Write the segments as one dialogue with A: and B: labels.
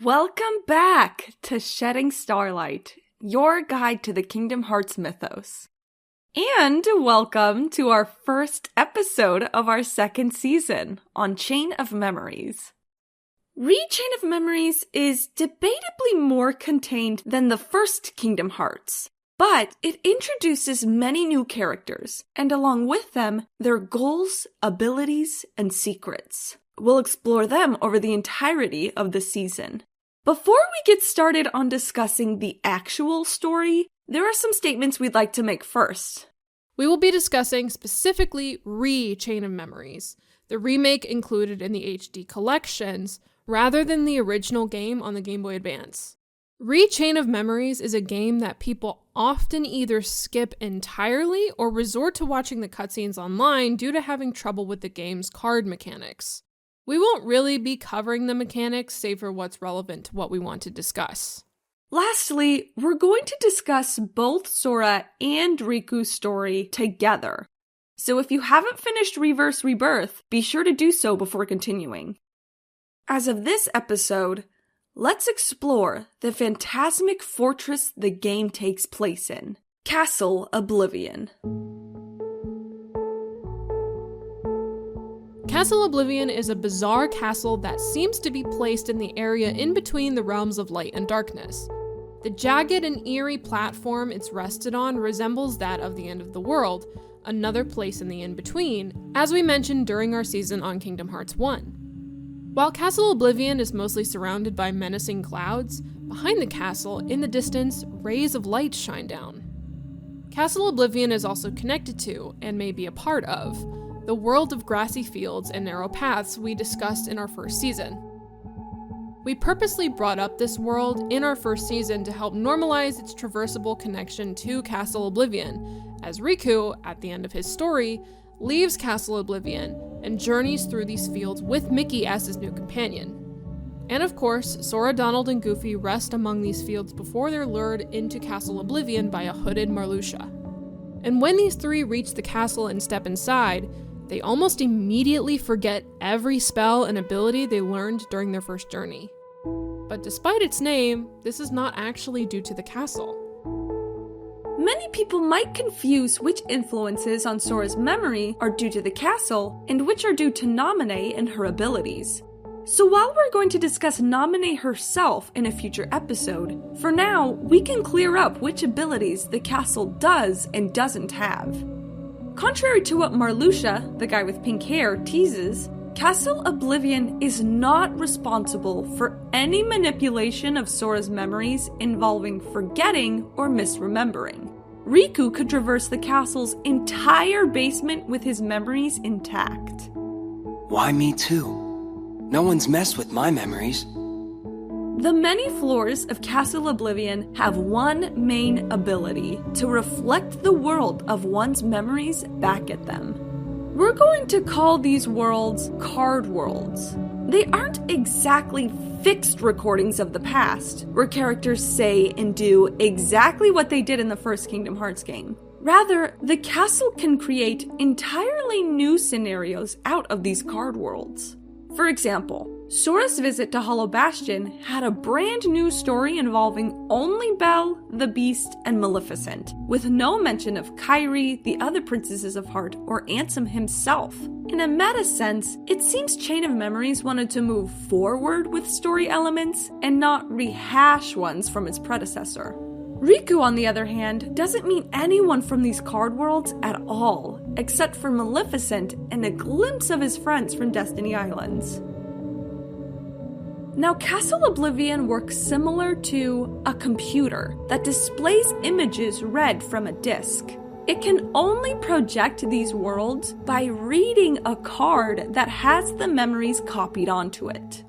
A: Welcome back to Shedding Starlight, your guide to the Kingdom Hearts mythos. And welcome to our first episode of our second season on Chain of Memories. Chain of Memories is debatably more contained than the first Kingdom Hearts, but it introduces many new characters, and along with them, their goals, abilities, and secrets. We'll explore them over the entirety of the season. Before we get started on discussing the actual story, there are some statements we'd like to make first.
B: We will be discussing specifically Chain of Memories, the remake included in the HD collections, rather than the original game on the Game Boy Advance. Chain of Memories is a game that people often either skip entirely or resort to watching the cutscenes online due to having trouble with the game's card mechanics. We won't really be covering the mechanics, save for what's relevant to what we want to discuss.
A: Lastly, we're going to discuss both Sora and Riku's story together. So if you haven't finished Reverse Rebirth, be sure to do so before continuing. As of this episode, let's explore the phantasmic fortress the game takes place in, Castle Oblivion.
B: Castle Oblivion is a bizarre castle that seems to be placed in the area in between the realms of light and darkness. The jagged and eerie platform it's rested on resembles that of the End of the World, another place in the in-between, as we mentioned during our season on Kingdom Hearts 1. While Castle Oblivion is mostly surrounded by menacing clouds, behind the castle, in the distance, rays of light shine down. Castle Oblivion is also connected to, and may be a part of, the world of grassy fields and narrow paths we discussed in our first season. We purposely brought up this world in our first season to help normalize its traversable connection to Castle Oblivion, as Riku, at the end of his story, leaves Castle Oblivion and journeys through these fields with Mickey as his new companion. And of course, Sora, Donald, and Goofy rest among these fields before they're lured into Castle Oblivion by a hooded Marluxia. And when these three reach the castle and step inside, they almost immediately forget every spell and ability they learned during their first journey. But despite its name, this is not actually due to the castle.
A: Many people might confuse which influences on Sora's memory are due to the castle and which are due to Naminé and her abilities. So while we're going to discuss Naminé herself in a future episode, for now, we can clear up which abilities the castle does and doesn't have. Contrary to what Marluxia, the guy with pink hair, teases, Castle Oblivion is not responsible for any manipulation of Sora's memories involving forgetting or misremembering. Riku could traverse the castle's entire basement with his memories intact.
C: Why me too? No one's messed with my memories.
A: The many floors of Castle Oblivion have one main ability: to reflect the world of one's memories back at them. We're going to call these worlds card worlds. They aren't exactly fixed recordings of the past, where characters say and do exactly what they did in the first Kingdom Hearts game. Rather, the castle can create entirely new scenarios out of these card worlds. For example, Sora's visit to Hollow Bastion had a brand new story involving only Belle, the Beast, and Maleficent, with no mention of Kairi, the other princesses of Heart, or Ansem himself. In a meta sense, it seems Chain of Memories wanted to move forward with story elements and not rehash ones from its predecessor. Riku, on the other hand, doesn't meet anyone from these card worlds at all, except for Maleficent and a glimpse of his friends from Destiny Islands. Now, Castle Oblivion works similar to a computer that displays images read from a disk. It can only project these worlds by reading a card that has the memories copied onto it.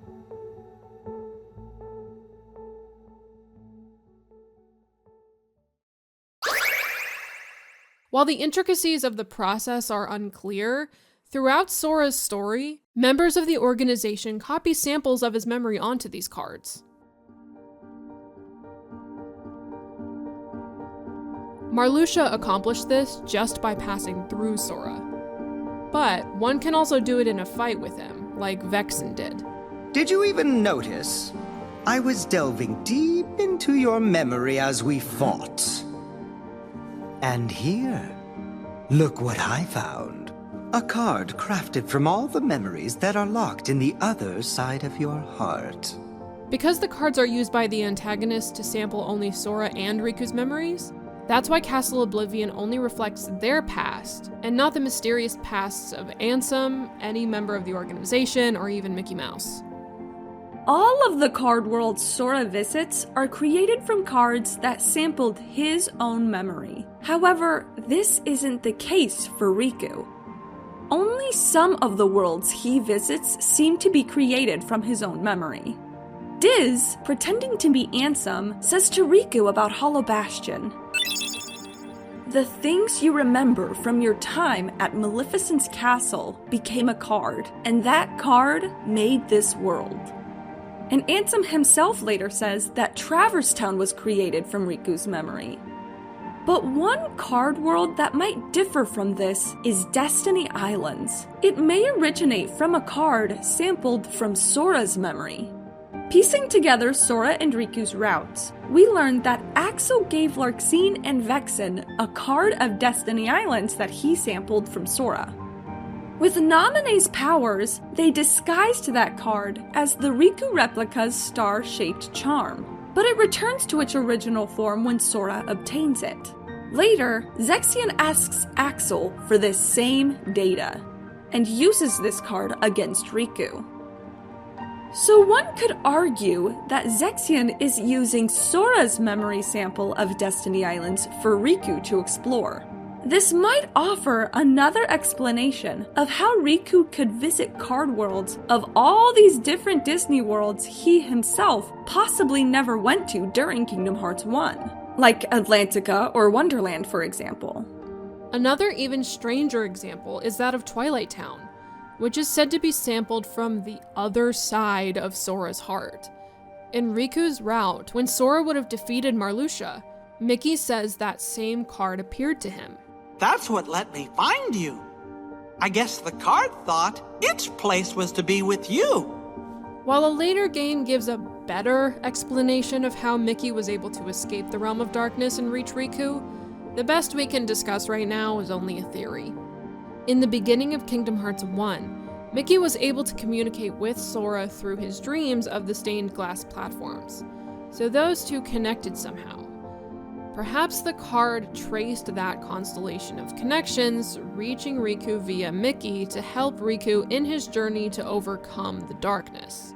B: While the intricacies of the process are unclear, throughout Sora's story, members of the organization copy samples of his memory onto these cards. Marluxia accomplished this just by passing through Sora. But one can also do it in a fight with him, like Vexen did.
D: Did you even notice? I was delving deep into your memory as we fought. And here, look what I found. A card crafted from all the memories that are locked in the other side of your heart.
B: Because the cards are used by the antagonist to sample only Sora and Riku's memories, that's why Castle Oblivion only reflects their past, and not the mysterious pasts of Ansem, any member of the organization, or even Mickey Mouse.
A: All of the card worlds Sora visits are created from cards that sampled his own memory. However, this isn't the case for Riku. Only some of the worlds he visits seem to be created from his own memory. Diz, pretending to be Ansem, says to Riku about Hollow Bastion, "The things you remember from your time at Maleficent's castle became a card, and that card made this world." And Ansem himself later says that Traverse Town was created from Riku's memory. But one card world that might differ from this is Destiny Islands. It may originate from a card sampled from Sora's memory. Piecing together Sora and Riku's routes, we learned that Axel gave Larxene and Vexen a card of Destiny Islands that he sampled from Sora. With Naminé's powers, they disguised that card as the Riku Replica's star-shaped charm, but it returns to its original form when Sora obtains it. Later, Zexion asks Axel for this same data, and uses this card against Riku. So one could argue that Zexion is using Sora's memory sample of Destiny Islands for Riku to explore. This might offer another explanation of how Riku could visit card worlds of all these different Disney worlds he himself possibly never went to during Kingdom Hearts 1, like Atlantica or Wonderland, for example.
B: Another even stranger example is that of Twilight Town, which is said to be sampled from the other side of Sora's heart. In Riku's route, when Sora would have defeated Marluxia, Mickey says that same card appeared to him.
E: That's what let me find you. I guess the card thought its place was to be with you.
B: While a later game gives a better explanation of how Mickey was able to escape the Realm of Darkness and reach Riku, the best we can discuss right now is only a theory. In the beginning of Kingdom Hearts 1, Mickey was able to communicate with Sora through his dreams of the stained glass platforms, so those two connected somehow. Perhaps the card traced that constellation of connections, reaching Riku via Mickey to help Riku in his journey to overcome the darkness.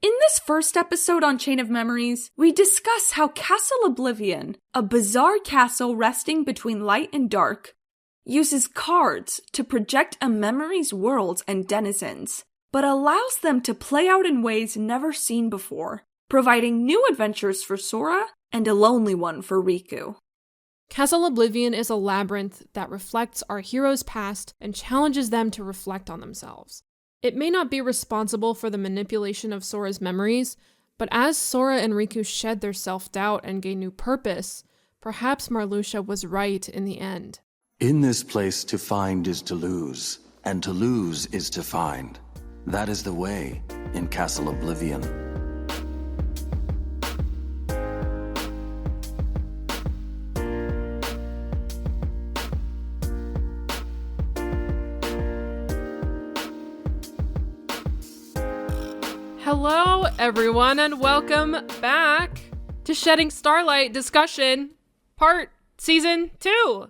A: In this first episode on Chain of Memories, we discuss how Castle Oblivion, a bizarre castle resting between light and dark, uses cards to project a memory's worlds and denizens, but allows them to play out in ways never seen before, providing new adventures for Sora and a lonely one for Riku.
B: Castle Oblivion is a labyrinth that reflects our heroes' past and challenges them to reflect on themselves. It may not be responsible for the manipulation of Sora's memories, but as Sora and Riku shed their self-doubt and gain new purpose, perhaps Marluxia was right in the end.
F: In this place, to find is to lose, and to lose is to find. That is the way in Castle Oblivion.
B: Hello, everyone, and welcome back to Shedding Starlight Discussion, Season 2!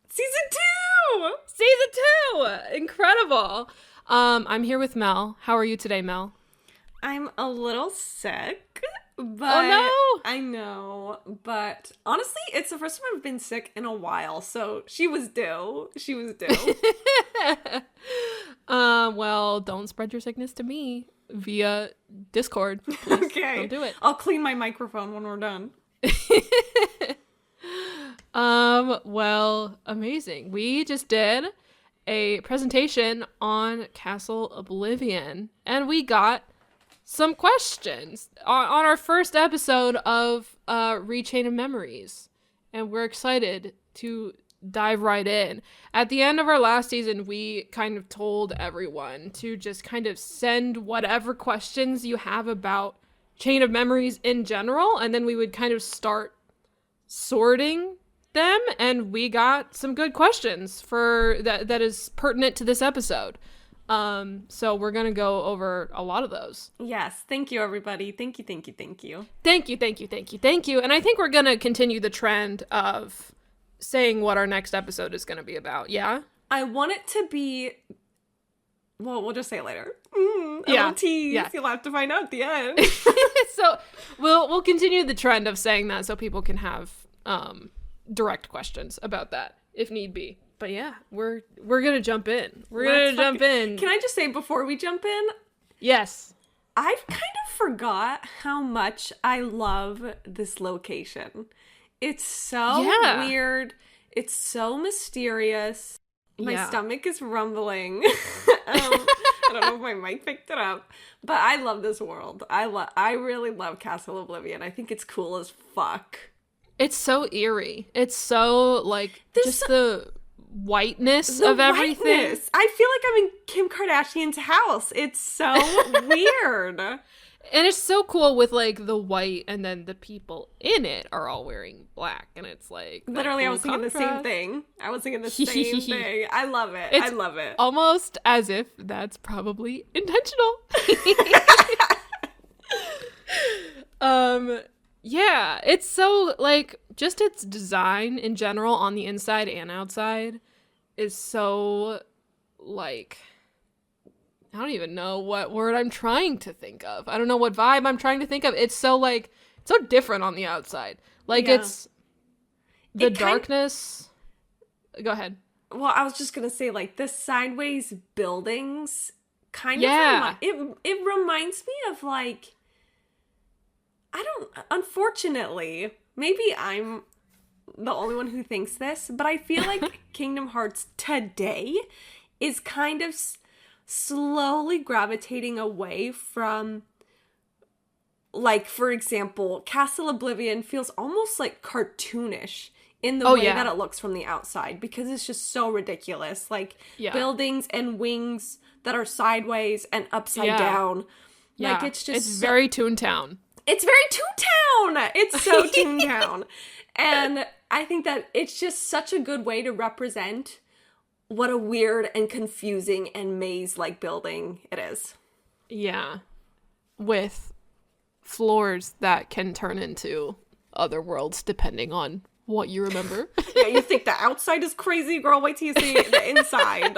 B: Season 2! Incredible! I'm here with Mel. How are you today, Mel?
A: I'm a little sick, but...
B: Oh, no!
A: I know, but honestly, it's the first time I've been sick in a while, so she was due.
B: Well, don't spread your sickness to me via Discord. Please.
A: Okay.
B: Don't do it.
A: I'll clean my microphone when we're done.
B: Well, amazing. We just did a presentation on Castle Oblivion, and we got some questions on our first episode of Rechain of Memories, and we're excited to dive right in. At the end of our last season, we kind of told everyone to just kind of send whatever questions you have about Chain of Memories in general, and then we would kind of start sorting them, and we got some good questions for that is pertinent to this episode. So we're gonna go over a lot of those.
A: Yes, thank you, everybody. Thank you.
B: Thank you. And I think we're gonna continue the trend of saying what our next episode is gonna be about. Yeah?
A: I want it to be... Well, we'll just say it later.
B: Yeah.
A: Tease.
B: Yeah.
A: You'll have to find out at the end.
B: So we'll continue the trend of saying that so people can have direct questions about that if need be. But yeah, we're gonna jump in.
A: Can I just say before we jump in?
B: Yes.
A: I've kind of forgot how much I love this location. It's so weird. It's so mysterious. My stomach is rumbling. I don't know if my mic picked it up, but I love this world. I really love Castle Oblivion. I think it's cool as fuck.
B: It's so eerie. It's so the whiteness of everything.
A: Whiteness. I feel like I'm in Kim Kardashian's house. It's so weird.
B: And it's so cool with the white, and then the people in it are all wearing black, and it's
A: literally
B: cool
A: I was thinking the same thing. I love it. I love it.
B: Almost as if that's probably intentional. Yeah, it's so just its design in general on the inside and outside is so I don't even know what word I'm trying to think of. I don't know what vibe I'm trying to think of. It's so so different on the outside. It's the darkness. Go ahead.
A: Well, I was just gonna say the sideways buildings kind of it reminds me of unfortunately, maybe I'm the only one who thinks this, but I feel like Kingdom Hearts today is kind of slowly gravitating away from, for example, Castle Oblivion feels almost cartoonish in the way that it looks from the outside, because it's just so ridiculous. Buildings and wings that are sideways and upside down.
B: Yeah.
A: It's
B: very Toontown.
A: It's very Toontown! It's so Toontown. And I think that it's just such a good way to represent what a weird and confusing and maze-like building it is.
B: Yeah. With floors that can turn into other worlds depending on what you remember.
A: Yeah, you think the outside is crazy, girl. Wait till you see the inside.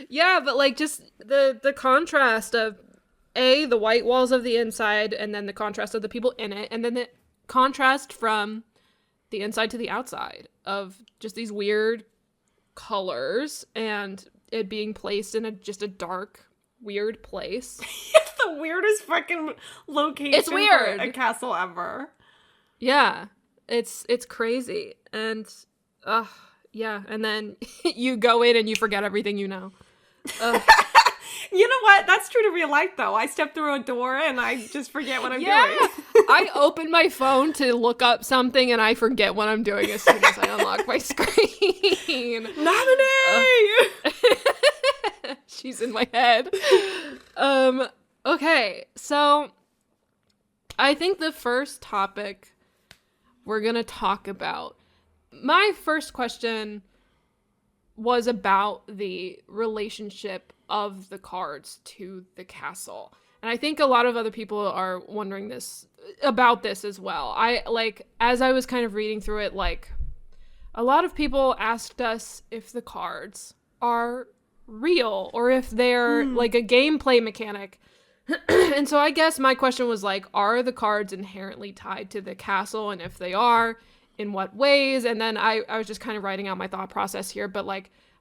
B: Yeah, but just the contrast of the white walls of the inside, and then the contrast of the people in it, and then the contrast from the inside to the outside of just these weird colors and it being placed in just a dark, weird place.
A: It's the weirdest fucking location.
B: It's weird.
A: For a castle ever.
B: Yeah, it's crazy, and yeah, and then you go in and you forget everything you know.
A: You know what? That's true to real life, though. I step through a door and I just forget what I'm doing.
B: I open my phone to look up something and I forget what I'm doing as soon as I unlock my screen.
A: Naminé!
B: She's in my head. Okay, so I think the first topic we're going to talk about, my first question was about the relationship of the cards to the castle. And I think a lot of other people are wondering about this as well. As I was kind of reading through it, a lot of people asked us if the cards are real or if they're a gameplay mechanic. And so I guess my question was are the cards inherently tied to the castle? And if they are, in what ways? And then I was just kind of writing out my thought process here, but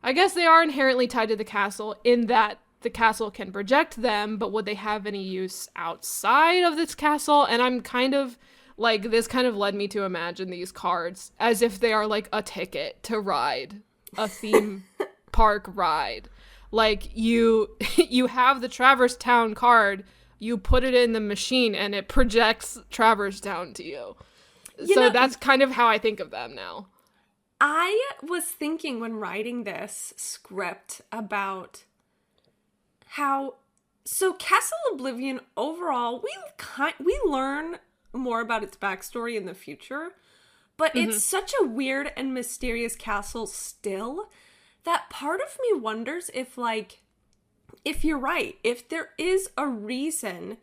B: I guess they are inherently tied to the castle in that the castle can project them, but would they have any use outside of this castle? And I'm kind of this kind of led me to imagine these cards as if they are a ticket to ride a theme park ride. You have the Traverse Town card, you put it in the machine and it projects Traverse Town to you. So that's kind of how I think of them now.
A: I was thinking when writing this script about how, so Castle Oblivion overall, we learn more about its backstory in the future, but it's such a weird and mysterious castle still that part of me wonders if, like, if you're right, if there is a reason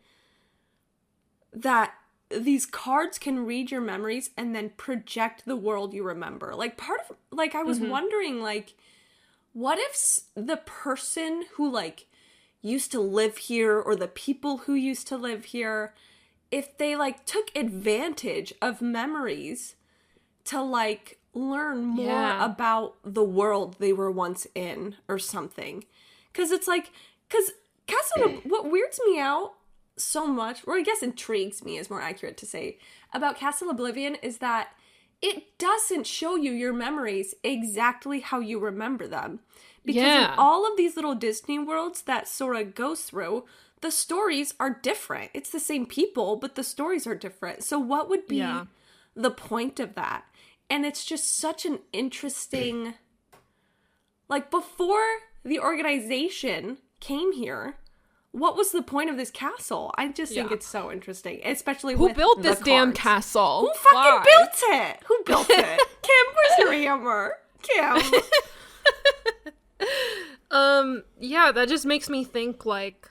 A: that these cards can read your memories and then project the world you remember. Like, part of, like, I was wondering, like, what if the person who, like, used to live here, or the people who used to live here, if they, like, took advantage of memories to, like, learn more about the world they were once in or something. Because it's like, because what weirds me out so much, or I guess intrigues me is more accurate to say, about Castle Oblivion is that it doesn't show you your memories exactly how you remember them. Because in all of these little Disney worlds that Sora goes through, the stories are different. It's the same people, but the stories are different. So what would be the point of that? And it's just such an interesting, like, before the organization came here, what was the point of this castle? I just think it's so interesting, especially
B: Who
A: with
B: built
A: the
B: this damn
A: cards.
B: castle?
A: Who fucking built it? Who built it? Kim, where's your hammer? Kim.
B: Yeah, that just makes me think, like,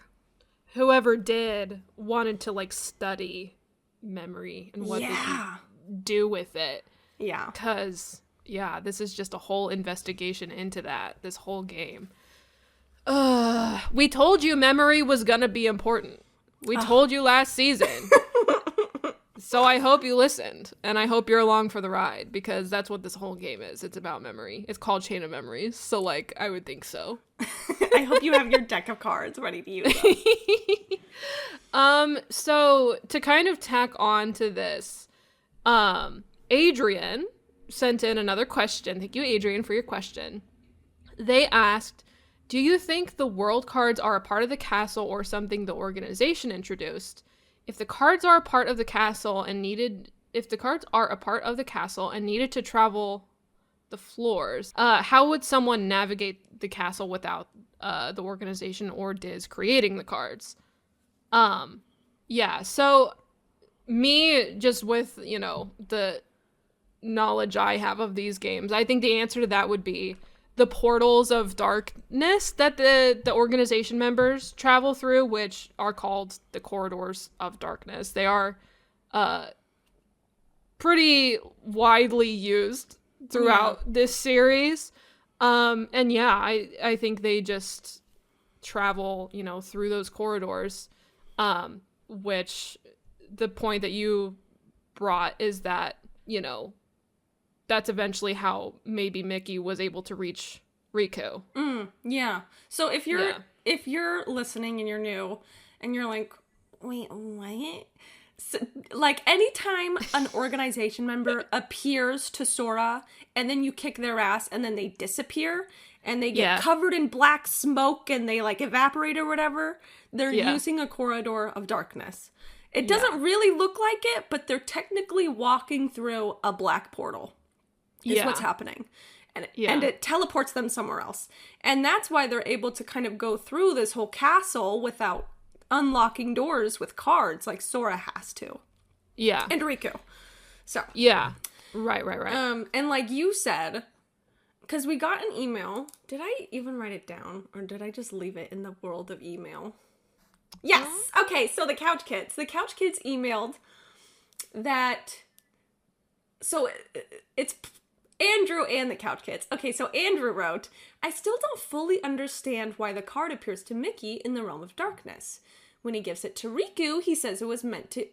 B: whoever did wanted to, like, study memory and what they can do with it.
A: Yeah.
B: Because, this is just a whole investigation into that, this whole game. We told you memory was gonna be important. We told you last season. So I hope you listened, and I hope you're along for the ride, because that's what this whole game is. It's about memory. It's called Chain of Memories, so, like, I would think so.
A: I hope you have your deck of cards ready to use them.
B: So to kind of tack on to this, Adrian sent in another question. Thank you, Adrian, for your question. They asked, do you think the world cards are a part of the castle or something the organization introduced? If the cards are a part of the castle and needed to travel the floors, how would someone navigate the castle without the organization or Diz creating the cards? So me, just with, you know, the knowledge I have of these games, I think the answer to that would be the portals of darkness that the organization members travel through, which are called the corridors of darkness. They are pretty widely used throughout this series. I think they just travel, you know, through those corridors, which the point that you brought is that, you know, that's eventually how maybe Mickey was able to reach Riku.
A: So if you're listening and you're new and you're like, wait, what? So, like, anytime an organization member appears to Sora and then you kick their ass and then they disappear and they get covered in black smoke and they, like, evaporate or whatever, they're using a corridor of darkness. It doesn't really look like it, but they're technically walking through a black portal. Is what's happening. And it teleports them somewhere else. And that's why they're able to kind of go through this whole castle without unlocking doors with cards like Sora has to.
B: Yeah.
A: And Riku. So.
B: Yeah. Right.
A: And like you said, because we got an email. Did I even write it down? Or did I just leave it in the world of email? Yes. Okay, so the Couch Kids. The Couch Kids emailed that... So it's... Andrew and the Couch Kids. Okay, so Andrew wrote, I still don't fully understand why the card appears to Mickey in the Realm of Darkness. When he gives it to Riku, he says it was meant to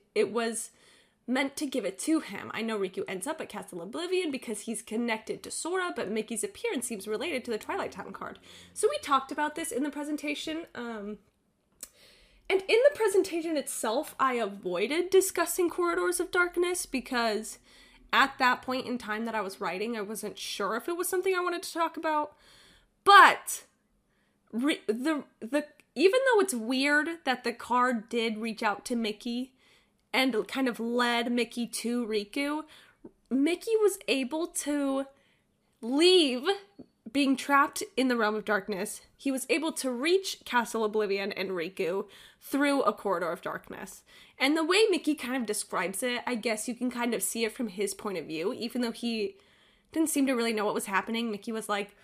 A: give it to him. I know Riku ends up at Castle Oblivion because he's connected to Sora, but Mickey's appearance seems related to the Twilight Town card. So we talked about this in the presentation, and in the presentation itself, I avoided discussing Corridors of Darkness because... at that point in time that I was writing, I wasn't sure if it was something I wanted to talk about. But even though it's weird that the card did reach out to Mickey and kind of led Mickey to Riku, Mickey was able to leave being trapped in the realm of darkness, he was able to reach Castle Oblivion and Riku through a corridor of darkness. And the way Mickey kind of describes it, I guess you can kind of see it from his point of view, even though he didn't seem to really know what was happening. Mickey was like,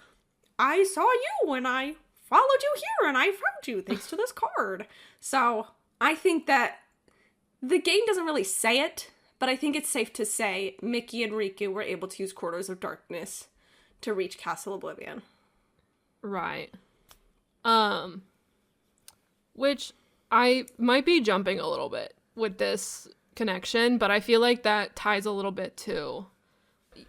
A: I saw you and I followed you here and I found you thanks to this card. So I think that the game doesn't really say it, but I think it's safe to say Mickey and Riku were able to use corridors of darkness to reach Castle Oblivion.
B: Right. Which I might be jumping a little bit with this connection, but I feel like that ties a little bit too.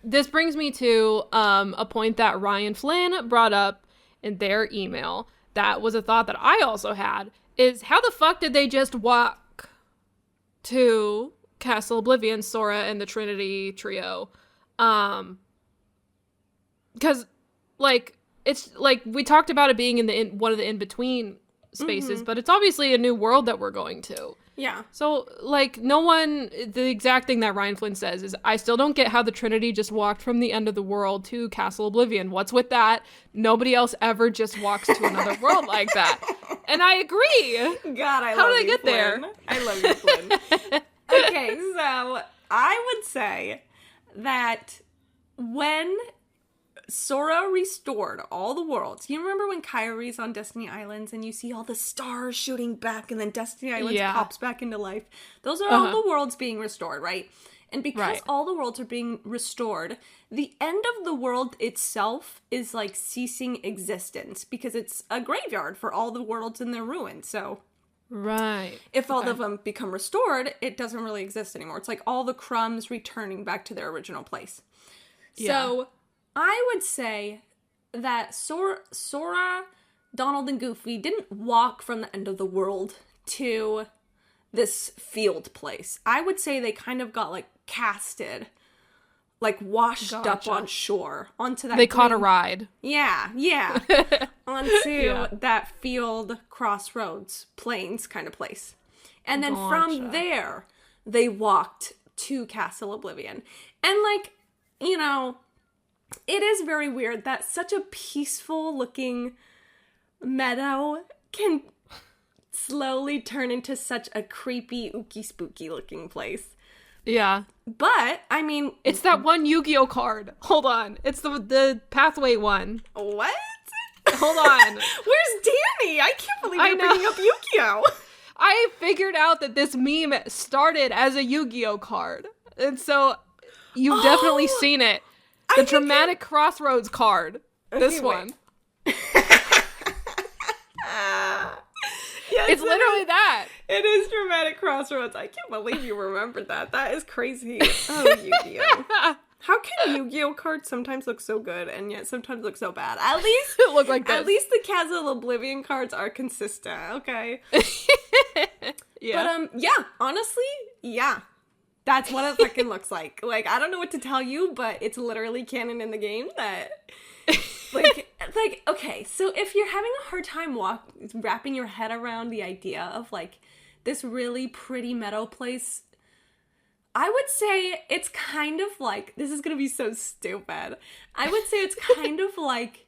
B: This brings me to a point that Ryan Flynn brought up in their email. That was a thought that I also had, is how the fuck did they just walk to Castle Oblivion, Sora and the Trinity trio? Because, like, it's, like, we talked about it being in one of the in-between spaces, but it's obviously a new world that we're going to.
A: Yeah.
B: So, like, the exact thing that Ryan Flynn says is, I still don't get how the Trinity just walked from the end of the world to Castle Oblivion. What's with that? Nobody else ever just walks to another world like that. And I agree.
A: God, I love you,
B: How did they get
A: Flynn.
B: there?
A: I love you, Flynn. Okay, so I would say that when Sora restored all the worlds. You remember when Kyrie's on Destiny Islands and you see all the stars shooting back and then Destiny Islands pops back into life? Those are all the worlds being restored, right? And because all the worlds are being restored, the end of the world itself is like ceasing existence because it's a graveyard for all the worlds in their ruins. So if all of them become restored, it doesn't really exist anymore. It's like all the crumbs returning back to their original place. So I would say that Sora, Donald, and Goofy didn't walk from the end of the world to this field place. I would say they kind of got, like, casted, like, washed up on shore onto that.
B: They caught a ride.
A: Yeah. Onto that field crossroads plains kind of place. And then from there, they walked to Castle Oblivion. And, like, you know, it is very weird that such a peaceful looking meadow can slowly turn into such a creepy, ooky spooky looking place.
B: Yeah.
A: But, I mean...
B: It's that one Yu-Gi-Oh card. Hold on. It's the Pathway one.
A: What?
B: Hold on.
A: Where's Danny? I can't believe you're bringing up Yu-Gi-Oh!
B: I figured out that this meme started as a Yu-Gi-Oh card. And so, you've definitely seen it. The Dramatic Crossroads card. This one.
A: Yes,
B: it's literally that.
A: It is Dramatic Crossroads. I can't believe you remembered that. That is crazy. Oh, Yu-Gi-Oh! How can Yu-Gi-Oh cards sometimes look so good and yet sometimes look so bad? At least
B: it look like this.
A: At least the Castle Oblivion cards are consistent. Okay.
B: Yeah.
A: But honestly, yeah. That's what it fucking looks like. Like, I don't know what to tell you, but it's literally canon in the game that, like, okay, so if you're having a hard time wrapping your head around the idea of, like, this really pretty meadow place, I would say it's kind of like, this is gonna be so stupid, I would say it's kind of like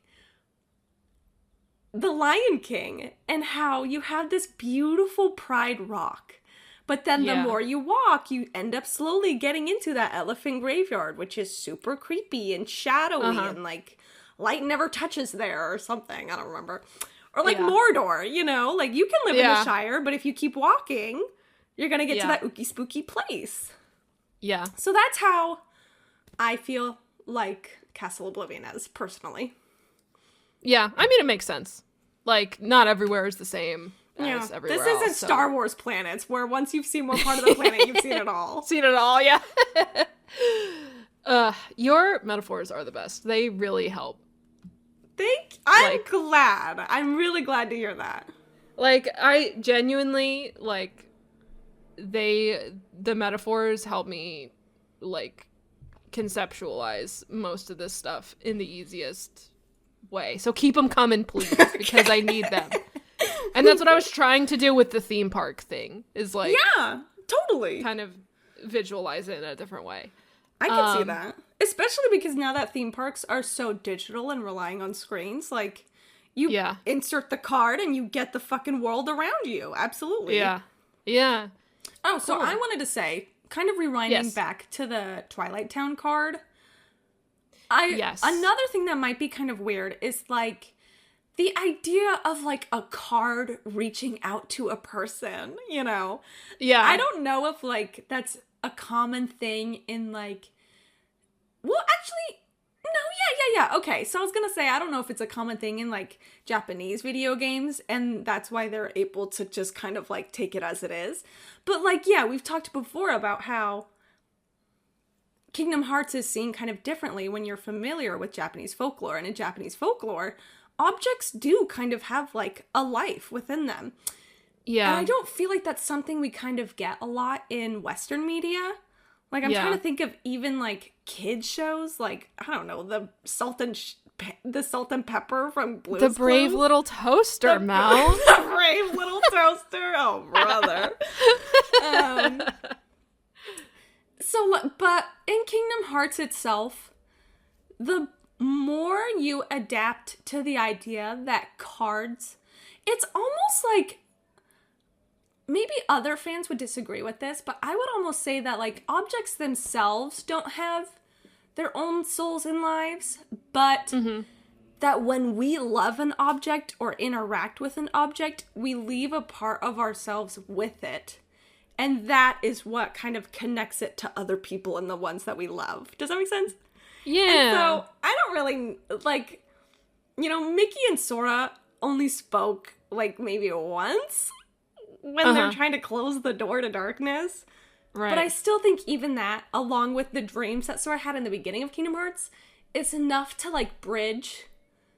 A: The Lion King, and how you have this beautiful Pride Rock. But then the more you walk, you end up slowly getting into that elephant graveyard, which is super creepy and shadowy and, like, light never touches there or something. I don't remember. Or, like, Mordor, you know? Like, you can live in the Shire, but if you keep walking, you're gonna get to that ooky spooky place.
B: Yeah.
A: So that's how I feel like Castle Oblivion is, personally.
B: Yeah, I mean, it makes sense. Like, not everywhere is the same. As everywhere
A: this isn't
B: else,
A: Star Wars planets, where once you've seen one part of the planet, you've seen it all.
B: Seen it all, yeah. Your metaphors are the best. They really help.
A: I'm glad. I'm really glad to hear that.
B: Like, I genuinely, like, the metaphors help me, like, conceptualize most of this stuff in the easiest way. So keep them coming, please, because I need them. And that's what I was trying to do with the theme park thing, is, like...
A: Yeah, totally.
B: Kind of visualize it in a different way.
A: I can see that. Especially because now that theme parks are so digital and relying on screens, like, you insert the card and you get the fucking world around you. Absolutely.
B: Yeah. Yeah.
A: Oh, so I wanted to say, kind of rewinding back to the Twilight Town card. Another thing that might be kind of weird is, like, the idea of, like, a card reaching out to a person, you know?
B: Yeah.
A: I don't know if, like, that's a common thing in, like... Well, actually, no, yeah. Okay, so I was gonna say, I don't know if it's a common thing in, like, Japanese video games, and that's why they're able to just kind of, like, take it as it is. But, like, yeah, we've talked before about how Kingdom Hearts is seen kind of differently when you're familiar with Japanese folklore. And in Japanese folklore, objects do kind of have, like, a life within them.
B: Yeah.
A: And I don't feel like that's something we kind of get a lot in Western media. Like, I'm trying to think of even, like, kids shows, like, I don't know, the salt and pepper from Blue's
B: The brave
A: Clues.
B: little toaster, Mel.
A: The brave little toaster. Oh, brother. But in Kingdom Hearts itself, the more you adapt to the idea that cards, it's almost like, maybe other fans would disagree with this, but I would almost say that, like, objects themselves don't have their own souls and lives, but that when we love an object or interact with an object, we leave a part of ourselves with it. And that is what kind of connects it to other people and the ones that we love. Does that make sense?
B: Yeah.
A: And so, I don't really, like, you know, Mickey and Sora only spoke, like, maybe once when they're trying to close the door to darkness.
B: Right.
A: But I still think even that, along with the dreams that Sora had in the beginning of Kingdom Hearts, is enough to, like, bridge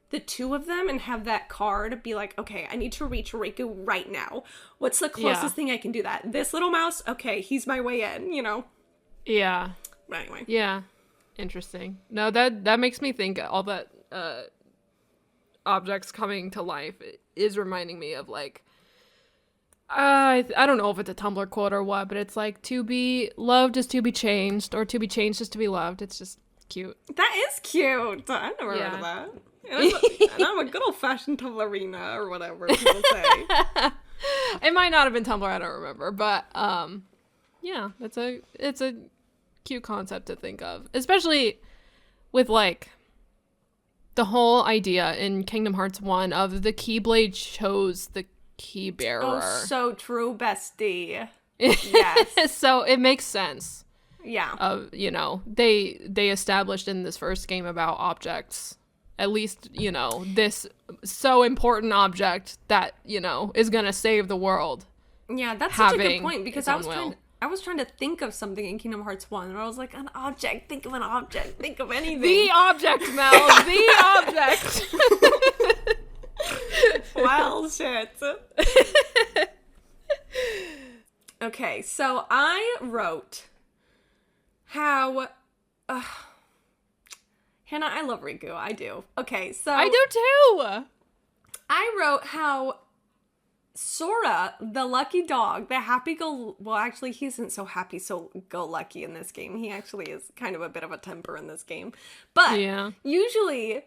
A: the two of them and have that card be like, okay, I need to reach Riku right now. What's the closest thing I can do that? This little mouse? Okay, he's my way in, you know?
B: Yeah.
A: But anyway.
B: Yeah. Interesting. No, that makes me think all that objects coming to life is reminding me of, like, I don't know if it's a Tumblr quote or what, but it's like, to be loved is to be changed, or to be changed is to be loved. It's just cute.
A: That is cute. I never heard of that. And I'm a good old-fashioned Tumblrina, or whatever people say.
B: It might not have been Tumblr, I don't remember, but yeah, it's a cute concept to think of, especially with, like, the whole idea in Kingdom Hearts 1 of the Keyblade chose the key bearer.
A: Oh, so true, bestie. Yes.
B: So it makes sense.
A: Yeah.
B: You know, they established in this first game about objects, at least, you know, this so important object that, you know, is gonna save the world.
A: Yeah, that's such a good point, because I was trying to think of something in Kingdom Hearts 1, and I was like, an object, think of an object, think of anything.
B: The object, Mel, the object.
A: Well, shit. Okay, so I wrote how... Hannah, I love Riku. I do. Okay, so...
B: I do too!
A: I wrote how Sora, the lucky dog, the well, actually, he isn't so happy-go-lucky in this game. He actually is kind of a bit of a temper in this game. But usually,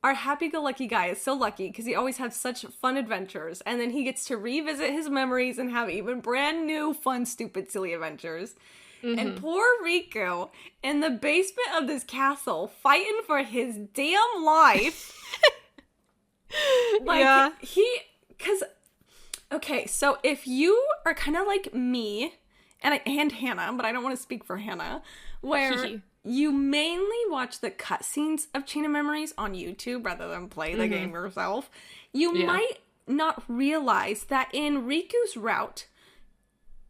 A: our happy-go-lucky guy is so lucky because he always has such fun adventures, and then he gets to revisit his memories and have even brand new, fun, stupid, silly adventures. And poor Riku, in the basement of this castle, fighting for his damn life. Because, okay, so if you are kind of like me, and Hannah, but I don't want to speak for Hannah, where you mainly watch the cutscenes of Chain of Memories on YouTube rather than play the game yourself, you might not realize that in Riku's route,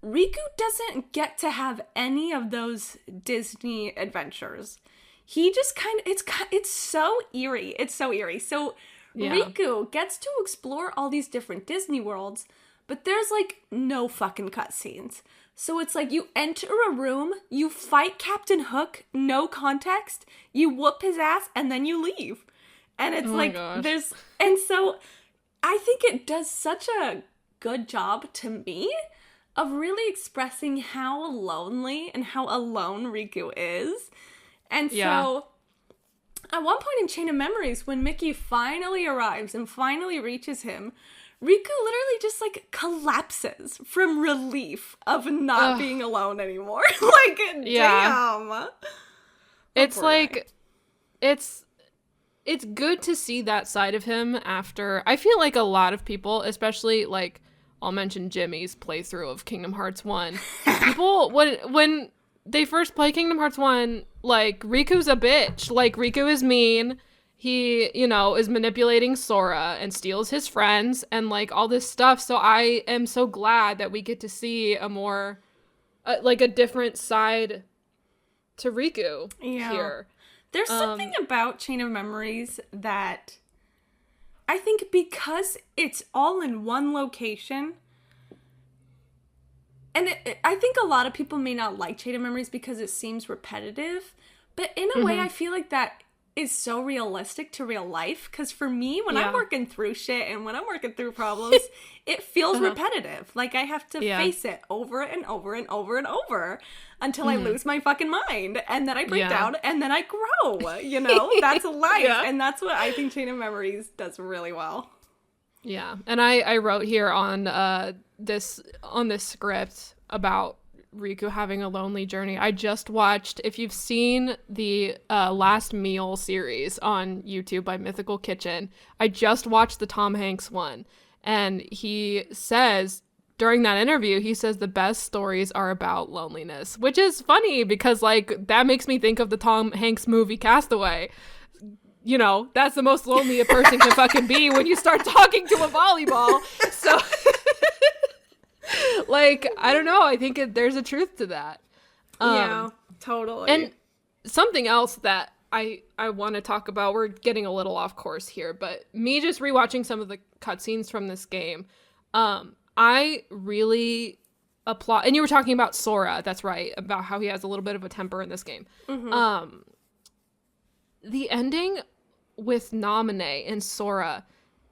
A: Riku doesn't get to have any of those Disney adventures. He just kind of, it's so eerie. It's so eerie. So Riku gets to explore all these different Disney worlds, but there's, like, no fucking cutscenes. So it's like you enter a room, you fight Captain Hook, no context, you whoop his ass, and then you leave. And it's and so I think it does such a good job to me of really expressing how lonely and how alone Riku is. And so at one point in Chain of Memories, when Mickey finally arrives and finally reaches him, Riku literally just, like, collapses from relief of not being alone anymore. Like, damn.
B: It's like, it's good to see that side of him after. I feel like a lot of people, especially, like, I'll mention Jimmy's playthrough of Kingdom Hearts 1. People, when they first play Kingdom Hearts 1, like, Riku's a bitch. Like, Riku is mean. He, you know, is manipulating Sora and steals his friends and, like, all this stuff. So I am so glad that we get to see a more, like, a different side to Riku here.
A: There's something about Chain of Memories that I think because it's all in one location, and I think a lot of people may not like Chain of Memories because it seems repetitive, but in a way I feel like that is so realistic to real life, because for me, when I'm working through shit and when I'm working through problems, it feels repetitive. Like, I have to face it over and over and over and over until I lose my fucking mind, and then I break down, and then I grow, you know? That's life, and that's what I think Chain of Memories does really well.
B: Yeah, and I wrote here on this script about Riku having a lonely journey. I just watched, if you've seen the Last Meal series on YouTube by Mythical Kitchen, I just watched the Tom Hanks one, and he says, during that interview, he says the best stories are about loneliness, which is funny because, like, that makes me think of the Tom Hanks movie Castaway. You know, that's the most lonely a person can fucking be when you start talking to a volleyball. So like, I don't know. I think there's a truth to that.
A: Yeah, totally.
B: And something else that I want to talk about, we're getting a little off course here, but me just rewatching some of the cutscenes from this game, I really applaud. And you were talking about Sora, that's right, about how he has a little bit of a temper in this game. The ending with Naminé and Sora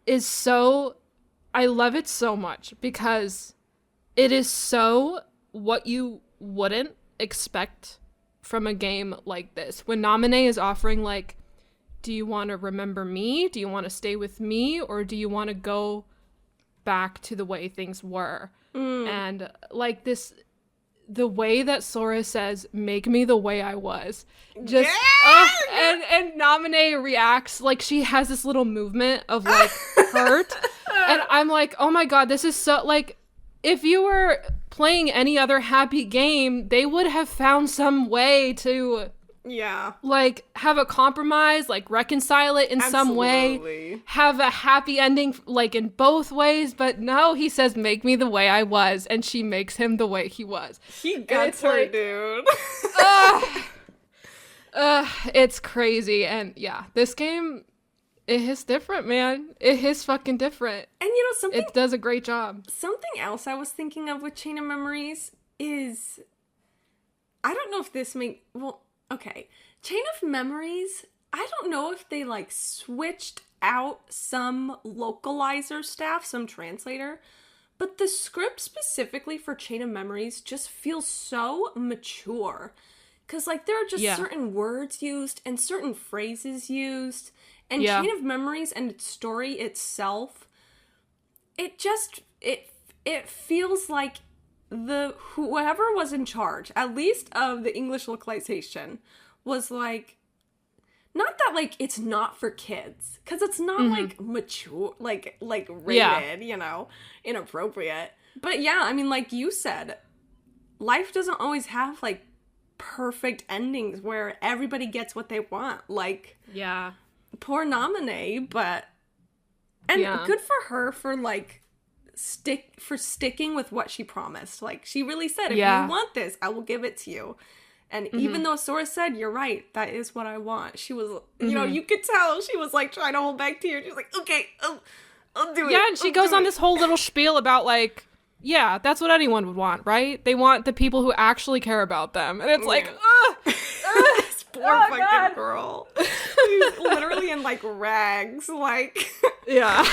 B: is so, I love it so much because it is so what you wouldn't expect from a game like this. When Naminé is offering, like, do you want to remember me? Do you want to stay with me? Or do you want to go back to the way things were? And, like, the way that Sora says, make me the way I was. Just, and Naminé reacts, like, she has this little movement of, like, hurt. And I'm like, oh my god, this is so, like, if you were playing any other happy game, they would have found some way to, like, have a compromise, like, reconcile it in some way, have a happy ending, like, in both ways. But no, he says, make me the way I was, and she makes him the way he was.
A: He gets her, like, dude.
B: It's crazy. And yeah, this game, it is different, man. It is fucking different.
A: And you know, something...
B: It does a great job.
A: Something else I was thinking of with Chain of Memories is... I don't know if this well, okay. Chain of Memories, I don't know if they, like, switched out some localizer staff, some translator, but the script specifically for Chain of Memories just feels so mature. Because, like, there are just certain words used and certain phrases used... And Chain of Memories and its story itself, it feels like whoever was in charge, at least of the English localization, was like, not that, like, it's not for kids, because it's not, like, mature, like rated, you know, inappropriate. But yeah, I mean, like you said, life doesn't always have, like, perfect endings where everybody gets what they want. Like, poor Naminé, but good for her for, like, sticking with what she promised. Like, she really said, if you want this, I will give it to you. And even though Sora said, you're right, that is what I want, she was, you know, you could tell she was, like, trying to hold back tears. She was like, okay, I'll do it.
B: Yeah, and she goes on this whole little spiel about, like, yeah, that's what anyone would want, right? They want the people who actually care about them. And it's like,
A: Poor fucking girl. She's literally in, like, rags. Like...
B: Yeah.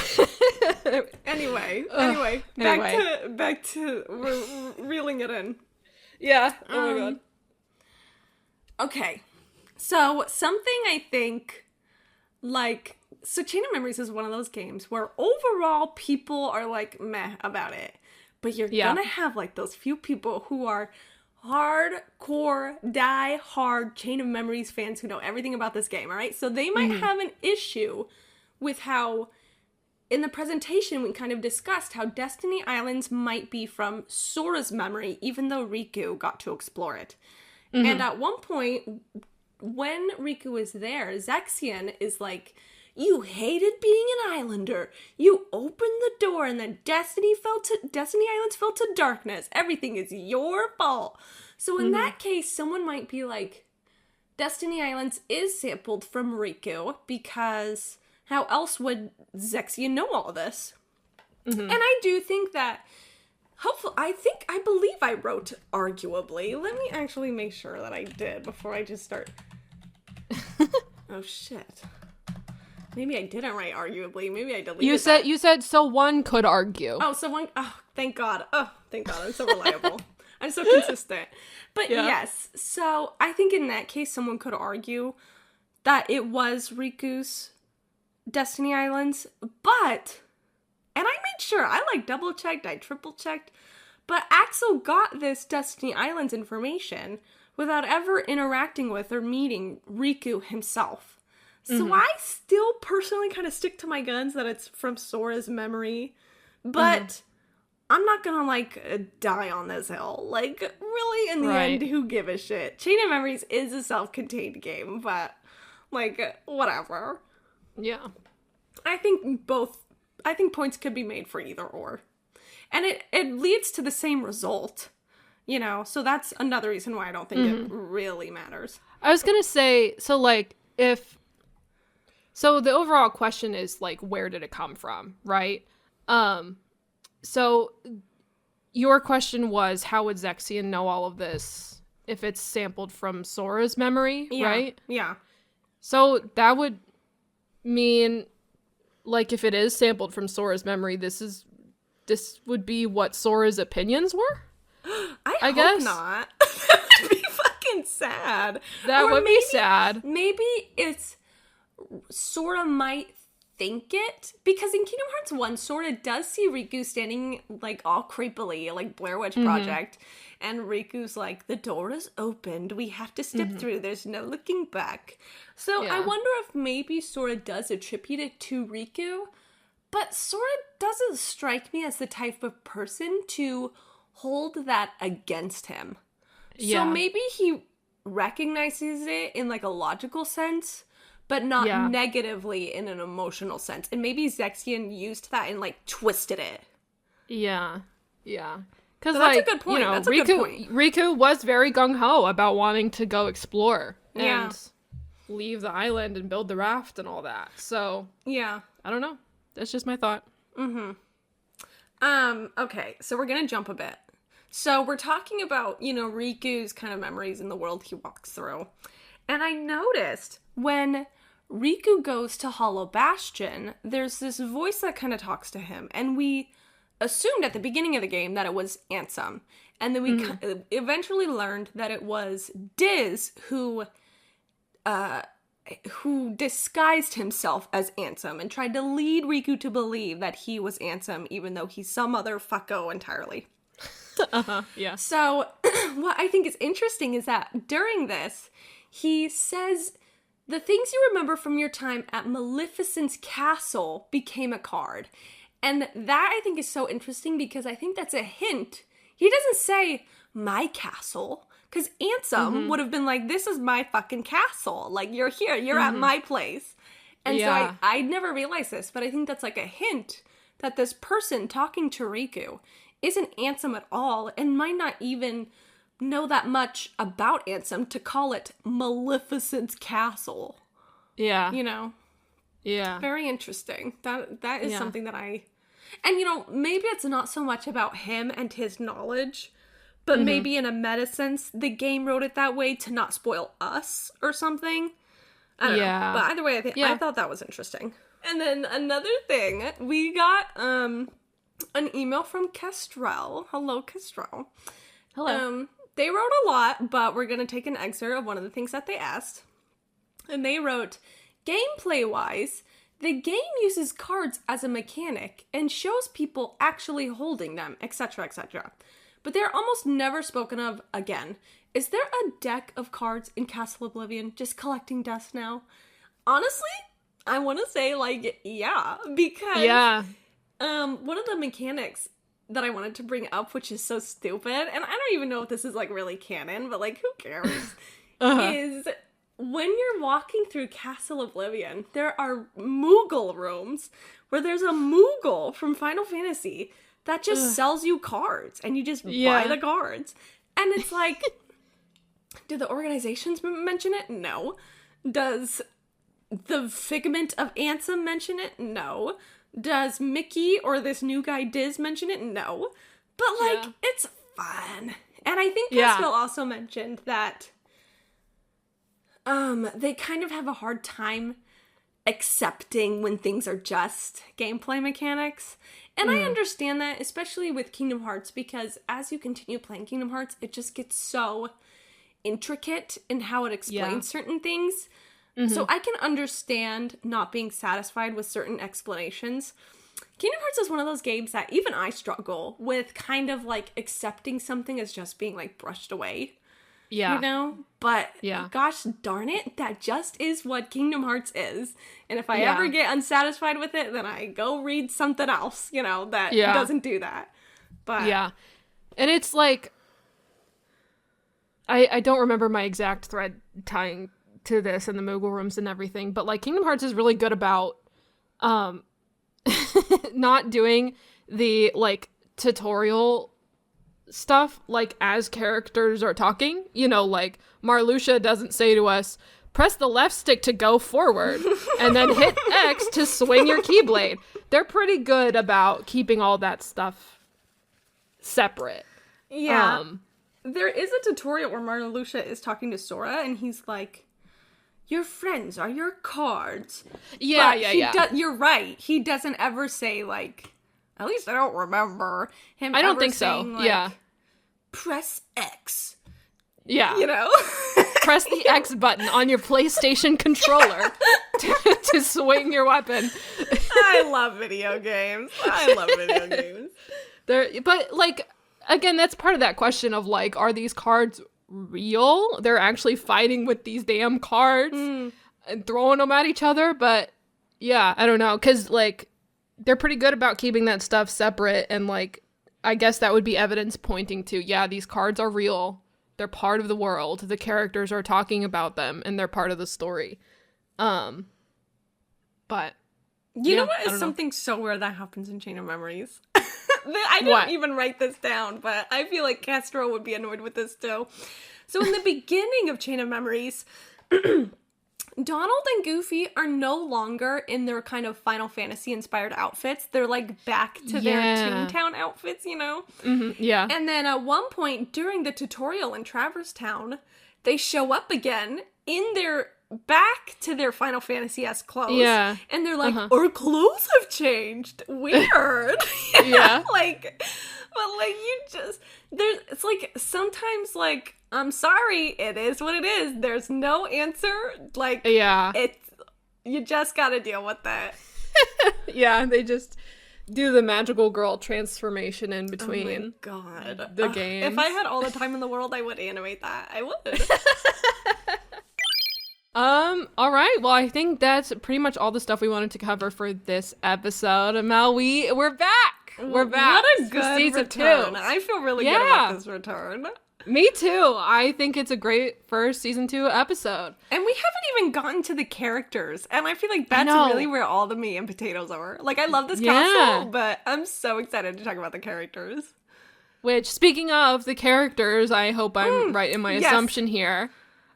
A: Anyway, back to we're reeling it in.
B: Yeah. Oh my god.
A: Okay. So something I think, like, so Chain of Memories is one of those games where overall people are like meh about it, but you're gonna have like those few people who are hardcore, die-hard Chain of Memories fans who know everything about this game. All right, so they might have an issue with how. In the presentation, we kind of discussed how Destiny Islands might be from Sora's memory, even though Riku got to explore it. And at one point, when Riku is there, Zexion is like, you hated being an islander. You opened the door and then Destiny Islands fell to darkness. Everything is your fault. So in that case, someone might be like, Destiny Islands is sampled from Riku because... How else would Zexion know all this? And I do think that, I believe I wrote arguably. Let me actually make sure that I did before I just start. Oh, shit. Maybe I didn't write arguably. Maybe I deleted that.
B: You said so one could argue.
A: Oh, thank God. Oh, thank God. I'm so reliable. I'm so consistent. But yes, so I think in that case, someone could argue that it was Riku's Destiny Islands, but, and I made sure, I like double checked, I triple checked, but Axel got this Destiny Islands information without ever interacting with or meeting Riku himself. So I still personally kind of stick to my guns that it's from Sora's memory, but I'm not gonna like die on this hill. Like, really, in the end, who give a shit? Chain of Memories is a self-contained game, but like, whatever.
B: Yeah.
A: I think points could be made for either or. And it leads to the same result, you know? So that's another reason why I don't think it really matters.
B: I was gonna say, so the overall question is like, where did it come from, right? So your question was, how would Zexion know all of this if it's sampled from Sora's memory, right?
A: Yeah.
B: So that would mean, like, if it is sampled from Sora's memory, this would be what Sora's opinions were?
A: I guess hope not. That would be fucking sad.
B: That would be sad.
A: Maybe it's Sora might think it, because in Kingdom Hearts 1, Sora does see Riku standing, like, all creepily, like Blair Witch Project, and Riku's like, the door is opened, we have to step through, there's no looking back. So I wonder if maybe Sora does attribute it to Riku, but Sora doesn't strike me as the type of person to hold that against him. So maybe he recognizes it in, like, a logical sense, but not negatively in an emotional sense. And maybe Zexion used that and, like, twisted it.
B: Yeah. Yeah. Because,
A: so that's a good point.
B: You know,
A: that's a good point.
B: Riku was very gung-ho about wanting to go explore and leave the island and build the raft and all that. So, I don't know. That's just my thought.
A: Okay, so we're gonna jump a bit. So we're talking about, you know, Riku's kind of memories in the world he walks through. And I noticed when Riku goes to Hollow Bastion, there's this voice that kind of talks to him. And we assumed at the beginning of the game that it was Ansem. And then we eventually learned that it was Diz who disguised himself as Ansem and tried to lead Riku to believe that he was Ansem, even though he's some other fucko entirely.
B: Yeah.
A: So what I think is interesting is that during this, he says, the things you remember from your time at Maleficent's castle became a card. And that I think is so interesting because I think that's a hint. He doesn't say, my castle. Because Ansem would have been like, this is my fucking castle. Like, you're here. You're at my place. And so I never realized this, but I think that's like a hint that this person talking to Riku isn't Ansem at all and might not even know that much about Ansem to call it Maleficent's castle.
B: Yeah.
A: You know?
B: Yeah.
A: Very interesting. That is something that and you know, maybe it's not so much about him and his knowledge, but maybe in a meta sense, the game wrote it that way to not spoil us or something. I don't know. But either way, I thought that was interesting. And then another thing, we got an email from Kestrel. Hello, Kestrel.
B: Hello.
A: They wrote a lot, but we're going to take an excerpt of one of the things that they asked. And they wrote, gameplay-wise, the game uses cards as a mechanic and shows people actually holding them, etc., etc. But they're almost never spoken of again. Is there a deck of cards in Castle Oblivion just collecting dust now? Honestly, I want to say, yeah, because one of the mechanics that I wanted to bring up, which is so stupid, and I don't even know if this is, really canon, but, who cares, is when you're walking through Castle Oblivion, there are Moogle rooms where there's a Moogle from Final Fantasy that just sells you cards, and you just buy the cards. And it's like, do the organizations mention it? No. Does the Figment of Ansem mention it? No. Does Mickey or this new guy Diz mention it? No. But, it's fun. And I think Pascal also mentioned that they kind of have a hard time accepting when things are just gameplay mechanics. And I understand that, especially with Kingdom Hearts, because as you continue playing Kingdom Hearts, it just gets so intricate in how it explains certain things. So I can understand not being satisfied with certain explanations. Kingdom Hearts is one of those games that even I struggle with kind of accepting something as just being brushed away. Yeah. You know? But gosh darn it, that just is what Kingdom Hearts is. And if I ever get unsatisfied with it, then I go read something else, that doesn't do that. But
B: and it's I don't remember my exact thread tying to this and the Moogle rooms and everything, but Kingdom Hearts is really good about not doing the tutorial stuff as characters are talking. Marluxia doesn't say to us, press the left stick to go forward and then hit X to swing your keyblade. They're pretty good about keeping all that stuff separate.
A: Yeah. There is a tutorial where Marluxia is talking to Sora and he's like, your friends are your cards. But you're right. He doesn't ever say, at least I don't remember him
B: I don't think so.
A: Press X.
B: Yeah.
A: Press
B: the X button on your PlayStation controller to swing your weapon.
A: I love video games.
B: But, again, that's part of that question of, are these cards real? They're actually fighting with these damn cards and throwing them at each other. But yeah, I don't know, because they're pretty good about keeping that stuff separate, and I guess that would be evidence pointing to these cards are real, they're part of the world, the characters are talking about them, and they're part of the story. But
A: you know what is something so weird that happens in Chain of Memories? I didn't even write this down, but I feel like Castro would be annoyed with this too. So in the beginning of Chain of Memories, Donald and Goofy are no longer in their kind of Final Fantasy inspired outfits. They're back to their Toontown outfits,
B: Yeah.
A: And then at one point during the tutorial in Traverse Town, they show up again in their back to their Final Fantasy-esque clothes. Yeah. And they're like, our clothes have changed. Weird.
B: Yeah.
A: But you just, it's sometimes I'm sorry, it is what it is. There's no answer. You just gotta deal with that.
B: Yeah, they just do the magical girl transformation in between.
A: Oh my God.
B: The games.
A: If I had all the time in the world, I would animate that. I would.
B: All right. Well, I think that's pretty much all the stuff we wanted to cover for this episode. Mel, we're back. We're back.
A: What a good
B: season
A: return.
B: 2.
A: I feel really good about this return.
B: Me too. I think it's a great first season 2 episode.
A: And we haven't even gotten to the characters. And I feel like that's really where all the meat and potatoes are. I love this castle, but I'm so excited to talk about the characters.
B: Which, speaking of the characters, I hope I'm right in my assumption here.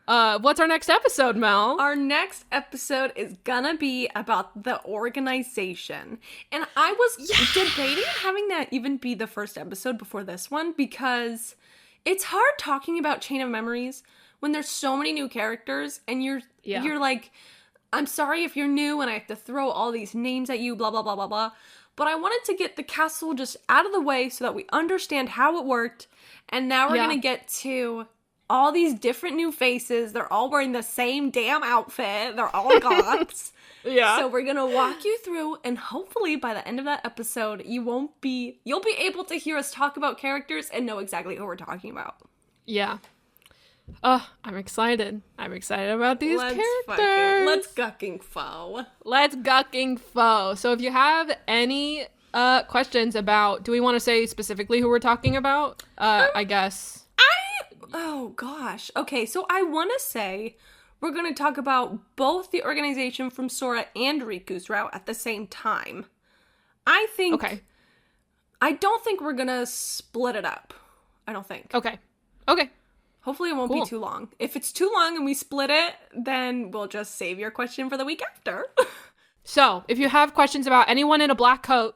B: What's our next episode, Mel?
A: Our next episode is gonna be about the organization. And I was debating having that even be the first episode before this one, because It's hard talking about Chain of Memories when there's so many new characters and you're like, I'm sorry if you're new and I have to throw all these names at you, blah, blah, blah, blah, blah. But I wanted to get the castle just out of the way so that we understand how it worked. And now we're going to get to all these different new faces. They're all wearing the same damn outfit. They're all goths.
B: Yeah.
A: So we're going to walk you through, and hopefully by the end of that episode, you'll be able to hear us talk about characters and know exactly who we're talking about.
B: Yeah. I'm excited. I'm excited about these characters.
A: Let's gucking foe.
B: Let's gucking foe. So if you have any questions about, do we want to say specifically who we're talking about? I guess.
A: Oh gosh. Okay, so I want to say we're going to talk about both the organization from Sora and Riku's route at the same time.
B: Okay.
A: I don't think we're going to split it up. I don't think.
B: Okay.
A: Hopefully it won't be too long. If it's too long and we split it, then we'll just save your question for the week after.
B: So, if you have questions about anyone in a black coat,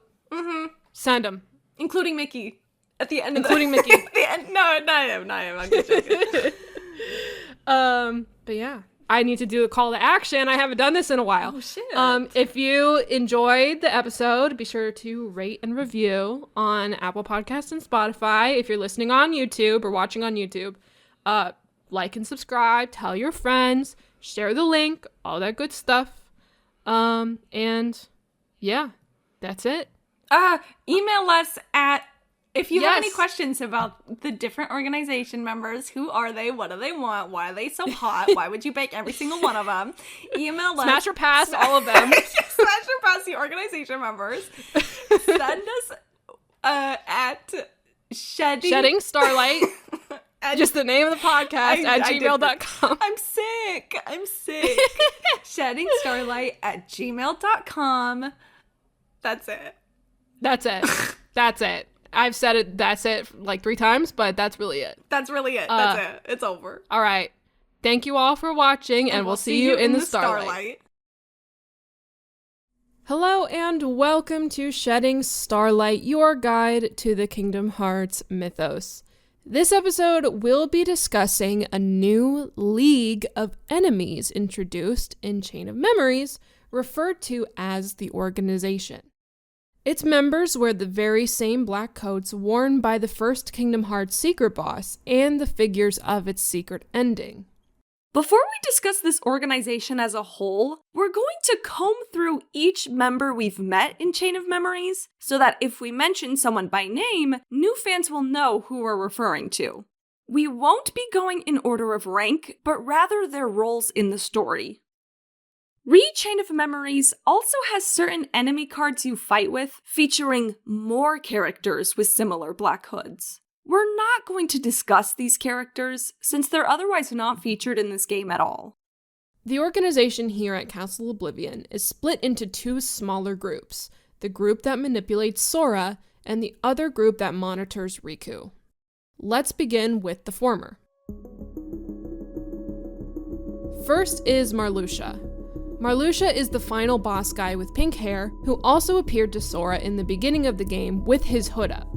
B: send them.
A: Including Mickey. At the end
B: Including Mickey.
A: At the end. No, not him. I'm just joking.
B: But yeah. I need to do a call to action. I haven't done this in a while.
A: Oh, shit.
B: If you enjoyed the episode, be sure to rate and review on Apple Podcasts and Spotify. If you're listening on YouTube or watching on YouTube, like and subscribe, tell your friends, share the link, all that good stuff. And yeah, that's it.
A: Email us at, if you have any questions about the different organization members, who are they, what do they want, why are they so hot, why would you bake every single one of them, email us.
B: Smash or pass all of them.
A: Smash or pass the organization members. Send us at Shedding
B: Starlight. Just the name of the podcast at gmail.com.
A: I'm sick. SheddingStarlight@gmail.com. That's it. I've said it, that's it, like 3 times, but that's really it. That's it. It's over.
B: All right. Thank you all for watching, and we'll see you in the Starlight. Hello, and welcome to Shedding Starlight, your guide to the Kingdom Hearts mythos. This episode will be discussing a new league of enemies introduced in Chain of Memories, referred to as the Organization. Its members wear the very same black coats worn by the first Kingdom Hearts secret boss and the figures of its secret ending.
A: Before we discuss this organization as a whole, we're going to comb through each member we've met in Chain of Memories, so that if we mention someone by name, new fans will know who we're referring to. We won't be going in order of rank, but rather their roles in the story. Chain of Memories also has certain enemy cards you fight with, featuring more characters with similar black hoods. We're not going to discuss these characters, since they're otherwise not featured in this game at all.
B: The organization here at Castle Oblivion is split into 2 smaller groups, the group that manipulates Sora and the other group that monitors Riku. Let's begin with the former. First is Marluxia. Marluxia is the final boss guy with pink hair, who also appeared to Sora in the beginning of the game with his hood up.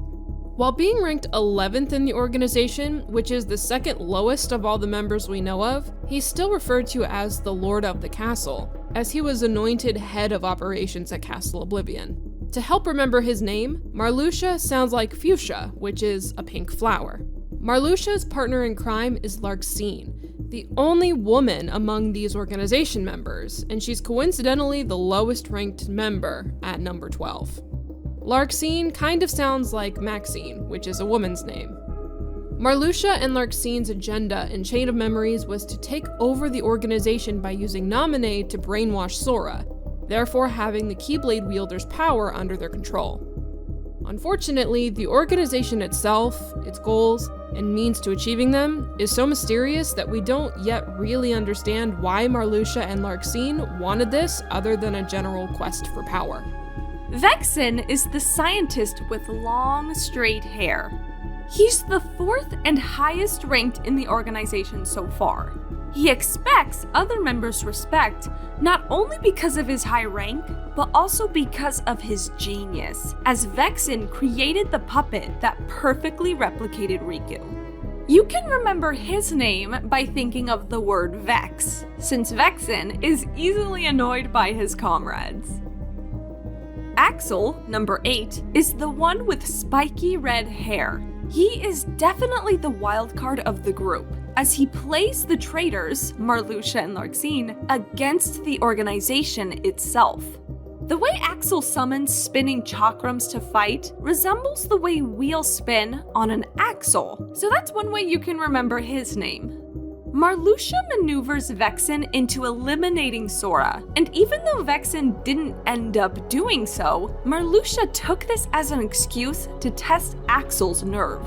B: While being ranked 11th in the organization, which is the second lowest of all the members we know of, he's still referred to as the Lord of the Castle, as he was anointed head of operations at Castle Oblivion. To help remember his name, Marluxia sounds like fuchsia, which is a pink flower. Marluxia's partner in crime is Larxene, the only woman among these organization members, and she's coincidentally the lowest ranked member at number 12. Larxene kind of sounds like Maxine, which is a woman's name. Marluxia and Larxene's agenda in Chain of Memories was to take over the organization by using Naminé to brainwash Sora, therefore having the Keyblade wielder's power under their control. Unfortunately, the organization itself, its goals, and means to achieving them is so mysterious that we don't yet really understand why Marluxia and Larxene wanted this other than a general quest for power.
A: Vexen is the scientist with long, straight hair. He's the 4th and highest ranked in the organization so far. He expects other members' respect, not only because of his high rank, but also because of his genius, as Vexen created the puppet that perfectly replicated Riku. You can remember his name by thinking of the word Vex, since Vexen is easily annoyed by his comrades. Axel, number 8, is the one with spiky red hair. He is definitely the wild card of the group, as he plays the traitors, Marluxia and Larxene, against the organization itself. The way Axel summons spinning chakrams to fight resembles the way wheels spin on an axle, so that's one way you can remember his name. Marluxia maneuvers Vexen into eliminating Sora, and even though Vexen didn't end up doing so, Marluxia took this as an excuse to test Axel's nerve.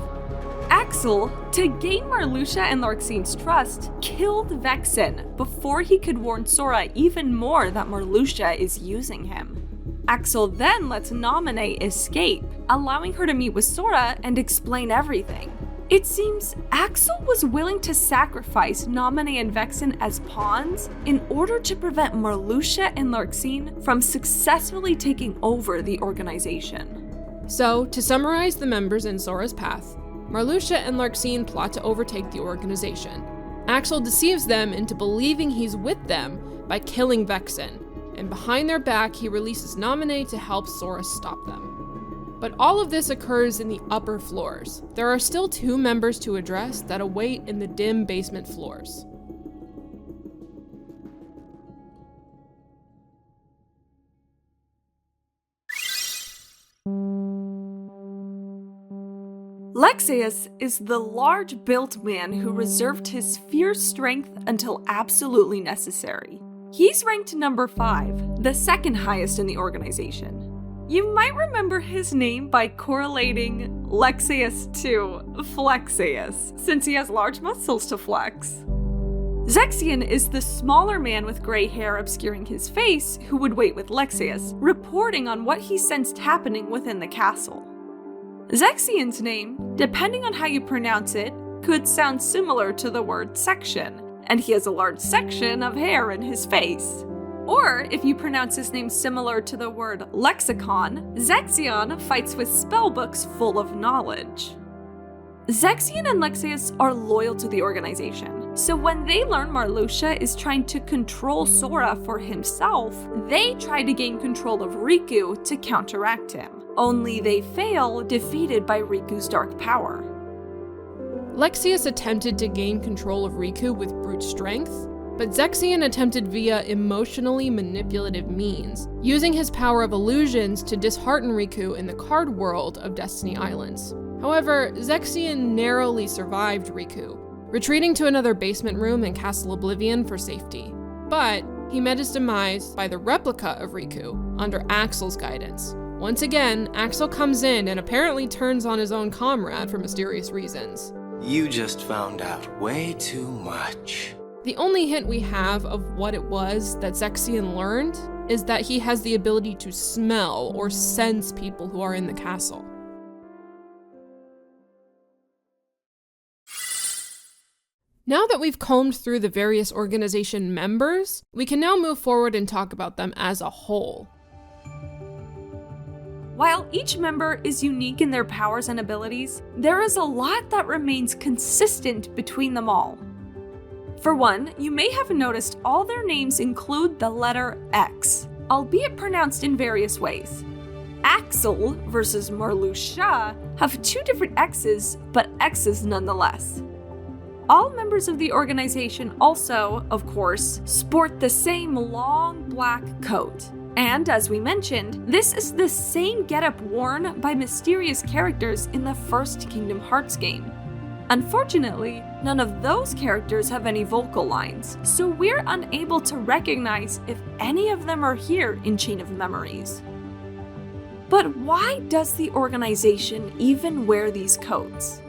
A: Axel, to gain Marluxia and Larxene's trust, killed Vexen before he could warn Sora even more that Marluxia is using him. Axel then lets Naminé escape, allowing her to meet with Sora and explain everything. It seems Axel was willing to sacrifice Naminé and Vexen as pawns in order to prevent Marluxia and Larxene from successfully taking over the organization.
B: So, to summarize the members in Sora's path, Marluxia and Larxene plot to overtake the organization. Axel deceives them into believing he's with them by killing Vexen, and behind their back he releases Naminé to help Sora stop them. But all of this occurs in the upper floors. There are still 2 members to address that await in the dim basement floors.
A: Lexaeus is the large-built man who reserved his fierce strength until absolutely necessary. He's ranked number 5, the second highest in the organization. You might remember his name by correlating Lexaeus to Flexaeus, since he has large muscles to flex. Zexion is the smaller man with gray hair obscuring his face who would wait with Lexaeus, reporting on what he sensed happening within the castle. Zexion's name, depending on how you pronounce it, could sound similar to the word section, and he has a large section of hair in his face. Or, if you pronounce his name similar to the word lexicon, Zexion fights with spellbooks full of knowledge. Zexion and Lexaeus are loyal to the organization, so when they learn Marluxia is trying to control Sora for himself, they try to gain control of Riku to counteract him. Only they fail, defeated by Riku's dark power.
B: Lexaeus attempted to gain control of Riku with brute strength, but Zexion attempted via emotionally manipulative means, using his power of illusions to dishearten Riku in the card world of Destiny Islands. However, Zexion narrowly survived Riku, retreating to another basement room in Castle Oblivion for safety. But he met his demise by the replica of Riku, under Axel's guidance. Once again, Axel comes in and apparently turns on his own comrade for mysterious reasons.
C: You just found out way too much.
B: The only hint we have of what it was that Zexion learned is that he has the ability to smell or sense people who are in the castle. Now that we've combed through the various organization members, we can now move forward and talk about them as a whole.
A: While each member is unique in their powers and abilities, there is a lot that remains consistent between them all. For one, you may have noticed all their names include the letter X, albeit pronounced in various ways. Axel versus Marluxia have 2 different X's, but X's nonetheless. All members of the organization also, of course, sport the same long black coat. And as we mentioned, this is the same getup worn by mysterious characters in the first Kingdom Hearts game. Unfortunately, none of those characters have any vocal lines, so we're unable to recognize if any of them are here in Chain of Memories. But why does the organization even wear these coats?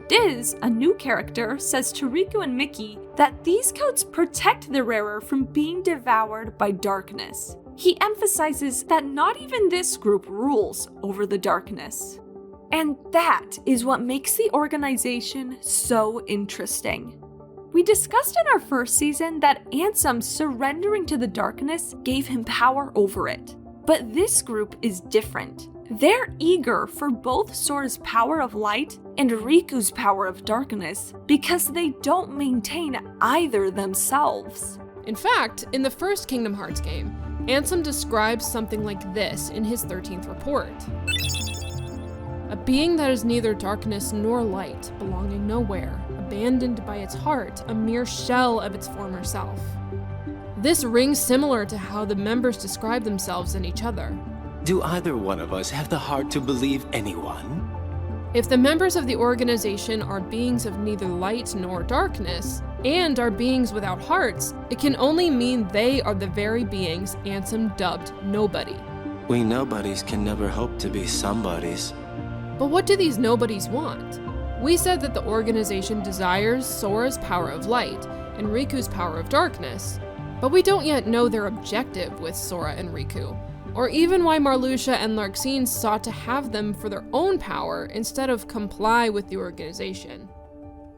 A: Diz, a new character, says to Riku and Mickey that these coats protect the wearer from being devoured by darkness. He emphasizes that not even this group rules over the darkness. And that is what makes the organization so interesting. We discussed in our first season that Ansem surrendering to the darkness gave him power over it. But this group is different. They're eager for both Sora's power of light and Riku's power of darkness because they don't maintain either themselves.
B: In fact, in the first Kingdom Hearts game, Ansem describes something like this in his 13th report. A being that is neither darkness nor light, belonging nowhere, abandoned by its heart, a mere shell of its former self. This rings similar to how the members describe themselves and each other.
G: Do either one of us have the heart to believe anyone?
B: If the members of the organization are beings of neither light nor darkness, and are beings without hearts, it can only mean they are the very beings Ansem dubbed Nobody.
G: We nobodies can never hope to be somebodies.
B: But what do these nobodies want? We said that the organization desires Sora's power of light and Riku's power of darkness, but we don't yet know their objective with Sora and Riku, or even why Marluxia and Larxene sought to have them for their own power instead of comply with the organization.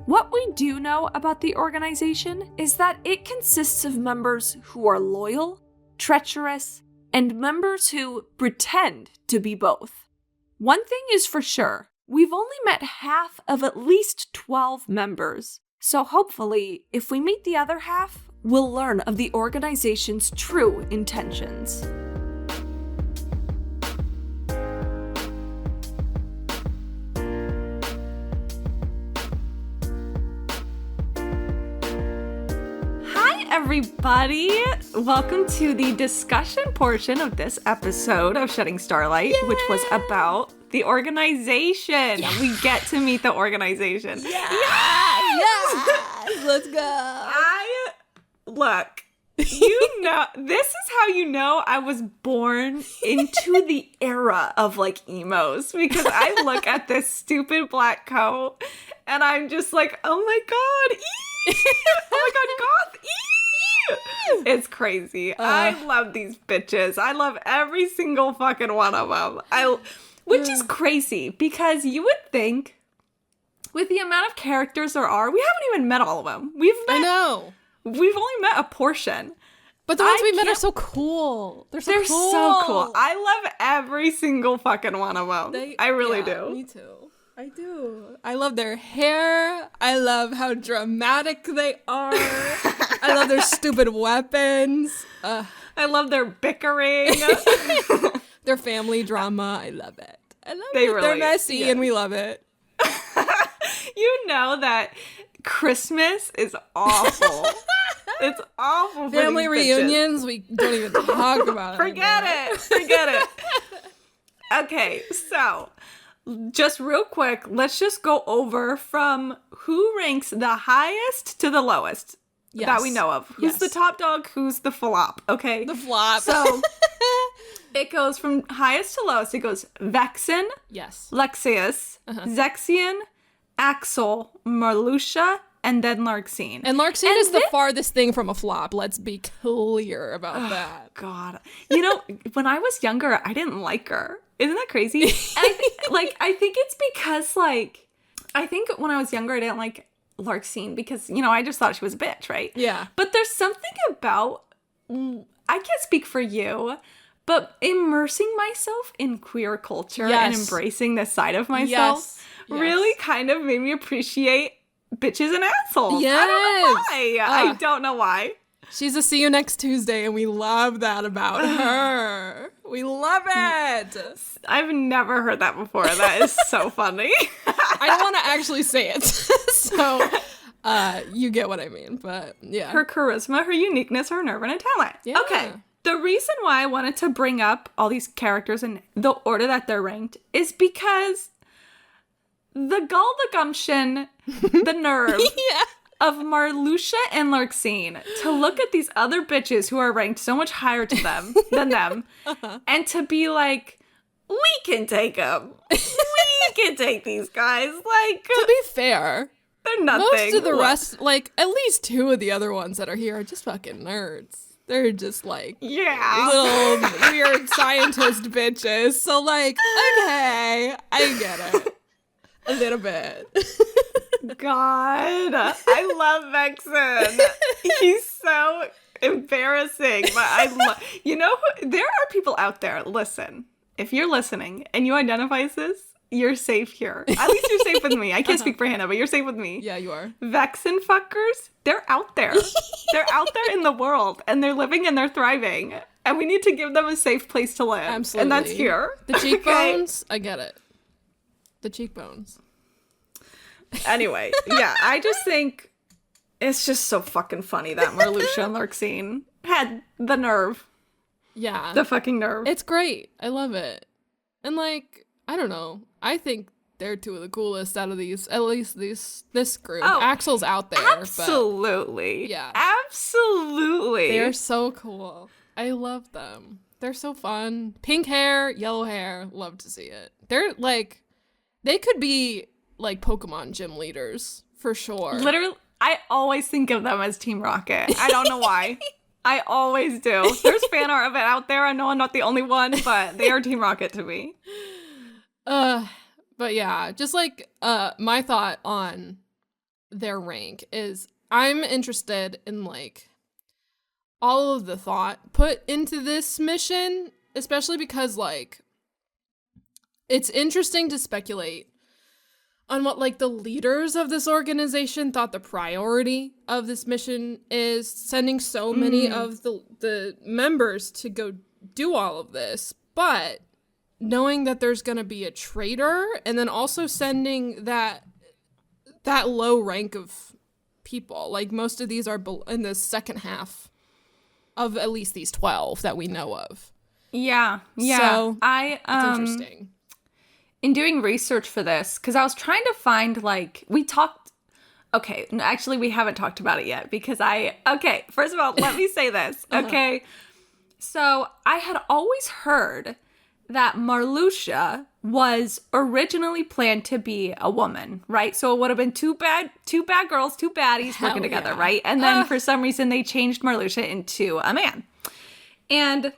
A: What we do know about the organization is that it consists of members who are loyal, treacherous, and members who pretend to be both. One thing is for sure, we've only met half of at least 12 members, so hopefully, if we meet the other half, we'll learn of the organization's true intentions. Everybody, welcome to the discussion portion of this episode of Shedding Starlight, which was about the organization. Yeah. We get to meet the organization.
B: Yes! Let's go.
A: Look, you know, this is how you know I was born into the era of like emos, because I look at this stupid black coat and I'm just like, oh my god, oh my god, goth, it's crazy. I love these bitches. I love every single fucking one of them. Which is crazy, because you would think with the amount of characters there are, we haven't even met all of them. We've only met a portion.
B: But the ones we met are so cool. They're so cool.
A: I love every single fucking one of them. I really do.
B: Me too. I do. I love their hair. I love how dramatic they are. I love their stupid weapons.
A: I love their bickering.
B: Their family drama. I love it.
A: They're
B: messy and we love it.
A: You know that Christmas is awful. It's awful for
B: family
A: these
B: reunions. We don't even talk about it.
A: Forget it. Okay, so just real quick, let's just go over from who ranks the highest to the lowest that we know of. Who's the top dog? Who's the flop? Okay.
B: The flop.
A: So it goes from highest to lowest. It goes Vexen,
B: yes,
A: Lexaeus, Zexion, Axel, Marluxia, and then Larxene.
B: And Larxene is the farthest thing from a flop. Let's be clear about that.
A: God. You know, when I was younger, I didn't like her. Isn't that crazy? And I think it's because, I think when I was younger, I didn't like Larxene because, I just thought she was a bitch, right?
B: Yeah.
A: But there's something about, I can't speak for you, but immersing myself in queer culture and embracing this side of myself really kind of made me appreciate bitches and assholes.
B: Yes.
A: I don't know why.
B: She's a see you next Tuesday, and we love that about her. We love it.
A: I've never heard that before. That is so funny.
B: I don't want to actually say it. So you get what I mean, but yeah.
A: Her charisma, her uniqueness, her nerve, and her talent.
B: Yeah.
A: Okay. The reason why I wanted to bring up all these characters in the order that they're ranked is because the gumption, the nerve of Marluxia and Larxene to look at these other bitches who are ranked so much higher to them than them and to be like, we can take them. We can take these guys.
B: To be fair,
A: they're nothing.
B: Most of the rest, at least two of the other ones that are here are just fucking nerds. They're just little weird scientist bitches. So okay, I get it. A little bit.
A: God, I love Vexen. He's so embarrassing, but there are people out there. Listen, if you're listening and you identify as this, you're safe here. At least you're safe with me. I can't speak for Hannah, but you're safe with me.
B: Yeah, you are.
A: Vexen fuckers, they're out there. They're out there in the world, and they're living and they're thriving. And we need to give them a safe place to live.
B: Absolutely.
A: And that's here.
B: The cheekbones, okay. I get it. The cheekbones.
A: Anyway, yeah, I just think it's just so fucking funny that Marluxia and Larxene had the nerve.
B: Yeah.
A: The fucking nerve.
B: It's great. I love it. And like, I don't know. I think they're two of the coolest out of these, at least this group.
A: Oh,
B: Axel's out there.
A: Absolutely.
B: But yeah.
A: Absolutely.
B: They're so cool. I love them. They're so fun. Pink hair, yellow hair. Love to see it. They're like, they could be like Pokemon gym leaders for sure.
A: Literally, I always think of them as Team Rocket. I don't know why. I always do. There's fan art of it out there. I know I'm not the only one, but they are Team Rocket to me.
B: But yeah, just like my thought on their rank is I'm interested in like all of the thought put into this mission, especially because like it's interesting to speculate on what like the leaders of this organization thought the priority of this mission is, sending so many of the members to go do all of this, but knowing that there's going to be a traitor, and then also sending that low rank of people. Like most of these are in the second half of at least these 12 that we know of.
A: Yeah.
B: So
A: it's
B: interesting.
A: In doing research for this, because I was trying to find, like, we haven't talked about it yet, because first of all, let me say this, okay? So, I had always heard that Marluxia was originally planned to be a woman, right? So it would have been two bad girls, two baddies working together, right? And then for some reason, they changed Marluxia into a man. And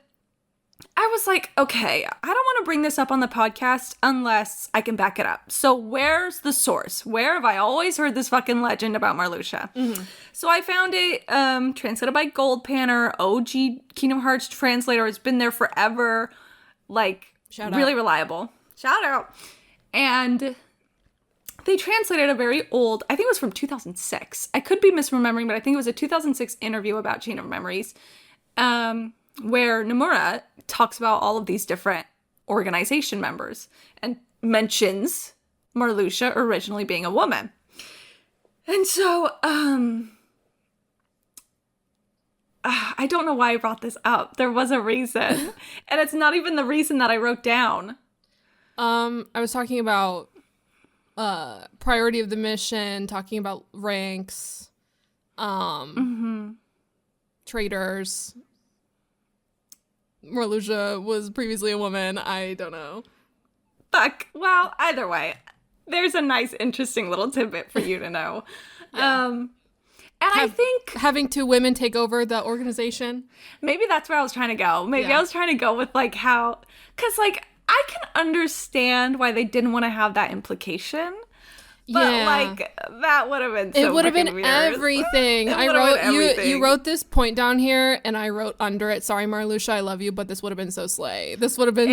A: I was like, okay, I don't want to bring this up on the podcast unless I can back it up. So where's the source? Where have I always heard this fucking legend about Marluxia? Mm-hmm. So I found it translated by Goldpanner, OG Kingdom Hearts translator. It's been there forever. Like, really reliable. Shout out. And they translated a very old, I think it was from 2006. I could be misremembering, but I think it was a 2006 interview about Chain of Memories. Where Nomura talks about all of these different organization members and mentions Marluxia originally being a woman. And so, I don't know why I brought this up. There was a reason. And it's not even the reason that I wrote down.
B: I was talking about priority of the mission, talking about ranks, traitors. Marluxia was previously a woman. I don't know.
A: Fuck. Well, either way, there's a nice, interesting little tidbit for you to know. And I think
B: having two women take over the organization.
A: Maybe that's where I was trying to go. Maybe I was trying to go with like how, because like I can understand why they didn't want to have that implication. But like that would have been so
B: it would have been
A: weird.
B: Everything. I wrote you wrote this point down here, and I wrote under it, sorry Marluxia, I love you, but this would have been so slay. This would have been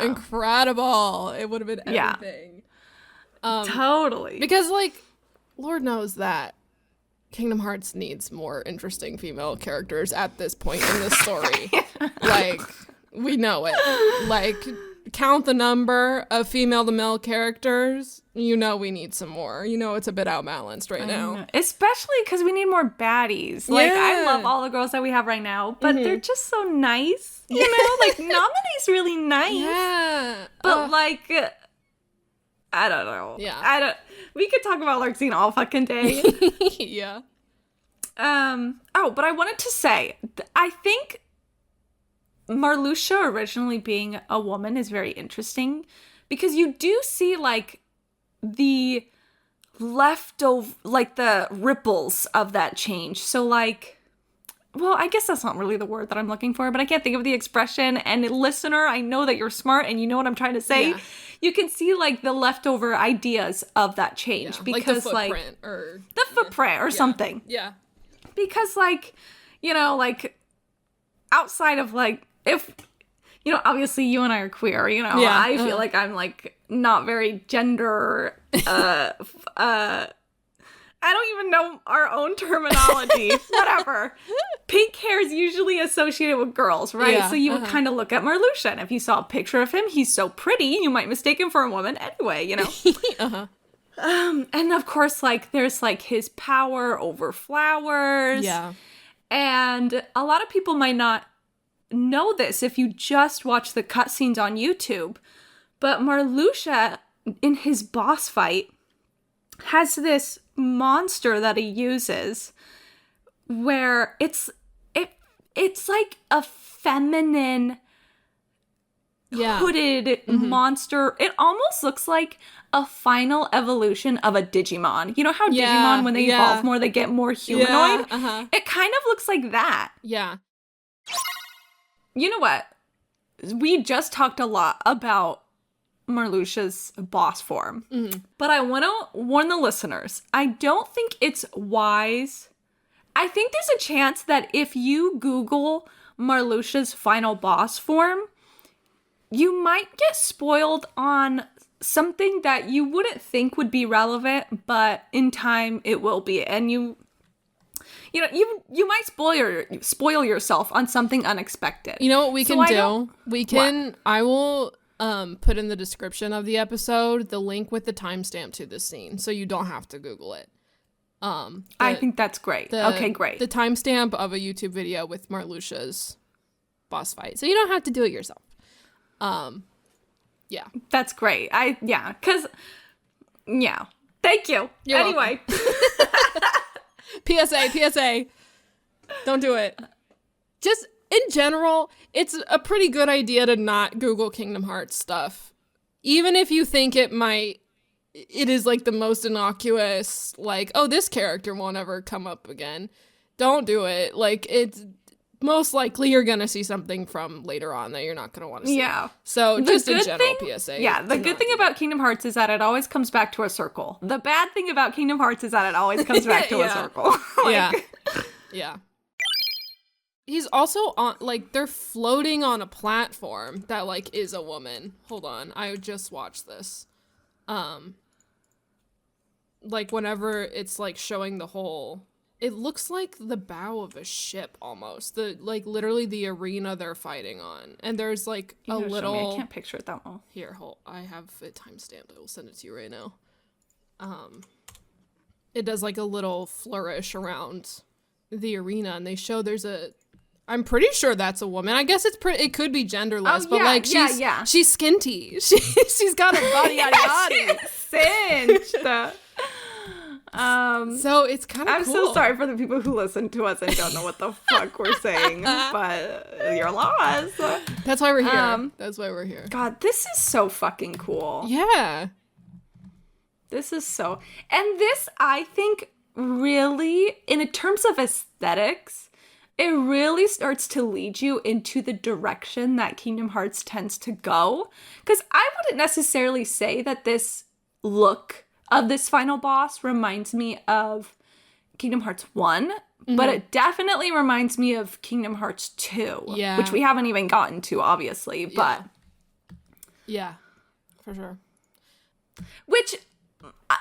B: incredible. It would have been everything.
A: Totally.
B: Because like Lord knows that Kingdom Hearts needs more interesting female characters at this point in the story. Like, we know it. Like, count the number of female to male characters. You know we need some more. You know it's a bit outbalanced right now.
A: Especially because we need more baddies. Like, I love all the girls that we have right now, but they're just so nice. You know? Like, Naminé's really nice.
B: Yeah.
A: But, like, I don't know.
B: Yeah.
A: We could talk about Larxene all fucking day.
B: Yeah.
A: But I wanted to say, I think Marluxia originally being a woman is very interesting because you do see like the leftover, like the ripples of that change. So like, well, I guess that's not really the word that I'm looking for, but I can't think of the expression. And listener, I know that you're smart and you know what I'm trying to say. Yeah. You can see like the leftover ideas of that change because
B: like the footprint or
A: something.
B: Yeah.
A: Because like, you know, like, outside of, like, if, you know, obviously you and I are queer, you know,
B: Yeah,
A: I feel like I'm, like, not very gender, I don't even know our own terminology. Whatever. Pink hair is usually associated with girls, right?
B: Yeah,
A: So you would kind of look at Marluxia, and if you saw a picture of him, he's so pretty, you might mistake him for a woman anyway, you know? And of course, like, there's, like, his power over flowers.
B: Yeah.
A: And a lot of people might not know this if you just watch the cutscenes on YouTube. But Marluxia, in his boss fight, has this monster that he uses where it's like a feminine hooded monster. It almost looks like a final evolution of a Digimon. You know how Digimon, when they evolve more, they get more humanoid? It kind of looks like that.
B: Yeah.
A: You know what? We just talked a lot about Marluxia's boss form. But I want to warn the listeners. I don't think it's wise. I think there's a chance that if you Google Marluxia's final boss form, you might get spoiled on something that you wouldn't think would be relevant, but in time it will be. And you might spoil yourself on something unexpected.
B: You know what we can do? I will put in the description of the episode the link with the timestamp to this scene, so you don't have to Google it.
A: I think that's great. Okay, great.
B: The timestamp of a YouTube video with Marluxia's boss fight, so you don't have to do it yourself. Yeah,
A: that's great. Thank you.
B: You're
A: anyway.
B: PSA. Don't do it. Just in general, it's a pretty good idea to not Google Kingdom Hearts stuff. Even if you think it is like the most innocuous, like, oh, this character won't ever come up again. Don't do it. Like, it's most likely you're going to see something from later on that you're not going to want to see.
A: Yeah.
B: So just a general PSA.
A: Yeah, the good thing about Kingdom Hearts is that it always comes back to a circle. The bad thing about Kingdom Hearts is that it always comes back to a circle.
B: Yeah. He's also on, like, they're floating on a platform that, like, is a woman. Hold on. I just watched this. Like, whenever it's, like, showing the whole... It looks like the bow of a ship, almost. Literally the arena they're fighting on. And there's, like, a little...
A: Show me. I can't picture it that well.
B: Here, hold. I have it timestamped. I will send it to you right now. It does, like, a little flourish around the arena, and they show there's a... I'm pretty sure that's a woman. I guess it could be genderless, but like she's skinty. She's got a body yaddy.
A: Cinched.
B: So it's kind of
A: I'm
B: cool.
A: so sorry for the people who listen to us and don't know what the fuck we're saying, but you're lost.
B: That's why we're here. That's why we're here.
A: God, this is so fucking cool.
B: Yeah.
A: This is so... And this, I think, really, in terms of aesthetics, it really starts to lead you into the direction that Kingdom Hearts tends to go. Because I wouldn't necessarily say that this look of this final boss reminds me of Kingdom Hearts 1, but it definitely reminds me of Kingdom Hearts 2, which we haven't even gotten to, obviously, but...
B: Yeah, for sure.
A: Which...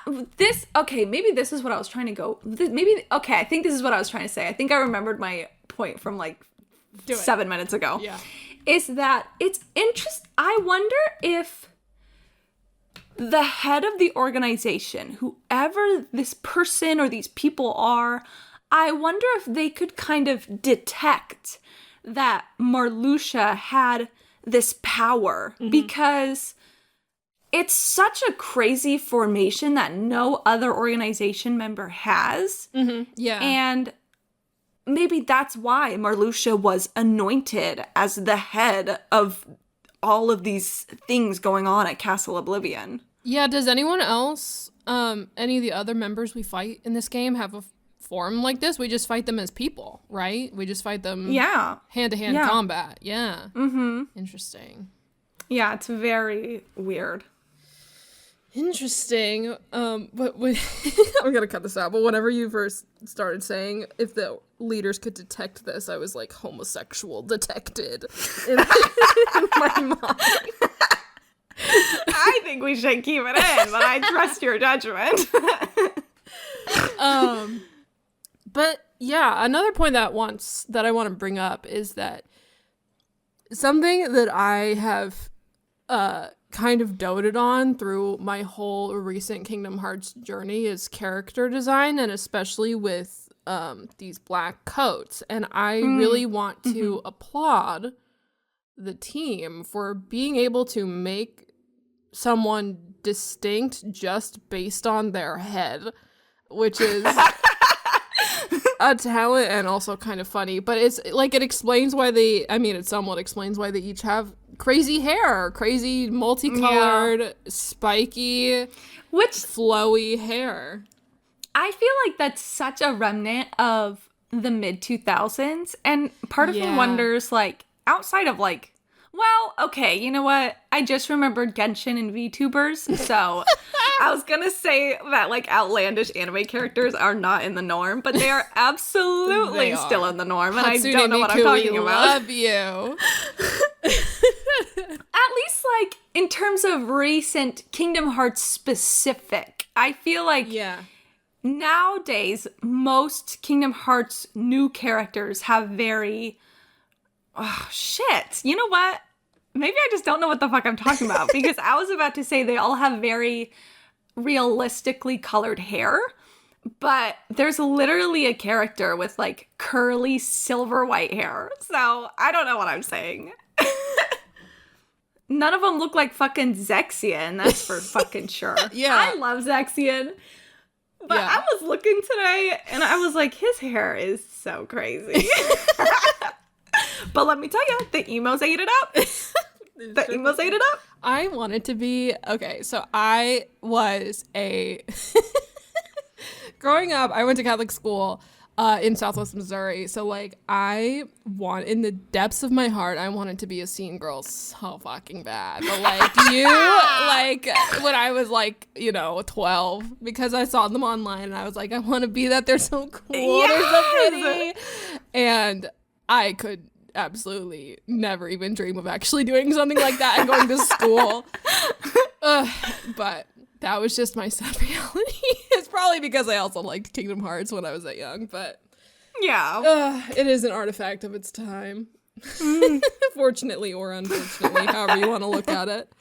A: maybe this is what I was trying to go... I think this is what I was trying to say. I think I remembered my point from, like, 7 minutes ago.
B: Yeah.
A: Is that it's interesting... I wonder if the head of the organization, whoever this person or these people are, I wonder if they could kind of detect that Marluxia had this power, because it's such a crazy formation that no other organization member has.
B: Yeah.
A: And maybe that's why Marluxia was anointed as the head of all of these things going on at Castle Oblivion.
B: Yeah, does anyone else, any of the other members we fight in this game have a form like this? We just fight them as people, right? We just fight them hand-to-hand combat. Yeah. Interesting.
A: Yeah, it's very weird.
B: Interesting. But when I'm gonna cut this out. But whenever you first started saying if the leaders could detect this, I was like homosexual detected in my mind.
A: I think we should keep it in, but I trust your judgment.
B: But yeah, another point that I want to bring up is that something that I have kind of doted on through my whole recent Kingdom Hearts journey is character design, and especially with these black coats. And I really want to applaud the team for being able to make someone distinct just based on their head, which is a talent and also kind of funny. But it's like it somewhat explains why they each have crazy hair, crazy multicolored, spiky, flowy hair.
A: I feel like that's such a remnant of the mid 2000s, and part of me wonders, like, outside of like, well, okay, you know what? I just remembered Genshin and VTubers, so I was gonna say that like outlandish anime characters are not in the norm, but they are absolutely still in the norm, and
B: Hatsune
A: I don't know what I'm talking about.
B: Love you.
A: At least like in terms of recent Kingdom Hearts specific, I feel like nowadays most Kingdom Hearts new characters have very you know what? Maybe I just don't know what the fuck I'm talking about, because I was about to say they all have very realistically colored hair, but there's literally a character with like curly silver white hair. So I don't know what I'm saying. None of them look like fucking Zexion, that's for fucking sure. I love Zexion. But I was looking today and I was like, his hair is so crazy. But let me tell you, the emos ate it up. The emos ate it up.
B: I wanted to be... Okay, so I was a... Growing up, I went to Catholic school in Southwest Missouri. So, like, in the depths of my heart, I wanted to be a scene girl so fucking bad. But, like, when I was, like, 12, because I saw them online and I was like, I want to be that. They're so cool. They're so pretty. And I could absolutely never even dream of actually doing something like that and going to school. But that was just my sad reality. It's probably because I also liked Kingdom Hearts when I was that young, but it is an artifact of its time. Fortunately or unfortunately, however you want to look at it.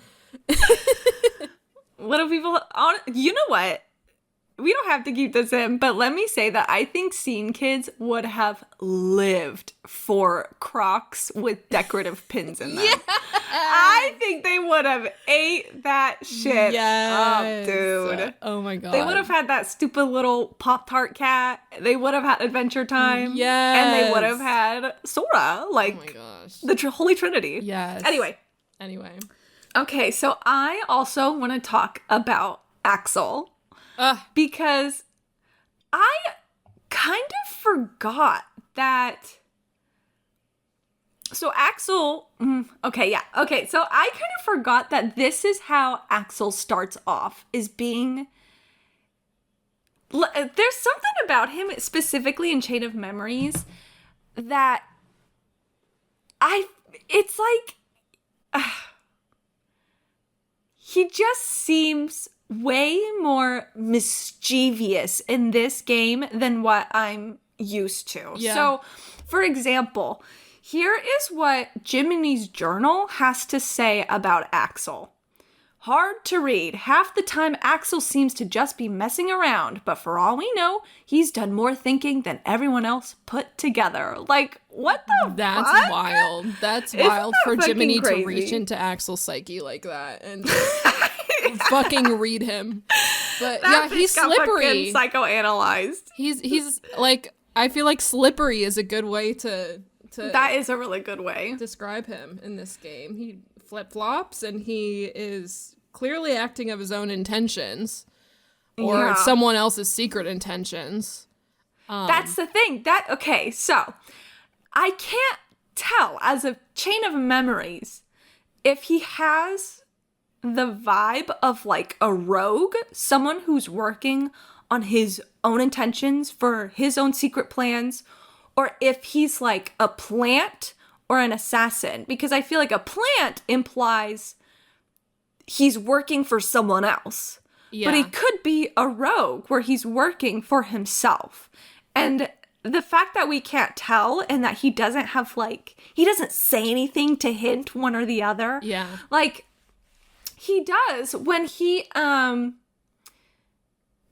A: What do people... You know what? We don't have to keep this in, but let me say that I think scene kids would have lived for Crocs with decorative pins in them. I think they would have ate that shit up, dude.
B: Oh my god.
A: They would have had that stupid little Pop-Tart cat. They would have had Adventure Time. And they would have had Sora. Like,
B: oh my gosh.
A: The Holy Trinity.
B: Yes.
A: Anyway. Okay, so I also want to talk about Axel. Because I kind of forgot that... So Axel... Okay, so I kind of forgot that this is how Axel starts off, is being... There's something about him, specifically in Chain of Memories, that it's like... he just seems way more mischievous in this game than what I'm used to. So, for example, here is what Jiminy's journal has to say about Axel. Hard to read. Half the time Axel seems to just be messing around, but for all we know, he's done more thinking than everyone else put together. Like, what the
B: That's
A: fuck?
B: wild. That's wild for Jiminy to reach into Axel's psyche like that and fucking read him. But
A: that
B: he's slippery.
A: Psychoanalyzed.
B: He's like, I feel like slippery is a good way to
A: that is a really good way
B: describe him in this game. He flip-flops and he is clearly acting of his own intentions or someone else's secret intentions.
A: That's the thing. Okay, so I can't tell as a Chain of Memories if he has the vibe of like a rogue, someone who's working on his own intentions for his own secret plans, or if he's like a plant or an assassin, because I feel like a plant implies he's working for someone else.
B: Yeah.
A: But he could be a rogue where he's working for himself. And the fact that we can't tell and that he doesn't have like, he doesn't say anything to hint one or the other.
B: Yeah.
A: Like, he does when he,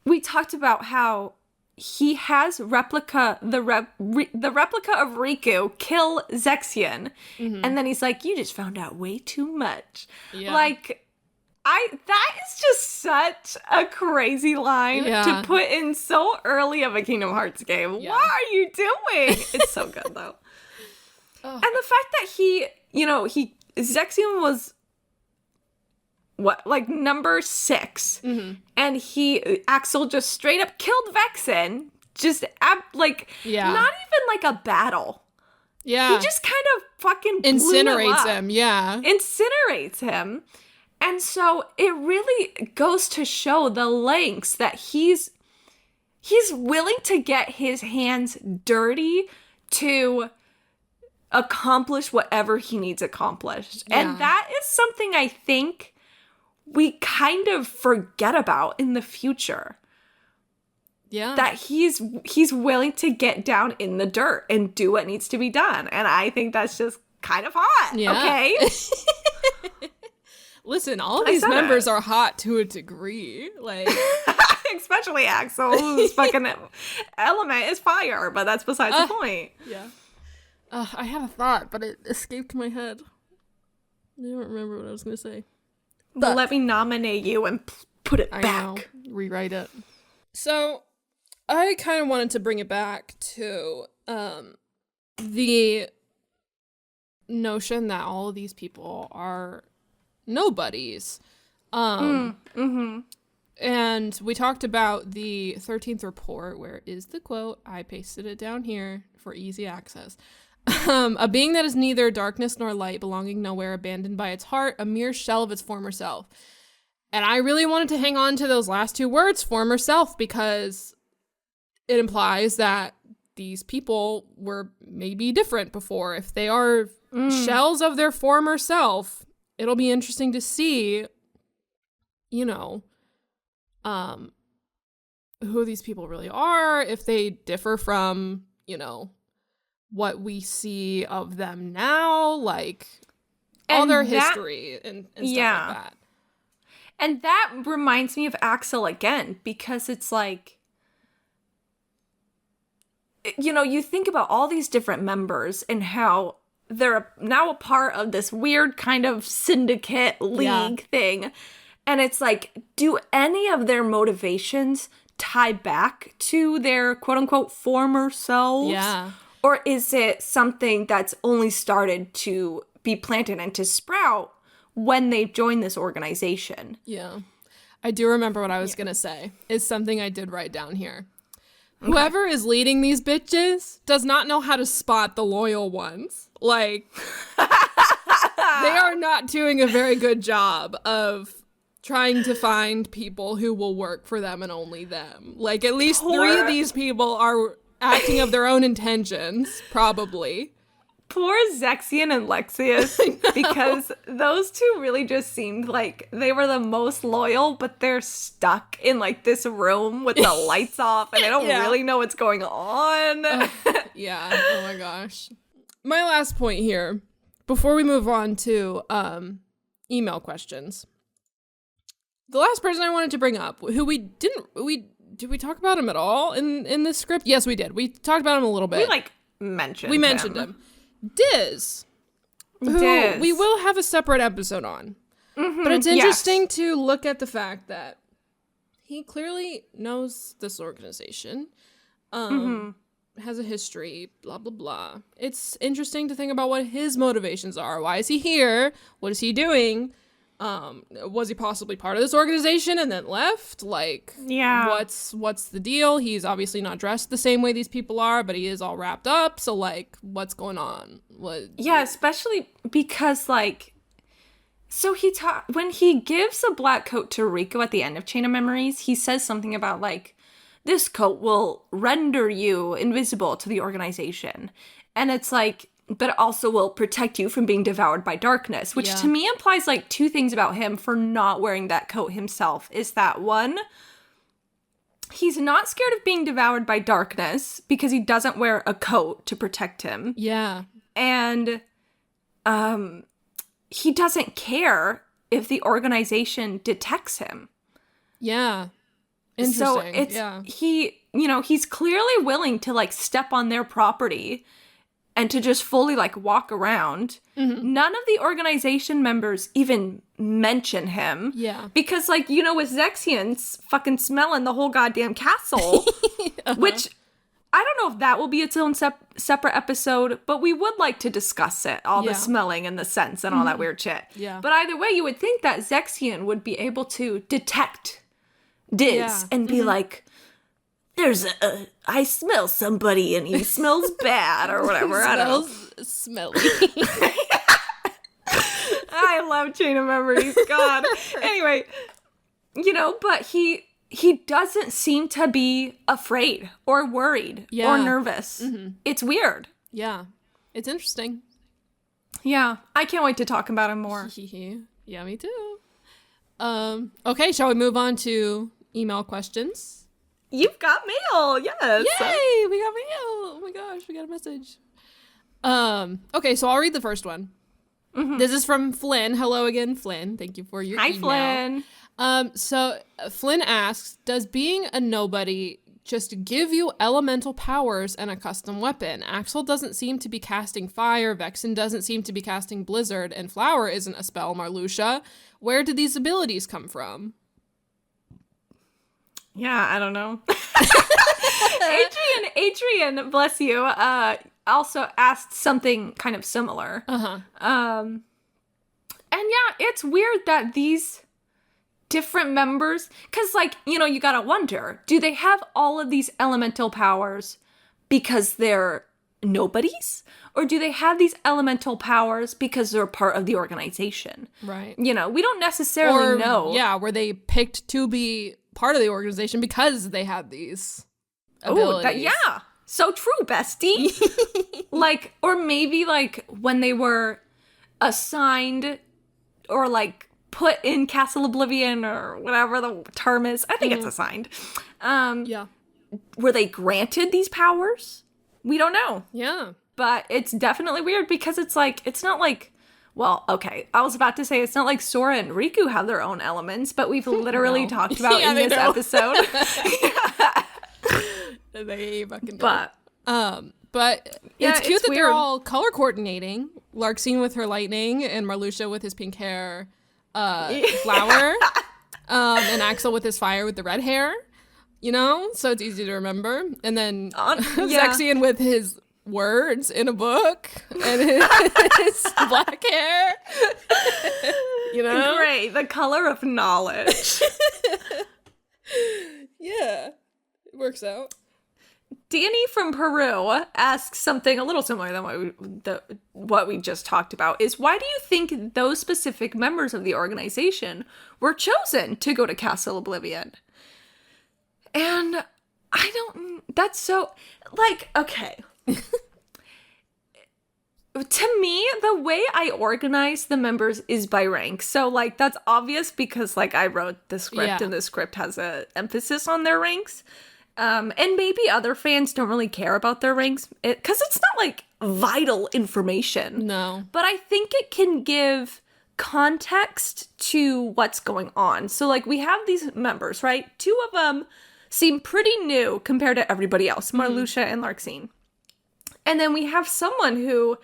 A: we talked about how he has the replica of Riku kill Zexion.
B: Mm-hmm.
A: And then he's like, you just found out way too much.
B: Yeah.
A: Like, that is just such a crazy line to put in so early of a Kingdom Hearts game.
B: Yeah.
A: What are you doing? It's so good though. And the fact that Zexion was like number 6, and Axel just straight up killed Vexen, just not even like a battle.
B: Yeah.
A: He just kind of fucking
B: incinerates him. Yeah.
A: Incinerates him. And so it really goes to show the lengths that he's willing to get his hands dirty to accomplish whatever he needs accomplished.
B: Yeah.
A: And that is something I think we kind of forget about in the future.
B: Yeah.
A: That he's willing to get down in the dirt and do what needs to be done. And I think that's just kind of hot.
B: Yeah.
A: Okay?
B: Listen, all of these members are hot to a degree. Like,
A: especially Axel, whose fucking element is fire, but that's besides the point.
B: Yeah. I had a thought, but it escaped my head. I don't remember what I was going to say.
A: But let me nominate you and put it back.
B: Know. Rewrite it. So, I kind of wanted to bring it back to the notion that all of these people are nobodies. And we talked about the 13th report, where is the quote? I pasted it down here for easy access. A being that is neither darkness nor light, belonging nowhere, abandoned by its heart, a mere shell of its former self. And I really wanted to hang on to those last 2 words, former self, because it implies that these people were maybe different before. If they are shells of their former self, it'll be interesting to see, who these people really are, if they differ from, what we see of them now, like all their history and stuff like that.
A: And that reminds me of Axel again, because it's like, you think about all these different members and how they're now a part of this weird kind of syndicate league thing. And it's like, do any of their motivations tie back to their quote unquote former selves?
B: Yeah.
A: Or is it something that's only started to be planted and to sprout when they joined this organization?
B: Yeah. I do remember what I was going to say. It's something I did write down here. Okay. Whoever is leading these bitches does not know how to spot the loyal ones. Like, they are not doing a very good job of trying to find people who will work for them and only them. Like, at least 3 of these people are acting of their own intentions, probably.
A: Poor Zexion and Lexius, because those 2 really just seemed like they were the most loyal, but they're stuck in like this room with the lights off and they don't really know what's going on.
B: Yeah, oh my gosh. My last point here, before we move on to email questions. The last person I wanted to bring up, who did we talk about him at all in this script? Yes, we did. We talked about him a little bit.
A: We mentioned
B: him. Diz. Who we will have a separate episode on. Mm-hmm, but it's interesting to look at the fact that he clearly knows this organization, has a history, blah, blah, blah. It's interesting to think about what his motivations are. Why is he here? What is he doing? Was he possibly part of this organization and then left? Like, what's the deal? He's obviously not dressed the same way these people are, but he is all wrapped up. So, like, what's going on?
A: Especially because, like, So when he gives a black coat to Riku at the end of Chain of Memories, he says something about like, this coat will render you invisible to the organization. And it's like, but it also will protect you from being devoured by darkness, which to me implies like two things about him for not wearing that coat himself. Is that one, he's not scared of being devoured by darkness because he doesn't wear a coat to protect him.
B: Yeah.
A: And he doesn't care if the organization detects him.
B: Yeah. Interesting.
A: So it's he's clearly willing to like step on their property and to just fully like walk around. Mm-hmm. None of the organization members even mention him.
B: Yeah.
A: Because like, with Zexian's fucking smelling the whole goddamn castle, which I don't know if that will be its own separate episode, but we would like to discuss it, all the smelling and the scents and all that weird shit.
B: Yeah.
A: But either way, you would think that Zexian would be able to detect Diz and be like, I smell somebody and he smells bad or whatever. I don't know.
B: Smelly.
A: I love Chain of Memories. God. Anyway, but he doesn't seem to be afraid or worried or nervous. Mm-hmm. It's weird.
B: Yeah. It's interesting.
A: Yeah. I can't wait to talk about him more.
B: Yeah, me too. Okay, shall we move on to email questions?
A: You've got mail. Yes.
B: Yay, we got mail. Oh my gosh, we got a message. Okay, so I'll read the first one. Mm-hmm. This is from Flynn. Hello again, Flynn. Thank you for your email.
A: Flynn.
B: So Flynn asks, does being a nobody just give you elemental powers and a custom weapon? Axel doesn't seem to be casting fire, Vexen doesn't seem to be casting blizzard, and Flower isn't a spell, Marluxia. Where did these abilities come from?
A: Yeah, I don't know. Adrian, bless you, also asked something kind of similar.
B: Uh-huh.
A: And yeah, it's weird that these different members, because like, you gotta wonder, do they have all of these elemental powers because they're nobodies? Or do they have these elemental powers because they're part of the organization?
B: Right.
A: We don't necessarily know.
B: Yeah, were they picked to be part of the organization because they had these abilities?
A: So true, bestie. Like, or maybe like when they were assigned or like put in Castle Oblivion or whatever the term is. I think it's assigned.
B: Yeah.
A: Were they granted these powers? We don't know.
B: Yeah.
A: But it's definitely weird because it's like, it's not like, well, okay, I was about to say it's not like Sora and Riku have their own elements, but we've literally talked about in this episode.
B: They fucking
A: But
B: it's cute that they're all color coordinating. Larxene with her lightning and Marluxia with his pink hair, Flower, and Axel with his fire with the red hair, so it's easy to remember. And then Zexian with his words in a book and his black hair.
A: Great, the color of knowledge.
B: Yeah, it works out.
A: Danny from Peru asks something a little similar than what we just talked about, is why do you think those specific members of the organization were chosen to go to Castle Oblivion? And that's so, like, okay. To me, the way I organize the members is by rank. So, like, that's obvious because, like, I wrote the script and the script has an emphasis on their ranks. And maybe other fans don't really care about their ranks because it's not, like, vital information.
B: No.
A: But I think it can give context to what's going on. So, like, we have these members, right? Two of them seem pretty new compared to everybody else, Marluxia and Larxene. And then we have someone who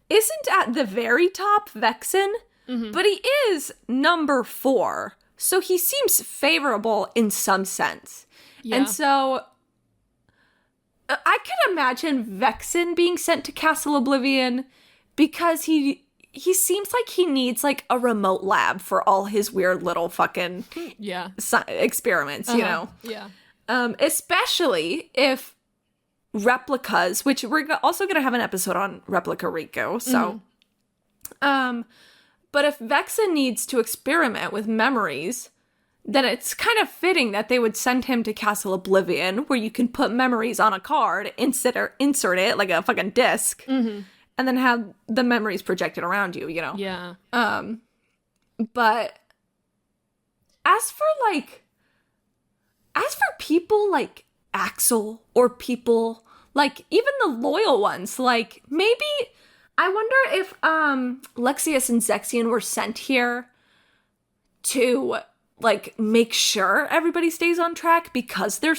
A: isn't at the very top, Vexen, but he is number 4. So he seems favorable in some sense. Yeah. And so I could imagine Vexen being sent to Castle Oblivion because he seems like he needs like a remote lab for all his weird little fucking experiments,
B: Yeah.
A: Especially if replicas, which we're also going to have an episode on Replica Riku, so but But if Vexa needs to experiment with memories, then it's kind of fitting that they would send him to Castle Oblivion, where you can put memories on a card, insert it like a fucking disc, and then have the memories projected around you, you know?
B: Yeah.
A: But as for people like Axel, or people like even the loyal ones, like maybe I wonder if Lexius and Zexion were sent here to like make sure everybody stays on track because they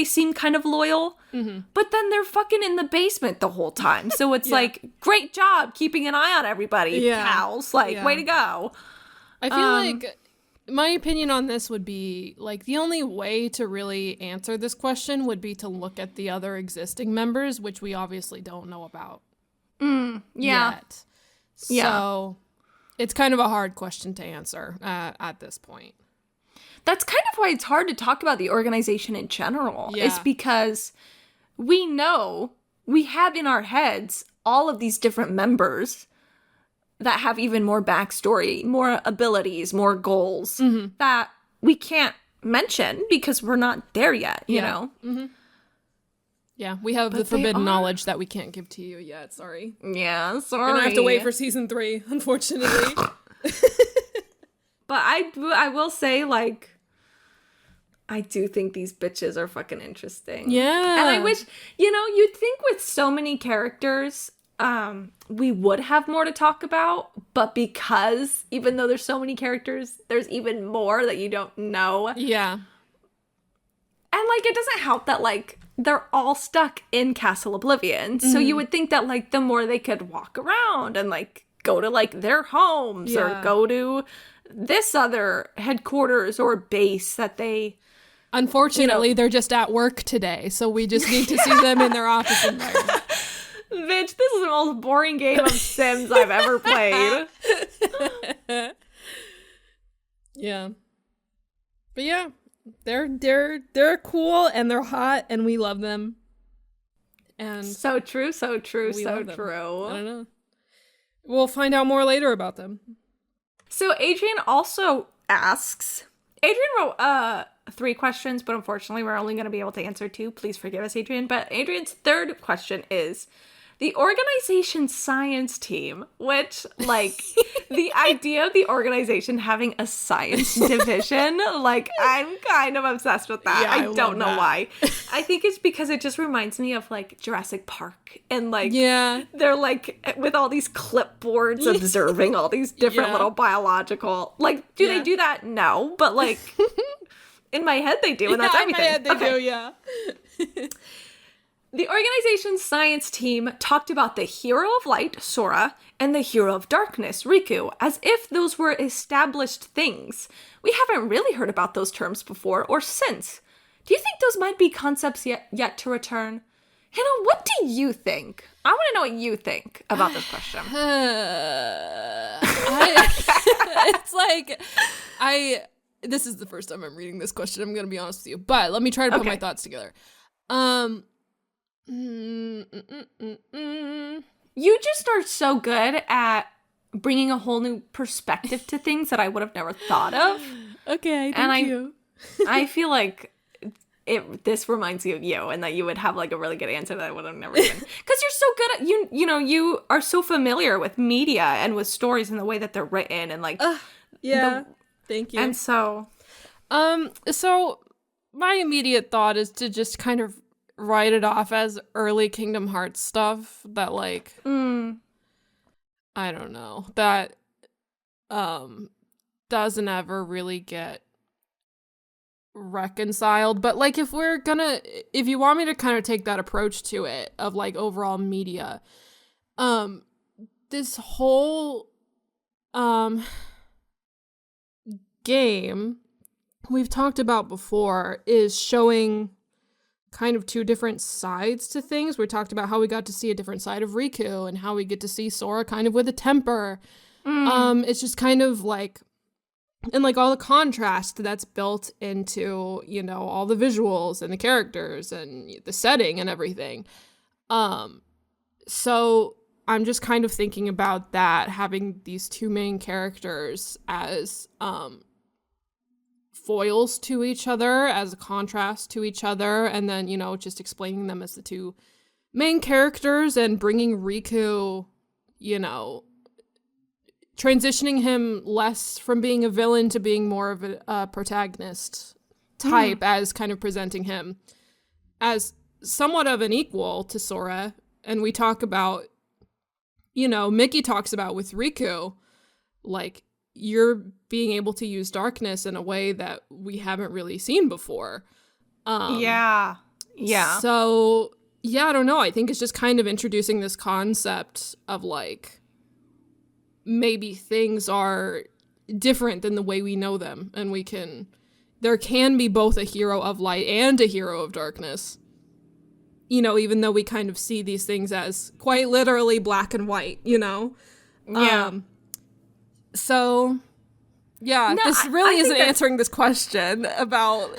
A: seem kind of loyal, but then they're fucking in the basement the whole time. So it's like, great job keeping an eye on everybody, pals. Like, way to go.
B: I feel like my opinion on this would be, like, the only way to really answer this question would be to look at the other existing members, which we obviously don't know about yet. So it's kind of a hard question to answer at this point.
A: That's kind of why it's hard to talk about the organization in general. It's because we know, we have in our heads all of these different members that have even more backstory, more abilities, more goals that we can't mention because we're not there yet, you know?
B: Yeah, we have the forbidden knowledge that we can't give to you yet, sorry.
A: Yeah, sorry.
B: We're gonna have to wait for season 3, unfortunately.
A: But I will say, like, I do think these bitches are fucking interesting.
B: Yeah.
A: And I wish, you know, you'd think with so many characters, we would have more to talk about, but because even though there's so many characters, there's even more that you don't know.
B: Yeah.
A: And like, it doesn't help that like they're all stuck in Castle Oblivion. So you would think that like the more they could walk around and like go to like their homes or go to this other headquarters or base that they...
B: Unfortunately, they're just at work today, so we just need to see them in their office environment.
A: Bitch, this is the most boring game of Sims I've ever played.
B: Yeah. But yeah, they're cool and they're hot and we love them. And
A: so true, so true,
B: we
A: so
B: love them.
A: true.
B: I don't know. We'll find out more later about them.
A: So Adrian also asks, Adrian wrote 3 questions, but unfortunately we're only going to be able to answer 2. Please forgive us, Adrian. But Adrian's third question is, the organization science team, which, like, the idea of the organization having a science division, like, I'm kind of obsessed with that.
B: Yeah,
A: I don't know
B: that.
A: why. I think it's because it just reminds me of, like, Jurassic Park. And, like, they're, like, with all these clipboards observing all these different little biological... Like, do they do that? No. But, like, in my head they do, and that's everything.
B: In my head they do, yeah.
A: The organization's science team talked about the hero of light, Sora, and the hero of darkness, Riku, as if those were established things. We haven't really heard about those terms before or since. Do you think those might be concepts yet to return? Hannah, what do you think? I want to know what you think about this question.
B: It's like, this is the first time I'm reading this question, I'm going to be honest with you. But let me try to put my thoughts together.
A: You just are so good at bringing a whole new perspective to things that I would have never thought of.
B: Okay, thank you.
A: I feel like this reminds you of you, and that you would have like a really good answer that I would have never given. Because you're so good at you are so familiar with media and with stories and the way that they're written and like
B: thank you.
A: And so
B: my immediate thought is to just kind of write it off as early Kingdom Hearts stuff that like I don't know, that doesn't ever really get reconciled. But like if you want me to kind of take that approach to it of like overall media, this whole game we've talked about before is showing kind of 2 different sides to things. We talked about how we got to see a different side of Riku and how we get to see Sora kind of with a temper. It's just kind of like, and like all the contrast that's built into, you know, all the visuals and the characters and the setting and everything. So I'm just kind of thinking about that, having these two main characters as foils to each other, as a contrast to each other, and then, you know, just explaining them as the two main characters and bringing Riku, you know, transitioning him less from being a villain to being more of a protagonist type, as kind of presenting him as somewhat of an equal to Sora. And we talk about, you know, Mickey talks about with Riku, like, you're being able to use darkness in a way that we haven't really seen before.
A: Yeah.
B: So, yeah, I don't know. I think it's just kind of introducing this concept of, like, maybe things are different than the way we know them. And there can be both a hero of light and a hero of darkness. You know, even though we kind of see these things as quite literally black and white, you know?
A: Yeah.
B: So, yeah,
A: No,
B: this
A: I
B: really
A: think
B: isn't answering this question about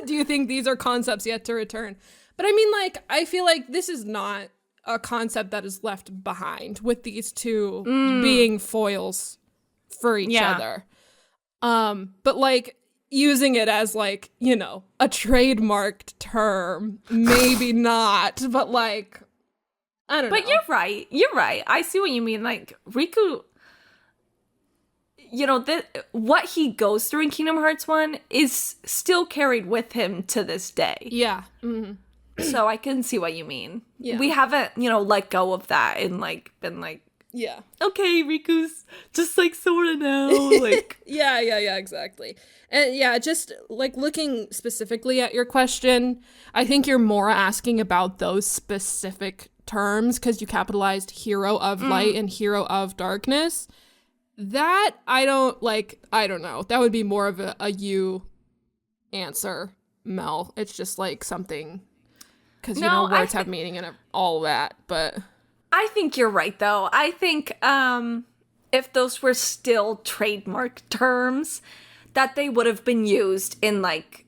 B: do you think these are concepts yet to return? But I mean, like, I feel like this is not a concept that is left behind with these two being foils for each other. But, like, using it as, like, you know, a trademarked term, maybe not, but, like, I don't know.
A: But you're right. I see what you mean. Like, Riku, you know, what he goes through in Kingdom Hearts 1 is still carried with him to this day.
B: Yeah. Mm-hmm.
A: So I can see what you mean.
B: Yeah.
A: We haven't, you know, let go of that and, like, been like,
B: Yeah.
A: okay, Riku's just like Sora now. Like,
B: Yeah, exactly. And yeah, just like looking specifically at your question, I think you're more asking about those specific terms because you capitalized hero of light and hero of darkness. That I don't know. That would be more of a you answer, Mel. It's just like something, because you know words have meaning and all that, but
A: I think you're right, though. I think if those were still trademark terms, that they would have been used in, like,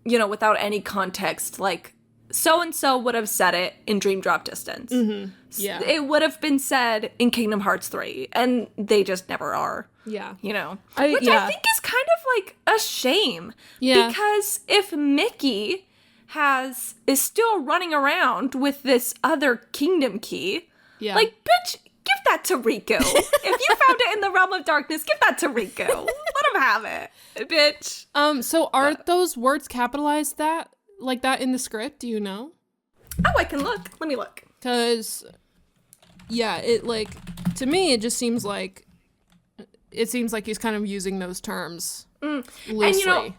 A: you know, without any context. Like, so-and-so would have said it in Dream Drop Distance.
B: Mm-hmm. Yeah.
A: It would have been said in Kingdom Hearts 3, and they just never are.
B: Yeah.
A: You know? Which I think is kind of, like, a shame.
B: Yeah.
A: Because if Mickey is still running around with this other kingdom key...
B: Yeah.
A: Like, bitch, give that to Riku. If you found it in the realm of darkness, give that to Riku. Let him have it, bitch.
B: So are those words capitalized like that in the script? Do you know?
A: Oh, I can look. Let me look.
B: Because, yeah, it, like, to me, it just seems like he's kind of using those terms loosely.
A: And, you know,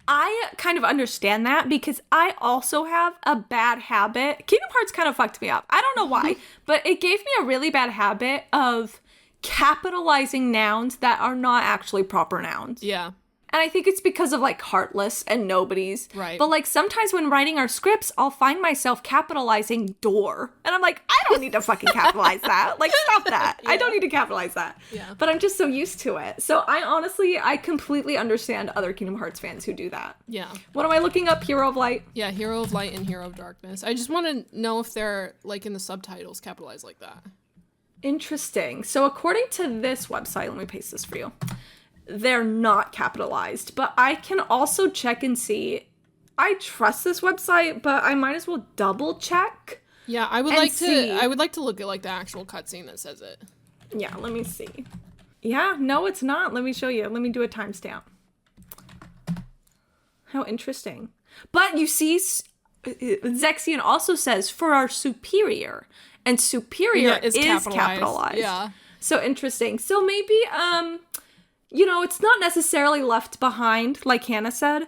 A: I kind of understand that because I also have a bad habit. Kingdom Hearts kind of fucked me up. I don't know why, but it gave me a really bad habit of capitalizing nouns that are not actually proper nouns.
B: Yeah.
A: And I think it's because of, like, Heartless and Nobodies.
B: Right.
A: But, like, sometimes when writing our scripts, I'll find myself capitalizing door. And I'm like, I don't need to fucking capitalize that. Like, stop that. Yeah. I don't need to capitalize that.
B: Yeah.
A: But I'm just so used to it. So I completely understand other Kingdom Hearts fans who do that.
B: Yeah.
A: What am I looking up? Hero of Light?
B: Yeah, Hero of Light and Hero of Darkness. I just want to know if they're, like, in the subtitles capitalized like that.
A: Interesting. So according to this website, let me paste this for you. They're not capitalized, but I can also check and see. I trust this website, but I might as well double check.
B: Yeah, I would like to look at, like, the actual cutscene that says it.
A: Yeah, let me see. Yeah, no, it's not. Let me show you. Let me do a timestamp. How interesting. But you see, Zexion also says for our superior, and superior is capitalized.
B: Yeah.
A: So interesting. So maybe, you know, it's not necessarily left behind, like Hannah said,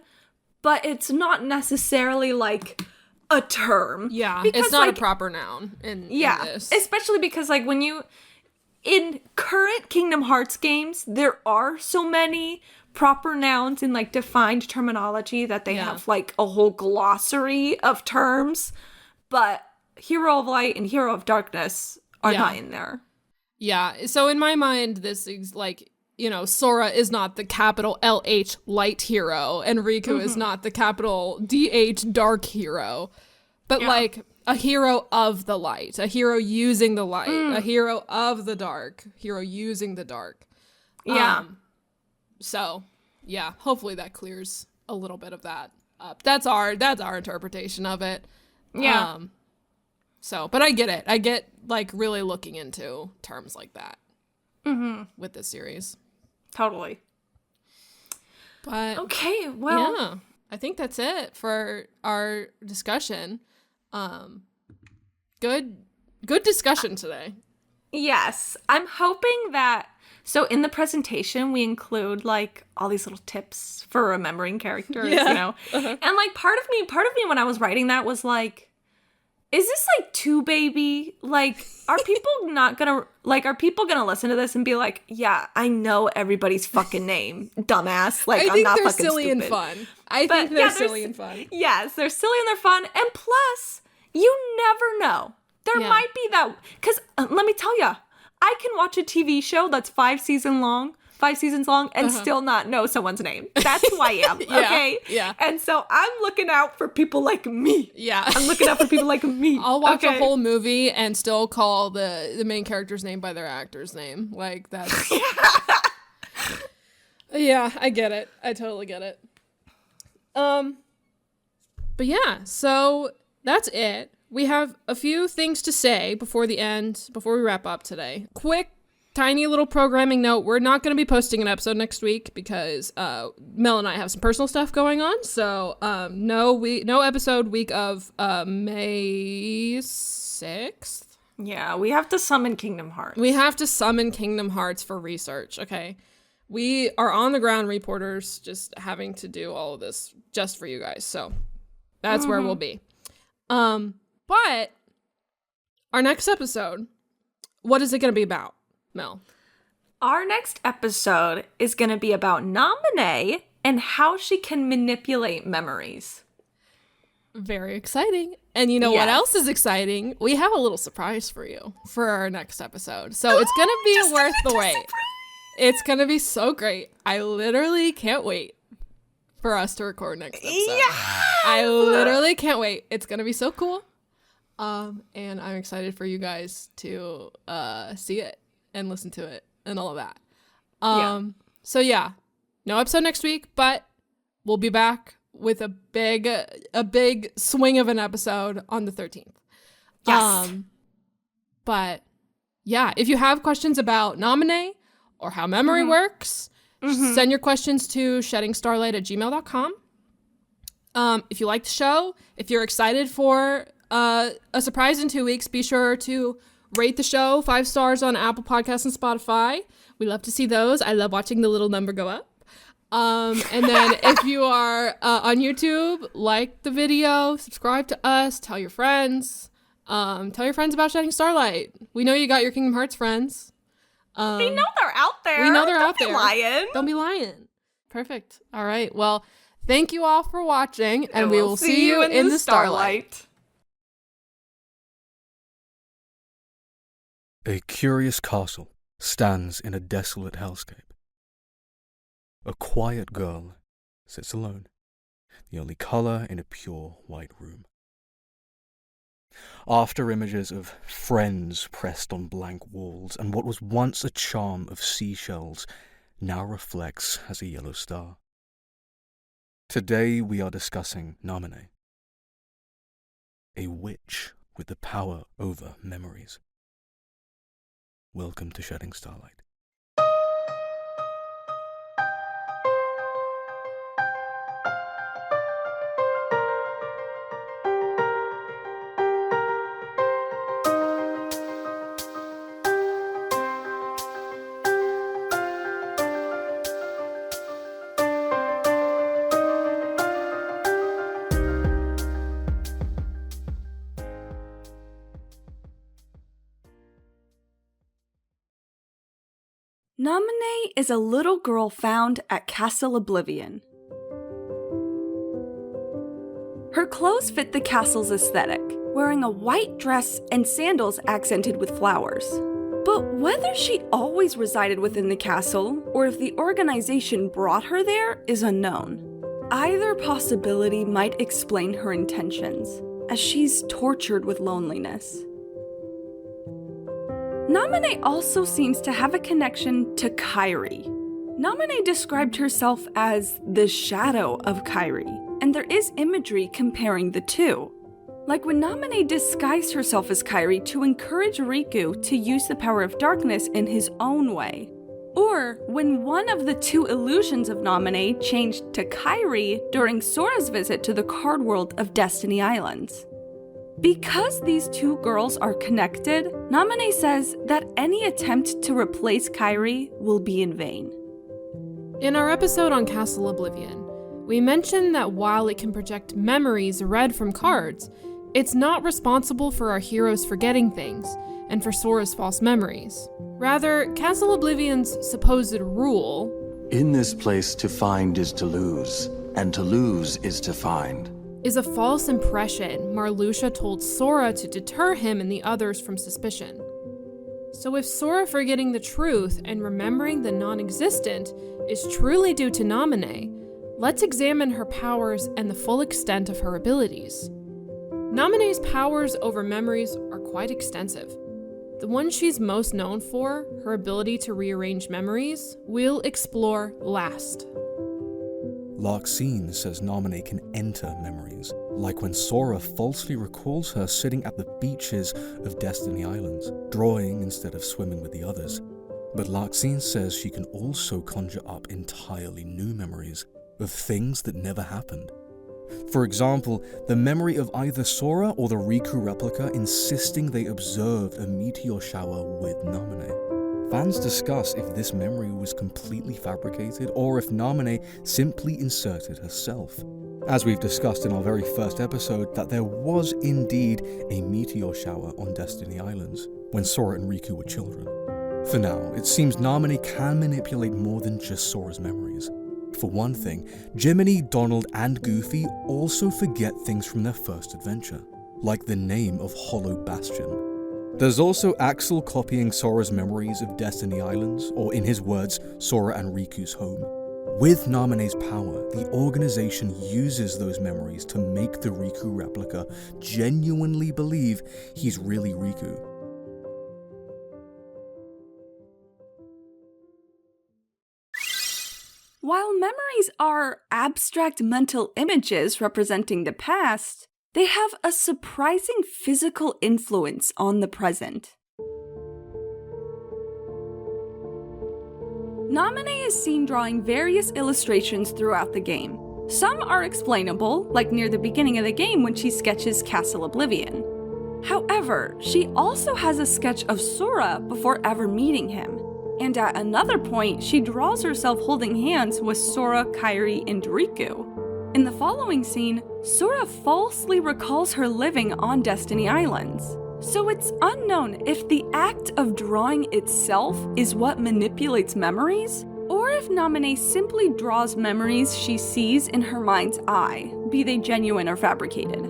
A: but it's not necessarily, like, a term.
B: Yeah,
A: because,
B: it's not,
A: like,
B: a proper noun in this.
A: Especially because, like, when you... In current Kingdom Hearts games, there are so many proper nouns in, like, defined terminology that they have, like, a whole glossary of terms. But Hero of Light and Hero of Darkness are not in there.
B: Yeah, so in my mind, this is, like... You know, Sora is not the capital LH light hero, and Riku is not the capital DH dark hero. But, like, a hero of the light, a hero using the light, a hero of the dark, hero using the dark.
A: Yeah.
B: So, yeah, hopefully that clears a little bit of that up. That's our interpretation of it.
A: Yeah.
B: But I get it. I get like really looking into terms like that with this series.
A: Totally.
B: But
A: okay, well,
B: yeah, I think that's it for our discussion. Good discussion today.
A: yes, I'm hoping that. So in the presentation, we include like all these little tips for remembering characters, you know, and like part of me when I was writing that was like, is this like too baby? Like, are people gonna listen to this and be like, yeah, I know everybody's fucking name, dumbass. Like, I'm not
B: they're
A: fucking
B: silly
A: stupid.
B: and fun. I think they're silly and fun.
A: Yes, they're silly and they're fun. And plus, you never know. There might be that, because let me tell you, I can watch a TV show that's 5 seasons long, and still not know someone's name. That's who I am, okay?
B: Yeah.
A: And so I'm looking out for people like me.
B: Yeah.
A: I'm looking out for people like me.
B: I'll watch a whole movie and still call the main character's name by their actor's name. Like, that's... Yeah, I get it. I totally get it. But yeah, so that's it. We have a few things to say before we wrap up today. Quick, tiny little programming note. We're not going to be posting an episode next week because Mel and I have some personal stuff going on. So no episode week of May 6th.
A: Yeah, we have to summon Kingdom Hearts.
B: We have to summon Kingdom Hearts for research, okay? We are on the ground reporters just having to do all of this just for you guys. So that's where we'll be. But our next episode, what is it going to be about, Mel?
A: Our next episode is going to be about Naminé and how she can manipulate memories.
B: Very exciting. And you know what else is exciting? We have a little surprise for you for our next episode. So it's going to be worth the wait. It's going to be so great. I literally can't wait for us to record next episode.
A: Yes!
B: I literally can't wait. It's going to be so cool. And I'm excited for you guys to see it and listen to it and all of that. So yeah, no episode next week, but we'll be back with a big swing of an episode on the 13th.
A: Yes.
B: But yeah, if you have questions about Naminé or how memory works, send your questions to sheddingstarlight@gmail.com. If you like the show, if you're excited for a surprise in 2 weeks, be sure to rate the show 5 stars on Apple Podcasts and Spotify. We love to see those. I love watching the little number go up. And then if you are on YouTube, like the video, subscribe to us, tell your friends. Tell your friends about Shedding Starlight. We know you got your Kingdom Hearts friends.
A: We know they're out there.
B: We know they're out
A: there.
B: there.
A: Lying.
B: Don't be lying. Perfect. All right. Well, thank you all for watching, and we will see you in the Starlight.
H: A curious castle stands in a desolate hellscape. A quiet girl sits alone, the only color in a pure white room. After images of friends pressed on blank walls, and what was once a charm of seashells now reflects as a yellow star. Today we are discussing Naminé, a witch with the power over memories. Welcome to Shedding Starlight.
A: Naminé is a little girl found at Castle Oblivion. Her clothes fit the castle's aesthetic, wearing a white dress and sandals accented with flowers. But whether she always resided within the castle, or if the organization brought her there, is unknown. Either possibility might explain her intentions. as she's tortured with loneliness. Naminé also seems to have a connection to Kairi. Naminé described herself as the shadow of Kairi, and there is imagery comparing the two. Like when Naminé disguised herself as Kairi to encourage Riku to use the power of darkness in his own way. Or when one of the two illusions of Naminé changed to Kairi during Sora's visit to the card world of Destiny Islands. Because these two girls are connected, Naminé says that any attempt to replace Kairi will be in vain.
B: In our episode on Castle Oblivion, we mentioned that while it can project memories read from cards, it's not responsible for our heroes forgetting things and for Sora's false memories. Rather, Castle Oblivion's supposed rule,
F: In this place to find is to lose, and to lose is to find,
B: is a false impression Marluxia told Sora to deter him and the others from suspicion. So if Sora forgetting the truth and remembering the non-existent is truly due to Naminé, let's examine her powers and the full extent of her abilities. Naminé's powers over memories are quite extensive. The one she's most known for, her ability to rearrange memories, we'll explore last.
H: Larxene says Naminé can enter memories, like when Sora falsely recalls her sitting at the beaches of Destiny Islands, drawing instead of swimming with the others. But Larxene says she can also conjure up entirely new memories of things that never happened. For example, the memory of either Sora or the Riku Replica insisting they observed a meteor shower with Naminé. Fans discuss if this memory was completely fabricated or if Naminé simply inserted herself. As we've discussed in our very first episode, that there was indeed a meteor shower on Destiny Islands when Sora and Riku were children. For now, it seems Naminé can manipulate more than just Sora's memories. For one thing, Jiminy, Donald, and Goofy also forget things from their first adventure, like the name of Hollow Bastion. There's also Axel copying Sora's memories of Destiny Islands, or in his words, Sora and Riku's home. With Naminé's power, the organization uses those memories to make the Riku Replica genuinely believe he's really Riku.
A: While memories are abstract mental images representing the past, they have a surprising physical influence on the present. Naminé is seen drawing various illustrations throughout the game. Some are explainable, like near the beginning of the game when she sketches Castle Oblivion. However, she also has a sketch of Sora before ever meeting him. And at another point, she draws herself holding hands with Sora, Kairi, and Riku. In the following scene, Sora falsely recalls her living on Destiny Islands. So it's unknown if the act of drawing itself is what manipulates memories, or if Naminé simply draws memories she sees in her mind's eye, be they genuine or fabricated.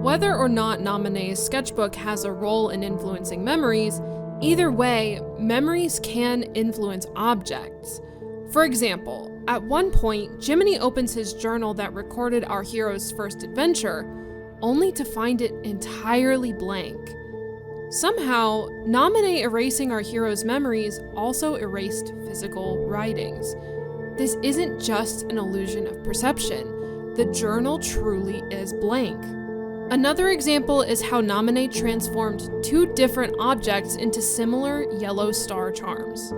B: Whether or not Naminé's sketchbook has a role in influencing memories, either way, memories can influence objects. For example, at one point, Jiminy opens his journal that recorded our hero's first adventure, only to find it entirely blank. Somehow, Naminé erasing our hero's memories also erased physical writings. This isn't just an illusion of perception. The journal truly is blank. Another example is how Naminé transformed two different objects into similar yellow star charms.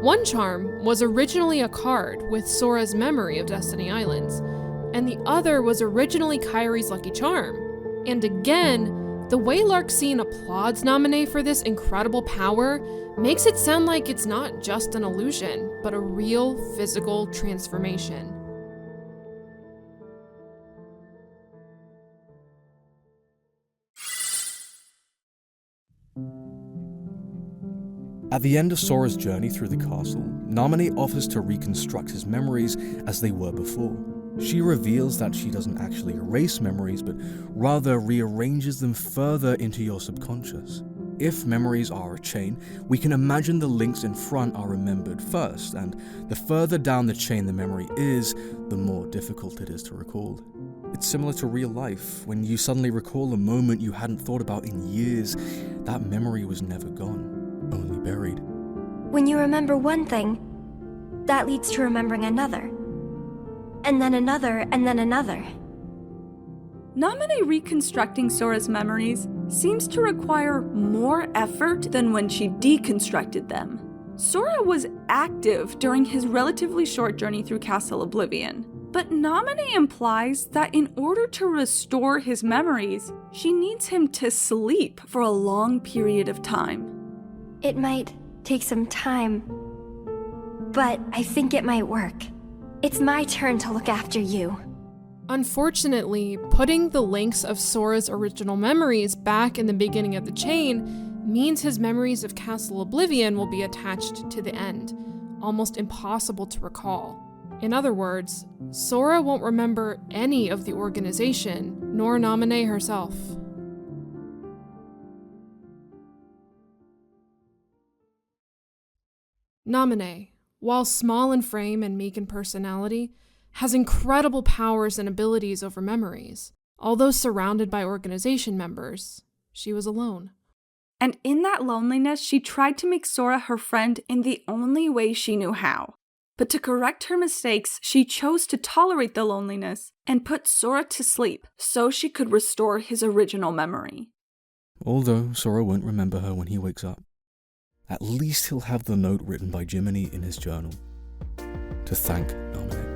B: One charm was originally a card with Sora's memory of Destiny Islands, and the other was originally Kairi's lucky charm. And again, the way Larxene applauds Naminé for this incredible power makes it sound like it's not just an illusion, but a real physical transformation.
H: At the end of Sora's journey through the castle, Naminé offers to reconstruct his memories as they were before. She reveals that she doesn't actually erase memories, but rather rearranges them further into your subconscious. If memories are a chain, we can imagine the links in front are remembered first, and the further down the chain the memory is, the more difficult it is to recall. It's similar to real life. When you suddenly recall a moment you hadn't thought about in years, that memory was never gone, only buried.
I: When you remember one thing, that leads to remembering another. And then another, and then another.
A: Naminé reconstructing Sora's memories seems to require more effort than when she deconstructed them. Sora was active during his relatively short journey through Castle Oblivion, but Naminé implies that in order to restore his memories, she needs him to sleep for a long period of time.
I: It might take some time, but I think it might work. It's my turn to look after you.
B: Unfortunately, putting the links of Sora's original memories back in the beginning of the chain means his memories of Castle Oblivion will be attached to the end, almost impossible to recall. In other words, Sora won't remember any of the organization, nor Naminé herself. Naminé, while small in frame and meek in personality, has incredible powers and abilities over memories. Although surrounded by organization members, she was alone.
A: And in that loneliness, she tried to make Sora her friend in the only way she knew how. But to correct her mistakes, she chose to tolerate the loneliness and put Sora to sleep so she could restore his original memory.
H: Although Sora won't remember her when he wakes up, at least he'll have the note written by Jiminy in his journal to thank Naminé.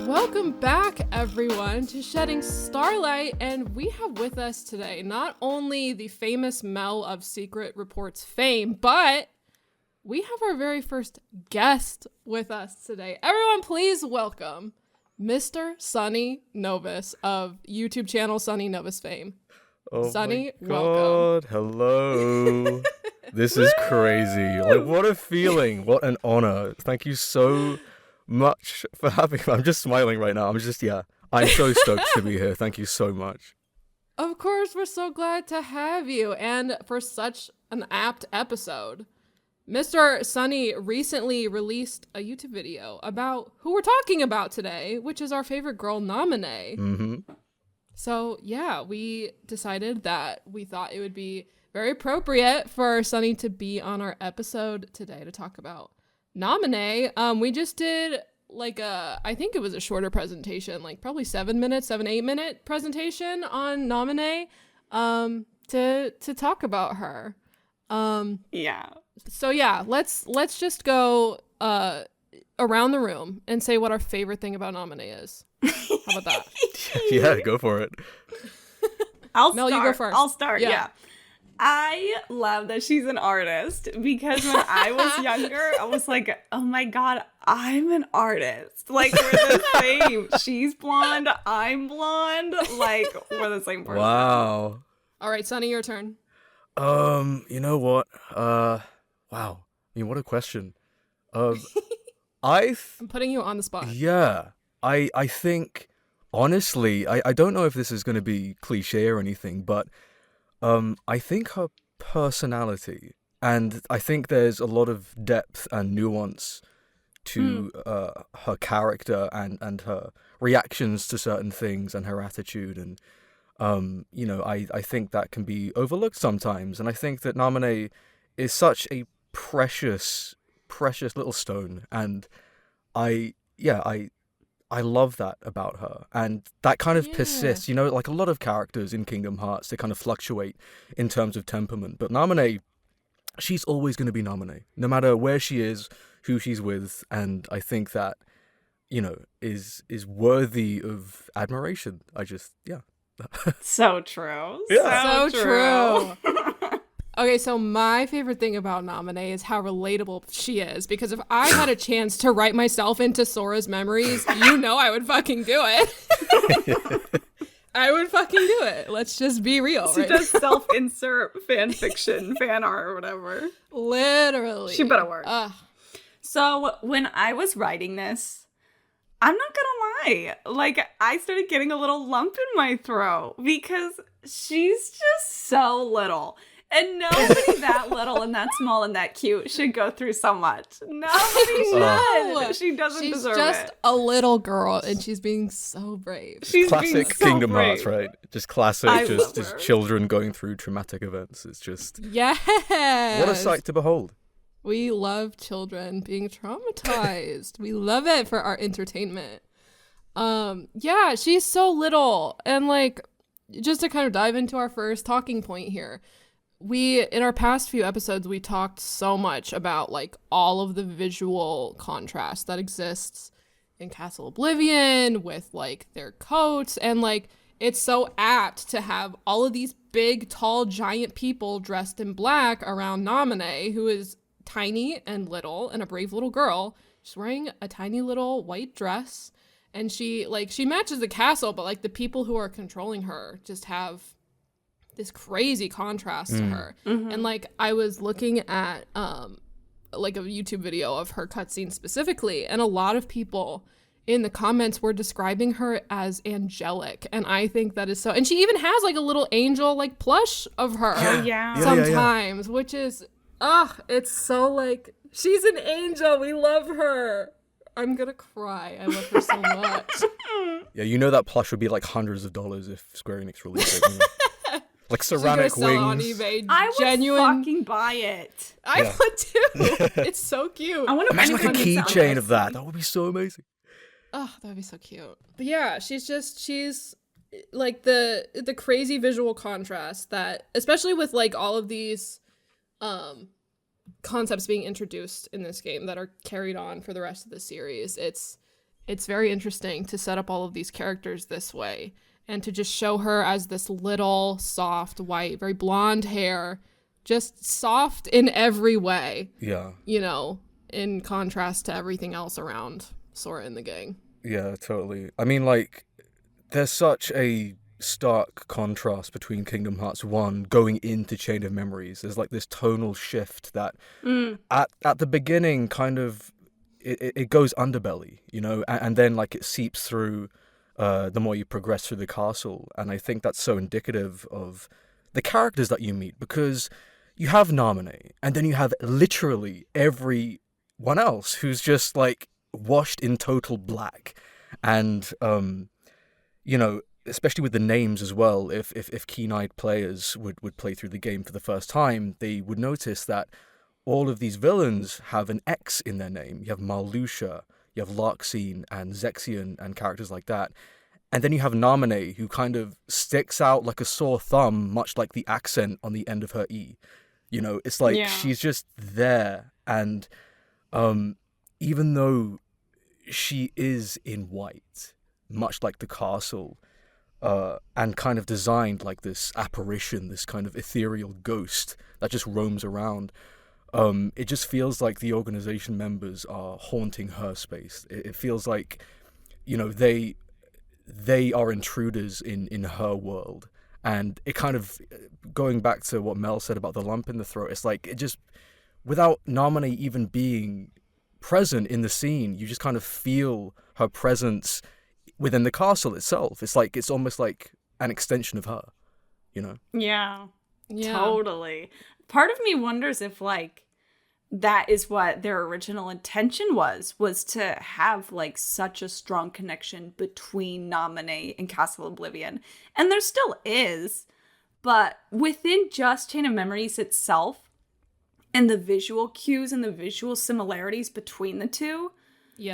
B: Welcome back, everyone, to Shedding Starlight, and we have with us today not only the famous Mel of Secret Reports fame, but we have our very first guest with us today. Everyone, please welcome Mr. Sonny Novus of YouTube channel Sonny Novus fame.
J: Oh
B: Sonny,
J: my
B: welcome.
J: God, hello. This is crazy. Like, what a feeling. What an honor. Thank you so much for having me. I'm just smiling right now. I'm so stoked to be here. Thank you so much.
B: Of course, we're so glad to have you, and for such an apt episode. Mr. Sonny recently released a YouTube video about who we're talking about today, which is our favorite girl, Naminé.
J: Mm-hmm.
B: So, yeah, we decided that we thought it would be very appropriate for Sonny to be on our episode today to talk about Naminé. We just did I think it was a shorter presentation, like probably 8 minute presentation on Naminé, to talk about her.
A: Yeah.
B: So yeah, let's just go around the room and say what our favorite thing about Naminé is. How about that?
J: Yeah, go for it.
B: Mel, you go first.
A: I'll start, yeah. I love that she's an artist because when I was younger, I was like, oh my God, I'm an artist. Like, we're the same. She's blonde, I'm blonde. Like, we're the same person.
J: Wow.
B: All right, Sonny, your turn.
J: You know what? Wow. I mean, what a question. I'm
B: putting you on the spot.
J: Yeah. I think, honestly, I don't know if this is going to be cliche or anything, but I think her personality, and I think there's a lot of depth and nuance to her character and her reactions to certain things and her attitude, and I think that can be overlooked sometimes, and I think that Naminé is such a precious little stone, and I love that about her, and that kind of persists, like a lot of characters in Kingdom Hearts, they kind of fluctuate in terms of temperament, but Naminé, she's always going to be Naminé, no matter where she is, who she's with, and I think that, is worthy of admiration.
A: So true.
J: Yeah.
B: So true. Okay, so my favorite thing about Naminé is how relatable she is, because if I had a chance to write myself into Sora's memories, I would fucking do it. I would fucking do it. Let's just be real.
A: She does self-insert fan fiction, fan art, or whatever.
B: Literally.
A: She better work. So when I was writing this, I'm not gonna lie. Like, I started getting a little lump in my throat because she's just so little. And nobody that little and that small and that cute should go through so much. Nobody should. She doesn't deserve it.
B: She's just a little girl, and she's being so brave.
A: She's
J: classic
A: being so
J: Kingdom
A: brave.
J: Hearts, right? Just classic,
A: I
J: just
A: love her.
J: children going through traumatic events. It's just
B: Yes.
J: what a sight to behold.
B: We love children being traumatized. We love it for our entertainment. Yeah, she's so little. And like, just to kind of dive into our first talking point here, in our past few episodes, we talked so much about like all of the visual contrast that exists in Castle Oblivion with like their coats, and like it's so apt to have all of these big, tall, giant people dressed in black around Naminé, who is tiny and little and a brave little girl. She's wearing a tiny little white dress, and she matches the castle, but like the people who are controlling her just have this crazy contrast to her. And like I was looking at like a YouTube video of her cutscene specifically, and a lot of people in the comments were describing her as angelic, and I think that is so. And she even has like a little angel like plush of her sometimes, which is it's so like, she's an angel. We love her. I'm gonna cry. I love her so much.
J: Yeah, you know that plush would be like hundreds of dollars if Square Enix released it. You know? Like ceramic
B: She's gonna sell
J: wings.
B: it on eBay.
A: I would
B: Genuine.
A: fucking buy it.
B: I would too. It's so cute.
A: I want to
J: Imagine like a keychain of that. That would be so amazing.
B: Oh, that would be so cute. But yeah, she's like the crazy visual contrast that, especially with like all of these concepts being introduced in this game that are carried on for the rest of the series. It's very interesting to set up all of these characters this way, and to just show her as this little, soft, white, very blonde hair, just soft in every way.
J: Yeah.
B: You know, in contrast to everything else around Sora and the gang.
J: Yeah, totally. I mean, like, there's such a stark contrast between Kingdom Hearts 1 going into Chain of Memories. There's like this tonal shift that at the beginning kind of it goes underbelly, you know, and then like it seeps through the more you progress through the castle. And I think that's so indicative of the characters that you meet, because you have Naminé, and then you have literally everyone else who's just like washed in total black. And you know, especially with the names as well, if keen-eyed players would play through the game for the first time, they would notice that all of these villains have an X in their name. You have Marluxia, you have Larxene and Zexion and characters like that. And then you have Naminé, who kind of sticks out like a sore thumb, much like the accent on the end of her E. You know, it's like she's just there. And even though she is in white, much like the castle, and kind of designed like this apparition, this kind of ethereal ghost that just roams around, it just feels like the organization members are haunting her space. It feels like, you know, they are intruders in her world. And it kind of, going back to what Mel said about the lump in the throat, it's like, it just, without Naminé even being present in the scene, you just kind of feel her presence within the castle itself. It's like, it's almost like an extension of her, you know?
A: Yeah. Totally. Part of me wonders if like that is what their original intention was to have like such a strong connection between Naminé and Castle Oblivion. And there still is, but within just Chain of Memories itself and the visual cues and the visual similarities between the two,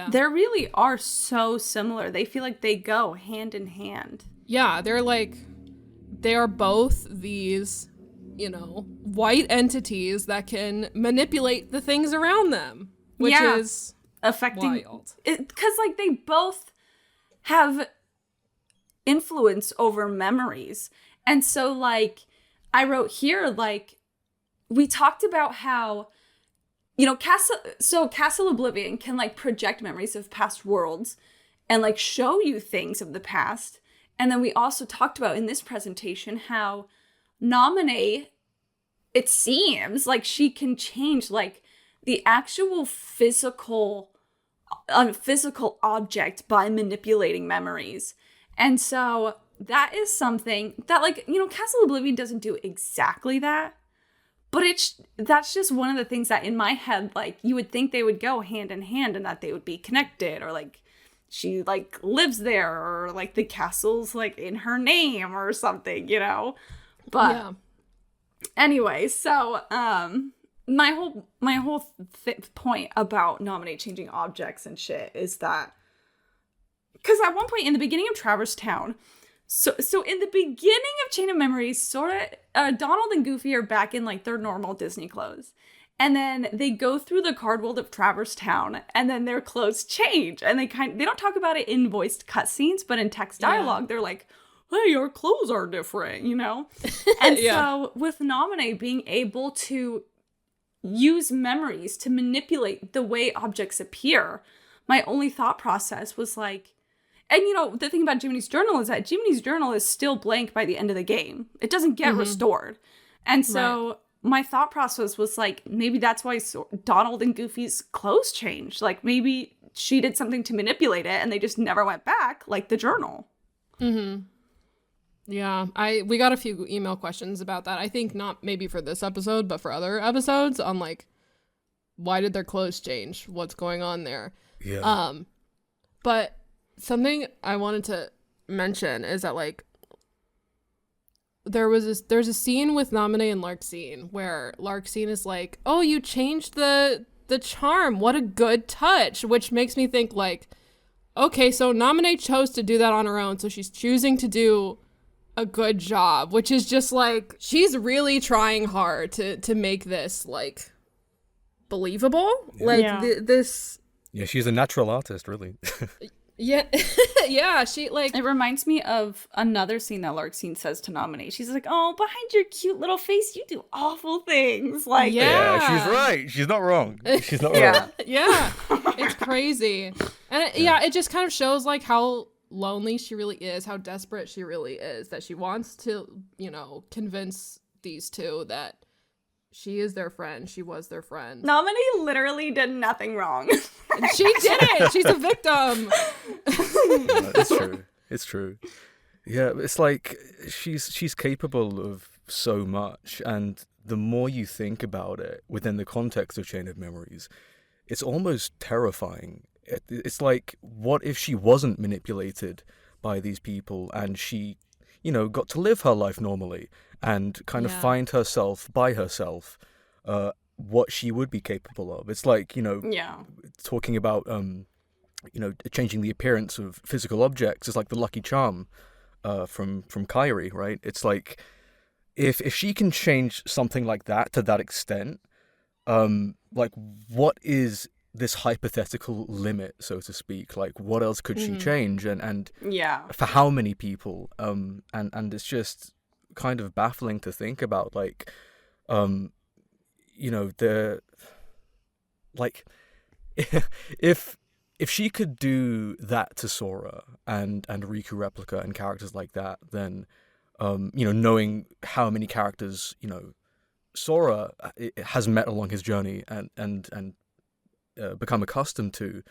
A: there really are so similar. They feel like they go hand in hand.
B: Yeah, they are both these, you know, white entities that can manipulate the things around them, which is
A: affecting
B: wild.
A: Because like they both have influence over memories. And so like I wrote here, like we talked about how, you know, Castle Oblivion can like project memories of past worlds and like show you things of the past. And then we also talked about in this presentation how Naminé, it seems like she can change like the actual physical a physical object by manipulating memories. And so that is something that, like, you know, Castle Oblivion doesn't do exactly that, but that's just one of the things that in my head, like, you would think they would go hand in hand and that they would be connected, or like she like lives there, or like the castle's like in her name or something, you know. But yeah. Anyway, so my whole point about Naminé changing objects and shit is that, because at one point in the beginning of Traverse Town, so in the beginning of Chain of Memories, sort of Donald and Goofy are back in like their normal Disney clothes, and then they go through the card world of Traverse Town, and then their clothes change, and they don't talk about it in voiced cutscenes, but in text dialogue, they're like, hey, your clothes are different, you know? And so with Naminé being able to use memories to manipulate the way objects appear, my only thought process was like, and you know, the thing about Jiminy's journal is that Jiminy's journal is still blank by the end of the game. It doesn't get restored. And so my thought process was like, maybe that's why Donald and Goofy's clothes changed. Like, maybe she did something to manipulate it and they just never went back, like the journal.
B: Mm-hmm. Yeah, we got a few email questions about that. I think not maybe for this episode, but for other episodes on like, why did their clothes change? What's going on there?
J: Yeah.
B: But something I wanted to mention is that like, there's a scene with Naminé and Larxene where Larxene is like, oh, you changed the charm. What a good touch. Which makes me think like, okay, so Naminé chose to do that on her own. So she's choosing to do a good job, which is just like, she's really trying hard to make this like believable. Like this.
J: Yeah, she's a natural artist, really.
B: Yeah. Yeah, she like,
A: it reminds me of another scene that Larxene says to Naminé. She's like, oh, behind your cute little face you do awful things. Like,
J: yeah, she's right, she's not wrong. She's not wrong.
B: Yeah, it's crazy. And it just kind of shows like how lonely she really is, how desperate she really is, that she wants to, you know, convince these two that she is their friend. She was their friend.
A: Naminé literally did nothing wrong.
B: She did it. She's a victim.
J: It's true. It's true. Yeah, it's like she's capable of so much, and the more you think about it within the context of Chain of Memories, it's almost terrifying. It's like, what if she wasn't manipulated by these people and she, you know, got to live her life normally and kind of find herself by herself, what she would be capable of. It's like, you know, talking about, you know, changing the appearance of physical objects is like the Lucky Charm from Kairi, right? It's like, if she can change something like that to that extent, like, what is this hypothetical limit, so to speak? Like, what else could she change, and for how many people? And it's just kind of baffling to think about, like, you know, the, like, if she could do that to Sora and Riku Replica and characters like that, then you know, knowing how many characters, you know, Sora has met along his journey and become accustomed to,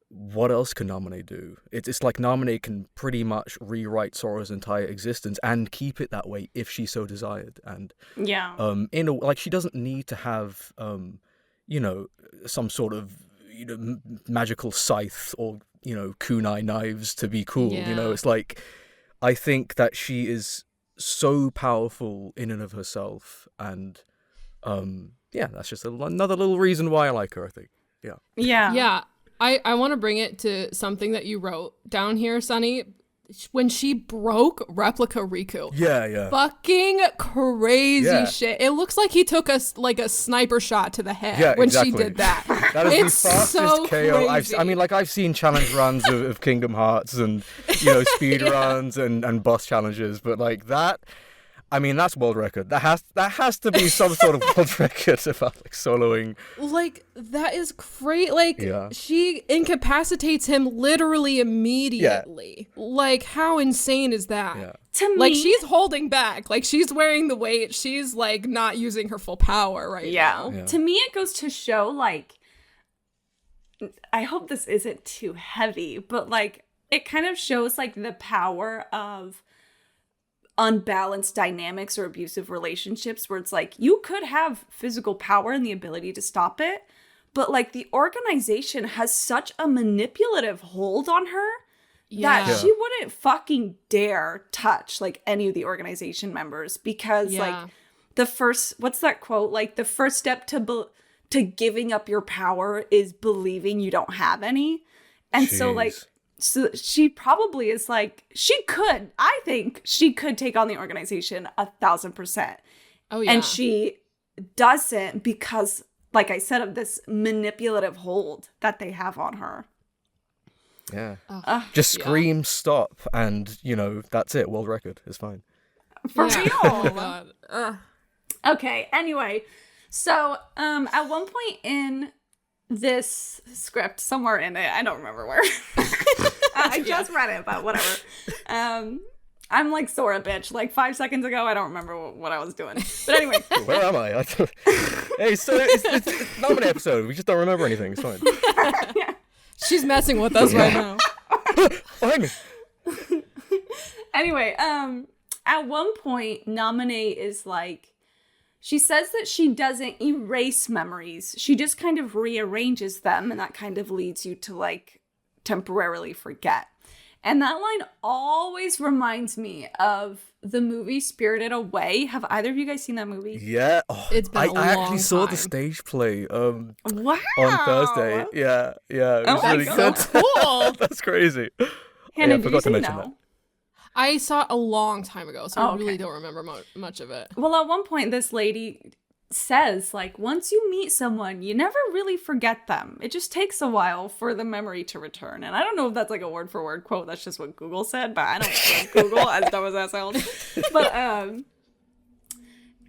J: what else can Naminé do? It's like Naminé can pretty much rewrite Sora's entire existence and keep it that way if she so desired. And in a, like, she doesn't need to have you know, some sort of, you know, magical scythe or, you know, kunai knives to be cool. You know, it's like, I think that she is so powerful in and of herself, and that's just another little reason why I like her, I think.
B: Yeah. I want to bring it to something that you wrote down here, Sunny. When she broke Replica Riku. Yeah. Fucking crazy shit. It looks like he took a sniper shot to the head when she did that.
J: That is the fastest KO.
B: Crazy.
J: I've seen challenge runs of Kingdom Hearts and, you know, speed runs and boss challenges, but like that, I mean, that's world record. That has to be some sort of world record about like soloing.
B: Like, that is great. Like, she incapacitates him literally immediately. Like, how insane is that?
A: To me,
B: like, she's holding back. Like, she's wearing the weight. She's like not using her full power right now.
A: To me, it goes to show, like, I hope this isn't too heavy, but like it kind of shows like the power of unbalanced dynamics or abusive relationships where it's like you could have physical power and the ability to stop it, but like the organization has such a manipulative hold on her that she wouldn't fucking dare touch like any of the organization members because like the first, what's that quote? Like the first step to giving up your power is believing you don't have any. And so like, so she probably is like, I think she could take on the organization 1,000%.
B: Oh yeah.
A: And she doesn't because, like I said, of this manipulative hold that they have on her.
J: Yeah. Just scream stop and, you know, that's it. World record. It's fine.
A: For real.
B: Oh my God.
A: Okay, anyway. So, at one point in this script, somewhere in it, I don't remember where. I just read it, but whatever. I'm like Sora, bitch. Like 5 seconds ago, I don't remember what I was doing. But anyway.
J: Where am I? Hey, so it's not an episode. We just don't remember anything. It's fine.
A: Yeah.
B: She's messing with us right now.
J: Behind me.
A: Anyway, at one point, Naminé is like, she says that she doesn't erase memories. She just kind of rearranges them, and that kind of leads you to like temporarily forget. And that line always reminds me of the movie Spirited Away. Have either of you guys seen that movie?
J: Yeah.
B: Oh, it's been
J: I actually saw the stage play
A: wow.
J: on Thursday. Yeah. It was really good.
B: So cool.
J: That's crazy.
A: Hannah,
J: I forgot to mention that.
B: I saw it a long time ago, so I really don't remember much of it.
A: Well, at one point, this lady says, like, once you meet someone, you never really forget them. It just takes a while for the memory to return. And I don't know if that's like a word-for-word quote. That's just what Google said, but I don't trust Google, as dumb as that sounds. But,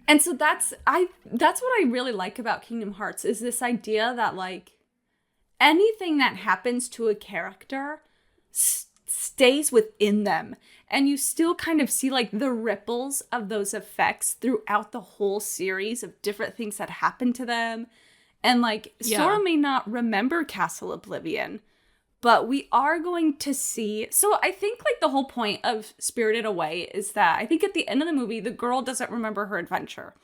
A: and so that's what I really like about Kingdom Hearts, is this idea that, like, anything that happens to a character stays within them. And you still kind of see like the ripples of those effects throughout the whole series of different things that happen to them. And like Sora may not remember Castle Oblivion, but we are going to see. So I think like the whole point of Spirited Away is that I think at the end of the movie, the girl doesn't remember her adventure,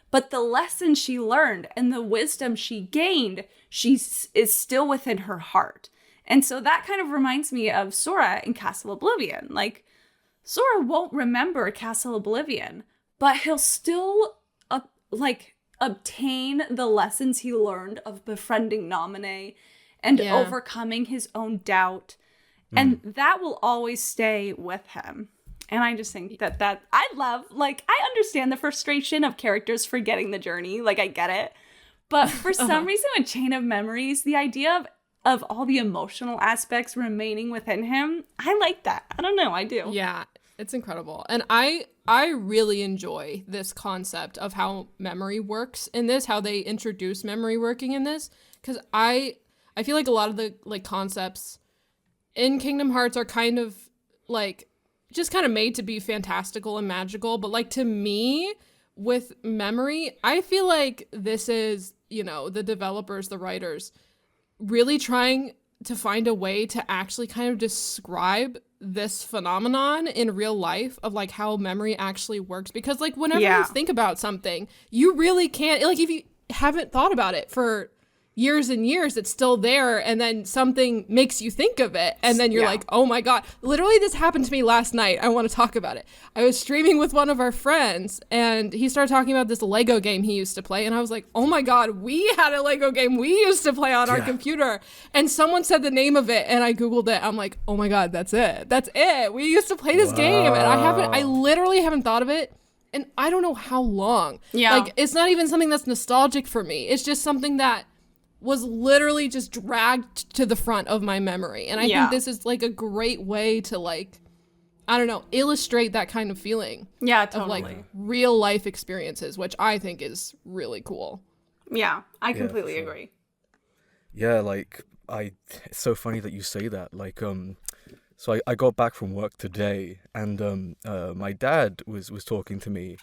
A: but the lesson she learned and the wisdom she gained, is still within her heart. And so that kind of reminds me of Sora in Castle Oblivion. Like, Sora won't remember Castle Oblivion, but he'll still, obtain the lessons he learned of befriending Naminé and overcoming his own doubt. And that will always stay with him. And I just think that I love, like, I understand the frustration of characters forgetting the journey. Like, I get it. But for some reason with Chain of Memories, the idea of all the emotional aspects remaining within him, I like that. I don't know, I do.
B: Yeah, it's incredible. And I really enjoy this concept of how memory works in this, how they introduce memory working in this, because I feel like a lot of the like concepts in Kingdom Hearts are kind of like just kind of made to be fantastical and magical, but like to me with memory, I feel like this is, you know, the developers, the writers really trying to find a way to actually kind of describe this phenomenon in real life of like how memory actually works, because like whenever you think about something, you really can't, like if you haven't thought about it for years and years, it's still there, and then something makes you think of it, and then you're like, oh my god. Literally, this happened to me last night. I want to talk about it. I was streaming with one of our friends, and he started talking about this Lego game he used to play, and I was like, oh my god, we had a Lego game we used to play on our computer, and someone said the name of it, and I googled it. I'm like, oh my god, that's it. We used to play this game, and I literally haven't thought of it in I don't know how long. Like, it's not even something that's nostalgic for me. It's just something that was literally just dragged to the front of my memory. And I think this is like a great way to like, I don't know, illustrate that kind of feeling.
A: Yeah, totally.
B: Of like real life experiences, which I think is really cool.
A: Yeah, I completely agree.
J: Yeah, like it's so funny that you say that. Like, so I got back from work today, and my dad was talking to me,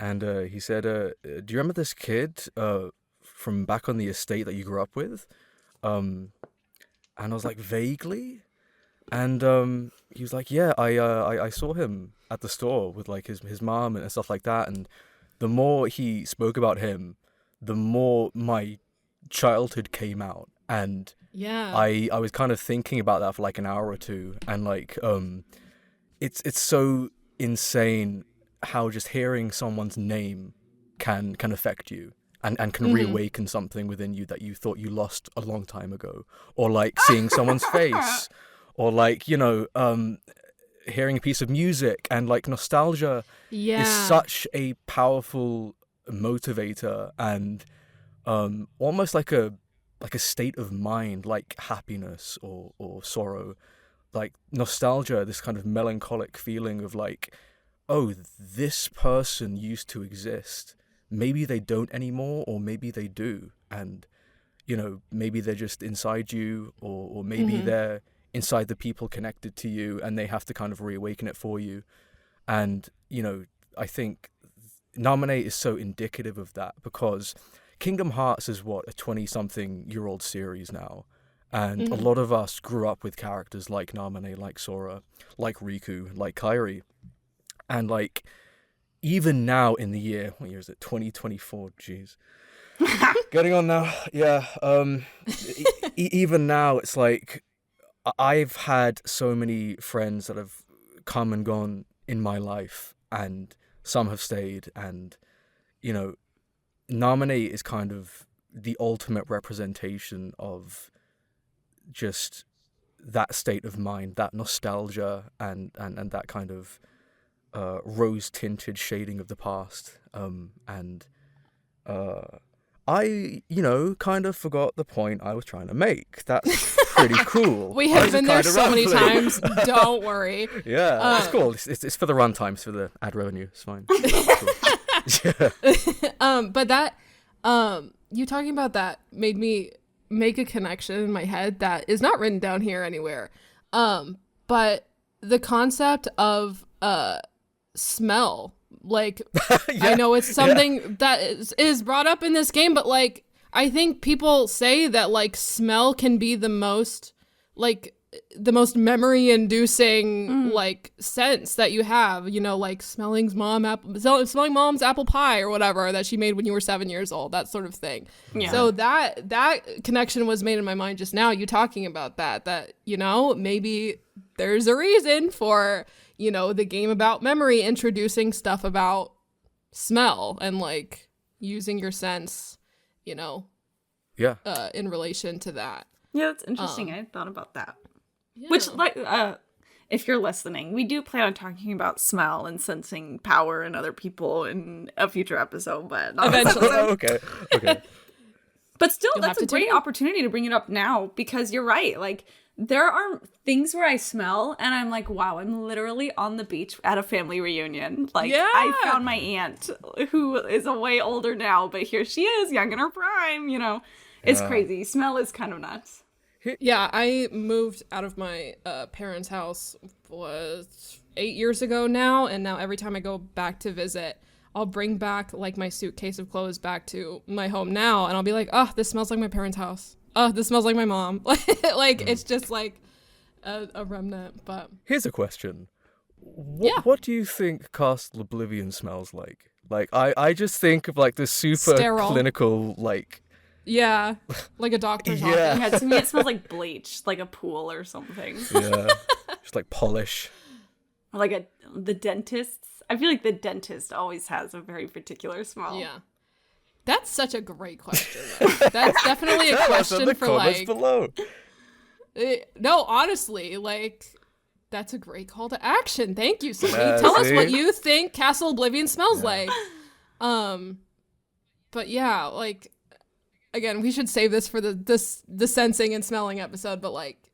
J: and he said, do you remember this kid from back on the estate that you grew up with? And I was like, vaguely? And he was like, yeah, I saw him at the store with like his mom and stuff like that. And the more he spoke about him, the more my childhood came out. And
B: yeah,
J: I was kind of thinking about that for like an hour or two. And like, it's so insane how just hearing someone's name can affect you. And can reawaken something within you that you thought you lost a long time ago. Or like seeing someone's face. Or like, you know, hearing a piece of music. And like nostalgia is such a powerful motivator and almost like a state of mind, like happiness or sorrow. Like nostalgia, this kind of melancholic feeling of like, oh, this person used to exist. Maybe they don't anymore, or maybe they do. And, you know, maybe they're just inside you, or maybe they're inside the people connected to you, and they have to kind of reawaken it for you. And, you know, I think Naminé is so indicative of that, because Kingdom Hearts is, what, a 20-something-year-old series now. And a lot of us grew up with characters like Naminé, like Sora, like Riku, like Kairi. And, like, even now in the year, what year is it? 2024, jeez. Getting on now, yeah. Even now, it's like, I've had so many friends that have come and gone in my life, and some have stayed, and, you know, Naminé is kind of the ultimate representation of just that state of mind, that nostalgia, and that kind of rose-tinted shading of the past. I, you know, kind of forgot the point I was trying to make. That's pretty cool.
B: We have been there so many times. Don't worry.
J: Yeah, it's cool. It's for the runtime. It's for the ad revenue. It's fine.
B: Yeah. But that, you talking about that made me make a connection in my head that is not written down here anywhere. But the concept of smell, like, I know it's something that is brought up in this game, but like, I think people say that like smell can be the most memory inducing like sense that you have, you know, like smelling mom's apple pie or whatever that she made when you were 7 years old, that sort of thing. Yeah. So that connection was made in my mind just now, you talking about that, you know, maybe there's a reason for, you know, the game about memory introducing stuff about smell and like using your sense, you know, in relation to that.
K: Yeah, that's interesting. I hadn't thought about that. Yeah. Which, like, if you're listening, we do plan on talking about smell and sensing power in other people in a future episode, but not
B: eventually.
J: Okay.
K: But still, that's a great opportunity to bring it up now, because you're right. Like, there are things where I smell and I'm like, wow, I'm literally on the beach at a family reunion. Like, I found my aunt, who is way older now, but here she is, young in her prime, you know. It's crazy. Smell is kind of nuts.
B: Yeah, I moved out of my parents' house 8 years ago now, and now every time I go back to visit, I'll bring back like my suitcase of clothes back to my home now, and I'll be like, oh, this smells like my parents' house. Oh, this smells like my mom. Like it's just like a remnant. But
J: here's a question: What do you think Castle Oblivion smells like? Like I just think of like this super
B: sterile,
J: clinical, like.
B: Yeah, like a doctor's office.
K: Yeah, to me it smells like bleach, like a pool or something.
J: Yeah, just like polish.
K: Or like the dentist's. I feel like the dentist always has a very particular smell.
B: Yeah. That's such a great question, though. That's definitely a question for like...
J: below.
B: No, honestly, like, that's a great call to action. Thank you, somebody. Tell us what you think Castle Oblivion smells like. But yeah, like, again, we should save this for the sensing and smelling episode, but like,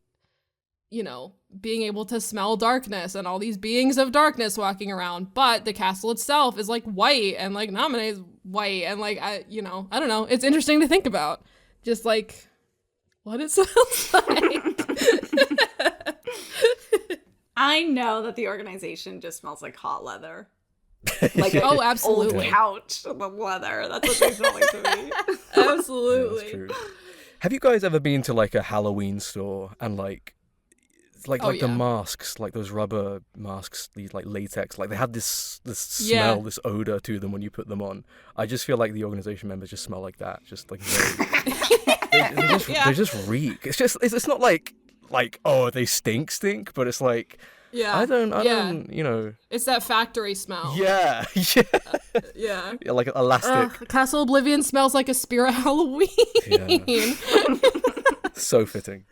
B: you know, being able to smell darkness and all these beings of darkness walking around, but the castle itself is like white, and like Naminé is white, and like I don't know, it's interesting to think about, just like what it smells like.
K: I know that the organization just smells like hot leather. Like
B: oh, absolutely.
K: Old couch, the leather. That's what they smell like to me.
B: Absolutely.
J: Yeah, that's true. Have you guys ever been to like a Halloween store and like the masks, like those rubber masks, these like latex, like they have this smell, this odor to them when you put them on. I just feel like the organization members just smell like that, just like they just reek. It's not like oh they stink, but it's like I don't, you know.
B: It's that factory smell.
J: Yeah.
B: Yeah,
J: like elastic.
B: Castle Oblivion smells like a spirit Halloween. Yeah.
J: So fitting.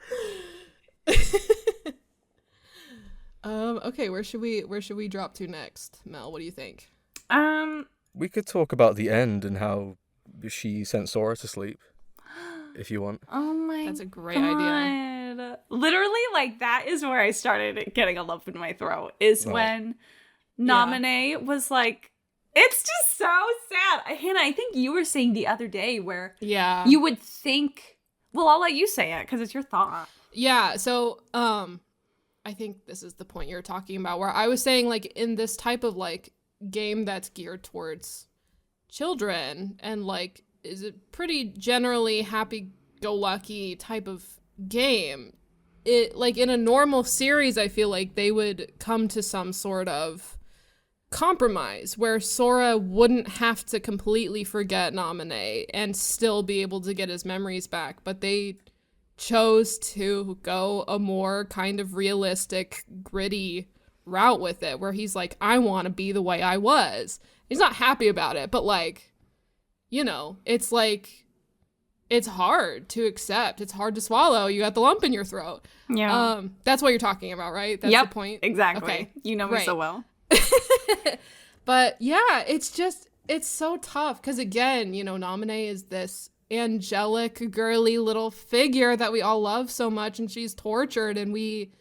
B: Okay, where should we drop to next, Mel? What do you think?
J: We could talk about the end and how she sent Sora to sleep, if you want.
K: Oh my
B: That's a great idea.
K: Literally, like, that is where I started getting a lump in my throat, is when Naminé was like, it's just so sad. Hannah, I think you were saying the other day where you would think, well, I'll let you say it because it's your thought.
B: Yeah, so, I think this is the point you're talking about, where I was saying, like, in this type of, like, game that's geared towards children and, like, is a pretty generally happy-go-lucky type of game, it, like, in a normal series, I feel like they would come to some sort of compromise where Sora wouldn't have to completely forget Naminé and still be able to get his memories back, but they chose to go a more kind of realistic, gritty route with it, where he's like, I want to be the way I was. He's not happy about it, but like, you know, it's like, it's hard to accept. It's hard to swallow. You got the lump in your throat.
K: Yeah.
B: That's what you're talking about, right? That's the point?
K: Exactly.
B: Okay.
K: You know me so well.
B: But yeah, it's so tough because, again, you know, Naminé is this angelic, girly little figure that we all love so much, and she's tortured, and we,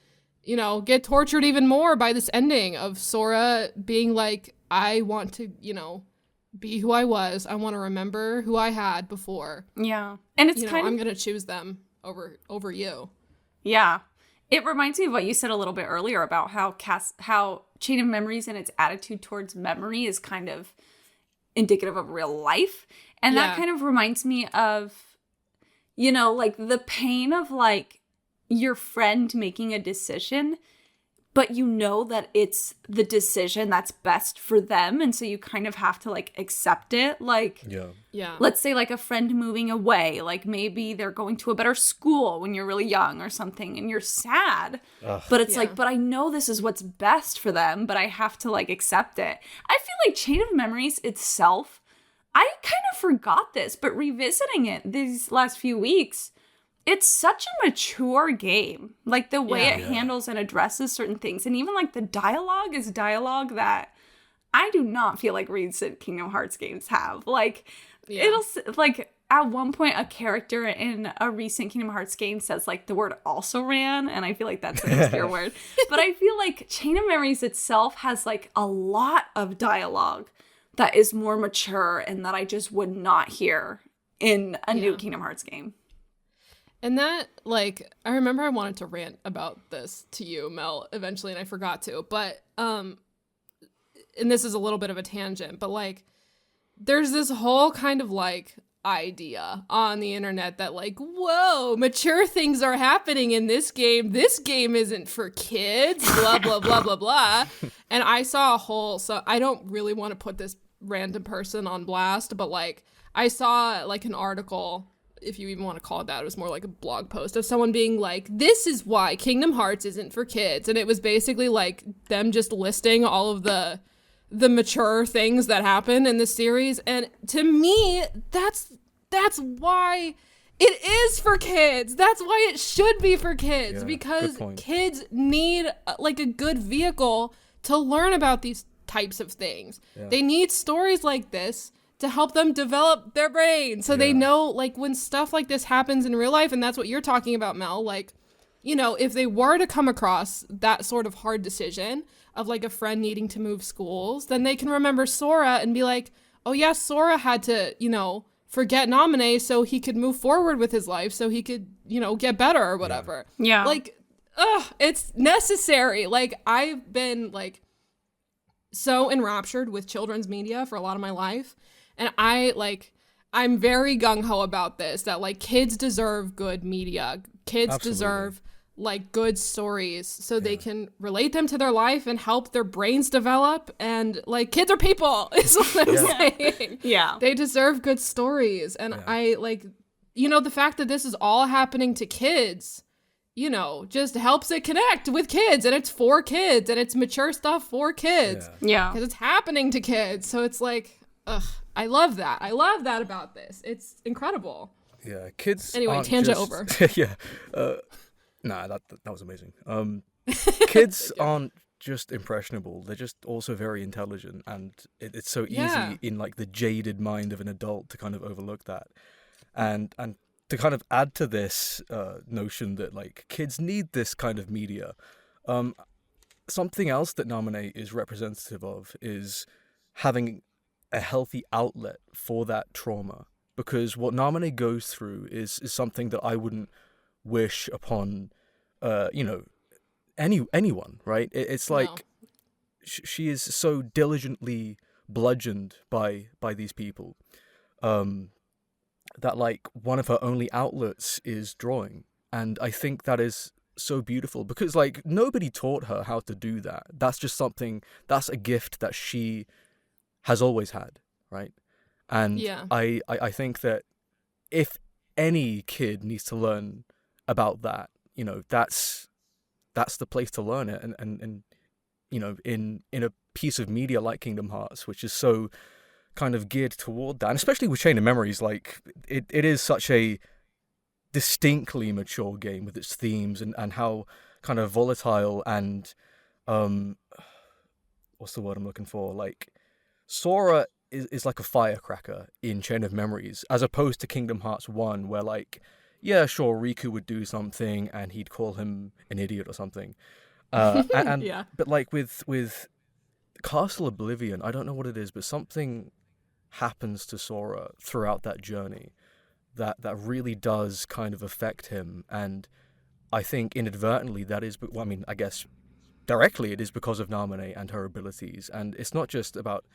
B: you know, get tortured even more by this ending of Sora being like, I want to, you know, be who I was. I want to remember who I had before.
K: Yeah. And it's
B: I'm going to choose them over you.
K: Yeah. It reminds me of what you said a little bit earlier about how Chain of Memories and its attitude towards memory is kind of indicative of real life. And that kind of reminds me of, you know, like the pain of like your friend making a decision, but you know that it's the decision that's best for them. And so you kind of have to like accept it. Like, let's say like a friend moving away, like maybe they're going to a better school when you're really young or something and you're sad, but it's like, but I know this is what's best for them, but I have to like accept it. I feel like Chain of Memories itself, I kind of forgot this, but revisiting it these last few weeks, it's such a mature game. Like the way it handles and addresses certain things. And even like the dialogue is dialogue that I do not feel like recent Kingdom Hearts games have. Like it'll like at one point a character in a recent Kingdom Hearts game says like the word also ran. And I feel like that's an obscure word. But I feel like Chain of Memories itself has like a lot of dialogue that is more mature and that I just would not hear in a new Kingdom Hearts game.
B: And that, like, I remember I wanted to rant about this to you, Mel, eventually, and I forgot to. But, and this is a little bit of a tangent, but, like, there's this whole kind of, like, idea on the internet that, like, whoa, mature things are happening in this game. This game isn't for kids, blah, blah, blah, blah, blah. And I saw a whole, so I don't really want to put this random person on blast, but, like, I saw, like, an article, if you even want to call it that, it was more like a blog post of someone being like, this is why Kingdom Hearts isn't for kids. And it was basically like them just listing all of the mature things that happen in the series. And to me, that's why it is for kids. That's why it should be for kids, because kids need like a good vehicle to learn about these types of things. They need stories like this to help them develop their brain so they know, like, when stuff like this happens in real life, and that's what you're talking about, Mel, like, you know, if they were to come across that sort of hard decision of, like, a friend needing to move schools, then they can remember Sora and be like, oh, yeah, Sora had to, you know, forget Naminé so he could move forward with his life, so he could, you know, get better or whatever.
K: Yeah.
B: Like, it's necessary. Like, I've been, like, so enraptured with children's media for a lot of my life. And I I'm very gung-ho about this, that like kids deserve good media. Kids
J: Absolutely.
B: deserve like good stories so they can relate them to their life and help their brains develop. And like kids are people is what I'm saying.
K: Yeah.
B: They deserve good stories. And I like, you know, the fact that this is all happening to kids, you know, just helps it connect with kids, and it's for kids, and it's mature stuff for kids.
K: Yeah.
B: Because it's happening to kids. So it's like, ugh, I love that. I love that about this. It's incredible.
J: Yeah, kids.
B: Anyway,
J: aren't
B: tangent
J: just...
B: over.
J: Yeah. Nah, that was amazing. Kids aren't just impressionable. They're just also very intelligent, and it's so easy in like the jaded mind of an adult to kind of overlook that. And to kind of add to this notion that like kids need this kind of media, something else that Naminé is representative of is having a healthy outlet for that trauma, because what Naminé goes through is something that I wouldn't wish upon you know, anyone, right? It's like she is so diligently bludgeoned by these people that like one of her only outlets is drawing. And I think that is so beautiful, because like nobody taught her how to do that. That's just something, that's a gift that she has always had, right? And I think that if any kid needs to learn about that, you know, that's the place to learn it. And you know, in a piece of media like Kingdom Hearts, which is so kind of geared toward that, and especially with Chain of Memories, like it is such a distinctly mature game with its themes and how kind of volatile and what's the word I'm looking for, like Sora is like a firecracker in Chain of Memories, as opposed to Kingdom Hearts 1, where like, yeah, sure, Riku would do something and he'd call him an idiot or something. But like with Castle Oblivion, I don't know what it is, but something happens to Sora throughout that journey that really does kind of affect him. And I think inadvertently that is, well, I mean, I guess directly it is because of Naminé and her abilities. And it's not just about,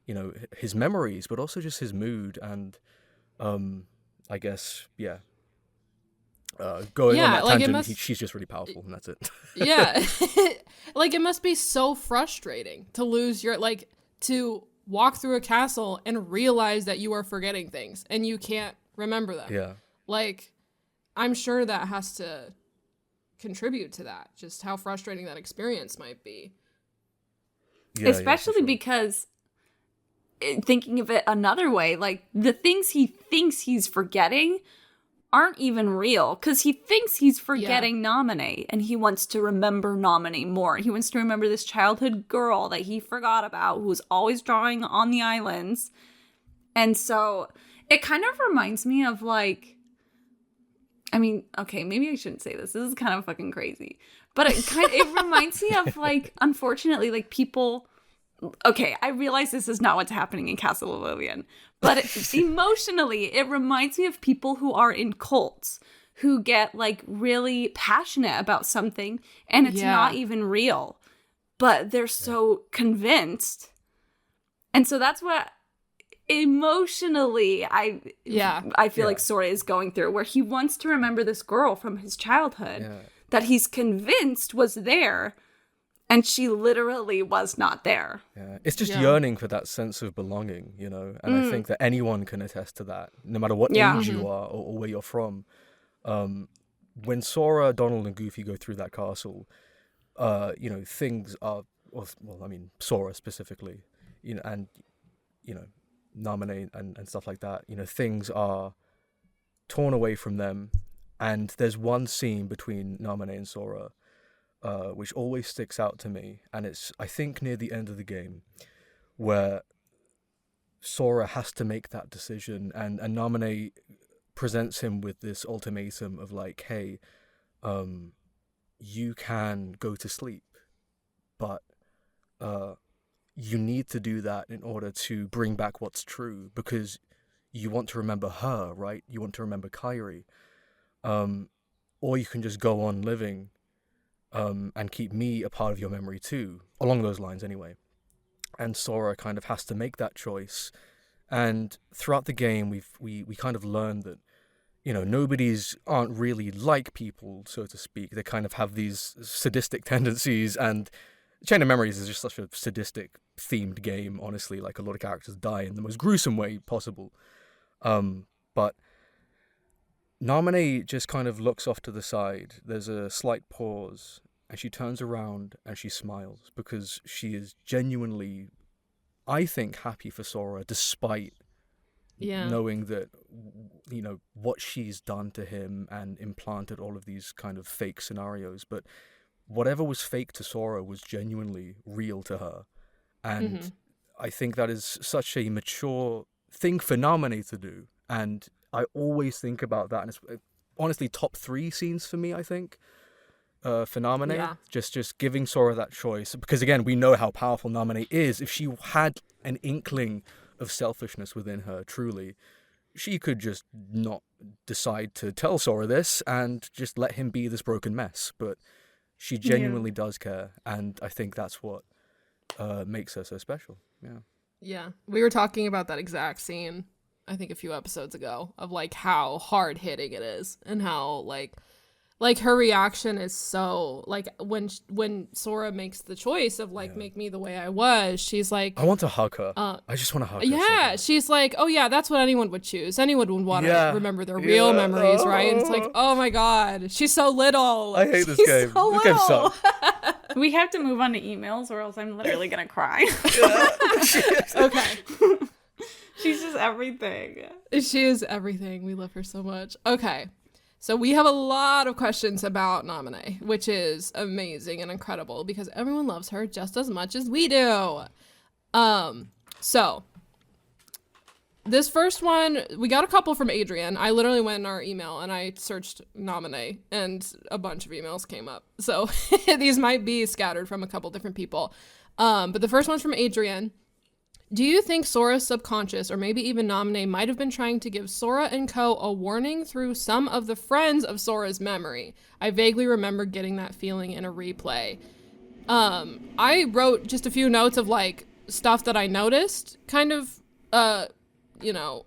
J: you know, his memories, but also just his mood. And I guess, going on that tangent, she's just really powerful, and that's it.
B: Yeah. Like, it must be so frustrating to lose your, like, to walk through a castle and realize that you are forgetting things and you can't remember them.
J: Yeah.
B: Like, I'm sure that has to contribute to that, just how frustrating that experience might be.
K: Yeah, especially because, thinking of it another way, like, the things he thinks he's forgetting aren't even real, because he thinks he's forgetting Naminé, and he wants to remember Naminé more. He wants to remember this childhood girl that he forgot about, who was always drawing on the islands. And so it kind of reminds me of, like, I mean, okay, maybe I shouldn't say this. This is kind of fucking crazy. But it reminds me of, like, unfortunately, like, people... Okay, I realize this is not what's happening in Castle Oblivion, but emotionally, it reminds me of people who are in cults, who get, like, really passionate about something, and it's not even real, but they're so convinced. And so that's what emotionally I feel like Sora is going through, where he wants to remember this girl from his childhood that he's convinced was there, and she literally was not there.
J: Yeah, it's just yearning for that sense of belonging, you know? And I think that anyone can attest to that, no matter what age you are or where you're from. When Sora, Donald, and Goofy go through that castle, you know, things are... Well, I mean, Sora specifically, you know, and, you know, Naminé and stuff like that, you know, things are torn away from them. And there's one scene between Naminé and Sora which always sticks out to me, and it's, I think, near the end of the game, where Sora has to make that decision, and Naminé presents him with this ultimatum of like, hey, you can go to sleep, but you need to do that in order to bring back what's true, because you want to remember her, right? You want to remember Kairi. Or you can just go on living and keep me a part of your memory too, along those lines anyway. And Sora kind of has to make that choice, And throughout the game, we kind of learned that, you know, nobodies aren't really like people, so to speak. They kind of have these sadistic tendencies, and Chain of Memories is just such a sadistic themed game, honestly. Like, a lot of characters die in the most gruesome way possible. But Naminé just kind of looks off to the side. There's a slight pause, and she turns around and she smiles because she is genuinely, I think, happy for Sora, despite knowing that, you know, what she's done to him and implanted all of these kind of fake scenarios. But whatever was fake to Sora was genuinely real to her. And I think that is such a mature thing for Naminé to do. And I always think about that. And it's honestly top 3 scenes for me, I think, for Naminé. Yeah. Just giving Sora that choice. Because, again, we know how powerful Naminé is. If she had an inkling of selfishness within her, truly, she could just not decide to tell Sora this and just let him be this broken mess. But she genuinely does care, and I think that's what makes her so special.
B: Yeah, we were talking about that exact scene, I think, a few episodes ago, of like how hard hitting it is, and how like her reaction is so, like, when Sora makes the choice of like make me the way I was, she's like,
J: I want to hug her. I just want to hug her.
B: Yeah, so she's like, oh yeah, that's what anyone would choose. Anyone would want to remember their real memories, right? And it's like, oh my god, she's so little.
J: I hate this game.
B: So
J: this game sucks.
K: We have to move on to emails, or else I'm literally gonna cry.
B: Okay.
K: She's just everything.
B: She is everything. We love her so much. Okay. So we have a lot of questions about Naminé, which is amazing and incredible because everyone loves her just as much as we do. So this first one, we got a couple from Adrian. I literally went in our email and I searched Naminé and a bunch of emails came up. So these might be scattered from a couple different people. But the first one's from Adrian. Do you think Sora's subconscious, or maybe even Naminé, might have been trying to give Sora and co. a warning through some of the friends of Sora's memory? I vaguely remember getting that feeling in a replay. I wrote just a few notes of, like, stuff that I noticed, kind of, you know,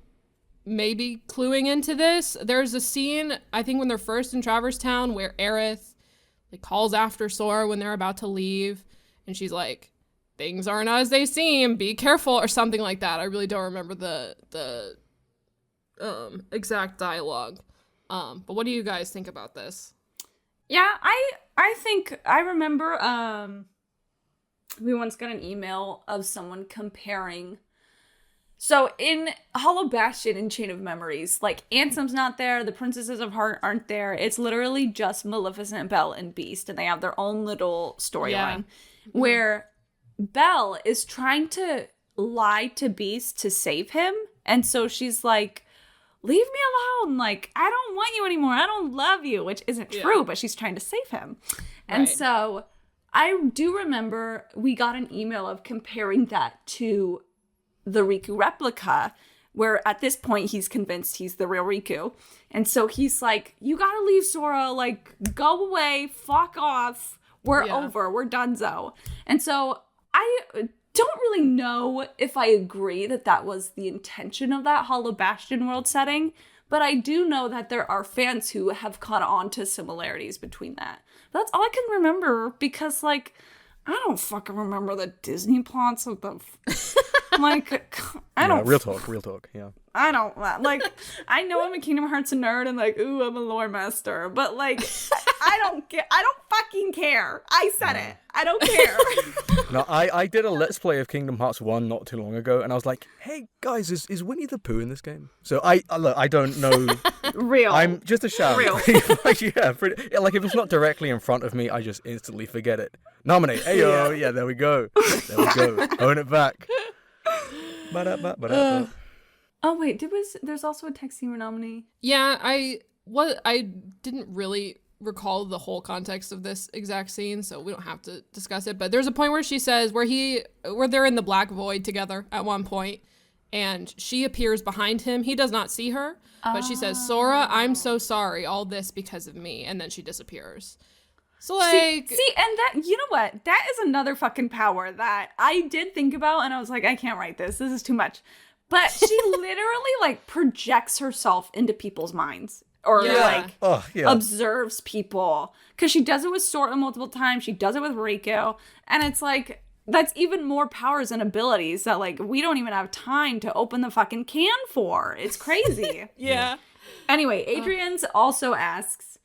B: maybe cluing into this. There's a scene, I think, when they're first in Traverse Town, where Aerith, like, calls after Sora when they're about to leave, and she's like, things aren't as they seem, be careful, or something like that. I really don't remember the exact dialogue. But what do you guys think about this?
K: Yeah, I think I remember we once got an email of someone comparing. So in Hollow Bastion and Chain of Memories, like, Ansem's not there, the Princesses of Heart aren't there. It's literally just Maleficent, Belle, and Beast, and they have their own little storyline where Belle is trying to lie to Beast to save him. And so she's like, leave me alone. Like, I don't want you anymore. I don't love you, which isn't true, but she's trying to save him. And so I do remember we got an email of comparing that to the Riku replica, where at this point he's convinced he's the real Riku. And so he's like, you gotta leave, Sora. Like, go away. Fuck off. We're over. We're donezo. And so I don't really know if I agree that that was the intention of that Hollow Bastion world setting, but I do know that there are fans who have caught on to similarities between that. That's all I can remember because, like, I don't fucking remember the Disney plots of the... like, I don't...
J: Real talk, yeah.
K: I don't, like, I know I'm a Kingdom Hearts nerd and, like, ooh, I'm a lore master, but, like, I don't fucking care. I said it. I don't care.
J: No, I did a Let's Play of Kingdom Hearts 1 not too long ago, and I was like, hey, guys, is Winnie the Pooh in this game? So look, I don't know.
K: Real.
J: I'm just a shadow.
K: Real.
J: Like, if it's not directly in front of me, I just instantly forget it. Nominate. Ayo, yeah, there we go. Own it back.
K: Oh wait, there's also a text scene where Naminé.
B: Yeah, I didn't really recall the whole context of this exact scene, so we don't have to discuss it. But there's a point where she says where they're in the Black Void together at one point, and she appears behind him. He does not see her, but she says, "Sora, I'm so sorry. All this because of me," and then she disappears. So, like...
K: See, and that, you know what? That is another fucking power that I did think about, and I was like, I can't write this. This is too much. But she literally, like, projects herself into people's minds. Or, observes people. Because she does it with Sora multiple times. She does it with Riku. And it's like, that's even more powers and abilities that, like, we don't even have time to open the fucking can for. It's crazy.
B: Yeah.
K: Anyway, Adrian's also asks,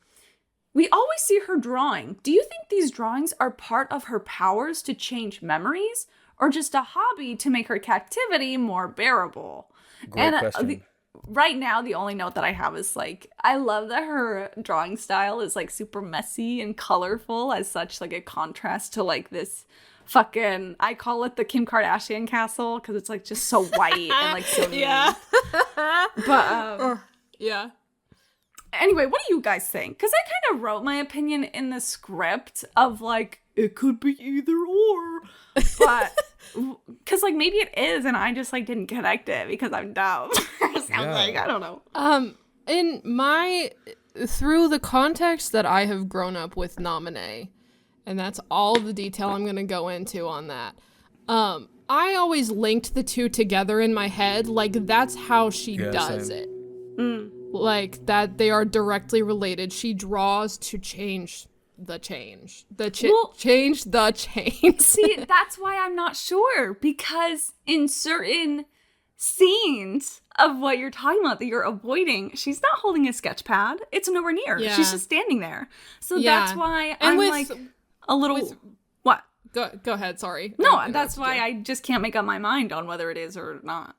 K: we always see her drawing. Do you think these drawings are part of her powers to change memories? Or just a hobby to make her captivity more bearable?
J: Great question.
K: Right now, the only note that I have is, like, I love that her drawing style is, like, super messy and colorful as such, like, a contrast to, like, this fucking, I call it the Kim Kardashian castle, because it's, like, just so white and, like, so neat.
B: Yeah.
K: But,
B: yeah.
K: Anyway, what do you guys think? Because I kind of wrote my opinion in the script of, like, it could be either or. But, because, like, maybe it is, and I just, like, didn't connect it because I'm dumb. Like, I don't know.
B: Through the context that I have grown up with Naminé, and that's all the detail I'm going to go into on that, I always linked the two together in my head, like, that's how she does
J: same.
B: it. Like, that they are directly related. She draws to change the change. Change the change.
K: See, that's why I'm not sure, because in certain scenes of what you're talking about that you're avoiding, she's not holding a sketch pad. It's nowhere near.
B: Yeah.
K: She's just standing there. So that's why I'm like a little... What?
B: Go ahead, sorry.
K: No, that's why I just can't make up my mind on whether it is or not.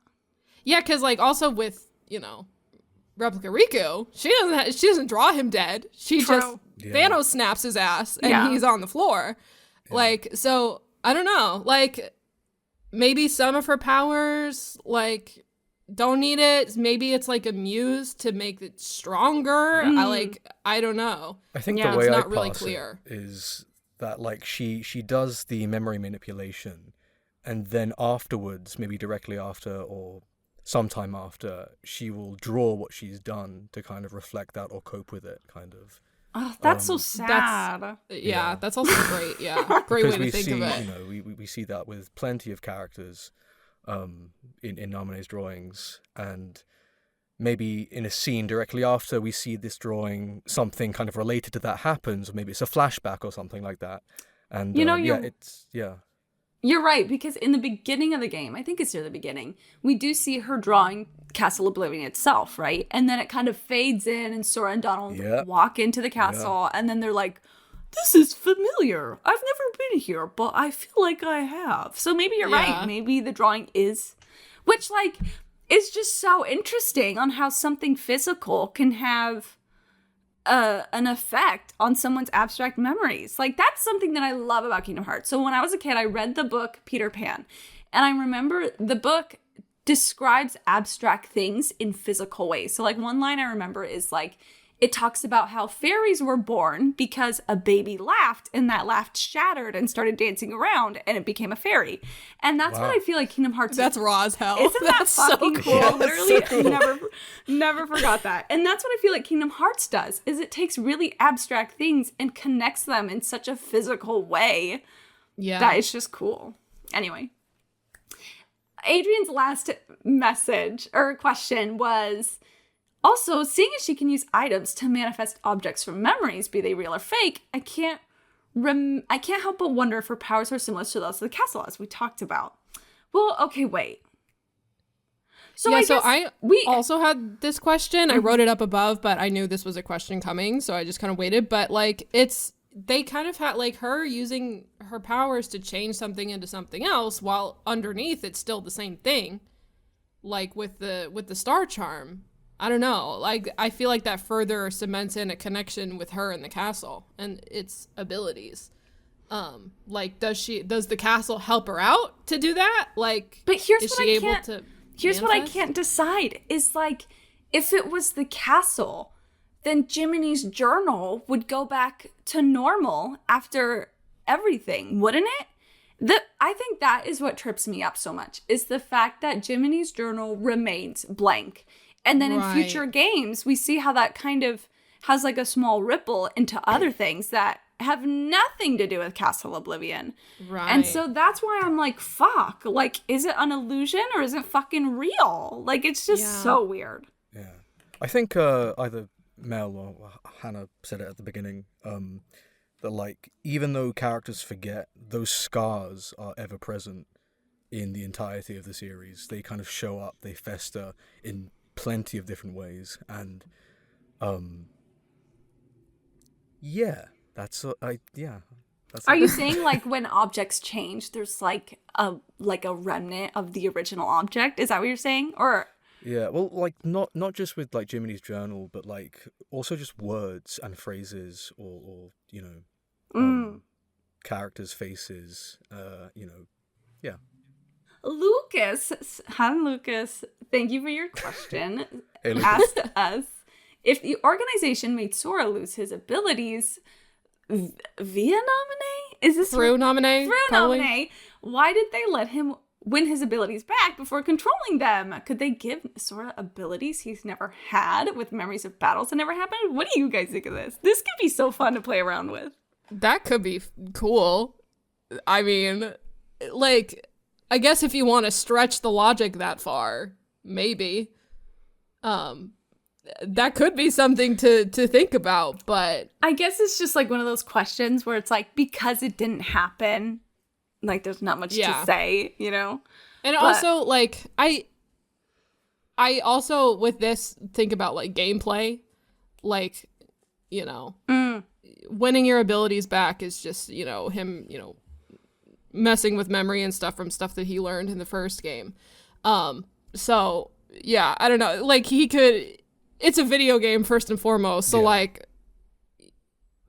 B: Yeah, because, like, also with, you know, Replica Riku, she doesn't draw him dead. She just Thanos snaps his ass and he's on the floor. Yeah. Like, so I don't know. Like, maybe some of her powers, like, don't need it. Maybe it's like a muse to make it stronger. I don't know.
J: I think the way I pass it is that, like, she does the memory manipulation, and then afterwards, maybe directly after or sometime after, she will draw what she's done to kind of reflect that or cope with it, kind of.
K: Oh, that's so sad.
B: That's also great. Yeah, great way to think of it.
J: You know, we see that with plenty of characters in Naminé's drawings, and maybe in a scene directly after we see this drawing, something kind of related to that happens, or maybe it's a flashback or something like that. And
K: You're right, because in the beginning of the game, I think it's near the beginning, we do see her drawing Castle Oblivion itself, right? And then it kind of fades in, and Sora and Donald walk into the castle, and then they're like, this is familiar. I've never been here, but I feel like I have. So maybe you're right. Maybe the drawing is... Which, like, is just so interesting on how something physical can have an effect on someone's abstract memories. Like, that's something that I love about Kingdom Hearts. So when I was a kid, I read the book Peter Pan, and I remember the book describes abstract things in physical ways. So, like, one line I remember is, like, it talks about how fairies were born because a baby laughed, and that laugh shattered and started dancing around, and it became a fairy. And that's what I feel like Kingdom Hearts
B: That's raw as hell.
K: Isn't that fucking cool?
B: Yeah,
K: Literally,
B: so cool.
K: never forgot that. And that's what I feel like Kingdom Hearts does, is it takes really abstract things and connects them in such a physical way that it's just cool. Anyway. Adrian's last message or question was, also, seeing as she can use items to manifest objects from memories, be they real or fake, I can't help but wonder if her powers are similar to those of the castle, as we talked about. Well, okay, wait. So
B: we also had this question. I wrote it up above, but I knew this was a question coming, so I just kind of waited. But, like, they kind of had, like, her using her powers to change something into something else, while underneath it's still the same thing, like with the star charm. I don't know. Like, I feel like that further cements in a connection with her and the castle and its abilities. Like, does the castle help her out to do that? Like,
K: but here's what I can't decide is, like, if it was the castle, then Jiminy's journal would go back to normal after everything, wouldn't it? I think that is what trips me up so much, is the fact that Jiminy's journal remains blank. And then in future games, we see how that kind of has, like, a small ripple into other things that have nothing to do with Castle Oblivion.
B: Right.
K: And so that's why I'm like, fuck. Like, is it an illusion or is it fucking real? Like, it's just so weird.
J: Yeah. I think either Mel or Hannah said it at the beginning, that, like, even though characters forget, those scars are ever present in the entirety of the series. They kind of show up, they fester in plenty of different ways, and that's
K: Are you saying, like, when objects change, there's like a remnant of the original object? Is that what you're saying? Or
J: yeah, well, like, not just with, like, Jiminy's journal, but, like, also just words and phrases, or you know, characters' faces, you know, yeah.
K: Lucas, hi Lucas, thank you for your question.
J: Hey,
K: asked us if the organization made Sora lose his abilities via Naminé? Is this
B: through Naminé?
K: Through
B: probably.
K: Naminé. Why did they let him win his abilities back before controlling them? Could they give Sora abilities he's never had with memories of battles that never happened? What do you guys think of this? This could be so fun to play around with.
B: That could be cool. I mean, like, I guess if you want to stretch the logic that far, maybe. That could be something to think about, but
K: I guess it's just like one of those questions where it's like, because it didn't happen, like, there's not much to say, you know?
B: And also, like, I also, with this, think about, like, gameplay. Like, you know, winning your abilities back is just, you know, him, you know, messing with memory and stuff from stuff that he learned in the first game. So, yeah, I don't know. Like, he could... It's a video game, first and foremost, so, like,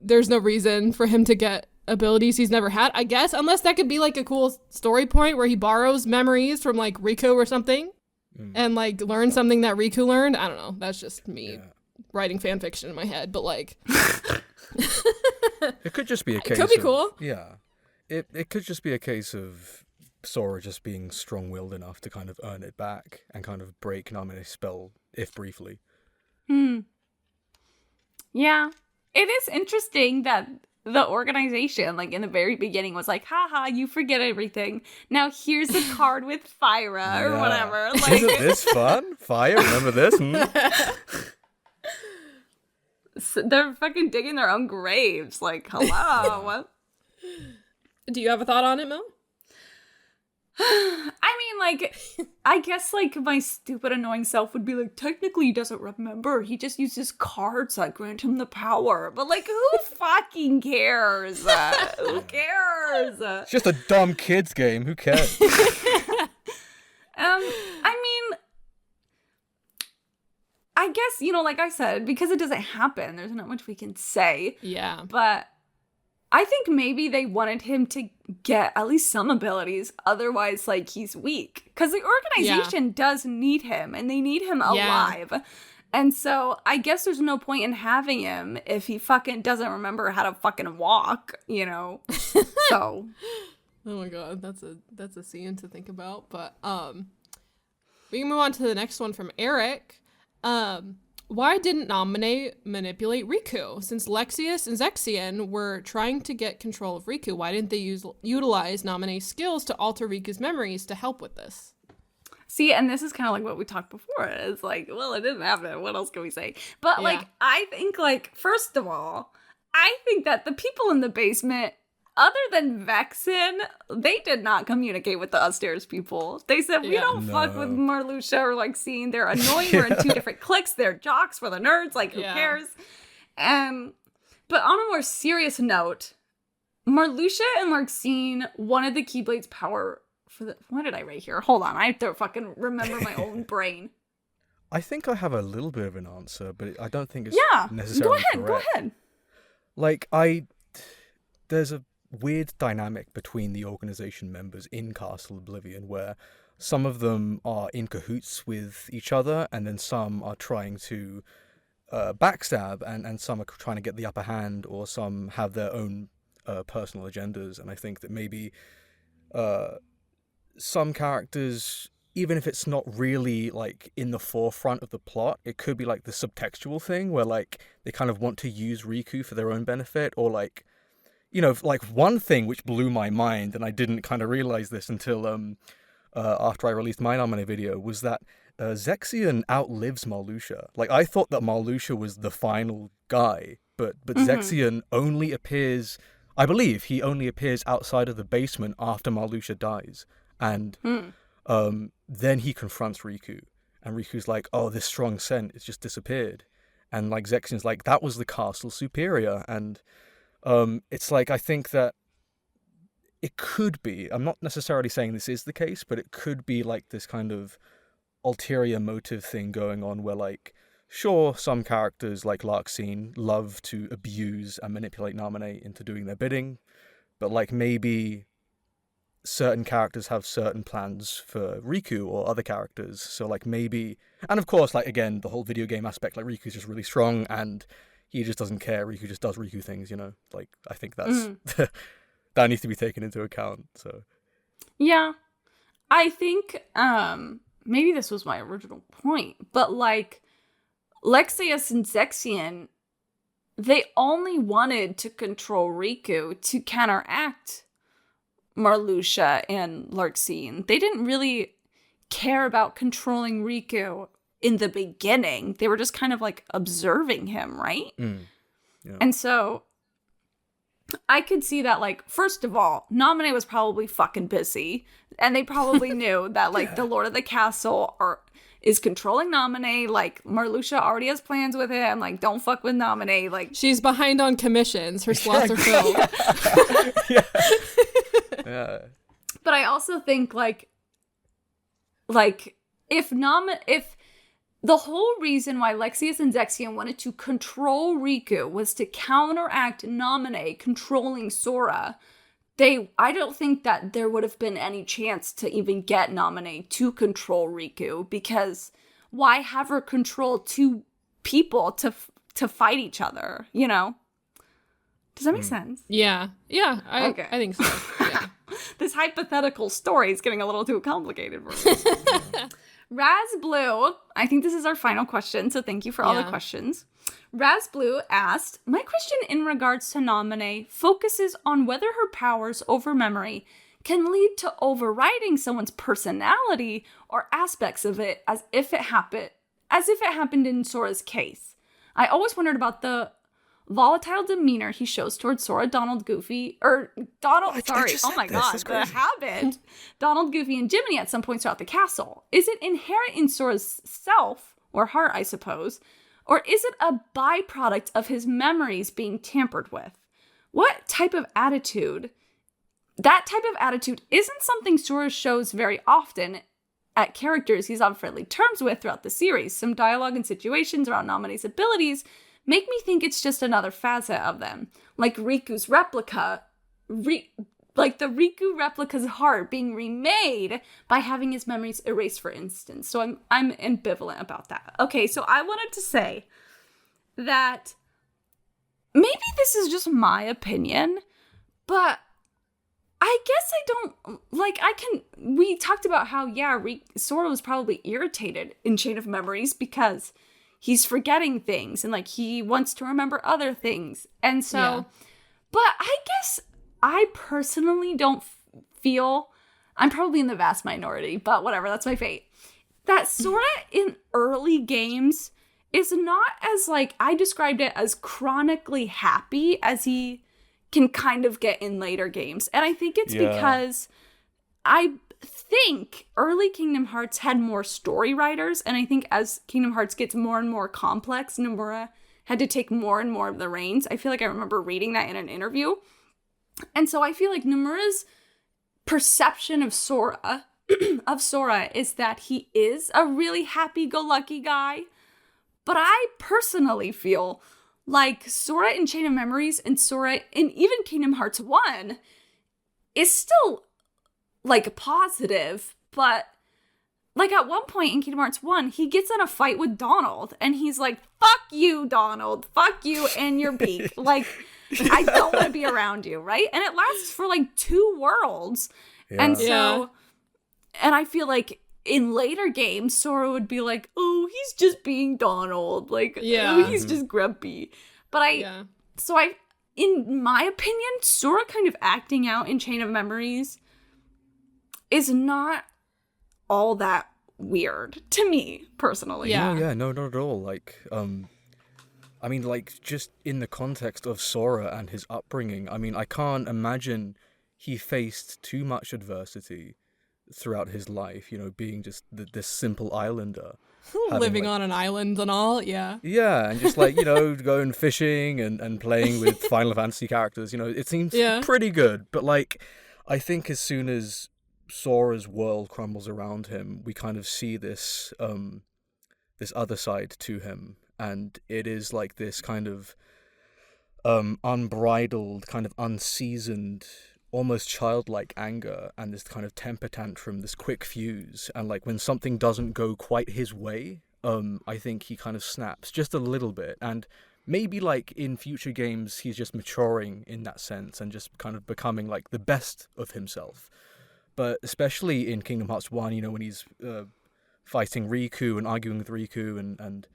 B: there's no reason for him to get abilities he's never had, I guess, unless that could be, like, a cool story point where he borrows memories from, like, Riku or something, and, like, learn something that Riku learned. I don't know. That's just me writing fan fiction in my head, but, like...
J: It could just be a case
B: It could be cool.
J: Yeah. It could just be a case of Sora just being strong-willed enough to kind of earn it back and kind of break Naminé's spell, if briefly.
K: Yeah. It is interesting that the organization, like, in the very beginning was like, haha, you forget everything. Now here's a card with Fyra or whatever. Like,
J: isn't this fun? Fire, remember this?
K: So they're fucking digging their own graves. Like, hello.
B: Do you have a thought on it, Mel?
K: I mean, like, I guess, like, my stupid, annoying self would be like, technically he doesn't remember. He just uses cards that grant him the power. But, like, who fucking cares? Who cares?
J: It's just a dumb kids game. Who cares?
K: I mean, I guess, you know, like I said, because it doesn't happen, there's not much we can say.
B: Yeah.
K: But I think maybe they wanted him to get at least some abilities. Otherwise, like, he's weak. Because the organization does need him, and they need him alive. And so I guess there's no point in having him if he fucking doesn't remember how to fucking walk, you know? So.
B: Oh my god, that's a scene to think about. But we can move on to the next one from Eric. Why didn't Naminé manipulate Riku? Since Lexius and Zexion were trying to get control of Riku, why didn't they utilize Naminé's skills to alter Riku's memories to help with this?
K: See, and this is kind of like what we talked before. It's like, well, it didn't happen. What else can we say? But, like, I think, like, first of all, I think that the people in the basement, other than Vexen, they did not communicate with the upstairs people. They said, we don't fuck with Marluxia or, like, seeing they're annoying. We're in two different cliques. They're jocks. We're the nerds. Like, who cares? But on a more serious note, Marluxia and Larxene wanted the Keyblade's power for the... What did I write here? Hold on. I have to fucking remember my own brain.
J: I think I have a little bit of an answer, but I don't think it's necessarily
K: Go
J: correct.
K: ahead.
J: Like, there's a weird dynamic between the organization members in Castle Oblivion where some of them are in cahoots with each other and then some are trying to backstab and some are trying to get the upper hand, or some have their own personal agendas. And I think that maybe some characters, even if it's not really, like, in the forefront of the plot, it could be, like, the subtextual thing where, like, they kind of want to use Riku for their own benefit, or, like, like one thing which blew my mind, and I didn't kind of realize this until after I released my Naminé video, was that Zexion outlives Marluxia. Like, I thought that Marluxia was the final guy, but Zexion only appears, I believe he only appears outside of the basement after Marluxia dies. And then he confronts Riku. And Riku's like, oh, this strong scent, it's just disappeared. And like Zexion's like, that was the castle superior. And it's like, I think that it could be, I'm not necessarily saying this is the case, but it could be like this kind of ulterior motive thing going on where, like, sure, some characters like Larxene love to abuse and manipulate Naminé into doing their bidding, but like maybe certain characters have certain plans for Riku or other characters. So like maybe, and of course, like, again, the whole video game aspect, like Riku's just really strong and he just doesn't care. Riku just does Riku things, you know? Like, I think that's that needs to be taken into account. So
K: yeah, I think maybe this was my original point, but like Lexaeus and Zexion, they only wanted to control Riku to counteract Marluxia and Larxene. They didn't really care about controlling Riku in the beginning. They were just kind of like observing him, right? Yeah. And so I could see that, like, first of all, Naminé was probably fucking busy, and they probably knew that, like, the Lord of the Castle is controlling Naminé. Like, Marluxia already has plans with him. Like, don't fuck with Naminé. Like,
B: she's behind on commissions. Her slots are filled.
J: Yeah.
K: But I also think, like if the whole reason why Lexaeus and Zexion wanted to control Riku was to counteract Naminé controlling Sora, I don't think that there would have been any chance to even get Naminé to control Riku, because why have her control two people to fight each other, you know? Does that make sense?
B: Yeah. Yeah, I think so. Yeah.
K: This hypothetical story is getting a little too complicated for me. Raz Blue, I think this is our final question, so thank you for all the questions. Raz Blue asked, my question in regards to Naminé focuses on whether her powers over memory can lead to overriding someone's personality or aspects of it as if it happened in Sora's case. I always wondered about the volatile demeanor he shows towards Sora, Donald, Goofy, the habit, Donald, Goofy, and Jiminy at some points throughout the castle. Is it inherent in Sora's self, or heart, I suppose, or is it a byproduct of his memories being tampered with? What type of attitude? That type of attitude isn't something Sora shows very often at characters he's on friendly terms with throughout the series. Some dialogue and situations around Naminé's abilities make me think it's just another facet of them. Like Riku's replica, like the Riku replica's heart being remade by having his memories erased, for instance. So I'm ambivalent about that. Okay, so I wanted to say that maybe this is just my opinion, but I guess we talked about how, Sora was probably irritated in Chain of Memories because he's forgetting things and like he wants to remember other things. And so, but I guess I personally don't feel, I'm probably in the vast minority, but whatever, that's my fate, that Sora in early games is not as, like, I described it as chronically happy as he can kind of get in later games. And I think it's because I think early Kingdom Hearts had more story writers, and I think as Kingdom Hearts gets more and more complex, Nomura had to take more and more of the reins. I feel like I remember reading that in an interview. And so I feel like Nomura's perception of Sora is that he is a really happy-go-lucky guy. But I personally feel like Sora in Chain of Memories and Sora in even Kingdom Hearts 1 is still, like, positive, but, like, at one point in Kingdom Hearts 1, he gets in a fight with Donald, and he's like, fuck you, Donald, fuck you and your beak, like, I don't want to be around you, right? And it lasts for, like, 2 worlds, and so, and I feel like in later games, Sora would be like, oh, he's just being Donald, like, oh, he's just grumpy, but
A: in my opinion, Sora kind of acting out in Chain of Memories is not all that weird to me, personally.
J: Yeah, no, not at all. Like, I mean, like, just in the context of Sora and his upbringing, I mean, I can't imagine he faced too much adversity throughout his life, you know, being just this simple islander.
B: Living on an island and all, yeah.
J: Yeah, and just like, you know, going fishing and playing with Final Fantasy characters, you know, it seems pretty good. But like, I think as soon as Sora's world crumbles around him, we kind of see this this other side to him, and it is like this kind of unbridled, kind of unseasoned, almost childlike anger, and this kind of temper tantrum, this quick fuse, and like when something doesn't go quite his way, I think he kind of snaps just a little bit, and maybe like in future games he's just maturing in that sense and just kind of becoming like the best of himself. But especially in Kingdom Hearts 1, you know, when he's fighting Riku and arguing with Riku, and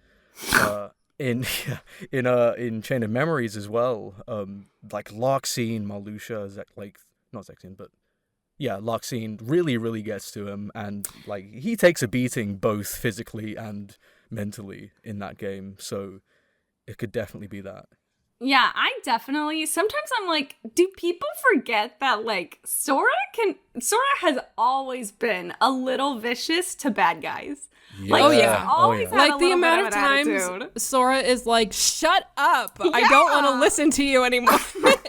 J: in Chain of Memories as well, like Larxene, Marluxia, Larxene really gets to him, and like he takes a beating both physically and mentally in that game. So it could definitely be that.
A: Yeah, sometimes I'm like, do people forget that, like, Sora has always been a little vicious to bad guys.
J: Yeah.
A: Like, he's always had
B: like
A: a
B: the
A: little
B: amount
A: bit
B: of
A: attitude.
B: times Sora is like, shut up, I don't want to listen to you anymore.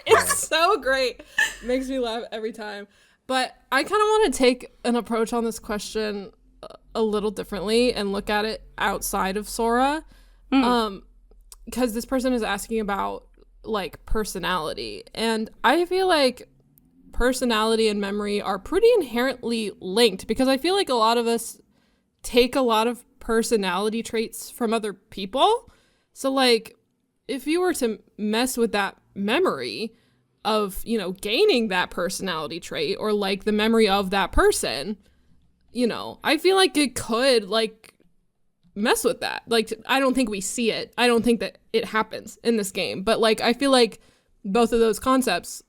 B: It's so great. Makes me laugh every time. But I kind of want to take an approach on this question a little differently and look at it outside of Sora. Because this person is asking about like personality, and I feel like personality and memory are pretty inherently linked, because I feel like a lot of us take a lot of personality traits from other people. So like if you were to mess with that memory of, you know, gaining that personality trait, or like the memory of that person, you know, I feel like it could like mess with that. Like, I don't think we see it. I don't think that it happens in this game. But, like, I feel like both of those concepts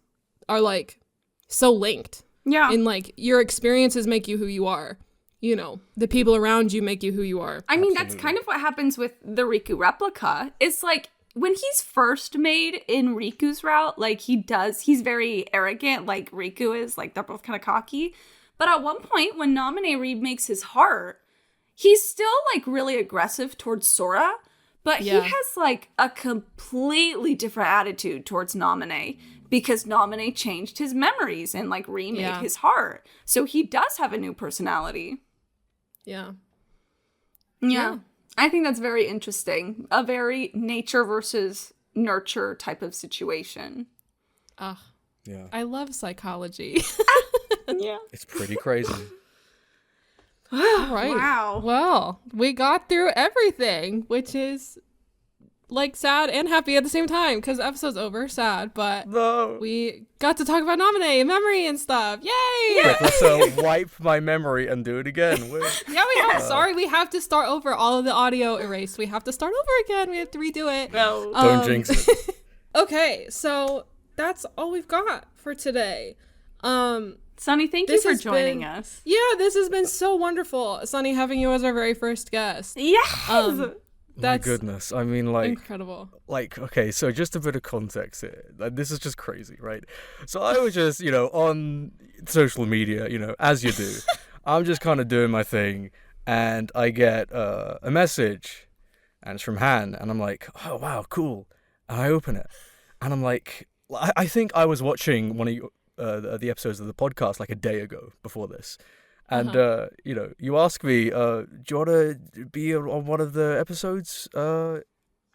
B: are, like, so linked.
A: Yeah.
B: And, like, your experiences make you who you are. You know, the people around you make you who you are.
A: I mean, that's kind of what happens with the Riku replica. It's like, when he's first made in Riku's route, like, he's very arrogant, like Riku is. Like, they're both kind of cocky. But at one point, when Naminé remakes his heart, he's still, like, really aggressive towards Sora, but he has, like, a completely different attitude towards Naminé, because Naminé changed his memories and, like, remade his heart. So he does have a new personality.
B: Yeah.
A: I think that's very interesting. A very nature versus nurture type of situation.
J: Yeah.
B: I love psychology.
A: Yeah.
J: It's pretty crazy.
B: All right.
A: Wow.
B: Well, we got through everything, which is like sad and happy at the same time, because the episode's over. Sad, but we got to talk about Naminé and memory and stuff. Yay!
J: Yeah. Let's wipe my memory and do it again.
B: Yeah, we have. Sorry, we have to start over. All of the audio erased. We have to start over again. We have to redo it.
A: No.
J: Don't jinx it.
B: Okay, so that's all we've got for today.
A: Sunny, thank you for joining us.
B: Yeah, this has been so wonderful, Sunny, having you as our very first guest.
A: Yes!
J: My goodness, I mean, like...
B: Incredible.
J: Like, okay, so just a bit of context here. Like, this is just crazy, right? So I was just, you know, on social media, you know, as you do. I'm just kind of doing my thing, and I get a message, and it's from Han, and I'm like, oh, wow, cool. And I open it, and I'm like... I think I was watching one of you... the episodes of the podcast like a day ago before this, and you know, you ask me, do you want to be on one of the episodes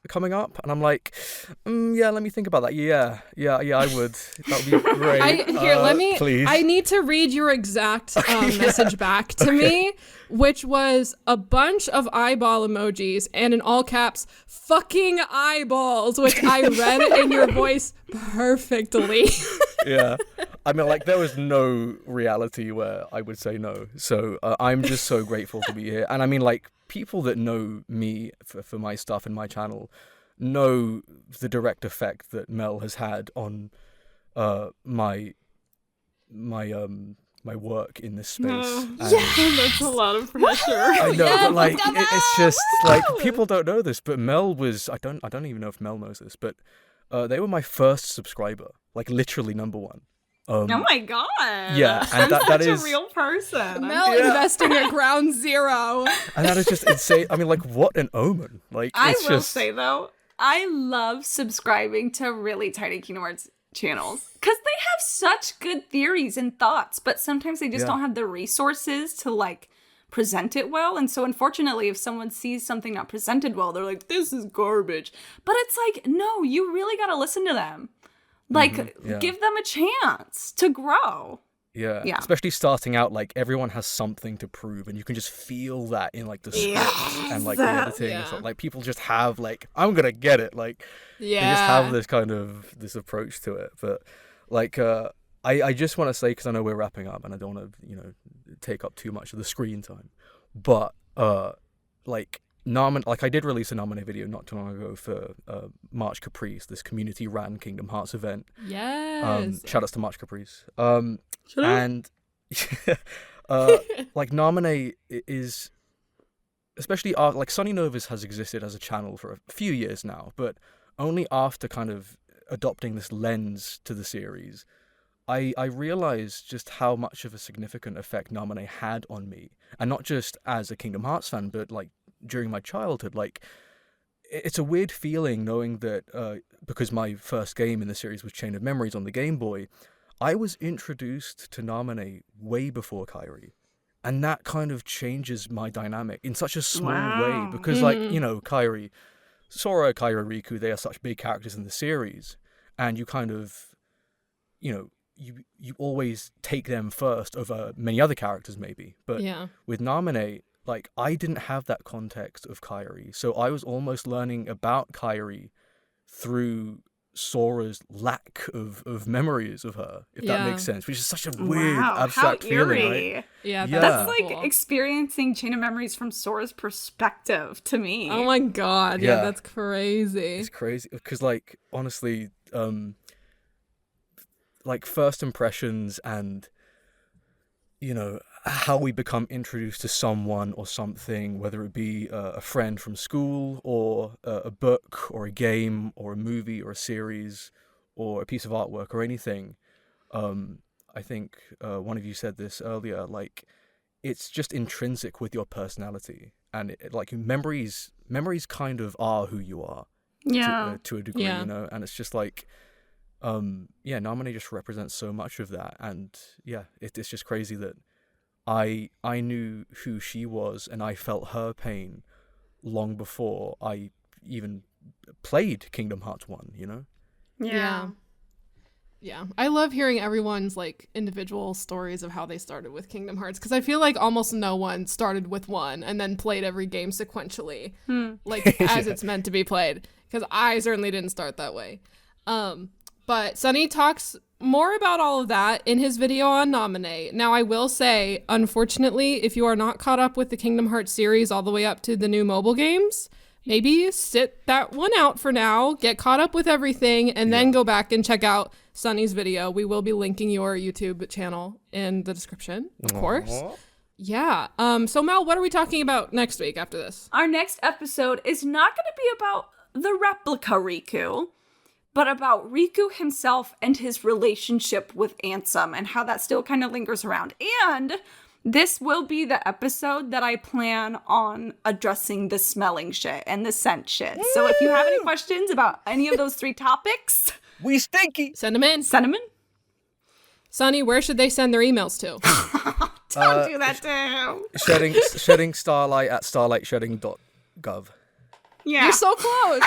J: coming up? And I'm like, yeah, let me think about that. Yeah, I would. That would be great. Please.
B: I need to read your exact message back to me, which was a bunch of eyeball emojis and in all caps, fucking eyeballs, which I read in your voice perfectly.
J: Yeah. I mean, like, there was no reality where I would say no. So I'm just so grateful to be here. And I mean, like, people that know me for my stuff and my channel know the direct effect that Mel has had on my work in this space.
B: That's a lot of pressure.
J: I know, but like it's just like people don't know this, but Mel was I don't even know if Mel knows this, but they were my first subscriber, like literally number one.
K: Oh my god!
J: Yeah, and that is
K: a real person.
B: Mel investing at ground zero,
J: and that is just insane. I mean, like, what an omen! Like,
K: I will say though, I love subscribing to really tiny Kingdom Hearts channels because they have such good theories and thoughts, but sometimes they just don't have the resources to like present it well. And so unfortunately, if someone sees something not presented well, they're like, this is garbage. But it's like, no, you really got to listen to them. Like, give them a chance to grow.
J: Yeah, especially starting out, like, everyone has something to prove, and you can just feel that in, like, the script and, like, the editing. And stuff. Like, people just have, like, I'm gonna get it. Like, they just have this kind of, this approach to it. But, like, I just want to say, because I know we're wrapping up, and I don't want to, you know, take up too much of the screen time. But, like, I did release a Naminé video not too long ago for March Caprice, this community-ran Kingdom Hearts event.
B: Yes.
J: Shout outs to March Caprice. And like Naminé is, especially like Sunny Novas has existed as a channel for a few years now, but only after kind of adopting this lens to the series, I realized just how much of a significant effect Naminé had on me, and not just as a Kingdom Hearts fan, but like during my childhood. Like, it's a weird feeling knowing that because my first game in the series was Chain of Memories on the Game Boy, I was introduced to Naminé way before Kairi, and that kind of changes my dynamic in such a small way, because like, you know, Sora, Kairi, Riku, they are such big characters in the series, and you kind of, you know, you always take them first over many other characters maybe, but with Naminé, like, I didn't have that context of Kairi, so I was almost learning about Kairi through Sora's lack of memories of her, if that makes sense, which is such a weird, abstract feeling, right?
B: Yeah,
K: that's like cool. Experiencing Chain of Memories from Sora's perspective to me.
B: Oh my god, yeah, that's crazy.
J: It's crazy, because, like, honestly, like, first impressions and, you know, how we become introduced to someone or something, whether it be a friend from school or a book or a game or a movie or a series or a piece of artwork or anything. I think one of you said this earlier, like, it's just intrinsic with your personality, and like, memories kind of are who you are to a degree, you know, and it's just like, Naminé just represents so much of that, and it's just crazy that I knew who she was, and I felt her pain long before I even played Kingdom Hearts 1, you know?
B: Yeah. I love hearing everyone's, like, individual stories of how they started with Kingdom Hearts, because I feel like almost no one started with 1 and then played every game sequentially, like, as it's meant to be played, because I certainly didn't start that way. But Sunny talks more about all of that in his video on Naminé. Now, I will say, unfortunately, if you are not caught up with the Kingdom Hearts series all the way up to the new mobile games, maybe sit that one out for now, get caught up with everything, and then go back and check out Sunny's video. We will be linking your YouTube channel in the description, of course. Yeah. So, Mel, what are we talking about next week after this?
K: Our next episode is not going to be about the replica Riku, but about Riku himself and his relationship with Ansem and how that still kind of lingers around. And this will be the episode that I plan on addressing the smelling shit and the scent shit. So if you have any questions about any of those 3 topics,
J: we stinky.
B: Send them in. Sunny, where should they send their emails to?
K: Don't do that to him.
J: Shedding Starlight at starlightshedding.gov.
B: Yeah. You're so close.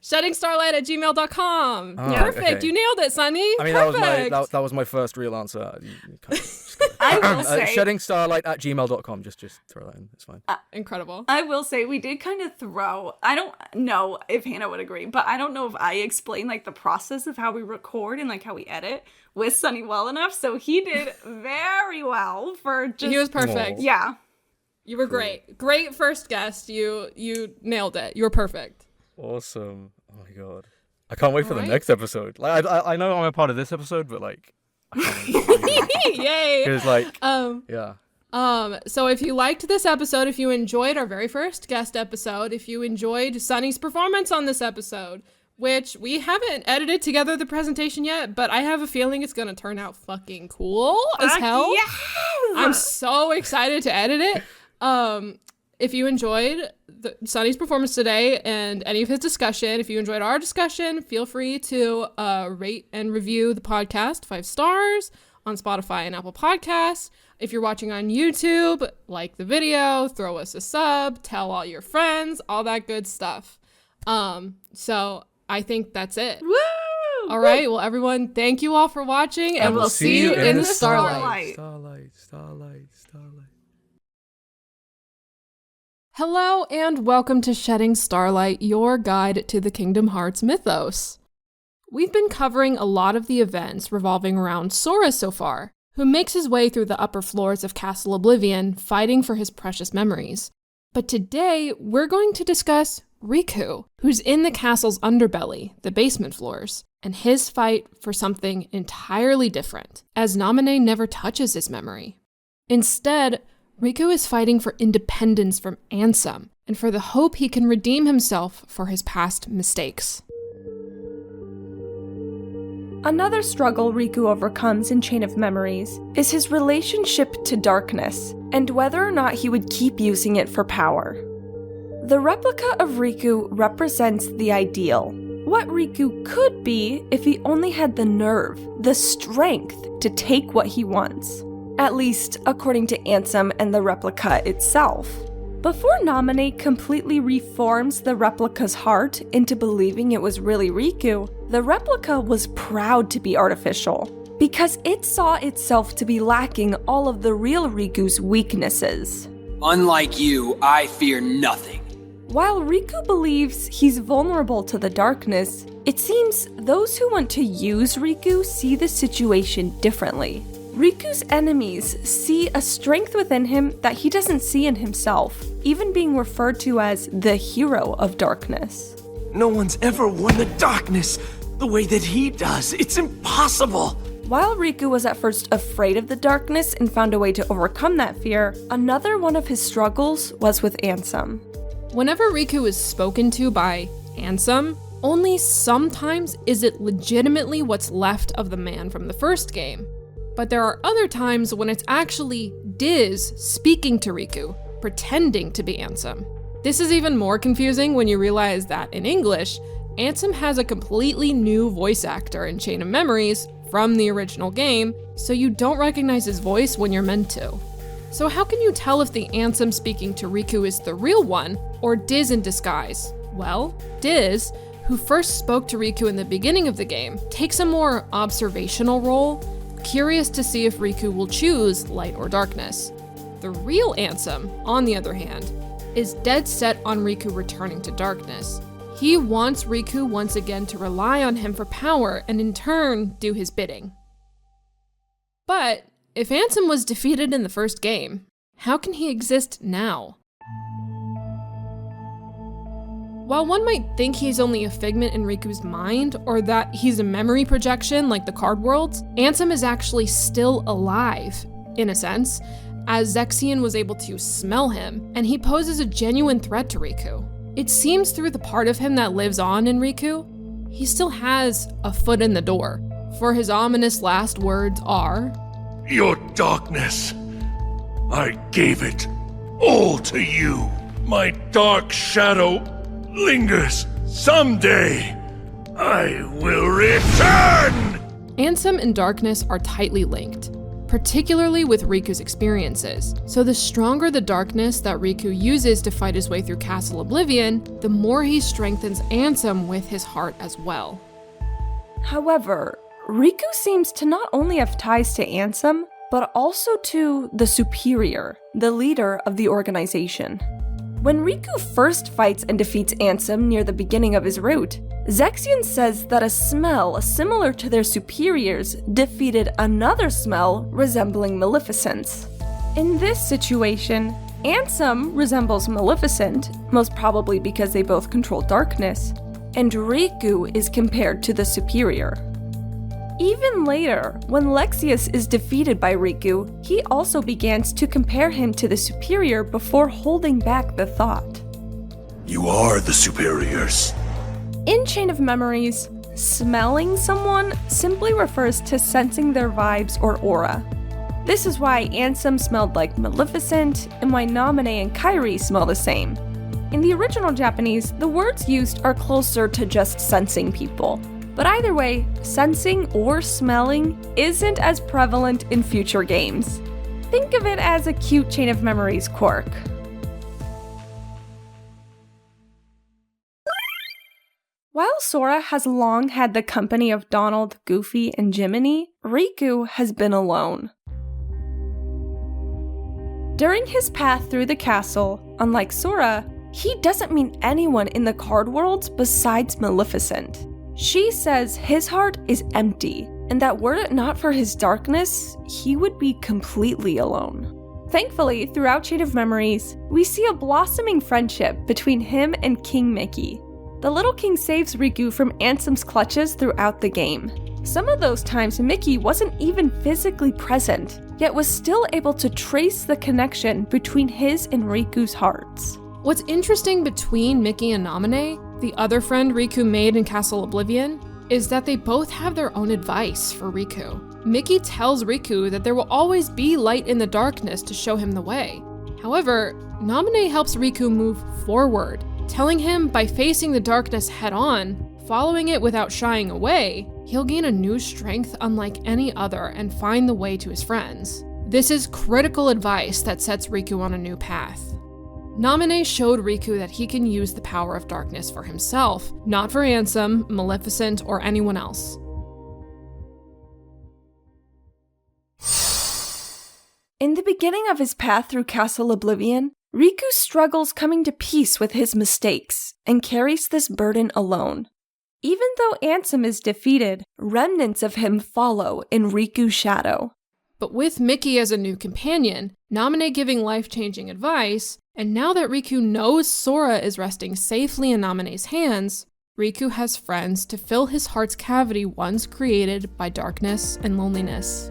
B: SheddingStarlight@gmail.com. Perfect. Okay. You nailed it, Sunny.
J: I mean,
B: Perfect.
J: that was my first real answer.
K: I will say
J: SheddingStarlight@gmail.com. Just throw that in. It's fine.
B: Incredible.
K: I will say we did kind of throw. I don't know if Hannah would agree, but I don't know if I explained like the process of how we record and like how we edit with Sunny well enough. So he did very well for just.
B: He was perfect.
K: Yeah.
B: You were great. Great first guest. You nailed it. You were perfect.
J: Awesome. Oh my god. I can't wait for the next episode. Like I know I'm a part of this episode, but like
B: Yay.
J: Because like yeah.
B: So if you liked this episode, if you enjoyed our very first guest episode, if you enjoyed Sunny's performance on this episode, which we haven't edited together the presentation yet, but I have a feeling it's gonna turn out fucking cool as hell. Yes! I'm so excited to edit it. If you enjoyed Sunny's performance today and any of his discussion, if you enjoyed our discussion, feel free to rate and review the podcast 5 stars on Spotify and Apple Podcasts. If you're watching on YouTube, like the video, throw us a sub, tell all your friends, all that good stuff. So I think that's it. Woo! All right, well, everyone, thank you all for watching, and we'll see you in the Starlight.
J: Starlight.
B: Hello, and welcome to Shedding Starlight, your guide to the Kingdom Hearts mythos. We've been covering a lot of the events revolving around Sora so far, who makes his way through the upper floors of Castle Oblivion, fighting for his precious memories. But today, we're going to discuss Riku, who's in the castle's underbelly, the basement floors, and his fight for something entirely different, as Naminé never touches his memory. Instead, Riku is fighting for independence from Ansem, and for the hope he can redeem himself for his past mistakes.
A: Another struggle Riku overcomes in Chain of Memories is his relationship to darkness, and whether or not he would keep using it for power. The replica of Riku represents the ideal, what Riku could be if he only had the nerve, the strength to take what he wants. At least, according to Ansem and the replica itself. Before Naminé completely reforms the replica's heart into believing it was really Riku, the replica was proud to be artificial, because it saw itself to be lacking all of the real Riku's weaknesses.
C: Unlike you, I fear nothing.
A: While Riku believes he's vulnerable to the darkness, it seems those who want to use Riku see the situation differently. Riku's enemies see a strength within him that he doesn't see in himself, even being referred to as the hero of darkness.
G: No one's ever won the darkness the way that he does. It's impossible.
A: While Riku was at first afraid of the darkness and found a way to overcome that fear, another one of his struggles was with Ansem.
B: Whenever Riku is spoken to by Ansem, only sometimes is it legitimately what's left of the man from the first game. But there are other times when it's actually Diz speaking to Riku, pretending to be Ansem. This is even more confusing when you realize that in English, Ansem has a completely new voice actor in Chain of Memories from the original game, so you don't recognize his voice when you're meant to. So how can you tell if the Ansem speaking to Riku is the real one, or Diz in disguise? Well, Diz, who first spoke to Riku in the beginning of the game, takes a more observational role, curious to see if Riku will choose light or darkness. The real Ansem, on the other hand, is dead set on Riku returning to darkness. He wants Riku once again to rely on him for power and in turn do his bidding. But if Ansem was defeated in the first game, how can he exist now? While one might think he's only a figment in Riku's mind, or that he's a memory projection like the card worlds, Ansem is actually still alive, in a sense, as Zexion was able to smell him, and he poses a genuine threat to Riku. It seems through the part of him that lives on in Riku, he still has a foot in the door, for his ominous last words are,
L: "Your darkness, I gave it all to you. My dark shadow lingers. Someday, I will return!"
B: Ansem and darkness are tightly linked, particularly with Riku's experiences. So the stronger the darkness that Riku uses to fight his way through Castle Oblivion, the more he strengthens Ansem with his heart as well.
A: However, Riku seems to not only have ties to Ansem, but also to the Superior, the leader of the organization. When Riku first fights and defeats Ansem near the beginning of his route, Zexion says that a smell similar to their superiors defeated another smell resembling maleficence. In this situation, Ansem resembles Maleficent, most probably because they both control darkness, and Riku is compared to the superior. Even later, when Lexaeus is defeated by Riku, he also begins to compare him to the superior before holding back the thought.
L: You are the superiors.
A: In Chain of Memories, smelling someone simply refers to sensing their vibes or aura. This is why Ansem smelled like Maleficent, and why Naminé and Kairi smell the same. In the original Japanese, the words used are closer to just sensing people. But either way, sensing or smelling isn't as prevalent in future games. Think of it as a cute Chain of Memories quirk. While Sora has long had the company of Donald, Goofy, and Jiminy, Riku has been alone. During his path through the castle, unlike Sora, he doesn't meet anyone in the card worlds besides Maleficent. She says his heart is empty, and that were it not for his darkness, he would be completely alone. Thankfully, throughout Chain of Memories, we see a blossoming friendship between him and King Mickey. The Little King saves Riku from Ansem's clutches throughout the game. Some of those times Mickey wasn't even physically present, yet was still able to trace the connection between his and Riku's hearts.
B: What's interesting between Mickey and Naminé, the other friend Riku made in Castle Oblivion, is that they both have their own advice for Riku. Mickey tells Riku that there will always be light in the darkness to show him the way. However, Naminé helps Riku move forward, telling him by facing the darkness head-on, following it without shying away, he'll gain a new strength unlike any other and find the way to his friends. This is critical advice that sets Riku on a new path. Naminé showed Riku that he can use the power of darkness for himself, not for Ansem, Maleficent, or anyone else.
A: In the beginning of his path through Castle Oblivion, Riku struggles coming to peace with his mistakes and carries this burden alone. Even though Ansem is defeated, remnants of him follow in Riku's shadow.
B: But with Mickey as a new companion, Naminé giving life-changing advice, and now that Riku knows Sora is resting safely in Naminé's hands, Riku has friends to fill his heart's cavity once created by darkness and loneliness.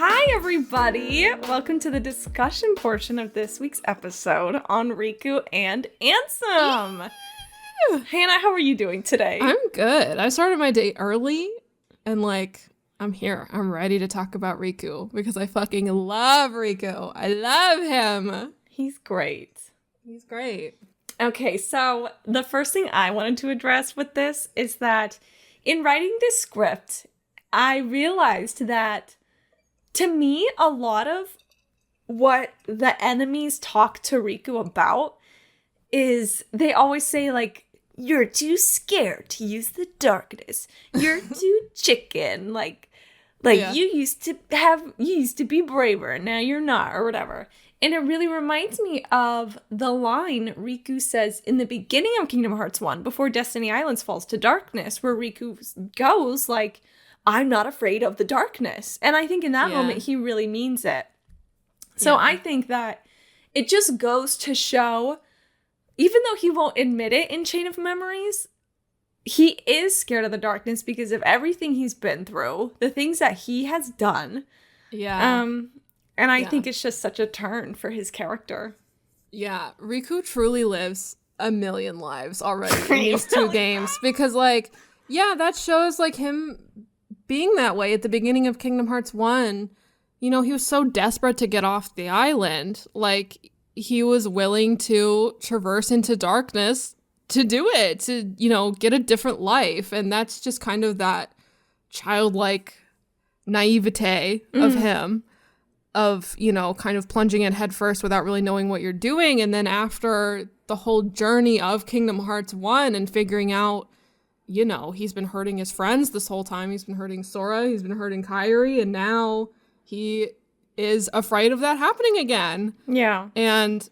A: Hi everybody! Welcome to the discussion portion of this week's episode on Riku and Ansem! Hannah, how are you doing today?
B: I'm good. I started my day early, and I'm here. I'm ready to talk about Riku, because I fucking love Riku. I love him!
A: He's great.
B: He's great.
A: Okay, so the first thing I wanted to address with this is that in writing this script, I realized that to me, a lot of what the enemies talk to Riku about is they always say, you're too scared to use the darkness. You're too chicken.
B: Yeah.
A: You used to be braver, now you're not, or whatever. And it really reminds me of the line Riku says in the beginning of Kingdom Hearts 1, before Destiny Islands falls to darkness, where Riku goes, I'm not afraid of the darkness. And I think in that moment, he really means it. So I think that it just goes to show, even though he won't admit it in Chain of Memories, he is scared of the darkness because of everything he's been through, the things that he has done.
B: Yeah.
A: And I think it's just such a turn for his character.
B: Yeah, Riku truly lives a million lives already in these two games. Because, that shows, him being that way at the beginning of Kingdom Hearts 1, he was so desperate to get off the island. He was willing to traverse into darkness to do it, to, get a different life. And that's just kind of that childlike naivete of him, of, kind of plunging in headfirst without really knowing what you're doing. And then after the whole journey of Kingdom Hearts 1 and figuring out, he's been hurting his friends this whole time. He's been hurting Sora, he's been hurting Kairi, and now he is afraid of that happening again.
A: Yeah.
B: And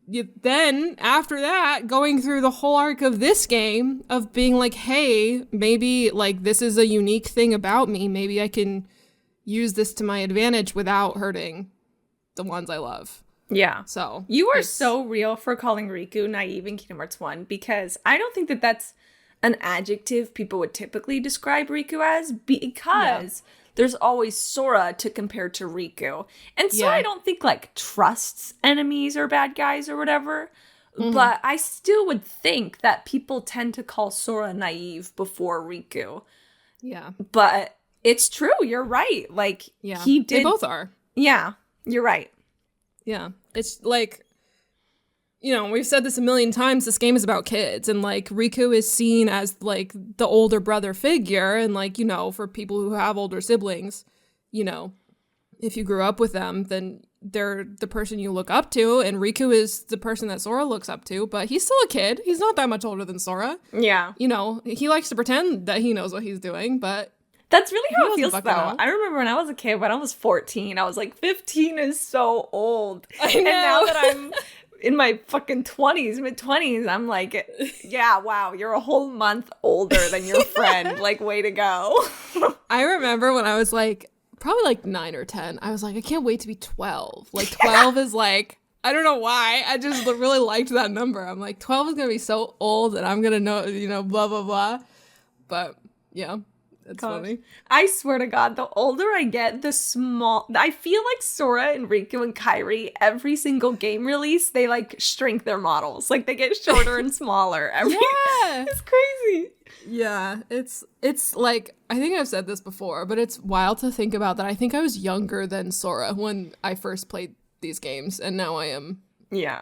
B: then after that, going through the whole arc of this game of being like, hey, maybe like this is a unique thing about me. Maybe I can use this to my advantage without hurting the ones I love.
K: Yeah.
B: So
K: you are so real for calling Riku naive in Kingdom Hearts 1, because I don't think that that's an adjective people would typically describe Riku as, because there's always Sora to compare to Riku. And Sora, I don't think, like, trusts enemies or bad guys or whatever. But I still would think that people tend to call Sora naive before Riku.
B: Yeah.
K: But it's true. You're right. Like, he did.
B: They both are.
K: Yeah. You're right.
B: Yeah. It's like, you know, we've said this a million times, this game is about kids, and like Riku is seen as like the older brother figure, and like, you know, for people who have older siblings, you know, if you grew up with them, then they're the person you look up to, and Riku is the person that Sora looks up to, but he's still a kid. He's not that much older than Sora.
K: Yeah.
B: You know, he likes to pretend that he knows what he's doing, but
K: that's really how it feels, though.
B: Know.
K: I remember when I was a kid, when I was 14, I was like, 15 is so old.
B: I know.
K: And now that I'm in my fucking 20s, mid-20s, I'm like, yeah, wow, you're a whole month older than your friend. Like, way to go.
B: I remember when I was like, probably like 9 or 10, I was like, I can't wait to be 12. Like, 12 is like, I don't know why. I just really liked that number. I'm like, 12 is going to be so old, and I'm going to know, you know, blah, blah, blah. But, yeah. It's funny.
K: I swear to God, the older I get, I feel like Sora and Riku and Kairi, every single game release, they like shrink their models. Like they get shorter and smaller. It's crazy.
B: Yeah, it's like, I think I've said this before, but it's wild to think about that I think I was younger than Sora when I first played these games, and now I am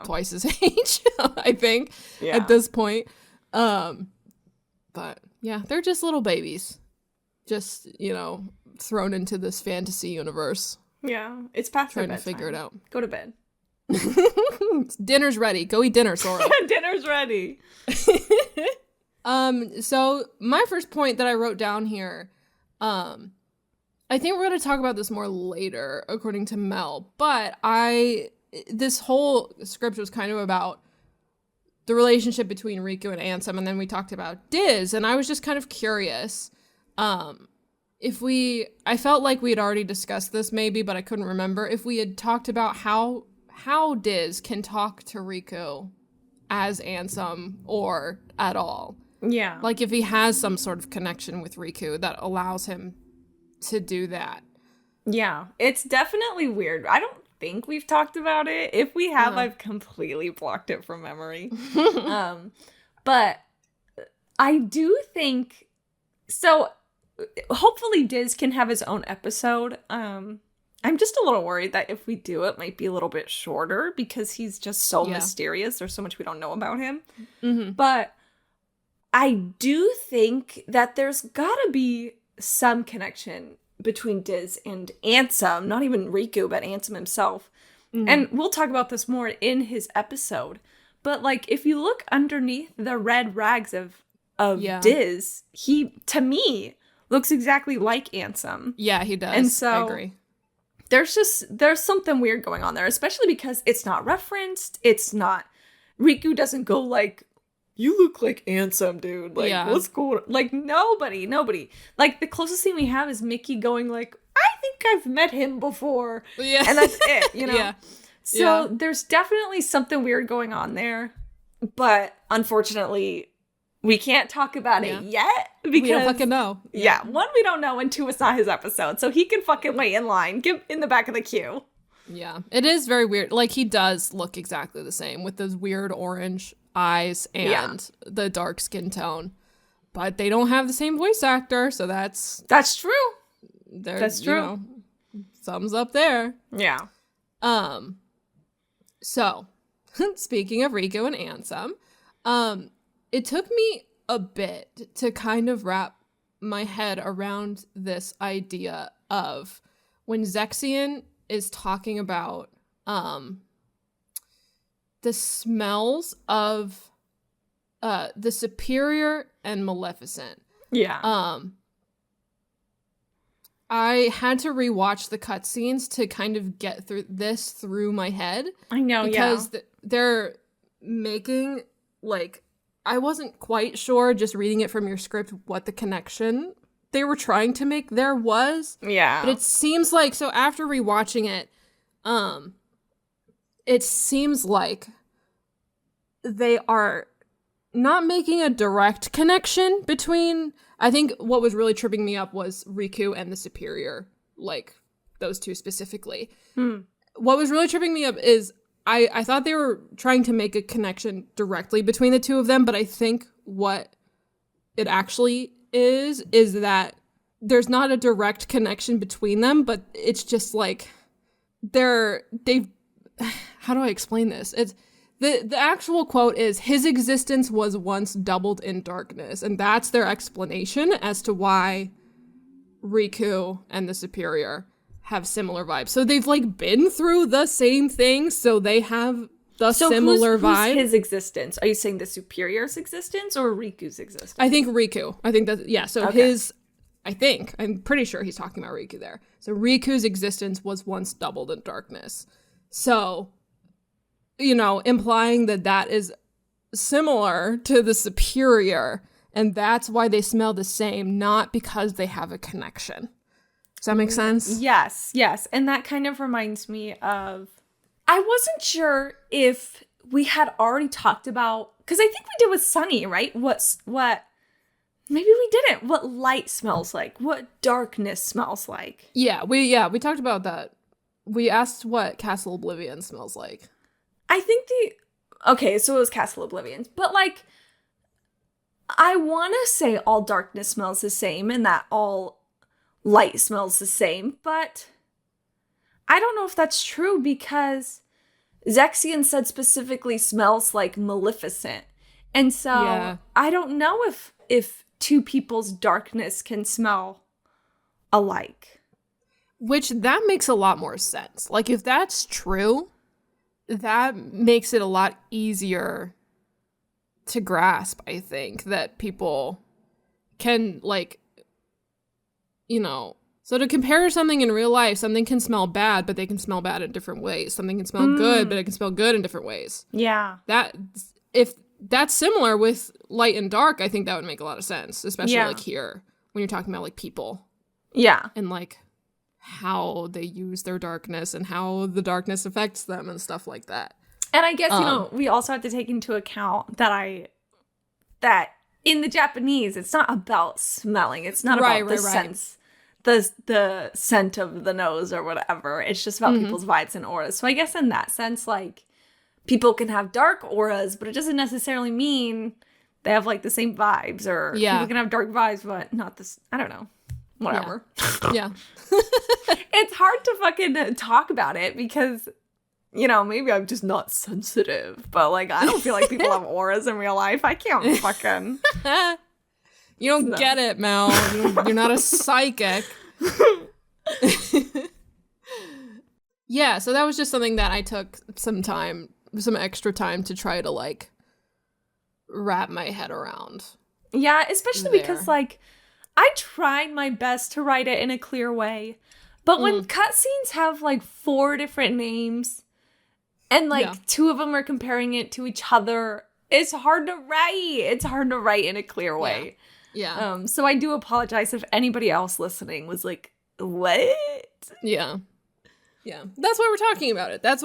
B: twice his age, I think, at this point. But yeah, they're just little babies. Just, you know, thrown into this fantasy universe.
K: Yeah, it's past
B: trying to figure it out.
K: Go to bed.
B: Dinner's ready. Go eat dinner, Sora.
K: Dinner's ready.
B: So my first point that I wrote down here, I think we're going to talk about this more later, according to Mel, but this whole script was kind of about the relationship between Riku and Ansem, and then we talked about Diz, and I was just kind of curious. I felt like we had already discussed this maybe, but I couldn't remember if we had talked about how Diz can talk to Riku as Ansem or at all.
K: Yeah.
B: Like if he has some sort of connection with Riku that allows him to do that.
K: Yeah, it's definitely weird. I don't think we've talked about it. If we have, I've completely blocked it from memory. But I do think, so hopefully Diz can have his own episode. I'm just a little worried that if we do, it might be a little bit shorter because he's just so mysterious. There's so much we don't know about him. But I do think that there's gotta be some connection between Diz and Ansem, not even Riku, but Ansem himself. And we'll talk about this more in his episode. But like, if you look underneath the red rags of Diz, he, to me, looks exactly like Ansem.
B: Yeah, he does.
K: And so
B: I agree.
K: There's something weird going on there, especially because it's not referenced. It's not, Riku doesn't go like, you look like Ansem, dude. Like, what's going on? Like, nobody. Like, the closest thing we have is Mickey going like, I think I've met him before. Yeah. And that's it, you know? So there's definitely something weird going on there. But unfortunately, we can't talk about it yet because
B: we don't fucking know.
K: Yeah. One, we don't know, and two, it's not his episode. So he can fucking wait in line. Get in the back of the queue.
B: Yeah. It is very weird. Like, he does look exactly the same with those weird orange eyes and the dark skin tone. But they don't have the same voice actor, so that's
K: true. That's true.
B: You know, thumbs up there.
K: Yeah.
B: So, speaking of Riku and Ansem, it took me a bit to kind of wrap my head around this idea of when Zexion is talking about the smells of the Superior and Maleficent.
K: Yeah.
B: I had to rewatch the cutscenes to kind of get through my head.
K: I know,
B: because they're making, like, I wasn't quite sure, just reading it from your script, what the connection they were trying to make there was.
K: Yeah.
B: But it seems like, so after rewatching it, it seems like they are not making a direct connection between, I think what was really tripping me up was Riku and the Superior, like those two specifically. What was really tripping me up is I thought they were trying to make a connection directly between the two of them, but I think what it actually is that there's not a direct connection between them, but it's just like they've how do I explain this? It's the actual quote is, his existence was once doubled in darkness, and that's their explanation as to why Riku and the Superior have similar vibes. So they've like been through the same thing, so they have the similar vibe.
K: Who's his existence? Are you saying the Superior's existence or Riku's existence?
B: I think Riku. I think that, yeah. So
K: Okay.
B: I'm pretty sure he's talking about Riku there. So Riku's existence was once doubled in darkness. So, you know, implying that is similar to the Superior, and that's why they smell the same, not because they have a connection. Does that make sense?
K: Yes. And that kind of reminds me of, I wasn't sure if we had already talked about, because I think we did with Sunny, right? Maybe we didn't. What light smells like, what darkness smells like.
B: Yeah, we talked about that. We asked what Castle Oblivion smells like.
K: I think okay, so it was Castle Oblivion, but like, I want to say all darkness smells the same and that all light smells the same, but I don't know if that's true because Zexion said specifically smells like Maleficent. And so I don't know if two people's darkness can smell alike.
B: Which that makes a lot more sense. Like if that's true, that makes it a lot easier to grasp, I think, that people can, like, you know, so to compare something in real life, something can smell bad, but they can smell bad in different ways. Something can smell good, but it can smell good in different ways.
K: Yeah.
B: If that's similar with light and dark, I think that would make a lot of sense, especially like here when you're talking about like people.
K: Yeah.
B: And like how they use their darkness and how the darkness affects them and stuff like that.
K: And I guess, you know, we also have to take into account that in the Japanese, it's not about smelling. It's not about the sense, the scent of the nose or whatever. It's just about people's vibes and auras. So I guess in that sense, like, people can have dark auras, but it doesn't necessarily mean they have like the same vibes, or people can have dark vibes, but not this. I don't know. Whatever.
B: Yeah.
K: It's hard to fucking talk about it because, you know, maybe I'm just not sensitive, but like, I don't feel like people have auras in real life. I can't fucking.
B: You don't get it, Mel. You're not a psychic. Yeah, so that was just something that I took some extra time to try to like wrap my head around.
K: Yeah, especially because like, I tried my best to write it in a clear way, but when cutscenes have like 4 different names and like 2 of them are comparing it to each other, it's hard to write. It's hard to write in a clear way.
B: Yeah.
K: So I do apologize if anybody else listening was like, what?
B: Yeah. Yeah. That's why we're talking about it. That's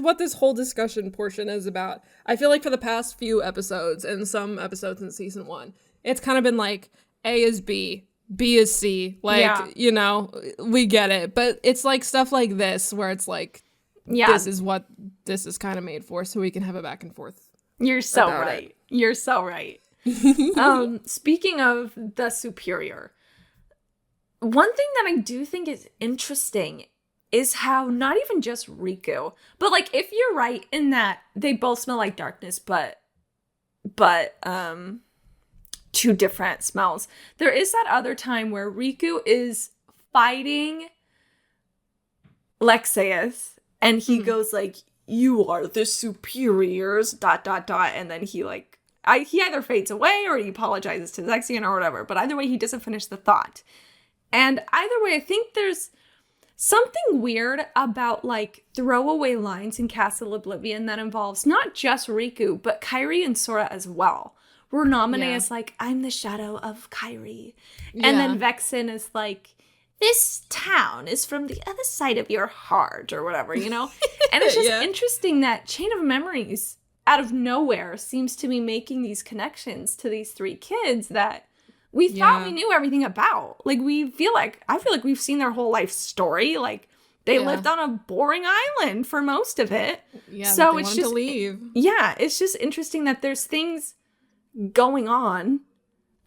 B: what this whole discussion portion is about. I feel like for the past few episodes and some episodes in season 1, it's kind of been like, A is B, B is C. Like, you know, we get it. But it's like stuff like this where it's like, this is what this is kind of made for, so we can have a back and forth.
K: You're so right. You're so right. Speaking of the Superior, one thing that I do think is interesting is how not even just Riku, but like if you're right in that they both smell like darkness, but 2 different smells. There is that other time where Riku is fighting Lexaeus and he goes like, "You are the superiors, ... And then he like, he either fades away or he apologizes to Zexion or whatever. But either way, he doesn't finish the thought.
A: And either way, I think there's something weird about, like, throwaway lines in Castle Oblivion that involves not just Riku, but Kairi and Sora as well. Where Naminé is like, I'm the shadow of Kairi. And then Vexen is like, this town is from the other side of your heart, or whatever, you know? And it's just interesting that Chain of Memories, out of nowhere, seems to be making these connections to these three kids that we thought we knew everything about. Like, I feel like we've seen their whole life story. Like, they lived on a boring island for most of it.
B: Yeah,
A: so
B: it's just to leave.
A: Yeah, it's just interesting that there's things going on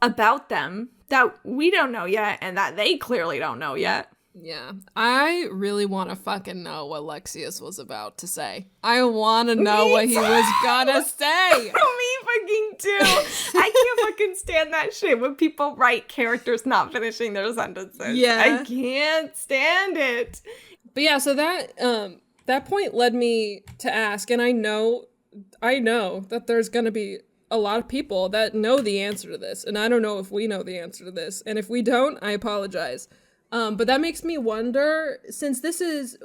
A: about them that we don't know yet and that they clearly don't know yet.
B: Yeah. I really want to fucking know what Lexius was about to say. I want to know what he was gonna say.
A: Me fucking too. I can't fucking stand that shit when people write characters not finishing their sentences.
B: Yeah.
A: I can't stand it.
B: But yeah, so that point led me to ask, and I know that there's gonna be a lot of people that know the answer to this, and I don't know if we know the answer to this, and if we don't, I apologize. But that makes me wonder, since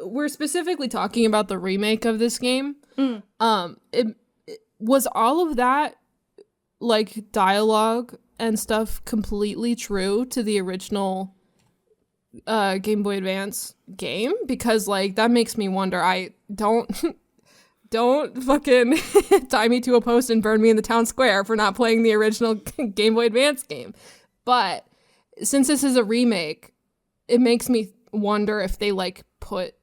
B: we're specifically talking about the remake of this game, it was all of that, like, dialogue and stuff completely true to the original Game Boy Advance game? Because, like, that makes me wonder. I don't fucking tie me to a post and burn me in the town square for not playing the original Game Boy Advance game. But since this is a remake, it makes me wonder if they, like, put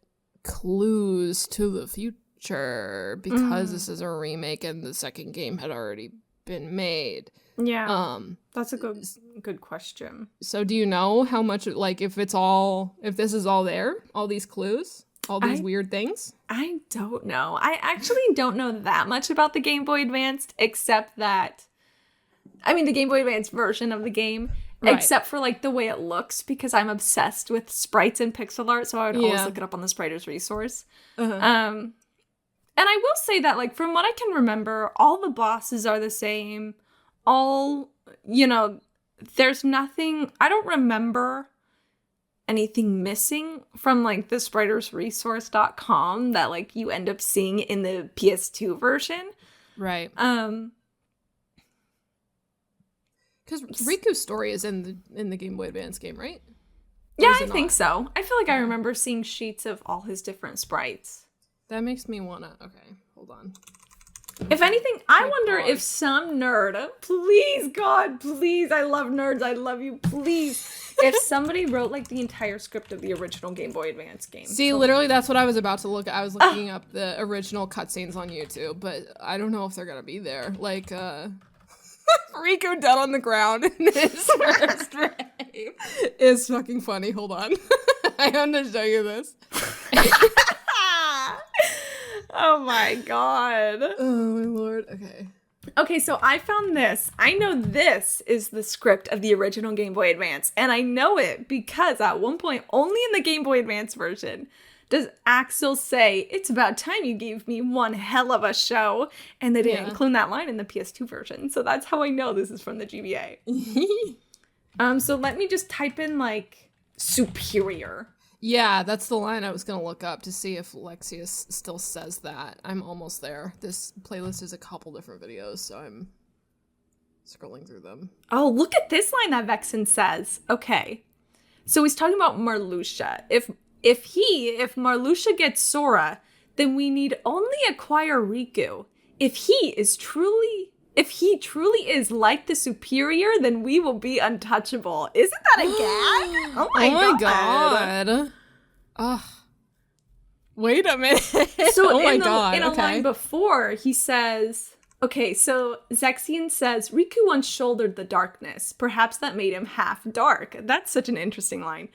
B: clues to the future because this is a remake and the second game had already been made.
A: Yeah. That's a good question.
B: So do you know how much, like, if this is all there, all these clues, all these weird things?
A: I don't know. I actually don't know that much about the Game Boy Advance, except that, I mean, the Game Boy Advance version of the game, except for, like, the way it looks, because I'm obsessed with sprites and pixel art, so I would always look it up on the Spriter's resource. And I will say that, like, from what I can remember, all the bosses are the same. All, you know, there's nothing, I don't remember anything missing from, like, the spritersresource.com that, like, you end up seeing in the PS2 version.
B: Right. Because Riku's story is in the Game Boy Advance game, right?
A: Yeah, I think so. I feel like I remember seeing sheets of all his different sprites.
B: That makes me wanna, okay, hold on.
A: If anything, I wonder if some nerd, please, God, please, I love nerds, I love you, please, if somebody wrote, like, the entire script of the original Game Boy Advance game.
B: See, literally, that's what I was about to look at. I was looking up the original cutscenes on YouTube, but I don't know if they're gonna be there. Like, Riku dead on the ground in his first frame is fucking funny. Hold on. I want to show you this.
A: Oh my god.
B: Oh my lord.
A: Okay, so I found this. I know this is the script of the original Game Boy Advance, and I know it because at one point, only in the Game Boy Advance version, does Axel say, "It's about time you gave me one hell of a show," and they didn't include that line in the PS2 version, so that's how I know this is from the GBA. So let me just type in, like, superior.
B: Yeah, that's the line I was gonna look up to see if Lexius still says that. I'm almost there. This playlist is a couple different videos, so I'm scrolling through them.
A: Oh, look at this line that Vexen says. Okay. So he's talking about Marluxia. If Marluxia gets Sora, then we need only acquire Riku. If he truly is like the superior, then we will be untouchable. Isn't that a gag? Oh my god.
B: Ugh. Wait a minute.
A: So in a line before, he says, okay, so Zexion says, Riku once shouldered the darkness. Perhaps that made him half dark. That's such an interesting line.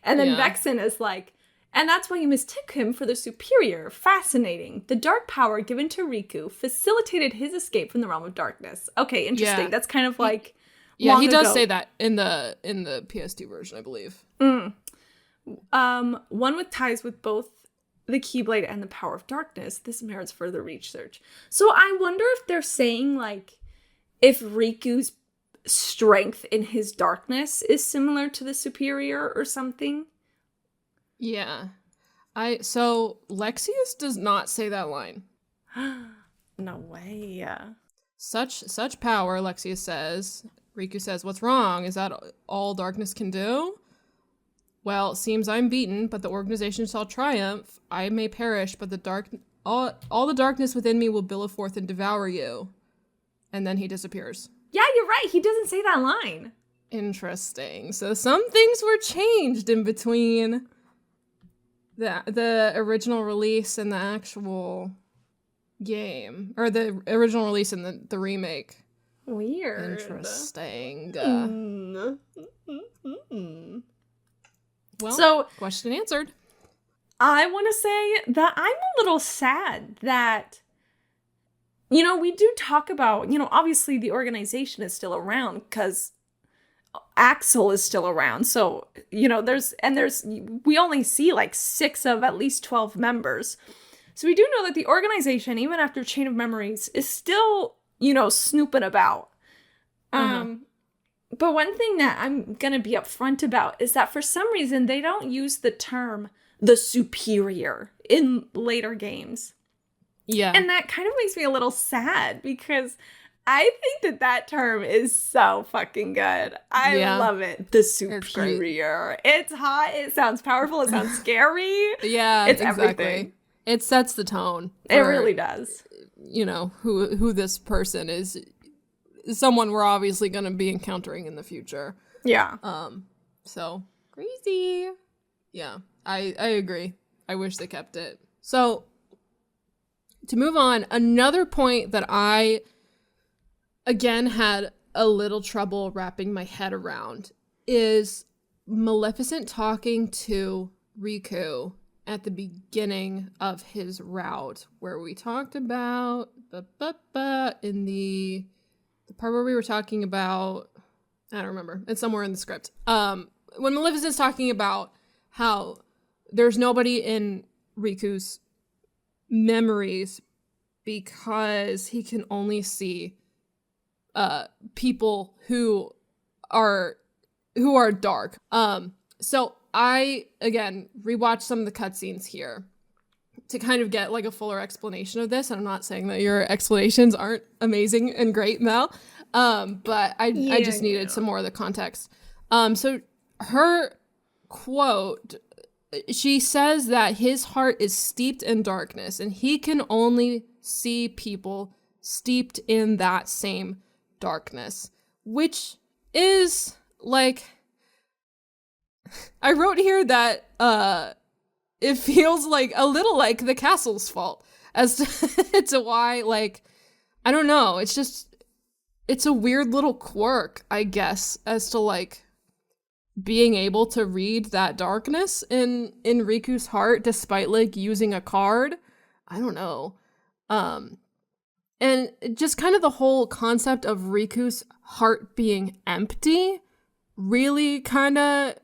A: And then Vexen is like, and that's why you mistook him for the superior. Fascinating. The dark power given to Riku facilitated his escape from the realm of darkness. Okay, interesting. Yeah. That's kind of like
B: he does say that in the PS2 version, I believe.
A: One with ties with both the Keyblade and the power of darkness. This merits further research. So I wonder if they're saying, like, if Riku's strength in his darkness is similar to the superior or something.
B: Yeah. So Lexius does not say that line.
A: No way.
B: Such power, Lexius says. Riku says, "What's wrong? Is that all darkness can do? Well, it seems I'm beaten, but the organization shall triumph. I may perish, but all the darkness within me will billow forth and devour you." And then he disappears.
A: Yeah, you're right. He doesn't say that line.
B: Interesting. So some things were changed in between the original release and the actual game, or the original release and the remake.
A: Weird.
B: Interesting. Well,
A: so
B: question answered.
A: I want to say that I'm a little sad that, we do talk about, obviously the organization is still around because Axel is still around. So, we only see like 6 of at least 12 members. So we do know that the organization, even after Chain of Memories, is still, snooping about. But one thing that I'm going to be upfront about is that for some reason they don't use the term the superior in later games.
B: Yeah.
A: And that kind of makes me a little sad because I think that term is so fucking good. I love it. The superior. It's hot. It sounds powerful. It sounds scary.
B: Yeah,
A: it's
B: exactly. Everything. It sets the tone.
A: It really does.
B: Who this person is someone we're obviously going to be encountering in the future.
A: Yeah.
B: So crazy. Yeah, I agree. I wish they kept it. So to move on, another point that I again had a little trouble wrapping my head around is Maleficent talking to Riku at the beginning of his route, where we talked about in the part where we were talking about, I don't remember, it's somewhere in the script. When Maleficent's talking about how there's nobody in Riku's memories because he can only see people who are dark. So I, again, rewatched some of the cutscenes here to kind of get like a fuller explanation of this. And I'm not saying that your explanations aren't amazing and great, Mel, but I just needed some more of the context. So her quote, she says that his heart is steeped in darkness and he can only see people steeped in that same darkness, which is like, I wrote here that it feels like a little like the castle's fault as to why, like, I don't know, it's a weird little quirk, I guess, as to like being able to read that darkness in Riku's heart despite like using a card. I don't know. And just kind of the whole concept of Riku's heart being empty really kind of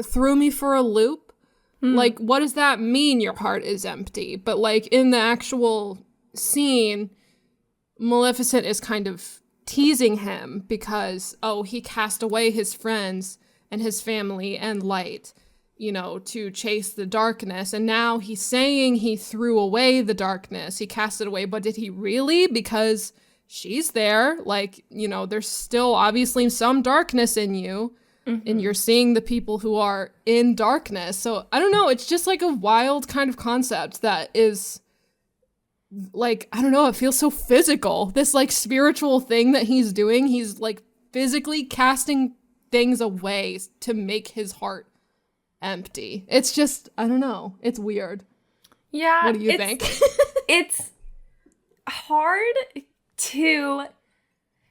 B: threw me for a loop. Like, what does that mean, your heart is empty? But like in the actual scene, Maleficent is kind of teasing him because, he cast away his friends and his family and light, to chase the darkness. And now he's saying he threw away the darkness. He cast it away, but did he really? Because she's there. Like, there's still obviously some darkness in you. Mm-hmm. And you're seeing the people who are in darkness. So I don't know. It's just like a wild kind of concept that is like, I don't know. It feels so physical. This like spiritual thing that he's doing. He's like physically casting things away to make his heart empty. It's just, I don't know. It's weird.
A: Yeah.
B: What do you think?
A: It's hard to...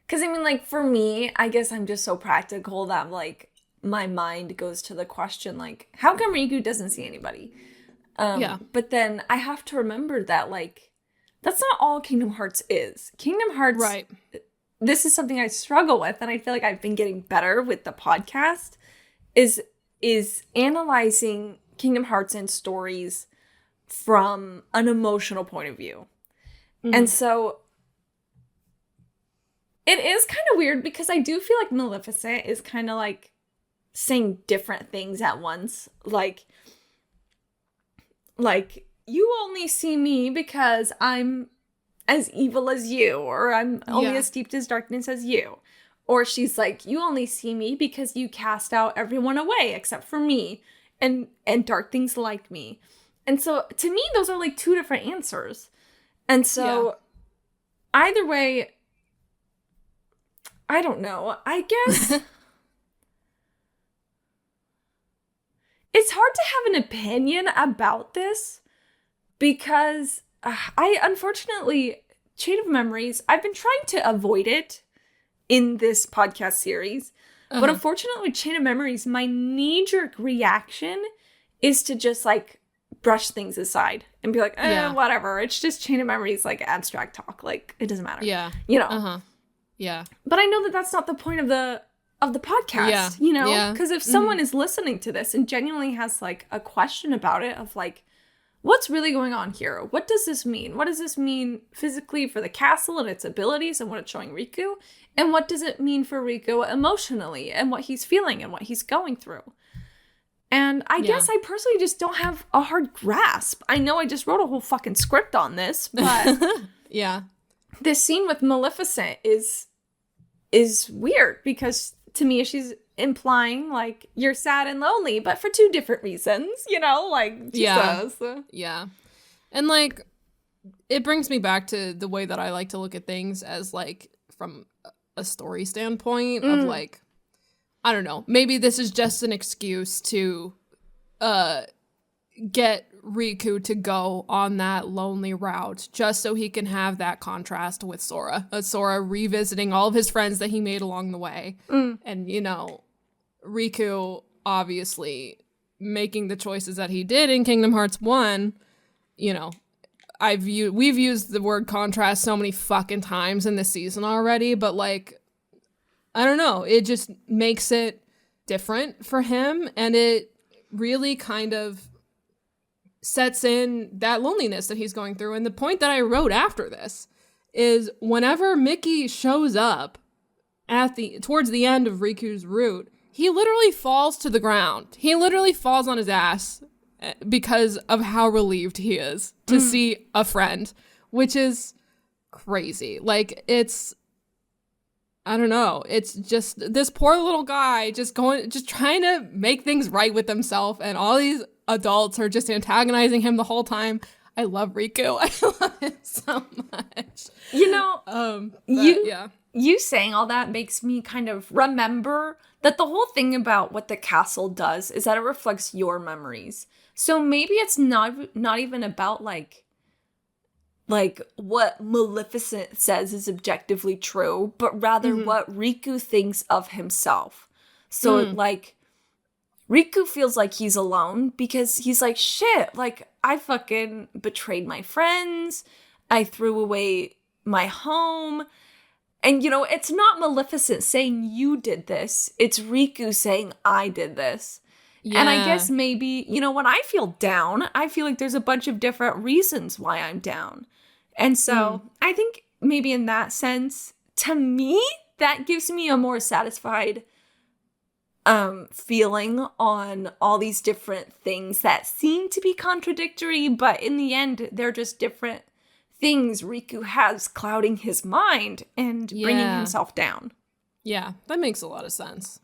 A: Because, like, for me, I guess I'm just so practical that, like, my mind goes to the question, like, how come Riku doesn't see anybody?
B: Yeah.
A: But then I have to remember that, like, that's not all Kingdom Hearts is. Kingdom Hearts...
B: Right.
A: This is something I struggle with, and I feel like I've been getting better with the podcast, is analyzing Kingdom Hearts and stories from an emotional point of view. Mm-hmm. And so...
K: It is kind of weird because I do feel like Maleficent is kind of like saying different things at once. Like, you only see me because I'm as evil as you, or I'm only as steeped as darkness as you. Or she's like, you only see me because you cast out everyone away except for me, and dark things like me. And so to me, those are like two different answers. And so either way, I don't know. I guess it's hard to have an opinion about this because unfortunately, Chain of Memories, I've been trying to avoid it in this podcast series. But unfortunately, Chain of Memories, my knee-jerk reaction is to just like brush things aside and be like, whatever. It's just Chain of Memories, like abstract talk. Like, it doesn't matter.
B: Yeah.
K: You know?
B: Yeah.
K: But I know that that's not the point of the podcast, you know? Because if someone is listening to this and genuinely has like a question about it of like, what's really going on here? What does this mean? What does this mean physically for the castle and its abilities and what it's showing Riku? And what does it mean for Riku emotionally and what he's feeling and what he's going through? And I guess I personally just don't have a hard grasp. I know I just wrote a whole fucking script on this, but this scene with Maleficent is weird because to me she's implying like you're sad and lonely, but for two different reasons, you know, like Jesus.
B: Yeah. And like it brings me back to the way that I like to look at things as like from a story standpoint of like, I don't know, maybe this is just an excuse to get Riku to go on that lonely route just so he can have that contrast with Sora. Sora revisiting all of his friends that he made along the way. And, you know, Riku obviously making the choices that he did in Kingdom Hearts 1, you know, we've used the word contrast so many fucking times in this season already, but like, I don't know, it just makes it different for him, and it really kind of sets in that loneliness that he's going through. And the point that I wrote after this is whenever Mickey shows up towards the end of Riku's route, he literally falls to the ground. He literally falls on his ass because of how relieved he is to see a friend, which is crazy. Like, I don't know. It's just this poor little guy just trying to make things right with himself, and all these adults are just antagonizing him the whole time. I love Riku. I love him so much.
K: You know, you saying all that makes me kind of remember that the whole thing about what the castle does is that it reflects your memories. So maybe it's not even about like what Maleficent says is objectively true, but rather what Riku thinks of himself. So like Riku feels like he's alone because he's like, shit, like I fucking betrayed my friends. I threw away my home. And, you know, it's not Maleficent saying you did this. It's Riku saying I did this. Yeah. And I guess maybe, you know, when I feel down, I feel like there's a bunch of different reasons why I'm down. And so I think maybe in that sense, to me, that gives me a more satisfied feeling on all these different things that seem to be contradictory, but in the end, they're just different things Riku has clouding his mind and bringing himself down.
B: Yeah, that makes a lot of sense.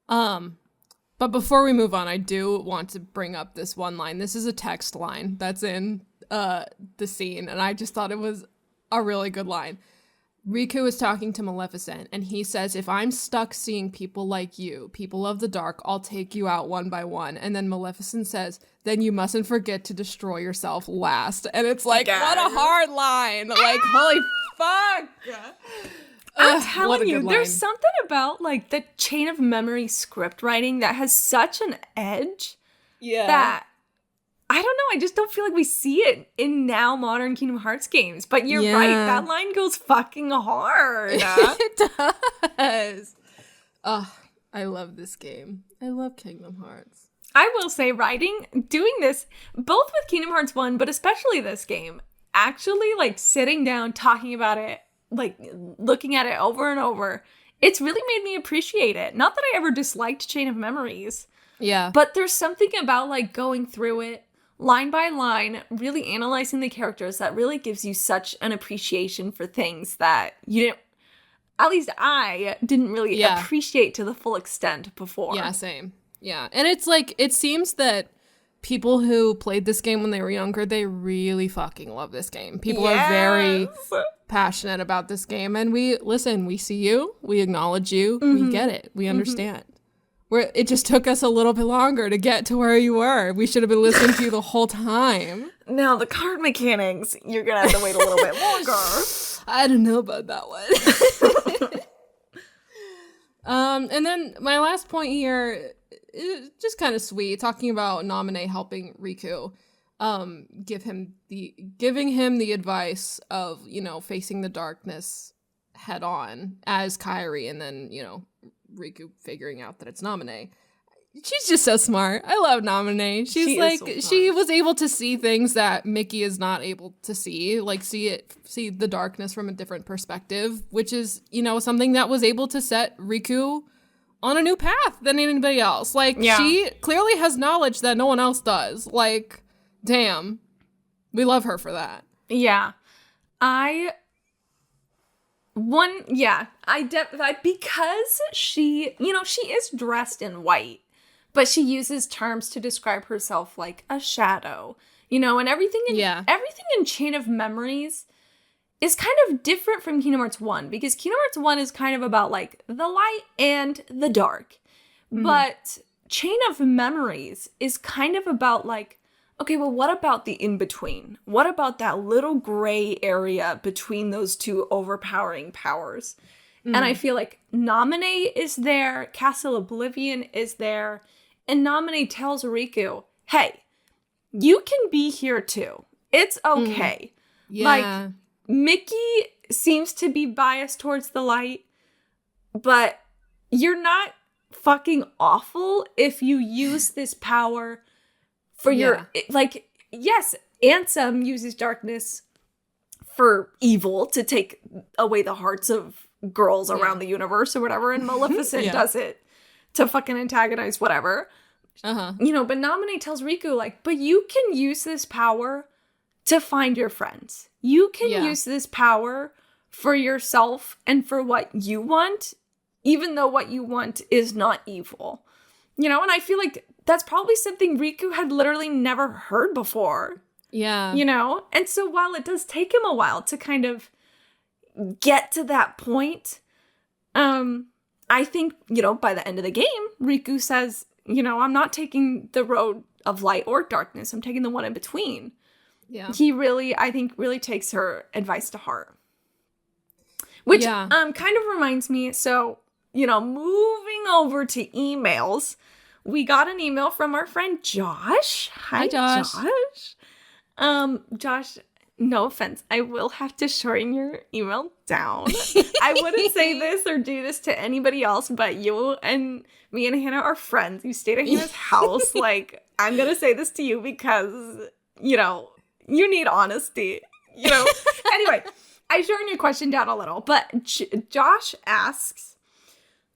B: But before we move on, I do want to bring up this one line. This is a text line that's in the scene, and I just thought it was a really good line. Riku is talking to Maleficent, and he says, if I'm stuck seeing people like you, people of the dark, I'll take you out one by one. And then Maleficent says, then you mustn't forget to destroy yourself last. And it's like, what a hard line. Like, holy fuck.
K: I'm telling you, there's something about like the Chain of Memory script writing that has such an edge that I don't know, I just don't feel like we see it in now modern Kingdom Hearts games. But you're right, that line goes fucking hard.
B: It does. I love this game. I love Kingdom Hearts.
K: I will say doing this, both with Kingdom Hearts 1, but especially this game, actually like sitting down, talking about it like looking at it over and over, it's really made me appreciate it. Not that I ever disliked Chain of Memories.
B: Yeah.
K: But there's something about like going through it line by line, really analyzing the characters that really gives you such an appreciation for things that you didn't, at least I didn't really appreciate to the full extent before.
B: Yeah, same. Yeah. And it's like, it seems that people who played this game when they were younger, they really fucking love this game. People are very passionate about this game. And we see you, we acknowledge you, we get it, we understand. It just took us a little bit longer to get to where you were. We should have been listening to you the whole time.
K: Now, the card mechanics, you're going to have to wait a little bit longer.
B: I don't know about that one. And then my last point here is just kind of sweet, talking about Naminé helping Riku, giving him the advice of, you know, facing the darkness head on as Kairi, and then, you know, Riku figuring out that it's Naminé. She's just so smart. I love Naminé. She was able to see things that Mickey is not able to see, like see the darkness from a different perspective, which is, you know, something that was able to set Riku on a new path than anybody else. Like, she clearly has knowledge that no one else does. Like, damn. We love her for that.
K: Yeah. Because she, you know, she is dressed in white, but she uses terms to describe herself like a shadow, you know, and everything in Chain of Memories is kind of different from Kingdom Hearts 1, because Kingdom Hearts 1 is kind of about like the light and the dark. But Chain of Memories is kind of about like, okay, well, what about the in-between? What about that little gray area between those two overpowering powers? And I feel like Naminé is there, Castle Oblivion is there, and Naminé tells Riku, hey, you can be here too. It's okay.
B: Yeah.
K: Like, Mickey seems to be biased towards the light, but you're not fucking awful if you use this power for your, like, yes, Ansem uses darkness for evil, to take away the hearts of girls around the universe or whatever, and Maleficent does it to fucking antagonize whatever. You know, but Naminé tells Riku, like, but you can use this power to find your friends. You can use this power for yourself and for what you want, even though what you want is not evil. You know, and I feel like that's probably something Riku had literally never heard before.
B: Yeah.
K: You know? And so while it does take him a while to kind of get to that point, I think, you know, by the end of the game, Riku says, you know, I'm not taking the road of light or darkness. I'm taking the one in between.
B: Yeah.
K: He really, I think, really takes her advice to heart. Which kind of reminds me, so, you know, moving over to emails, we got an email from our friend Josh. Hi, Josh. Josh, no offense, I will have to shorten your email down. I wouldn't say this or do this to anybody else, but you and me and Hannah are friends. You stayed at Hannah's house. Like, I'm going to say this to you because, you know, you need honesty, you know? Anyway, I shortened your question down a little, but Josh asks,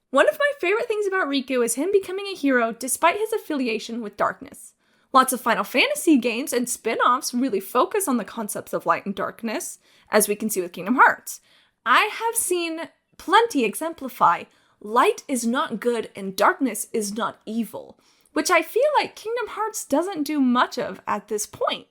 K: one of my favorite things about Riku is him becoming a hero despite his affiliation with darkness. Lots of Final Fantasy games and spin-offs really focus on the concepts of light and darkness, as we can see with Kingdom Hearts. I have seen plenty exemplify light is not good and darkness is not evil, which I feel like Kingdom Hearts doesn't do much of at this point.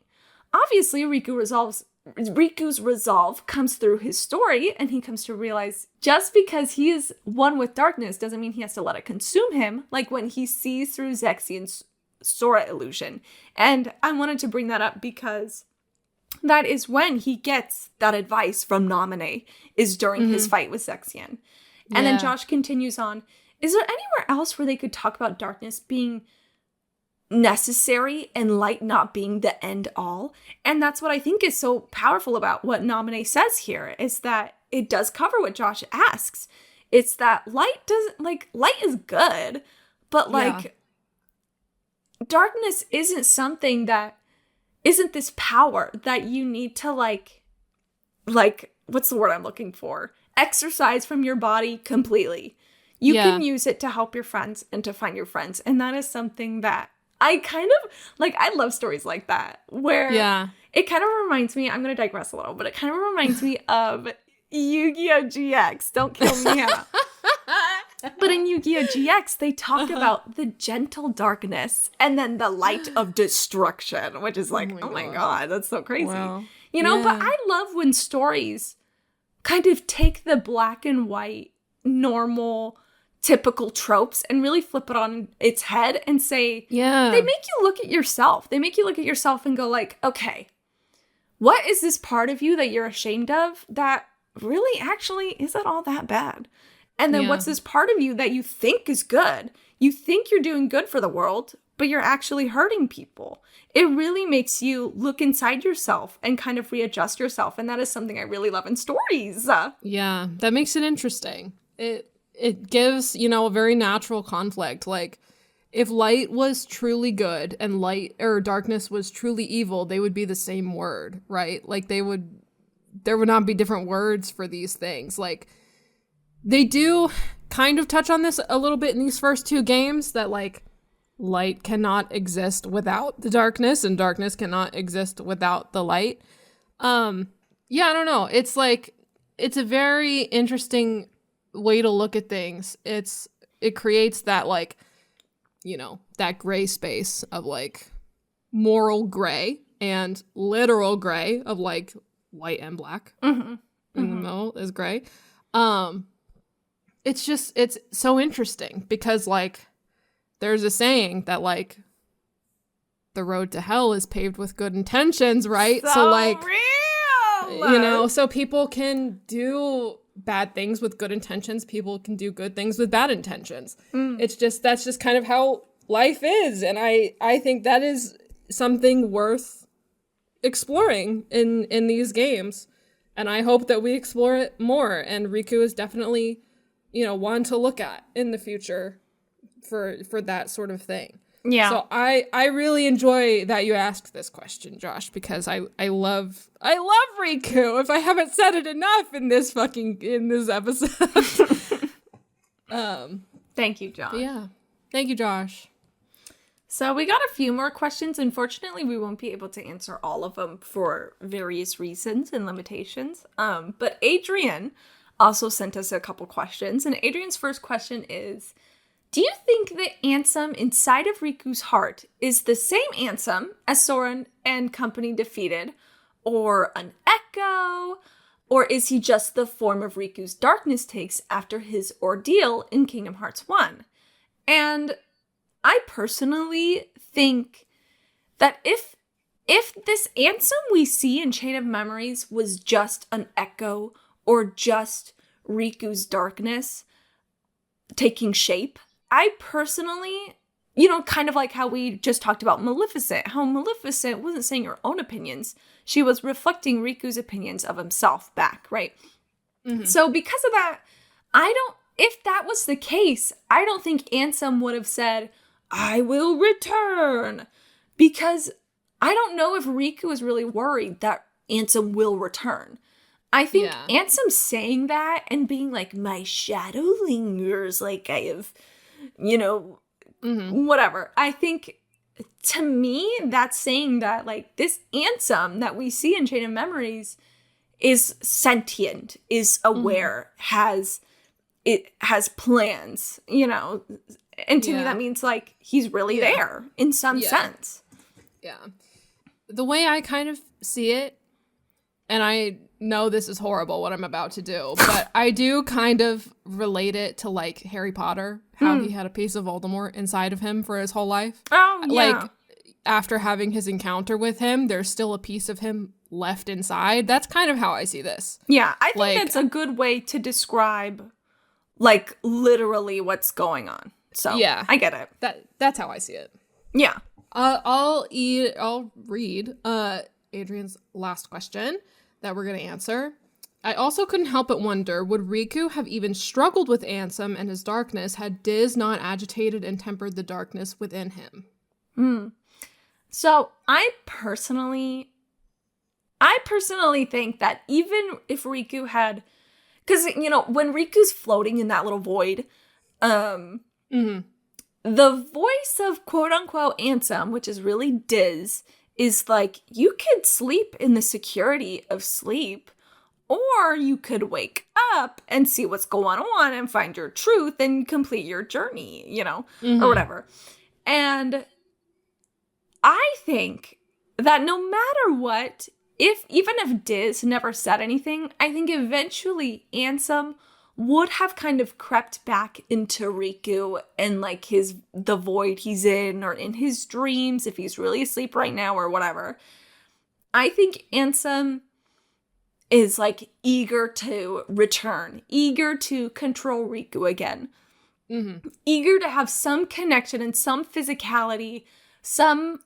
K: Obviously, Riku's resolve comes through his story, and he comes to realize just because he is one with darkness doesn't mean he has to let it consume him, like when he sees through Zexian's Sora illusion. And I wanted to bring that up because that is when he gets that advice from Naminé, is during his fight with Zexian. And then Josh continues on, is there anywhere else where they could talk about darkness being necessary and light not being the end all? And that's what I think is so powerful about what Naminé says here, is that it does cover what Josh asks. It's that light is good, but darkness isn't something that isn't this power that you need to like what's the word I'm looking for? Exercise from your body completely. You can use it to help your friends and to find your friends. And that is something that I kind of, like, I love stories like that, where it kind of reminds me, I'm going to digress a little, but it kind of reminds me of Yu-Gi-Oh! GX. Don't kill me, Hannah. But in Yu-Gi-Oh! GX, they talk about the gentle darkness and then the light of destruction, which is like, oh my God, that's so crazy. Wow. You know, but I love when stories kind of take the black and white, normal, typical tropes and really flip it on its head and say, they make you look at yourself. They make you look at yourself and go like, okay, what is this part of you that you're ashamed of that really actually isn't all that bad? And then what's this part of you that you think is good? You think you're doing good for the world, but you're actually hurting people. It really makes you look inside yourself and kind of readjust yourself. And that is something I really love in stories.
B: Yeah, that makes it interesting. It gives, you know, a very natural conflict. Like, if light was truly good and light or darkness was truly evil, they would be the same word, right? Like, there would not be different words for these things. Like, they do kind of touch on this a little bit in these first two games, that, like, light cannot exist without the darkness and darkness cannot exist without the light. I don't know. It's like, it's a very interesting way to look at things. It creates that, like, you know, that gray space of, like, moral gray and literal gray of, like, white and black. In the middle is gray. It's so interesting because, like, there's a saying that, like, the road to hell is paved with good intentions, right? So like, real! You know, so people can do bad things with good intentions. People can do good things with bad intentions. That's just kind of how life is. And I think that is something worth exploring in these games. And I hope that we explore it more. And Riku is definitely, you know, one to look at in the future for that sort of thing. Yeah. So I really enjoy that you asked this question, Josh, because I love Riku. If I haven't said it enough in this episode.
K: Thank you, Josh.
B: Yeah. Thank you, Josh.
K: So we got a few more questions. Unfortunately, we won't be able to answer all of them for various reasons and limitations. But Adrian also sent us a couple questions. And Adrian's first question is, do you think the Ansem inside of Riku's heart is the same Ansem as Soren and company defeated, or an echo, or is he just the form of Riku's darkness takes after his ordeal in Kingdom Hearts 1? And I personally think that if this Ansem we see in Chain of Memories was just an echo or just Riku's darkness taking shape, I personally, you know, kind of like how we just talked about Maleficent, how Maleficent wasn't saying her own opinions. She was reflecting Riku's opinions of himself back, right? So because of that, if that was the case, I don't think Ansem would have said, I will return. Because I don't know if Riku is really worried that Ansem will return. I think Ansem saying that and being like, my shadow lingers, like I have, you know, whatever. I think, to me, that's saying that, like, this Ansem that we see in Chain of Memories is sentient, is aware, has plans, you know. And to me, that means, like, he's really there in some sense.
B: Yeah. The way I kind of see it, and I know this is horrible what I'm about to do, but I do kind of relate it to, like, Harry Potter, how he had a piece of Voldemort inside of him for his whole life.
K: Oh, yeah.
B: Like, after having his encounter with him, there's still a piece of him left inside. That's kind of how I see this.
K: Yeah, I think that's a good way to describe, like, literally what's going on. So, yeah, I get it.
B: That's how I see it.
K: Yeah.
B: I'll read Adrian's last question that we're going to answer. I also couldn't help but wonder, would Riku have even struggled with Ansem and his darkness had Diz not agitated and tempered the darkness within him?
K: So I personally
A: I personally think that even if Riku had, because, you know, when Riku's floating in that little void, the voice of quote-unquote Ansem, which is really Diz, is like, you could sleep in the security of sleep, or you could wake up and see what's going on and find your truth and complete your journey, you know, or whatever. And I think that no matter what, even if Diz never said anything, I think eventually Ansem would have kind of crept back into Riku and like the void he's in, or in his dreams if he's really asleep right now or whatever. I think Ansem is like eager to return, eager to control Riku again, eager to have some connection and some physicality, some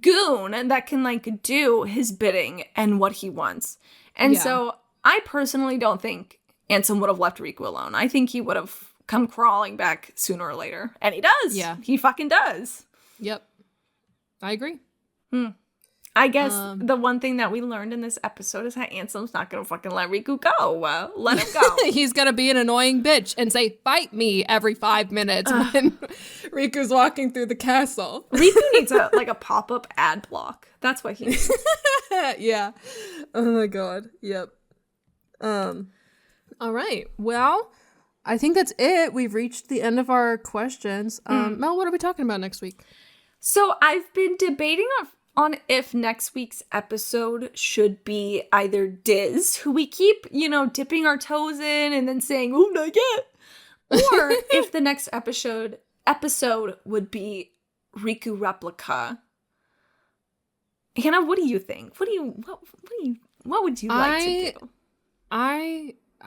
A: goon that can like do his bidding and what he wants. And so I personally don't think Ansem would have left Riku alone. I think he would have come crawling back sooner or later. And he does. Yeah. He fucking does.
B: Yep. I agree.
A: I guess the one thing that we learned in this episode is that Ansem's not going to fucking let Riku go. Let him go.
B: He's going to be an annoying bitch and say, fight me every 5 minutes when Riku's walking through the castle.
A: Riku needs a pop-up ad block. That's what he needs.
B: Yeah. Oh my god. Yep. All right. Well, I think that's it. We've reached the end of our questions. Mel, what are we talking about next week?
A: So I've been debating on if next week's episode should be either Diz, who we keep, dipping our toes in and then saying, oh, not yet. Or if the next episode would be Riku Replica. Hannah, what do you think? What would you like to do?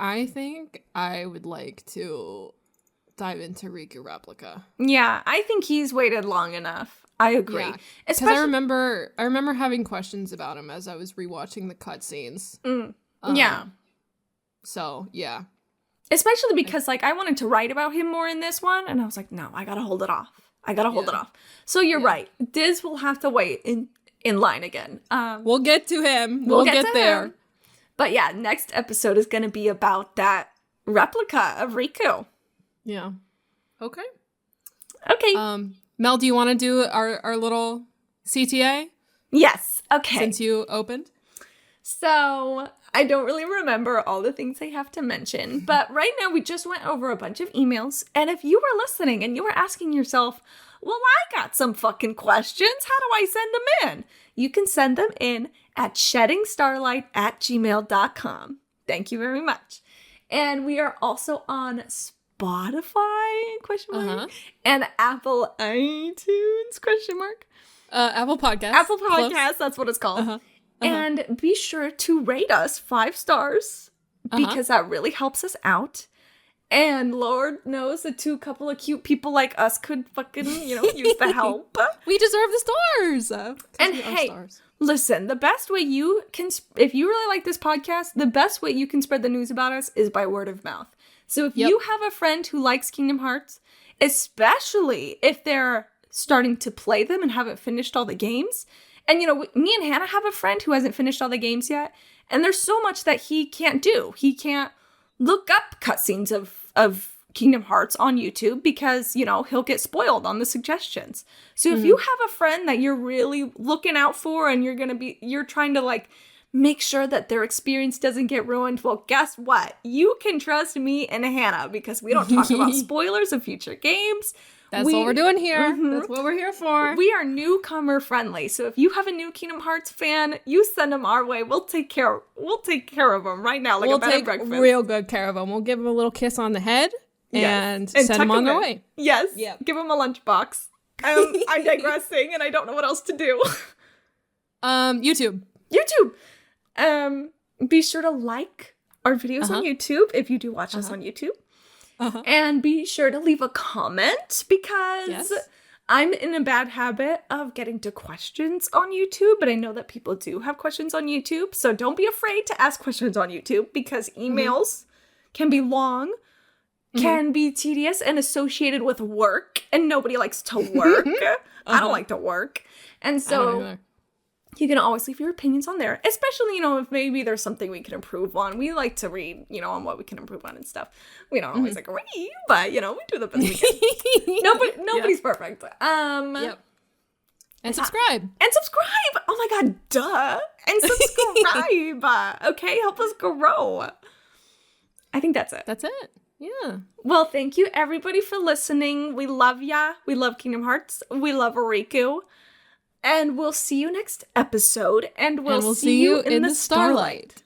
B: I think I would like to dive into Riku Replica.
A: Yeah, I think he's waited long enough. I agree.
B: Yeah, because I remember having questions about him as I was rewatching the cutscenes.
A: Yeah.
B: So, yeah.
A: Especially because, I wanted to write about him more in this one, and I was like, no, I gotta hold it off. Hold it off. So you're right. Diz will have to wait in line again.
B: We'll get to him. We'll get there.
A: Him. But yeah, next episode is going to be about that replica of Riku.
B: Yeah. Okay.
A: Mel,
B: do you want to do our little CTA?
A: Yes. Okay.
B: Since you opened?
A: So, I don't really remember all the things I have to mention, but right now we just went over a bunch of emails, and if you were listening and you were asking yourself, well, I got some fucking questions, how do I send them in? You can send them in at sheddingstarlight@gmail.com. Thank you very much. And we are also on Spotify, ? And Apple iTunes, ?
B: Apple Podcasts.
A: Apple Podcasts, that's what it's called. And be sure to rate us 5 stars because that really helps us out. And Lord knows a couple of cute people like us could fucking, use the help.
B: We deserve the stars.
A: And hey, listen, the best way you can, if you really like this podcast, the best way you can spread the news about us is by word of mouth. So if you have a friend who likes Kingdom Hearts, especially if they're starting to play them and haven't finished all the games, and me and Hannah have a friend who hasn't finished all the games yet, and there's so much that he can't do. He can't look up cutscenes of Kingdom Hearts on YouTube because, he'll get spoiled on the suggestions. So if you have a friend that you're really looking out for and you're trying to make sure that their experience doesn't get ruined, well, guess what? You can trust me and Hannah because we don't talk about spoilers of future games.
B: That's what we're doing here. That's what we're here for.
A: We are newcomer friendly. So if you have a new Kingdom Hearts fan, you send them our way. We'll take care of them right now.
B: We'll take real good care of them. We'll give them a little kiss on the head and send them on their way.
A: Yes. Yep. Give them a lunchbox. I'm digressing and I don't know what else to do.
B: YouTube.
A: Be sure to like our videos on YouTube if you do watch us on YouTube. And be sure to leave a comment because I'm in a bad habit of getting to questions on YouTube, but I know that people do have questions on YouTube. So don't be afraid to ask questions on YouTube because emails can be long, can be tedious and associated with work, and nobody likes to work. I don't like to work. And so
K: You can always leave your opinions on there, especially, if maybe there's something we can improve on. We like to read, on what we can improve on and stuff. We don't always agree, but, we do the best we can. Nobody's perfect.
B: Yep. And subscribe.
K: And subscribe! Oh my god, duh! And subscribe! Okay, help us grow. I think that's it.
B: That's it. Yeah.
K: Well, thank you everybody for listening. We love ya. We love Kingdom Hearts. We love Riku. And we'll see you next episode. And we'll see you in the Starlight.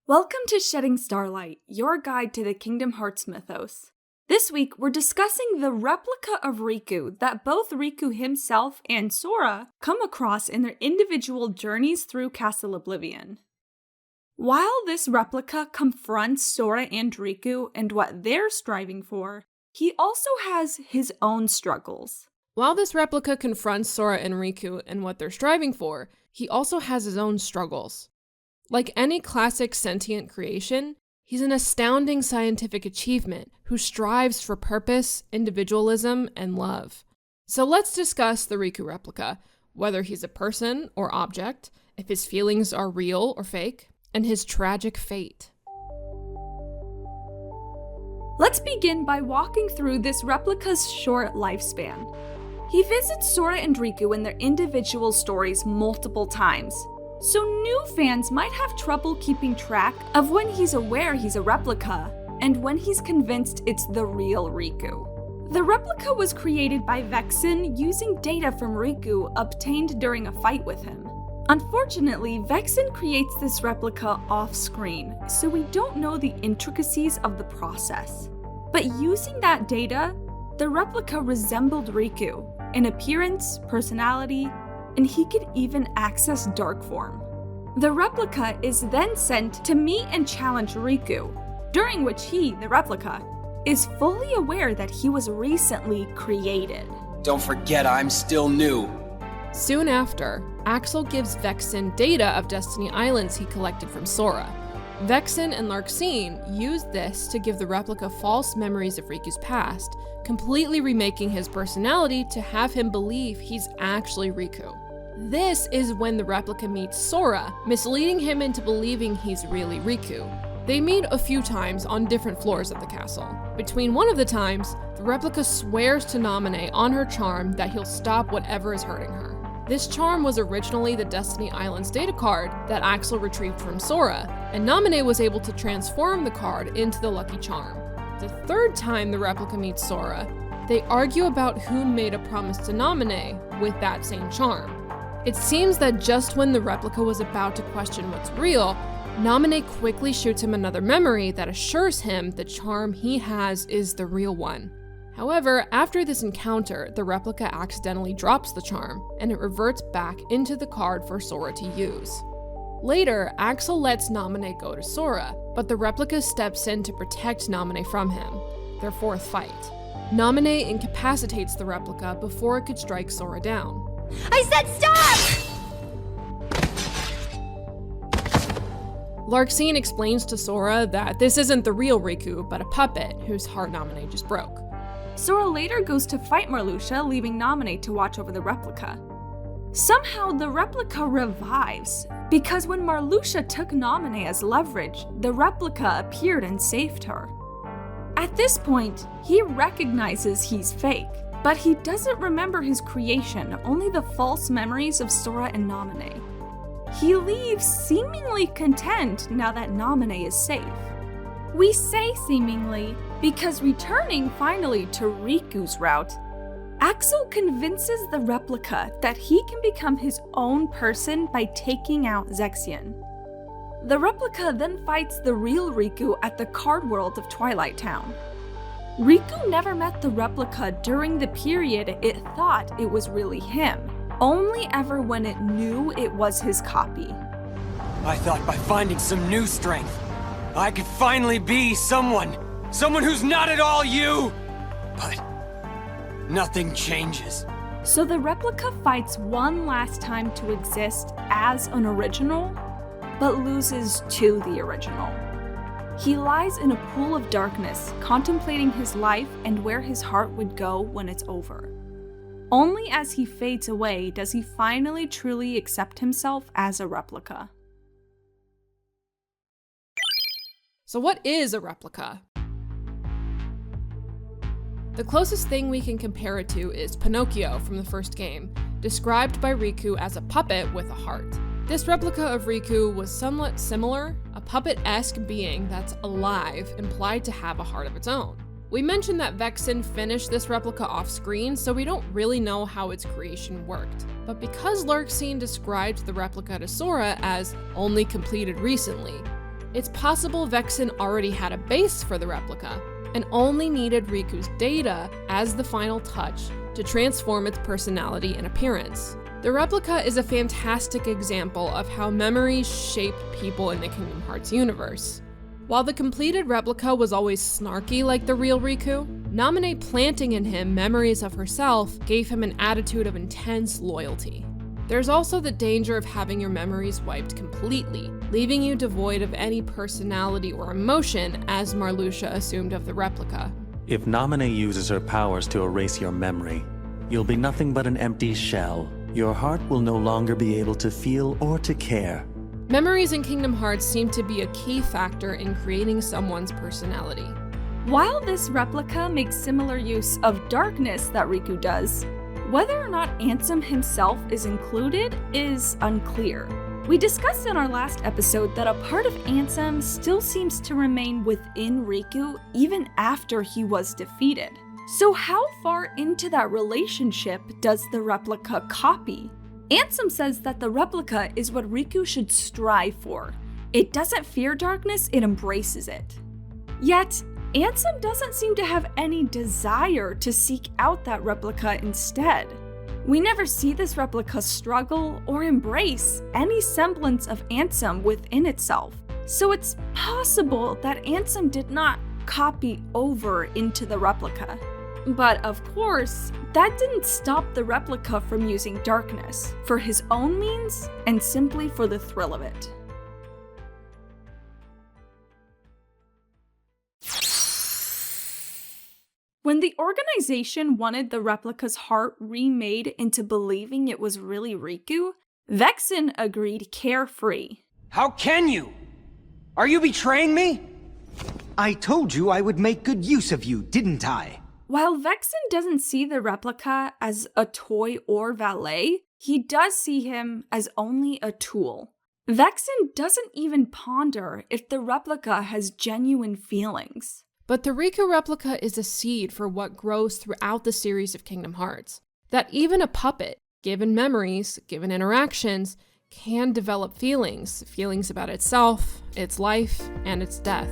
K: Welcome to Shedding Starlight, your guide to the Kingdom Hearts mythos. This week, we're discussing the replica of Riku that both Riku himself and Sora come across in their individual journeys through Castle Oblivion. While this replica confronts Sora and Riku and what they're striving for, he also has his own struggles.
B: While this replica confronts Sora and Riku and what they're striving for, he also has his own struggles. Like any classic sentient creation, he's an astounding scientific achievement who strives for purpose, individualism, and love. So let's discuss the Riku replica, whether he's a person or object, if his feelings are real or fake, and his tragic fate.
A: Let's begin by walking through this replica's short lifespan. He visits Sora and Riku in their individual stories multiple times, so new fans might have trouble keeping track of when he's aware he's a replica and when he's convinced it's the real Riku. The replica was created by Vexen using data from Riku obtained during a fight with him. Unfortunately, Vexen creates this replica off-screen, so we don't know the intricacies of the process. But using that data, the replica resembled Riku in appearance, personality, and he could even access dark form. The replica is then sent to meet and challenge Riku, during which he, the replica, is fully aware that he was recently created.
C: Don't forget, I'm still new.
B: Soon after, Axel gives Vexen data of Destiny Islands he collected from Sora. Vexen and Larxene used this to give the replica false memories of Riku's past, completely remaking his personality to have him believe he's actually Riku. This is when the replica meets Sora, misleading him into believing he's really Riku. They meet a few times on different floors of the castle. Between one of the times, the replica swears to Naminé on her charm that he'll stop whatever is hurting her. This charm was originally the Destiny Islands data card that Axel retrieved from Sora, and Naminé was able to transform the card into the lucky charm. The third time the replica meets Sora, they argue about who made a promise to Naminé with that same charm. It seems that just when the replica was about to question what's real, Naminé quickly shoots him another memory that assures him the charm he has is the real one. However, after this encounter, the replica accidentally drops the charm, and it reverts back into the card for Sora to use. Later, Axel lets Naminé go to Sora, but the replica steps in to protect Naminé from him. Their fourth fight. Naminé incapacitates the replica before it could strike Sora down.
I: I said stop!
B: Larxene explains to Sora that this isn't the real Riku, but a puppet whose heart Naminé just broke.
A: Sora later goes to fight Marluxia, leaving Naminé to watch over the replica. Somehow, the replica revives, because when Marluxia took Naminé as leverage, the replica appeared and saved her. At this point, he recognizes he's fake, but he doesn't remember his creation, only the false memories of Sora and Naminé. He leaves seemingly content now that Naminé is safe. We say seemingly because returning finally to Riku's route, Axel convinces the replica that he can become his own person by taking out Zexion. The replica then fights the real Riku at the card world of Twilight Town. Riku never met the replica during the period it thought it was really him, only ever when it knew it was his copy.
C: I thought by finding some new strength, I could finally be someone who's not at all you! But nothing changes.
A: So the replica fights one last time to exist as an original, but loses to the original. He lies in a pool of darkness, contemplating his life and where his heart would go when it's over. Only as he fades away does he finally truly accept himself as a replica.
B: So what is a replica? The closest thing we can compare it to is Pinocchio from the first game, described by Riku as a puppet with a heart. This replica of Riku was somewhat similar, a puppet-esque being that's alive, implied to have a heart of its own. We mentioned that Vexen finished this replica off-screen, so we don't really know how its creation worked. But because Lurkseen described the replica to Sora as only completed recently, it's possible Vexen already had a base for the replica, and only needed Riku's data as the final touch to transform its personality and appearance. The replica is a fantastic example of how memories shape people in the Kingdom Hearts universe. While the completed replica was always snarky like the real Riku, Naminé planting in him memories of herself gave him an attitude of intense loyalty. There's also the danger of having your memories wiped completely, leaving you devoid of any personality or emotion, as Marluxia assumed of the replica.
F: If Naminé uses her powers to erase your memory, you'll be nothing but an empty shell. Your heart will no longer be able to feel or to care.
B: Memories in Kingdom Hearts seem to be a key factor in creating someone's personality.
A: While this replica makes similar use of darkness that Riku does, whether or not Ansem himself is included is unclear. We discussed in our last episode that a part of Ansem still seems to remain within Riku even after he was defeated. So how far into that relationship does the replica copy? Ansem says that the replica is what Riku should strive for. It doesn't fear darkness, it embraces it. Yet, Ansem doesn't seem to have any desire to seek out that replica instead. We never see this replica struggle or embrace any semblance of Ansem within itself. So it's possible that Ansem did not copy over into the replica. But of course, that didn't stop the replica from using darkness for his own means and simply for the thrill of it. When the organization wanted the replica's heart remade into believing it was really Riku, Vexen agreed carefree.
C: How can you? Are you betraying me?
D: I told you I would make good use of you, didn't I?
A: While Vexen doesn't see the replica as a toy or valet, he does see him as only a tool. Vexen doesn't even ponder if the replica has genuine feelings.
B: But the Riku replica is a seed for what grows throughout the series of Kingdom Hearts. That even a puppet, given memories, given interactions, can develop feelings about itself, its life, and its death.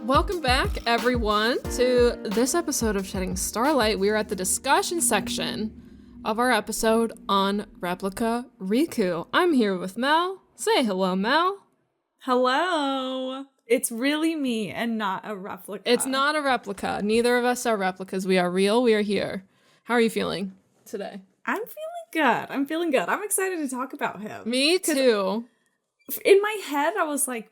B: Welcome back, everyone, to this episode of Shedding Starlight. We are at the discussion section of our episode on Replica Riku. I'm here with Mel. Say hello, Mel.
A: Hello. It's really me and not a replica.
B: It's not a replica. Neither of us are replicas. We are real. We are here. How are you feeling today?
A: I'm feeling good. I'm excited to talk about him.
B: Me too.
A: In my head, I was like,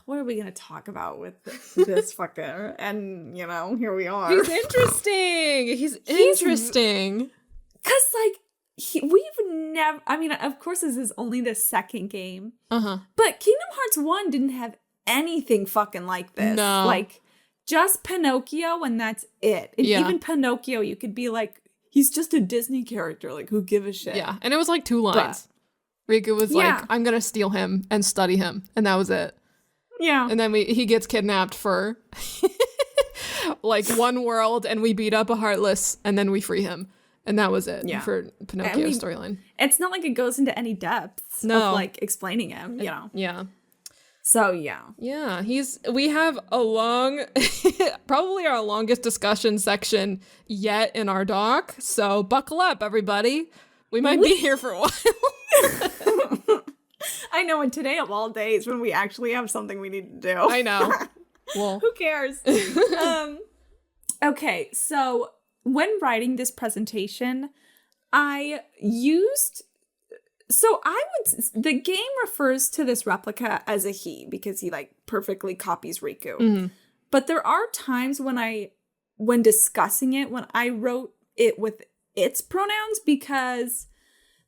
A: what are we going to talk about with this fucker? And, you know, here we are.
B: He's interesting. He's interesting.
A: Because, like, we've never... I mean, of course, this is only the second game.
B: Uh-huh.
A: But Kingdom Hearts 1 didn't have anything fucking like this.
B: No.
A: Like, just Pinocchio, and that's it. And even Pinocchio, you could be like, he's just a Disney character. Like, who give a shit?
B: Yeah, and it was like 2 lines. Riku was like, I'm going to steal him and study him. And that was it.
A: Yeah.
B: And then he gets kidnapped for like 1 world, and we beat up a Heartless, and then we free him. And that was it for Pinocchio's storyline.
A: It's not like it goes into any depths of like explaining him, you know.
B: Yeah.
A: So yeah.
B: Yeah, we have a long, probably our longest discussion section yet in our doc. So buckle up, everybody. We might be here for a while.
A: I know, and today of all days when we actually have something we need to do.
B: I know. Well,
A: who cares? Okay, so when writing this presentation,
K: The game refers to this replica as a he because he like perfectly copies Riku.
B: Mm-hmm.
K: But there are times when discussing it, when I wrote it with its pronouns, because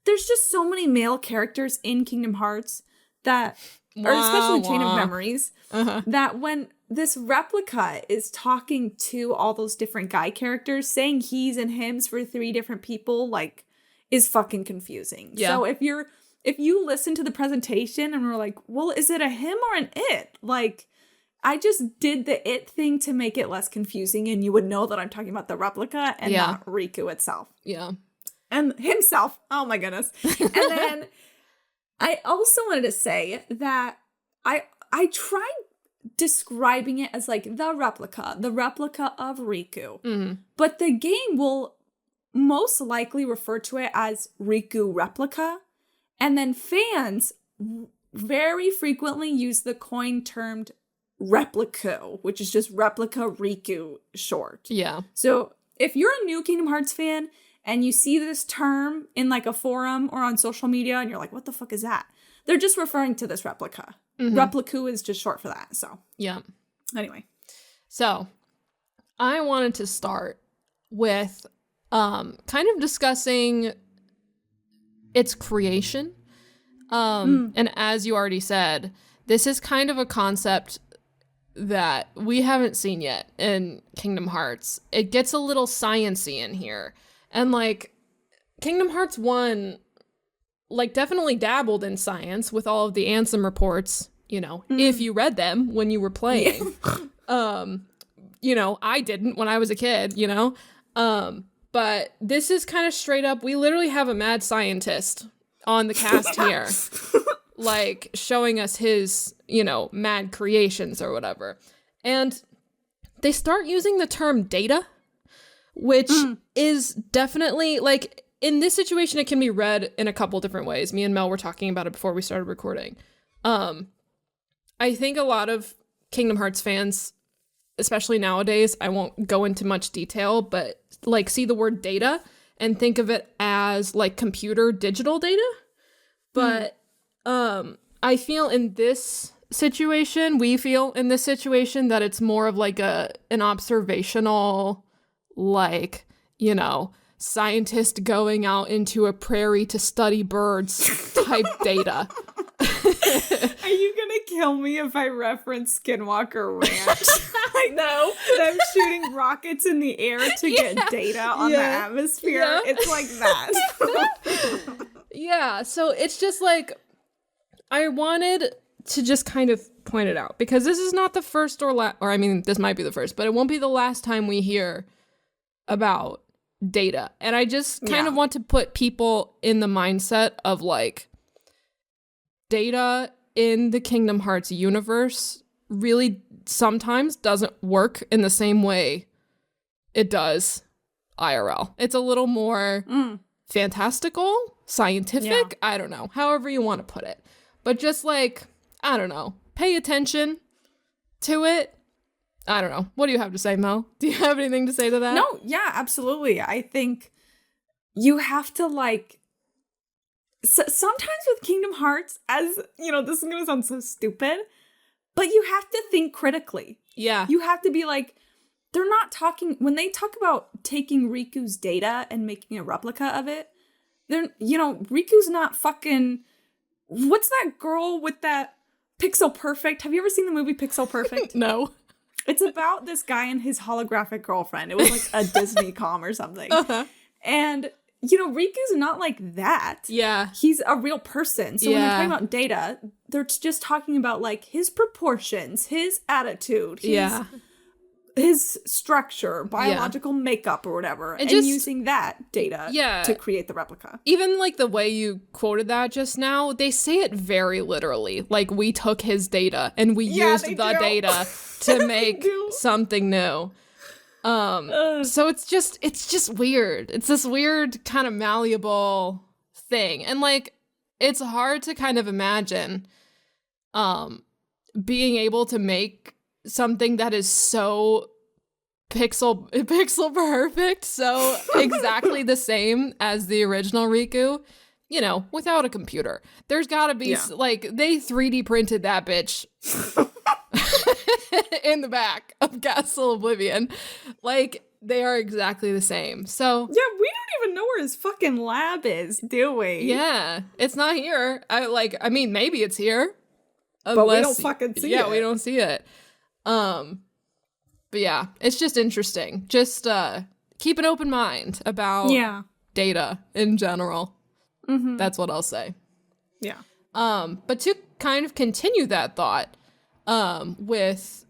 K: there's just so many male characters in Kingdom Hearts that, or especially Chain of Memories, that when this replica is talking to all those different guy characters, saying he's and hims for 3 different people, like, is fucking confusing.
B: Yeah.
K: So if you listen to the presentation and we're like, well, is it a him or an it? Like, I just did the it thing to make it less confusing, and you would know that I'm talking about the replica and not Riku itself.
B: Yeah.
K: And himself. Oh my goodness. And then I also wanted to say that I tried describing it as like the replica of Riku.
B: Mm-hmm.
K: But the game will most likely refer to it as Riku Replica. And then fans very frequently use the coin termed Replico, which is just Replica Riku short.
B: Yeah.
K: So if you're a new Kingdom Hearts fan and you see this term in like a forum or on social media and you're like, what the fuck is that? They're just referring to this replica.
B: Mm-hmm.
K: Repliku is just short for that. So
B: yeah.
K: Anyway.
B: So I wanted to start with kind of discussing its creation. And as you already said, this is kind of a concept that we haven't seen yet in Kingdom Hearts. It gets a little science-y in here. And like Kingdom Hearts 1 like definitely dabbled in science with all of the Ansem reports, you know, if you read them when you were playing. You know, I didn't when I was a kid, you know. But this is kind of straight up, we literally have a mad scientist on the cast here. Like showing us his, you know, mad creations or whatever. And they start using the term data, which is definitely like in this situation, it can be read in a couple different ways. Me and Mel were talking about it before we started recording. I think a lot of Kingdom Hearts fans, especially nowadays, I won't go into much detail, but like see the word data and think of it as like computer digital data. But I feel in this situation, we feel in this situation that it's more of like an observational, like, you know, scientist going out into a prairie to study birds type data.
K: Are you gonna kill me if I reference Skinwalker Ranch? I know. Them shooting rockets in the air to get data on the atmosphere. Yeah. It's like that.
B: Yeah, so it's just like, I wanted to just kind of point it out, because this is not the first or I mean, this might be the first, but it won't be the last time we hear about data. And I just kind of want to put people in the mindset of like, data in the Kingdom Hearts universe really sometimes doesn't work in the same way it does IRL. It's a little more fantastical, scientific, I don't know, however you want to put it. But just like, I don't know, pay attention to it. I don't know. What do you have to say, Mel? Do you have anything to say to that?
K: No, yeah, absolutely. I think you have to like, sometimes with Kingdom Hearts, as, you know, this is going to sound so stupid, but you have to think critically.
B: Yeah.
K: You have to be like, they're not talking, when they talk about taking Riku's data and making a replica of it, they're, you know, Riku's not fucking, what's that girl with that Pixel Perfect? Have you ever seen the movie Pixel Perfect?
B: No.
K: It's about this guy and his holographic girlfriend. It was like a Disney com or something. And, you know, Riku's not like that.
B: Yeah.
K: He's a real person. So when they're talking about data, they're just talking about like his proportions, his attitude, his structure, biological makeup or whatever, and just using that data to create the replica.
B: Even like the way you quoted that just now, they say it very literally. Like, we took his data and we used the data to make something new. So it's just weird. It's this weird kind of malleable thing. And like, it's hard to kind of imagine being able to make something that is so pixel perfect, so exactly the same as the original Riku, you know, without a computer. There's gotta be, like, they 3D printed that bitch in the back of Castle Oblivion. Like, they are exactly the same. So
K: yeah, we don't even know where his fucking lab is, do we?
B: Yeah, it's not here. I mean, maybe it's here.
K: But we don't fucking see it.
B: Yeah, we don't see it. But yeah, it's just interesting. Just keep an open mind about data in general. Mm-hmm. That's what I'll say.
K: Yeah.
B: But to kind of continue that thought, with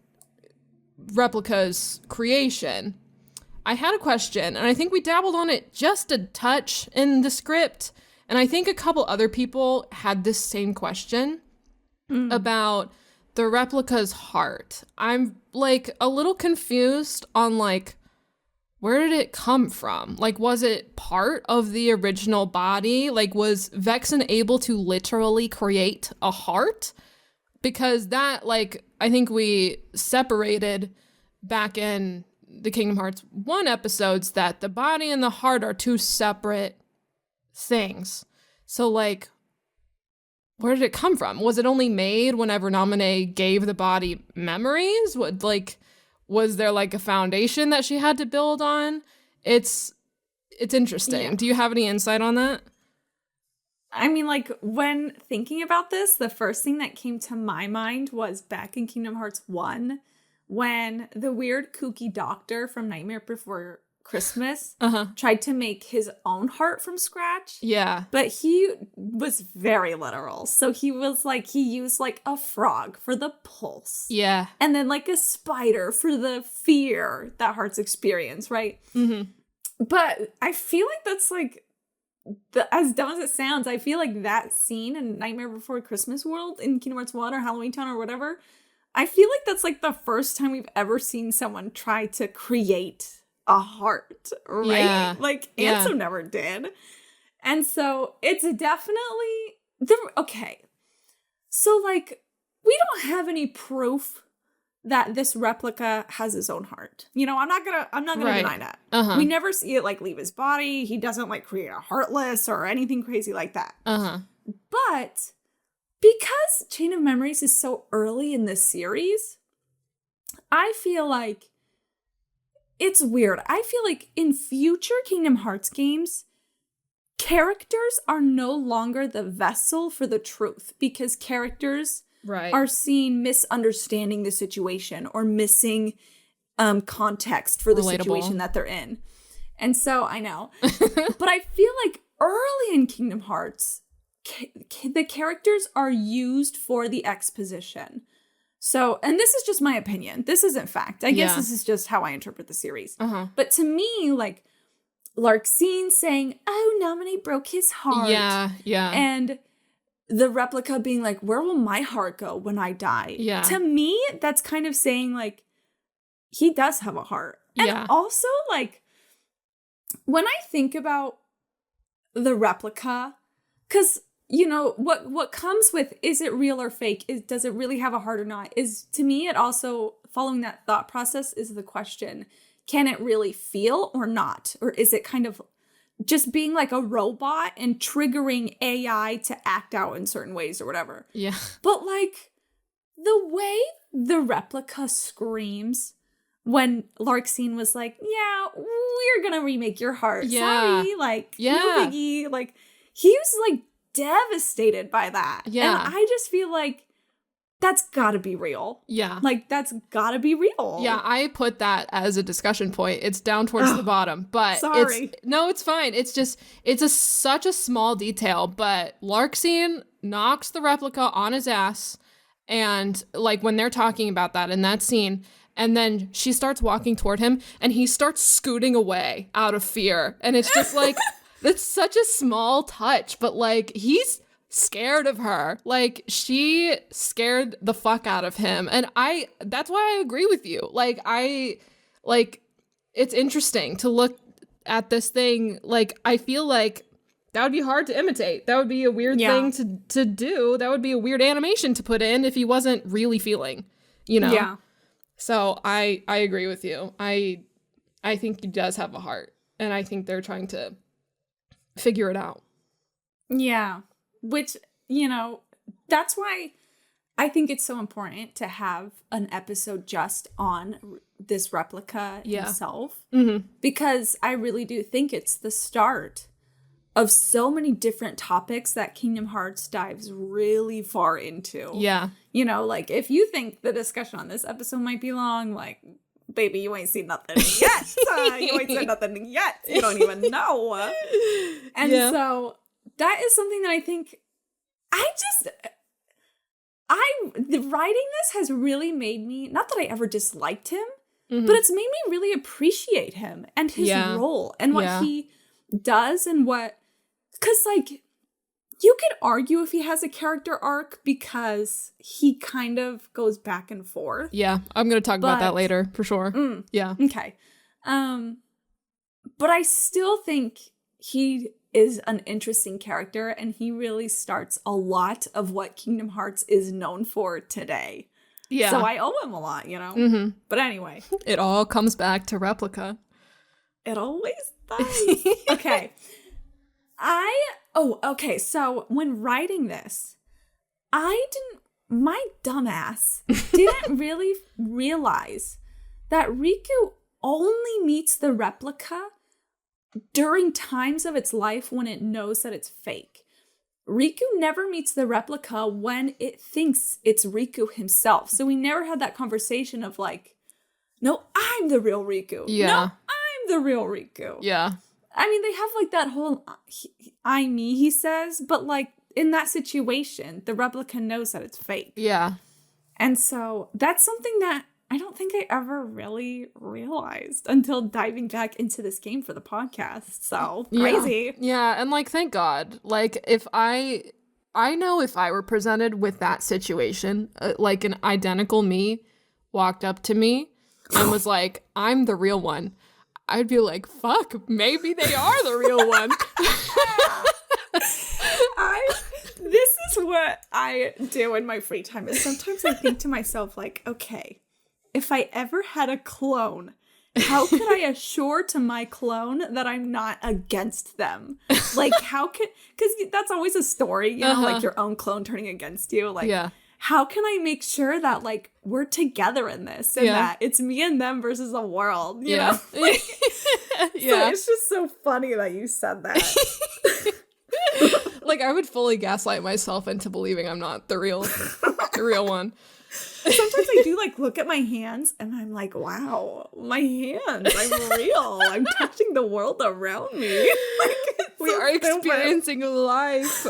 B: Replica's creation, I had a question, and I think we dabbled on it just a touch in the script, and I think a couple other people had this same question about the Replica's heart. I'm, like, a little confused on, like, where did it come from? Like, was it part of the original body? Like, was Vexen able to literally create a heart? Because that, like, I think we separated back in the Kingdom Hearts 1 episodes that the body and the heart are two separate things. So, like, where did it come from? Was it only made whenever Naminé gave the body memories? Was there, like, a foundation that she had to build on? It's interesting. Yeah. Do you have any insight on that?
K: I mean, like, when thinking about this, the first thing that came to my mind was back in Kingdom Hearts 1, when the weird kooky doctor from Nightmare Before Christmas tried to make his own heart from scratch.
B: Yeah.
K: But he was very literal. So he was like, he used like a frog for the pulse.
B: Yeah.
K: And then like a spider for the fear that hearts experience, right?
B: Mm-hmm.
K: But I feel like that's like, as dumb as it sounds, I feel like that scene in Nightmare Before Christmas world in Kingdom Hearts 1 or Halloween Town or whatever, I feel like that's like the first time we've ever seen someone try to create a heart, right?
B: Yeah.
K: Like, Ansem never did. And so it's definitely okay. So like, we don't have any proof that this replica has his own heart. You know, I'm not gonna
B: right.
K: deny that. We never see it like leave his body. He doesn't like create a heartless or anything crazy like that. But because Chain of Memories is so early in this series, I feel like it's weird. I feel like in future Kingdom Hearts games, characters are no longer the vessel for the truth because characters are seen misunderstanding the situation or missing context for the situation that they're in. And so, I know. But I feel like early in Kingdom Hearts, the characters are used for the exposition. So, and this is just my opinion. This isn't fact. I guess this is just how I interpret the series. But to me, like, Larxene saying, oh, Naminé broke his heart.
B: Yeah.
K: And the replica being like, where will my heart go when I die?
B: Yeah.
K: To me, that's kind of saying, like, he does have a heart. And also, like, when I think about the replica, because, you know, what comes with, is it real or fake? Does it really have a heart or not? Is, to me, it also, following that thought process, is the question, can it really feel or not? Or is it kind of just being like a robot and triggering AI to act out in certain ways or whatever?
B: Yeah.
K: But like, the way the replica screams when Larxene was like, yeah, we're gonna remake your heart. Sorry, like, no biggie. Like, he was like devastated by that.
B: Yeah.
K: And I just feel like that's gotta be real.
B: Yeah.
K: Like, that's gotta be real.
B: Yeah, I put that as a discussion point. It's down towards the bottom, but
K: sorry.
B: It's fine. It's just, such a small detail, but Larxene knocks the replica on his ass, and like when they're talking about that in that scene, and then she starts walking toward him and he starts scooting away out of fear. And it's just like, it's such a small touch, but like, he's scared of her. Like, she scared the fuck out of him. And that's why I agree with you. Like, it's interesting to look at this thing. Like, I feel like that would be hard to imitate. That would be a weird thing to do. That would be a weird animation to put in if he wasn't really feeling, you know?
K: Yeah.
B: So I agree with you. I think he does have a heart. And I think they're trying to figure it out.
K: Yeah. Which, you know, that's why I think it's so important to have an episode just on this replica himself.
B: Mm-hmm.
K: Because I really do think it's the start of so many different topics that Kingdom Hearts dives really far into.
B: Yeah.
K: You know, like, if you think the discussion on this episode might be long, like, baby, you ain't seen nothing yet. You ain't said nothing yet. You don't even know. And so that is something that I think the writing this has really made me, not that I ever disliked him, but it's made me really appreciate him and his role and what he does and what, because like, you could argue if he has a character arc because he kind of goes back and forth.
B: Yeah, I'm going to talk about that later for sure. Yeah.
K: Okay. But I still think he is an interesting character and he really starts a lot of what Kingdom Hearts is known for today.
B: Yeah.
K: So I owe him a lot, you know?
B: Mm-hmm.
K: But anyway.
B: It all comes back to Replica.
K: It always does. Okay. Okay, so when writing this, my dumbass didn't really realize that Riku only meets the replica during times of its life when it knows that it's fake. Riku never meets the replica when it thinks it's Riku himself. So we never had that conversation of like, no, I'm the real Riku.
B: Yeah.
K: No, I'm the real Riku.
B: Yeah.
K: I mean, they have like that whole I, me, he says, but like in that situation, the replica knows that it's fake.
B: Yeah.
K: And so that's something that I don't think I ever really realized until diving back into this game for the podcast. So crazy.
B: Yeah. And like, thank God. Like, if I know if I were presented with that situation, like an identical me walked up to me and was like, I'm the real one, I'd be like, fuck, maybe they are the real one.
K: This is what I do in my free time. Is sometimes I think to myself, like, okay, if I ever had a clone, how could I assure to my clone that I'm not against them? Like, how could, because that's always a story, you know, like your own clone turning against you. Like, how can I make sure that, like, we're together in this and that it's me and them versus the world, you know? Like, so it's just so funny that you said that.
B: Like, I would fully gaslight myself into believing I'm not the real one.
K: Sometimes I do, like, look at my hands and I'm like, wow, my hands, I'm real. I'm touching the world around me. Like,
B: we are experiencing life.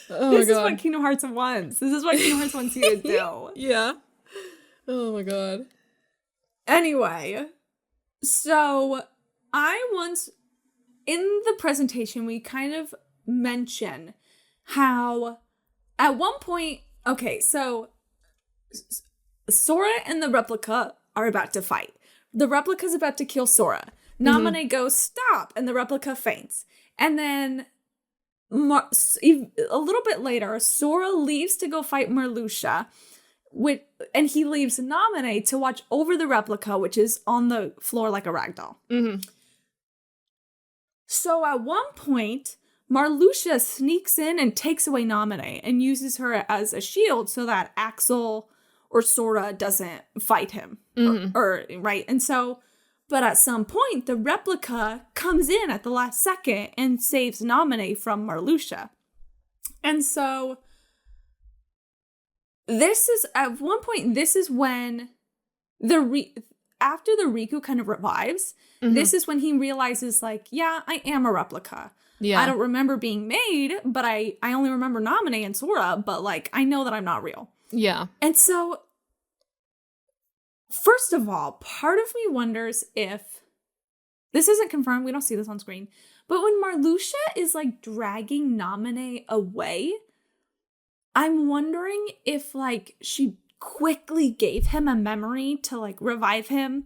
B: Oh
K: this is what Kingdom Hearts wants. This is what Kingdom Hearts wants you to do.
B: Yeah. Oh my god.
K: Anyway, so I once, in the presentation, we kind of mention how at one point, okay, so Sora and the replica are about to fight. The replica's about to kill Sora. Naminé goes, stop, and the replica faints. And then a little bit later, Sora leaves to go fight Marluxia, and he leaves Naminé to watch over the replica, which is on the floor like a ragdoll. So at one point, Marluxia sneaks in and takes away Naminé and uses her as a shield so that Axel or Sora doesn't fight him. Right? And so, but at some point, the replica comes in at the last second and saves Naminé from Marluxia. And so, this is, at one point, this is when after the Riku kind of revives, this is when he realizes, like, yeah, I am a replica. Yeah. I don't remember being made, but I only remember Naminé and Sora, but, like, I know that I'm not real.
B: Yeah.
K: And so, first of all, part of me wonders if, this isn't confirmed, we don't see this on screen, but when Marluxia is, like, dragging Naminé away, I'm wondering if, like, she quickly gave him a memory to, like, revive him.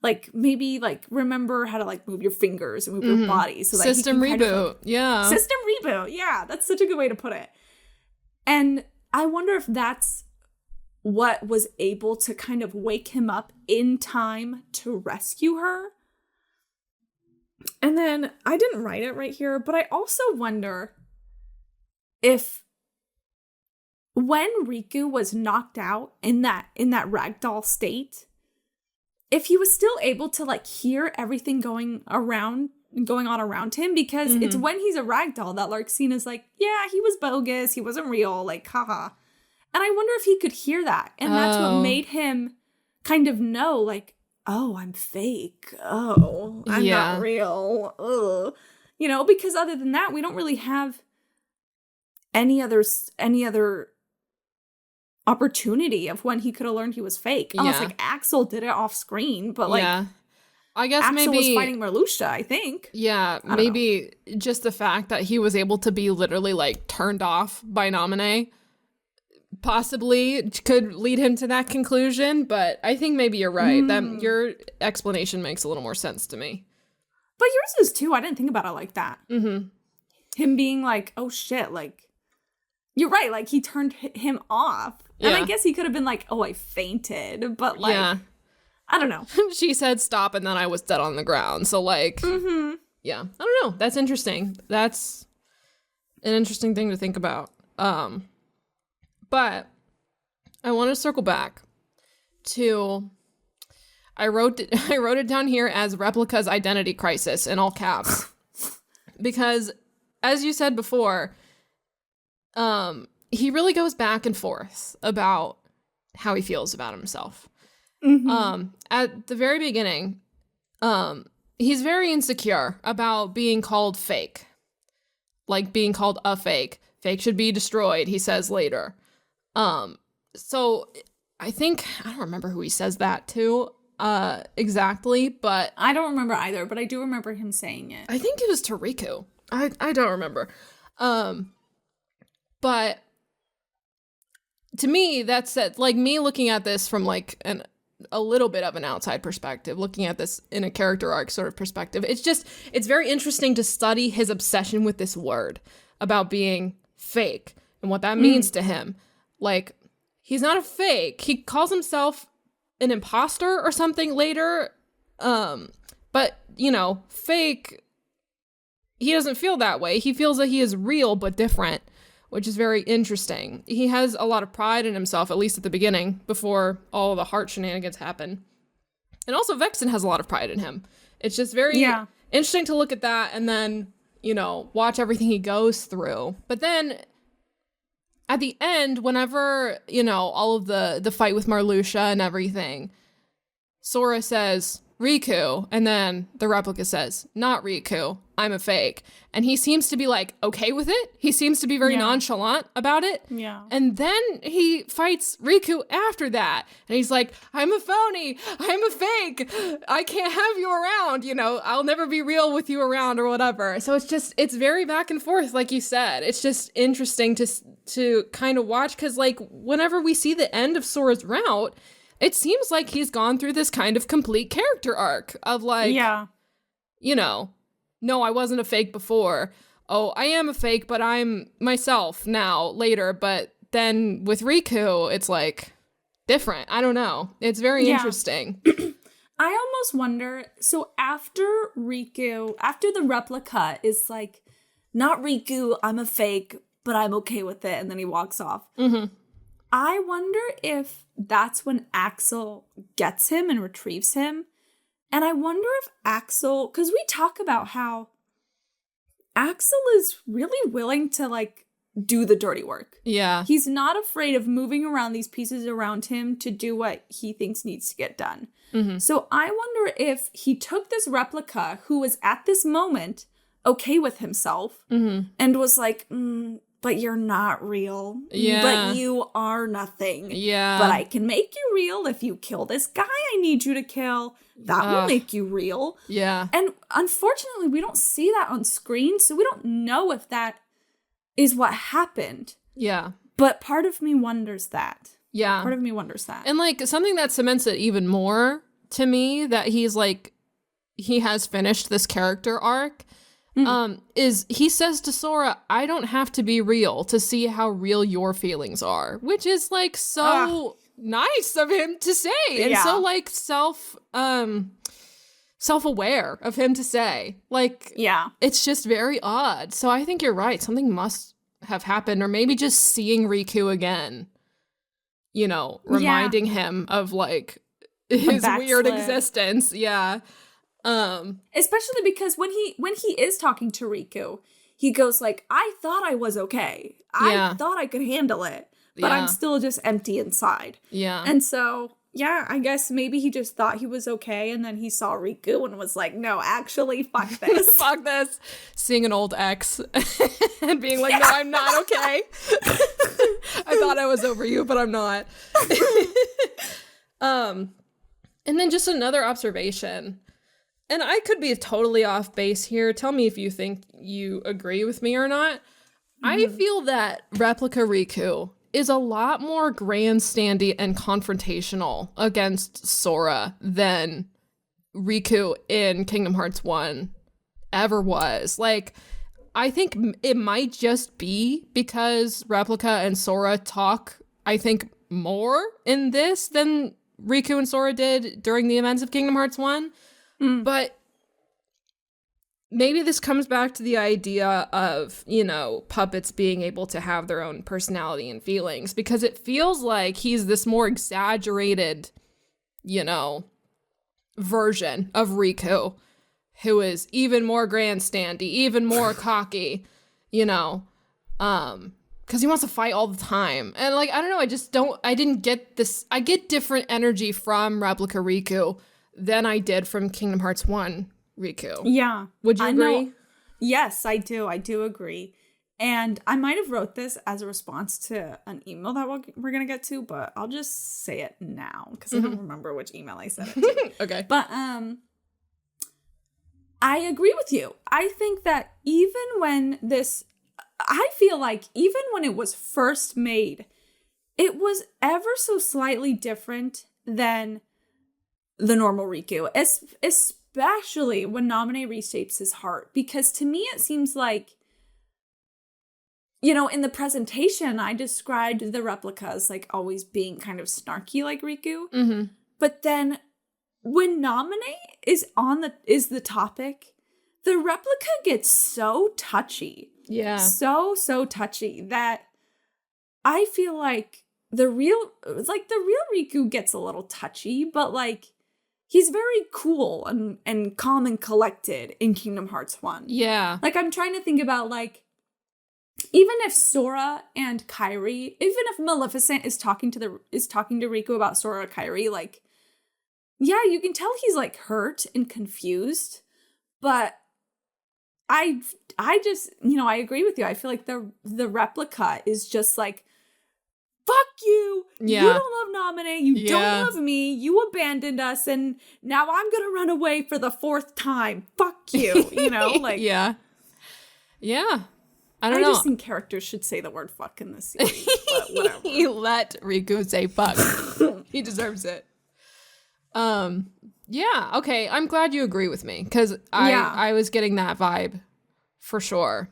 K: Like, maybe, like, remember how to, like, move your fingers and move your body. So that
B: System
K: he can
B: reboot.
K: Kind of, like,
B: yeah.
K: System reboot. Yeah, that's such a good way to put it. And I wonder if that's what was able to kind of wake him up in time to rescue her. And then I didn't write it right here, but I also wonder if when Riku was knocked out in that ragdoll state, if he was still able to like hear everything going on around him, because it's when he's a ragdoll that Lark's seen as like, yeah, he was bogus, he wasn't real, like, haha. And I wonder if he could hear that. And that's what made him kind of know, like, oh, I'm fake. Oh, I'm not real. Ugh. You know, because other than that, we don't really have any other opportunity of when he could have learned he was fake. Almost like Axel did it off screen, but like,
B: I guess
K: Axel
B: maybe
K: was fighting Marluxia, I think.
B: Yeah, maybe just the fact that he was able to be literally like turned off by Naminé possibly could lead him to that conclusion, but I think maybe you're right. That your explanation makes a little more sense to me.
K: But yours is too. I didn't think about it like that. Him being like, oh shit, like, you're right, like he turned him off. And I guess he could have been like, oh, I fainted, but like, I don't know.
B: She said stop and then I was dead on the ground. So like, yeah, I don't know. That's interesting. That's an interesting thing to think about. But I want to circle back to, I wrote it down here as Replica's identity crisis in all caps. Because as you said before, he really goes back and forth about how he feels about himself. At the very beginning, he's very insecure about being called fake. Like being called a fake. Fake should be destroyed, he says later. So I think, I don't remember who he says that to exactly, but
K: I don't remember either, but I do remember him saying it.
B: I think it was to Riku. I don't remember. But to me, that's it. Like me looking at this from like a little bit of an outside perspective, looking at this in a character arc sort of perspective. It's very interesting to study his obsession with this word about being fake and what that means to him. Like, he's not a fake. He calls himself an imposter or something later. But, you know, fake, he doesn't feel that way. He feels that he is real but different, which is very interesting. He has a lot of pride in himself, at least at the beginning, before all the heart shenanigans happen. And also Vexen has a lot of pride in him. It's just very interesting to look at that and then, you know, watch everything he goes through. But then at the end, whenever, you know, all of the fight with Marluxia and everything, Sora says, Riku, and then the replica says, not Riku, I'm a fake. And he seems to be like okay with it. He seems to be very nonchalant about it.
K: Yeah.
B: And then he fights Riku after that. And he's like, I'm a phony. I'm a fake. I can't have you around. You know, I'll never be real with you around or whatever. So it's very back and forth, like you said. It's just interesting to kind of watch because like whenever we see the end of Sora's route, it seems like he's gone through this kind of complete character arc of like, you know, no, I wasn't a fake before. Oh, I am a fake, but I'm myself now later. But then with Riku, it's like different. I don't know. It's very interesting.
K: I almost wonder, so after the replica is like, not Riku, I'm a fake, but I'm okay with it. And then he walks off. I wonder if that's when Axel gets him and retrieves him. And I wonder if Axel, because we talk about how Axel is really willing to like do the dirty work.
B: Yeah.
K: He's not afraid of moving around these pieces around him to do what he thinks needs to get done. So I wonder if he took this replica who was at this moment okay with himself and was like, but you're not real. But you are nothing. But I can make you real if you kill this guy I need you to kill. That will make you real. And unfortunately, we don't see that on screen, so we don't know if that is what happened. But part of me wonders that. Part of me wonders that.
B: And like something that cements it even more to me that he's like, he has finished this character arc. Is he says to Sora, I don't have to be real to see how real your feelings are, which is like so nice of him to say. And so like self-aware of him to say. Like, it's just very odd. So I think you're right. Something must have happened, or maybe just seeing Riku again, you know, reminding him of like his weird existence. Yeah.
K: Especially because when he is talking to Riku, he goes like, I thought I was okay. I thought I could handle it, but I'm still just empty inside. Yeah. And so, I guess maybe he just thought he was okay, and then he saw Riku and was like, no, actually, fuck this.
B: Fuck this. Seeing an old ex and being like, no, I'm not okay. I thought I was over you, but I'm not. And then just another observation. And I could be totally off base here. Tell me if you think you agree with me or not. I feel that Replica Riku is a lot more grandstandy and confrontational against Sora than Riku in Kingdom Hearts 1 ever was. Like, I think it might just be because Replica and Sora talk, I think, more in this than Riku and Sora did during the events of Kingdom Hearts 1. But maybe this comes back to the idea of, you know, puppets being able to have their own personality and feelings, because it feels like he's this more exaggerated, you know, version of Riku, who is even more grandstandy, even more cocky, you know, because he wants to fight all the time. And like, I don't know, I didn't get this. I get different energy from Replica Riku than I did from Kingdom Hearts 1 Riku. Yeah. Would you agree?
K: Know. Yes, I do. I do agree. And I might have wrote this as a response to an email that we're going to get to, but I'll just say it now because I don't remember which email I said it to.
B: Okay.
K: But I agree with you. I think that I feel like even when it was first made, it was ever so slightly different than the normal Riku, especially when Naminé reshapes his heart, because to me it seems like, you know, in the presentation I described the replica as like always being kind of snarky like Riku, but then when Naminé is the topic, the replica gets so touchy, so touchy that I feel like the real Riku gets a little touchy, but like, he's very cool and calm and collected in Kingdom Hearts 1.
B: Yeah.
K: Like, I'm trying to think about, like, even if Sora and Kairi, even if Maleficent is talking to Riku about Sora or Kairi, like, yeah, you can tell he's, like, hurt and confused. But I just, you know, I agree with you. I feel like the replica is just, like, fuck you. Yeah. You don't love Naminé. You don't love me. You abandoned us, and now I'm gonna run away for the 4th time. Fuck you. You know, like
B: yeah. I
K: don't know. I just think characters should say the word fuck in this series. But whatever.
B: You let Riku say fuck. He deserves it. Yeah. Okay. I'm glad you agree with me because I was getting that vibe for sure.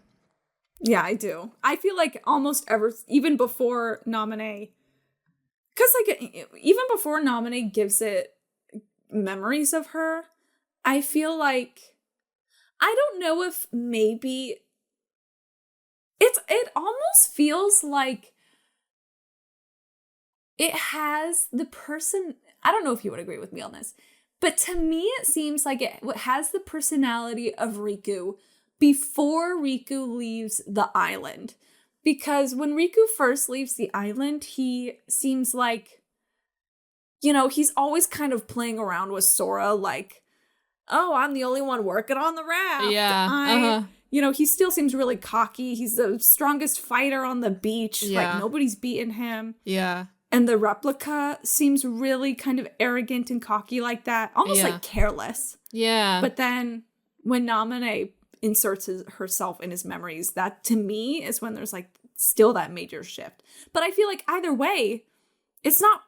K: Yeah, I do. I feel like almost even before Naminé, because like even before Naminé gives it memories of her, I feel like, I don't know if maybe it almost feels like it has the person, I don't know if you would agree with me on this, but to me it seems like it has the personality of Riku before Riku leaves the island. Because when Riku first leaves the island, he seems like, you know, he's always kind of playing around with Sora, like, oh, I'm the only one working on the raft.
B: Yeah.
K: You know, he still seems really cocky. He's the strongest fighter on the beach.
B: Yeah.
K: Like, nobody's beaten him.
B: Yeah.
K: And the replica seems really kind of arrogant and cocky like that. Almost like careless.
B: Yeah.
K: But then when Naminé inserts herself in his memories, that to me is when there's like still that major shift. But I feel like either way, it's not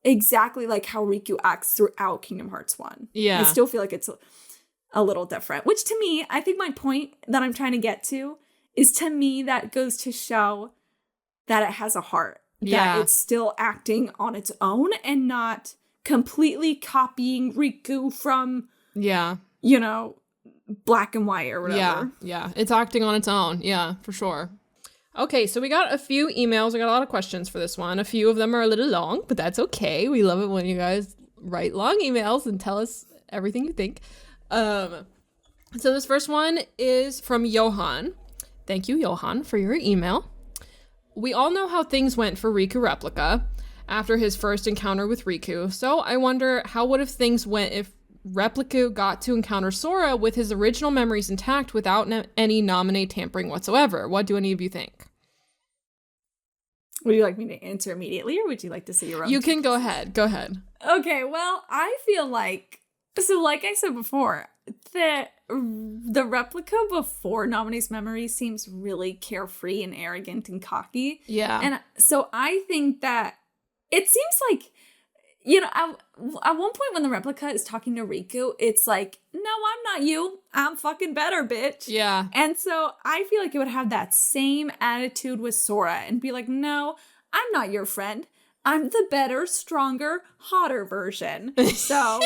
K: exactly like how Riku acts throughout Kingdom Hearts 1.
B: Yeah.
K: I still feel like it's a little different, which to me, I think my point that I'm trying to get to is, to me, that goes to show that it has a heart. that it's still acting on its own and not completely copying Riku from, you know, Black and White or whatever.
B: Yeah, it's acting on its own. Yeah, for sure. Okay, so we got a few emails. We got a lot of questions for this one. A few of them are a little long, but that's okay. We love it when you guys write long emails and tell us everything you think. So this first one is from Johan. Thank you, Johan, for your email. We all know how things went for Riku Replica after his first encounter with Riku, so I wonder how would have things went if Replica got to encounter Sora with his original memories intact without any Naminé tampering whatsoever. What do any of you think?
K: Would you like me to answer immediately, or would you like to see your own?
B: You can go ahead. Go ahead.
K: Okay, well, I feel like, so like I said before, the Replica before Naminé's memory seems really carefree and arrogant and cocky.
B: Yeah.
K: And so I think that it seems like, you know, at one point when the Replica is talking to Riku, it's like, no, I'm not you. I'm fucking better, bitch.
B: Yeah.
K: And so I feel like it would have that same attitude with Sora and be like, no, I'm not your friend. I'm the better, stronger, hotter version. So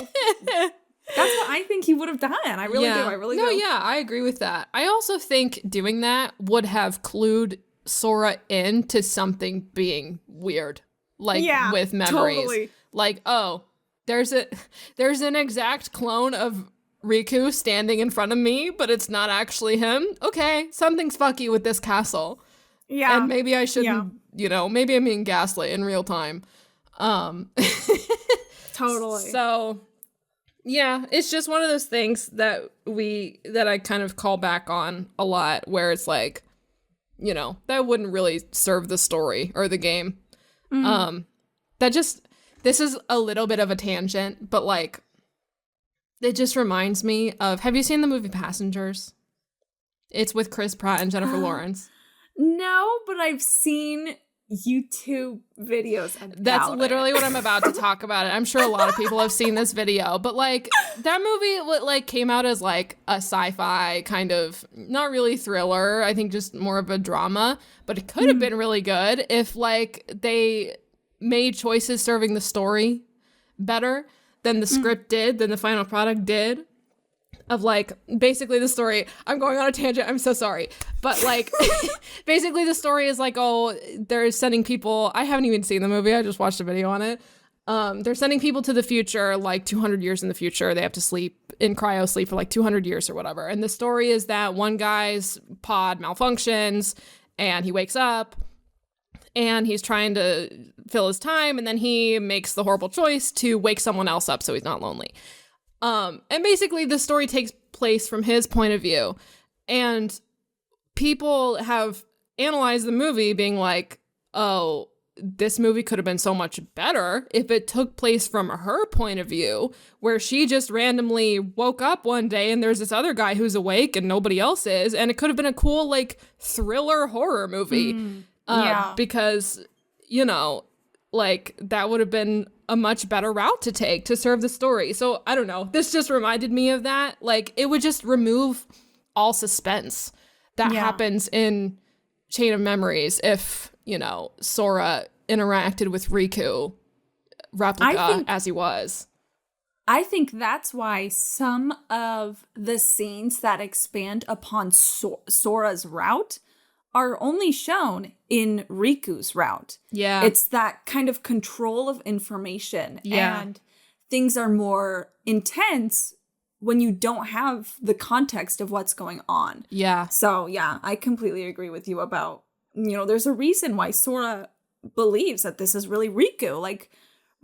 K: that's what I think he would have done. I really do. I really do.
B: No, yeah, I agree with that. I also think doing that would have clued Sora into something being weird. Like with memories. Totally. Like, oh, there's an exact clone of Riku standing in front of me, but it's not actually him. Okay, something's fucky with this castle.
K: Yeah.
B: And maybe I shouldn't, you know, maybe I'm being gaslit in real time.
K: Totally.
B: So, yeah, it's just one of those things that I kind of call back on a lot, where it's like, you know, that wouldn't really serve the story or the game. This is a little bit of a tangent, but like, it just reminds me of, have you seen the movie Passengers? It's with Chris Pratt and Jennifer Lawrence.
K: No, but I've seen YouTube videos about
B: That's literally what I'm about to talk about. I'm sure a lot of people have seen this video, but like, that movie like came out as like a sci-fi kind of, not really thriller, I think just more of a drama, but it could have been really good if like they made choices serving the story better than the script did, than the final product did. Of like, basically the story, I'm going on a tangent, I'm so sorry. But like, basically the story is like, oh, they're sending people, I haven't even seen the movie, I just watched a video on it. They're sending people to the future, like 200 years in the future. They have to sleep in cryo sleep for like 200 years or whatever. And the story is that one guy's pod malfunctions and he wakes up and he's trying to fill his time, and then he makes the horrible choice to wake someone else up so he's not lonely. And basically the story takes place from his point of view. And people have analyzed the movie being like, oh, this movie could have been so much better if it took place from her point of view, where she just randomly woke up one day and there's this other guy who's awake and nobody else is. And it could have been a cool, like, thriller horror movie. Because, you know, like, that would have been a much better route to take to serve the story. So, I don't know. This just reminded me of that. Like, it would just remove all suspense that happens in Chain of Memories if, you know, Sora interacted with Riku Replica as he was.
K: I think that's why some of the scenes that expand upon Sora's route are only shown in Riku's route.
B: Yeah.
K: It's that kind of control of information.
B: Yeah.
K: And things are more intense when you don't have the context of what's going on.
B: Yeah.
K: So, yeah, I completely agree with you about, you know, there's a reason why Sora believes that this is really Riku. Like,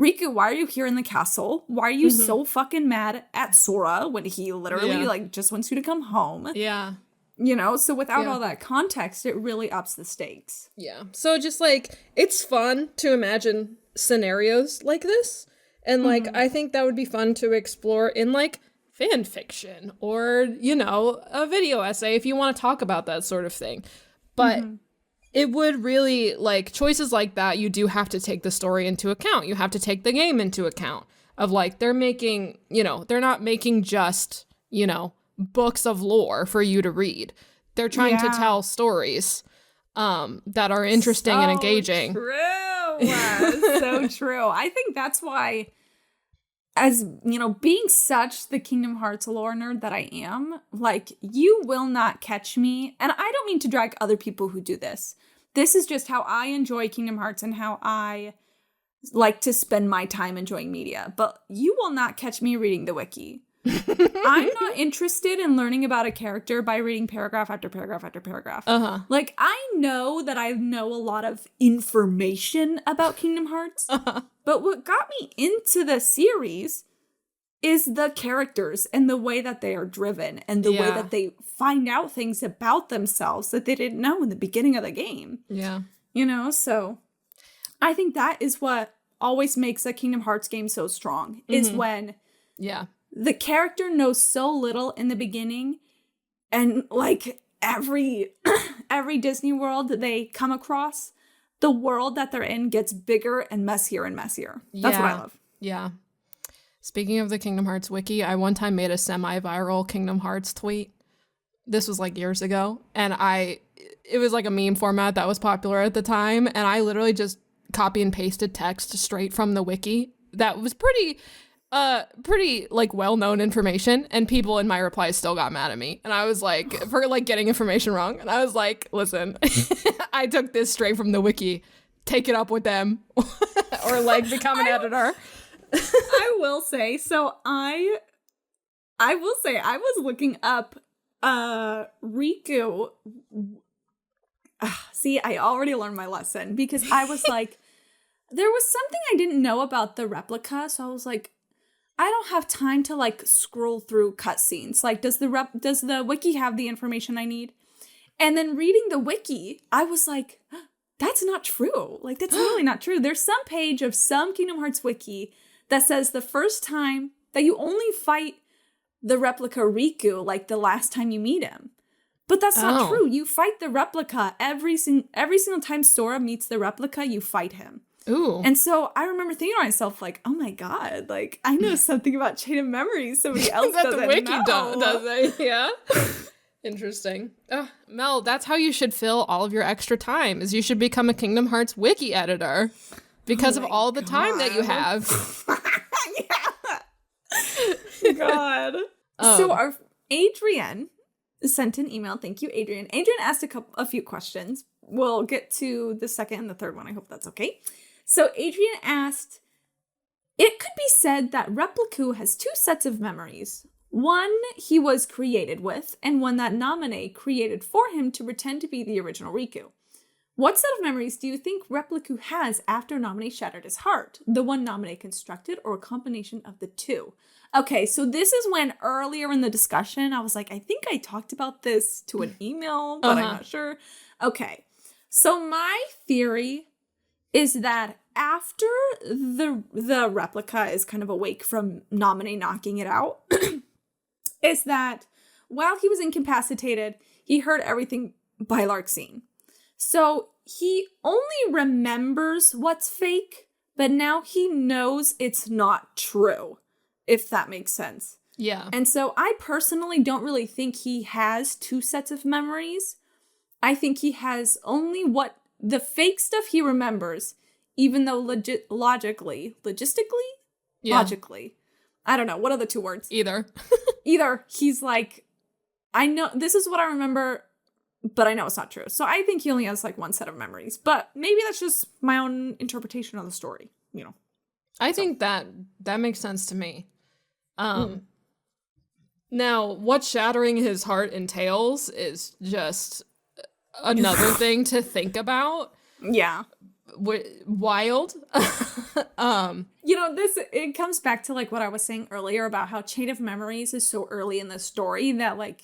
K: Riku, why are you here in the castle? Why are you so fucking mad at Sora when he literally, like, just wants you to come home?
B: Yeah.
K: You know, so without all that context, it really ups the stakes.
B: Yeah. So just like, it's fun to imagine scenarios like this. And like, I think that would be fun to explore in like fan fiction or, you know, a video essay if you want to talk about that sort of thing. But it would really, like, choices like that, you do have to take the story into account. You have to take the game into account of like, they're making, you know, they're not making just, you know, books of lore for you to read. They're trying to tell stories that are interesting and engaging.
K: True. So true. I think that's why, as you know, being such the Kingdom Hearts lore nerd that I am, like, you will not catch me. And I don't mean to drag other people who do this. This is just how I enjoy Kingdom Hearts and how I like to spend my time enjoying media. But you will not catch me reading the wiki. I'm not interested in learning about a character by reading paragraph after paragraph after paragraph. Like, I know that I know a lot of information about Kingdom Hearts, but what got me into the series is the characters and the way that they are driven and the way that they find out things about themselves that they didn't know in the beginning of the game.
B: Yeah.
K: You know, so I think that is what always makes a Kingdom Hearts game so strong, is when the character knows so little in the beginning, and like every Disney world that they come across, the world that they're in gets bigger and messier and messier. That's what I love. Yeah.
B: Speaking of the Kingdom Hearts wiki, I one time made a semi-viral Kingdom Hearts tweet. This was like years ago, and it was like a meme format that was popular at the time, and I literally just copy and pasted text straight from the wiki that was pretty like well-known information, and people in my replies still got mad at me, and I was like, for like getting information wrong, and I was like, listen, I took this straight from the wiki, take it up with them or like become an editor.
K: I will say, so I will say I was looking up Riku. See, I already learned my lesson, because I was like, there was something I didn't know about the replica, so I was like, I don't have time to like scroll through cutscenes. Like, does the wiki have the information I need? And then reading the wiki, I was like, that's not true. Like, that's really not true. There's some page of some Kingdom Hearts wiki that says the first time that you only fight the replica Riku, like the last time you meet him. But that's not true. You fight the replica every single time Sora meets the replica, you fight him.
B: Ooh.
K: And so I remember thinking to myself, like, oh my god, like, I know something about Chain of Memories somebody else
B: that
K: doesn't
B: the wiki
K: know.
B: does it, yeah. Interesting. Mel, that's how you should fill all of your extra time, is you should become a Kingdom Hearts wiki editor because of all the time that you have.
K: God. So our Adrienne sent an email. Thank you, Adrienne. Adrienne asked a few questions. We'll get to the second and the third one. I hope that's okay. So Adrienne asked, it could be said that Repliku has two sets of memories. One he was created with, and one that Naminé created for him to pretend to be the original Riku. What set of memories do you think Repliku has after Naminé shattered his heart? The one Naminé constructed, or a combination of the two? Okay, so this is when earlier in the discussion, I was like, I think I talked about this to an email, but I'm not sure. Okay, so my theory is that after the replica is kind of awake from Naminé knocking it out, is that while he was incapacitated, he heard everything by Larxene. So he only remembers what's fake, but now he knows it's not true, if that makes sense.
B: Yeah.
K: And so I personally don't really think he has two sets of memories. I think he has only what the fake stuff he remembers, even though logically, I don't know, what are the two words?
B: Either
K: he's like, I know this is what I remember, but I know it's not true. So I think he only has like one set of memories, but maybe that's just my own interpretation of the story, you know.
B: I think that makes sense to me. Now, what shattering his heart entails is just another thing to think about.
K: Yeah.
B: Wild.
K: You know, it comes back to like what I was saying earlier about how Chain of Memories is so early in the story that like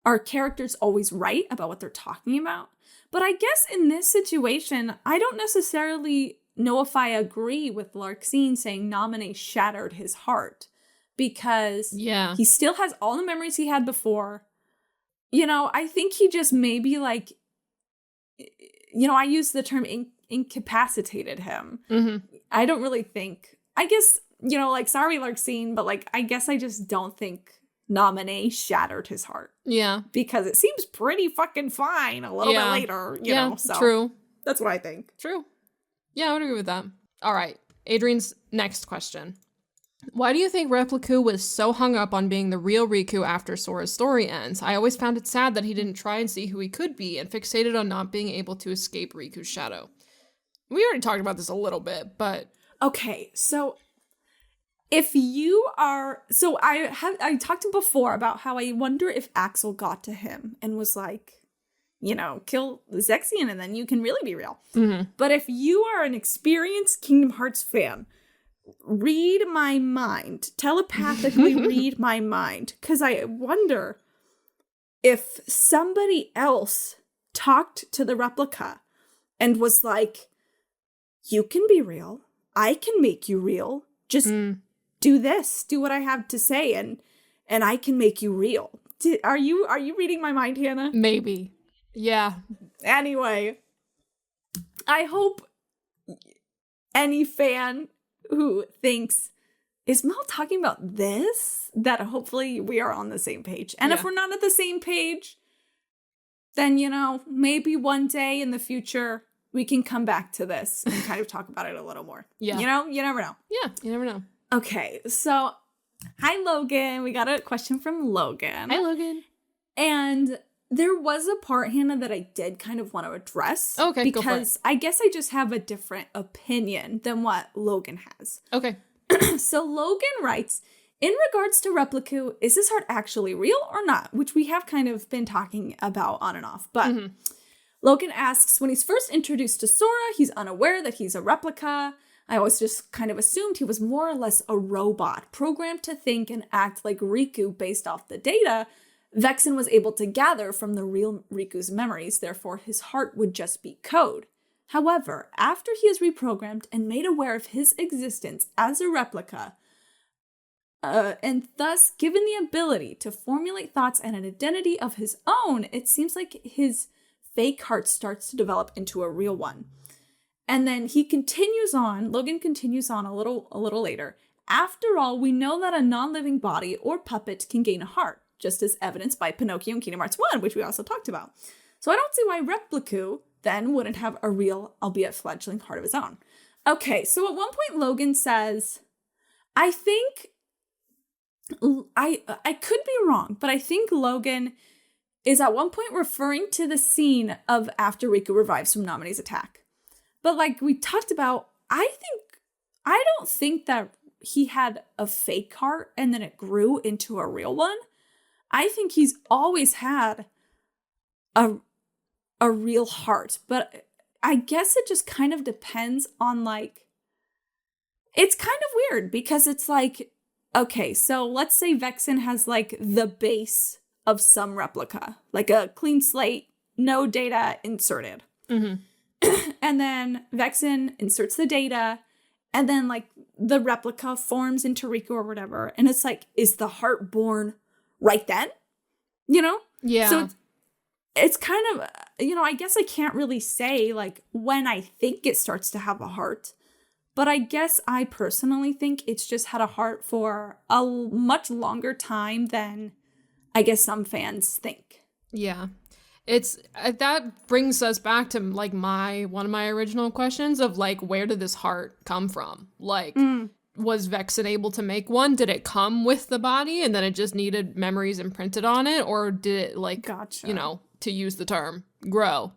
K: our characters always right about what they're talking about. But I guess in this situation, I don't necessarily know if I agree with Larxene saying Naminé shattered his heart, because he still has all the memories he had before. You know, I think he just maybe like, you know, I use the term incapacitated him. I don't really think, I guess, you know, like, sorry Larxene, but like, I guess I just don't think Naminé shattered his heart.
B: Yeah.
K: Because it seems pretty fucking fine a little bit later, you know. So
B: true.
K: That's what I think.
B: True. Yeah, I would agree with that. All right, Adrian's next question. Why do you think Replica was so hung up on being the real Riku after Sora's story ends? I always found it sad that he didn't try and see who he could be and fixated on not being able to escape Riku's shadow. We already talked about this a little bit, but...
K: Okay, so if you are... So I talked before about how I wonder if Axel got to him and was like, you know, kill Zexion and then you can really be real.
B: Mm-hmm.
K: But if you are an experienced Kingdom Hearts fan... read my mind, telepathically read my mind, because I wonder if somebody else talked to the replica and was like, you can be real, I can make you real, just do this, do what I have to say, and I can make you real. Are you reading my mind, Hannah?
B: Maybe. Yeah.
K: Anyway, I hope any fan who thinks, is Mel talking about this? That hopefully we are on the same page. And if we're not at the same page, then, you know, maybe one day in the future, we can come back to this and kind of talk about it a little more.
B: Yeah.
K: You know, you never know.
B: Yeah, you never know.
K: Okay, so, hi Logan. We got a question from Logan.
B: Hi Logan.
K: And there was a part, Hannah, that I did kind of want to address.
B: Okay,
K: because
B: go for it.
K: I guess I just have a different opinion than what Logan has.
B: Okay.
K: So Logan writes, in regards to Replica, is this heart actually real or not? Which we have kind of been talking about on and off. But Logan asks, when he's first introduced to Sora, he's unaware that he's a replica. I always just kind of assumed he was more or less a robot, programmed to think and act like Riku based off the data Vexen was able to gather from the real Riku's memories, therefore his heart would just be code. However, after he is reprogrammed and made aware of his existence as a replica, and thus given the ability to formulate thoughts and an identity of his own, it seems like his fake heart starts to develop into a real one. And then he continues on, Logan continues on a little later. After all, we know that a non-living body or puppet can gain a heart, just as evidenced by Pinocchio in Kingdom Hearts 1, which we also talked about. So I don't see why Replica then wouldn't have a real, albeit fledgling, heart of his own. Okay, so at one point Logan says, I think, I could be wrong, but I think Logan is at one point referring to the scene of after Riku revives from Naminé's attack. But like we talked about, I don't think that he had a fake heart and then it grew into a real one. I think he's always had a real heart, but I guess it just kind of depends on like, it's kind of weird because it's like, okay, so let's say Vexen has like the base of some replica, like a clean slate, no data inserted. And then Vexen inserts the data and then like the replica forms into Riku or whatever. And it's like, is the heart born right then? You know?
B: Yeah.
K: So it's kind of, you know, I guess I can't really say like when I think it starts to have a heart, but I guess I personally think it's just had a heart for a much longer time than I guess some fans think.
B: Yeah. It's that brings us back to like one of my original questions of like, where did this heart come from? Like, was Vexen able to make one? Did it come with the body and then it just needed memories imprinted on it? Or did it like, you know, to use the term, grow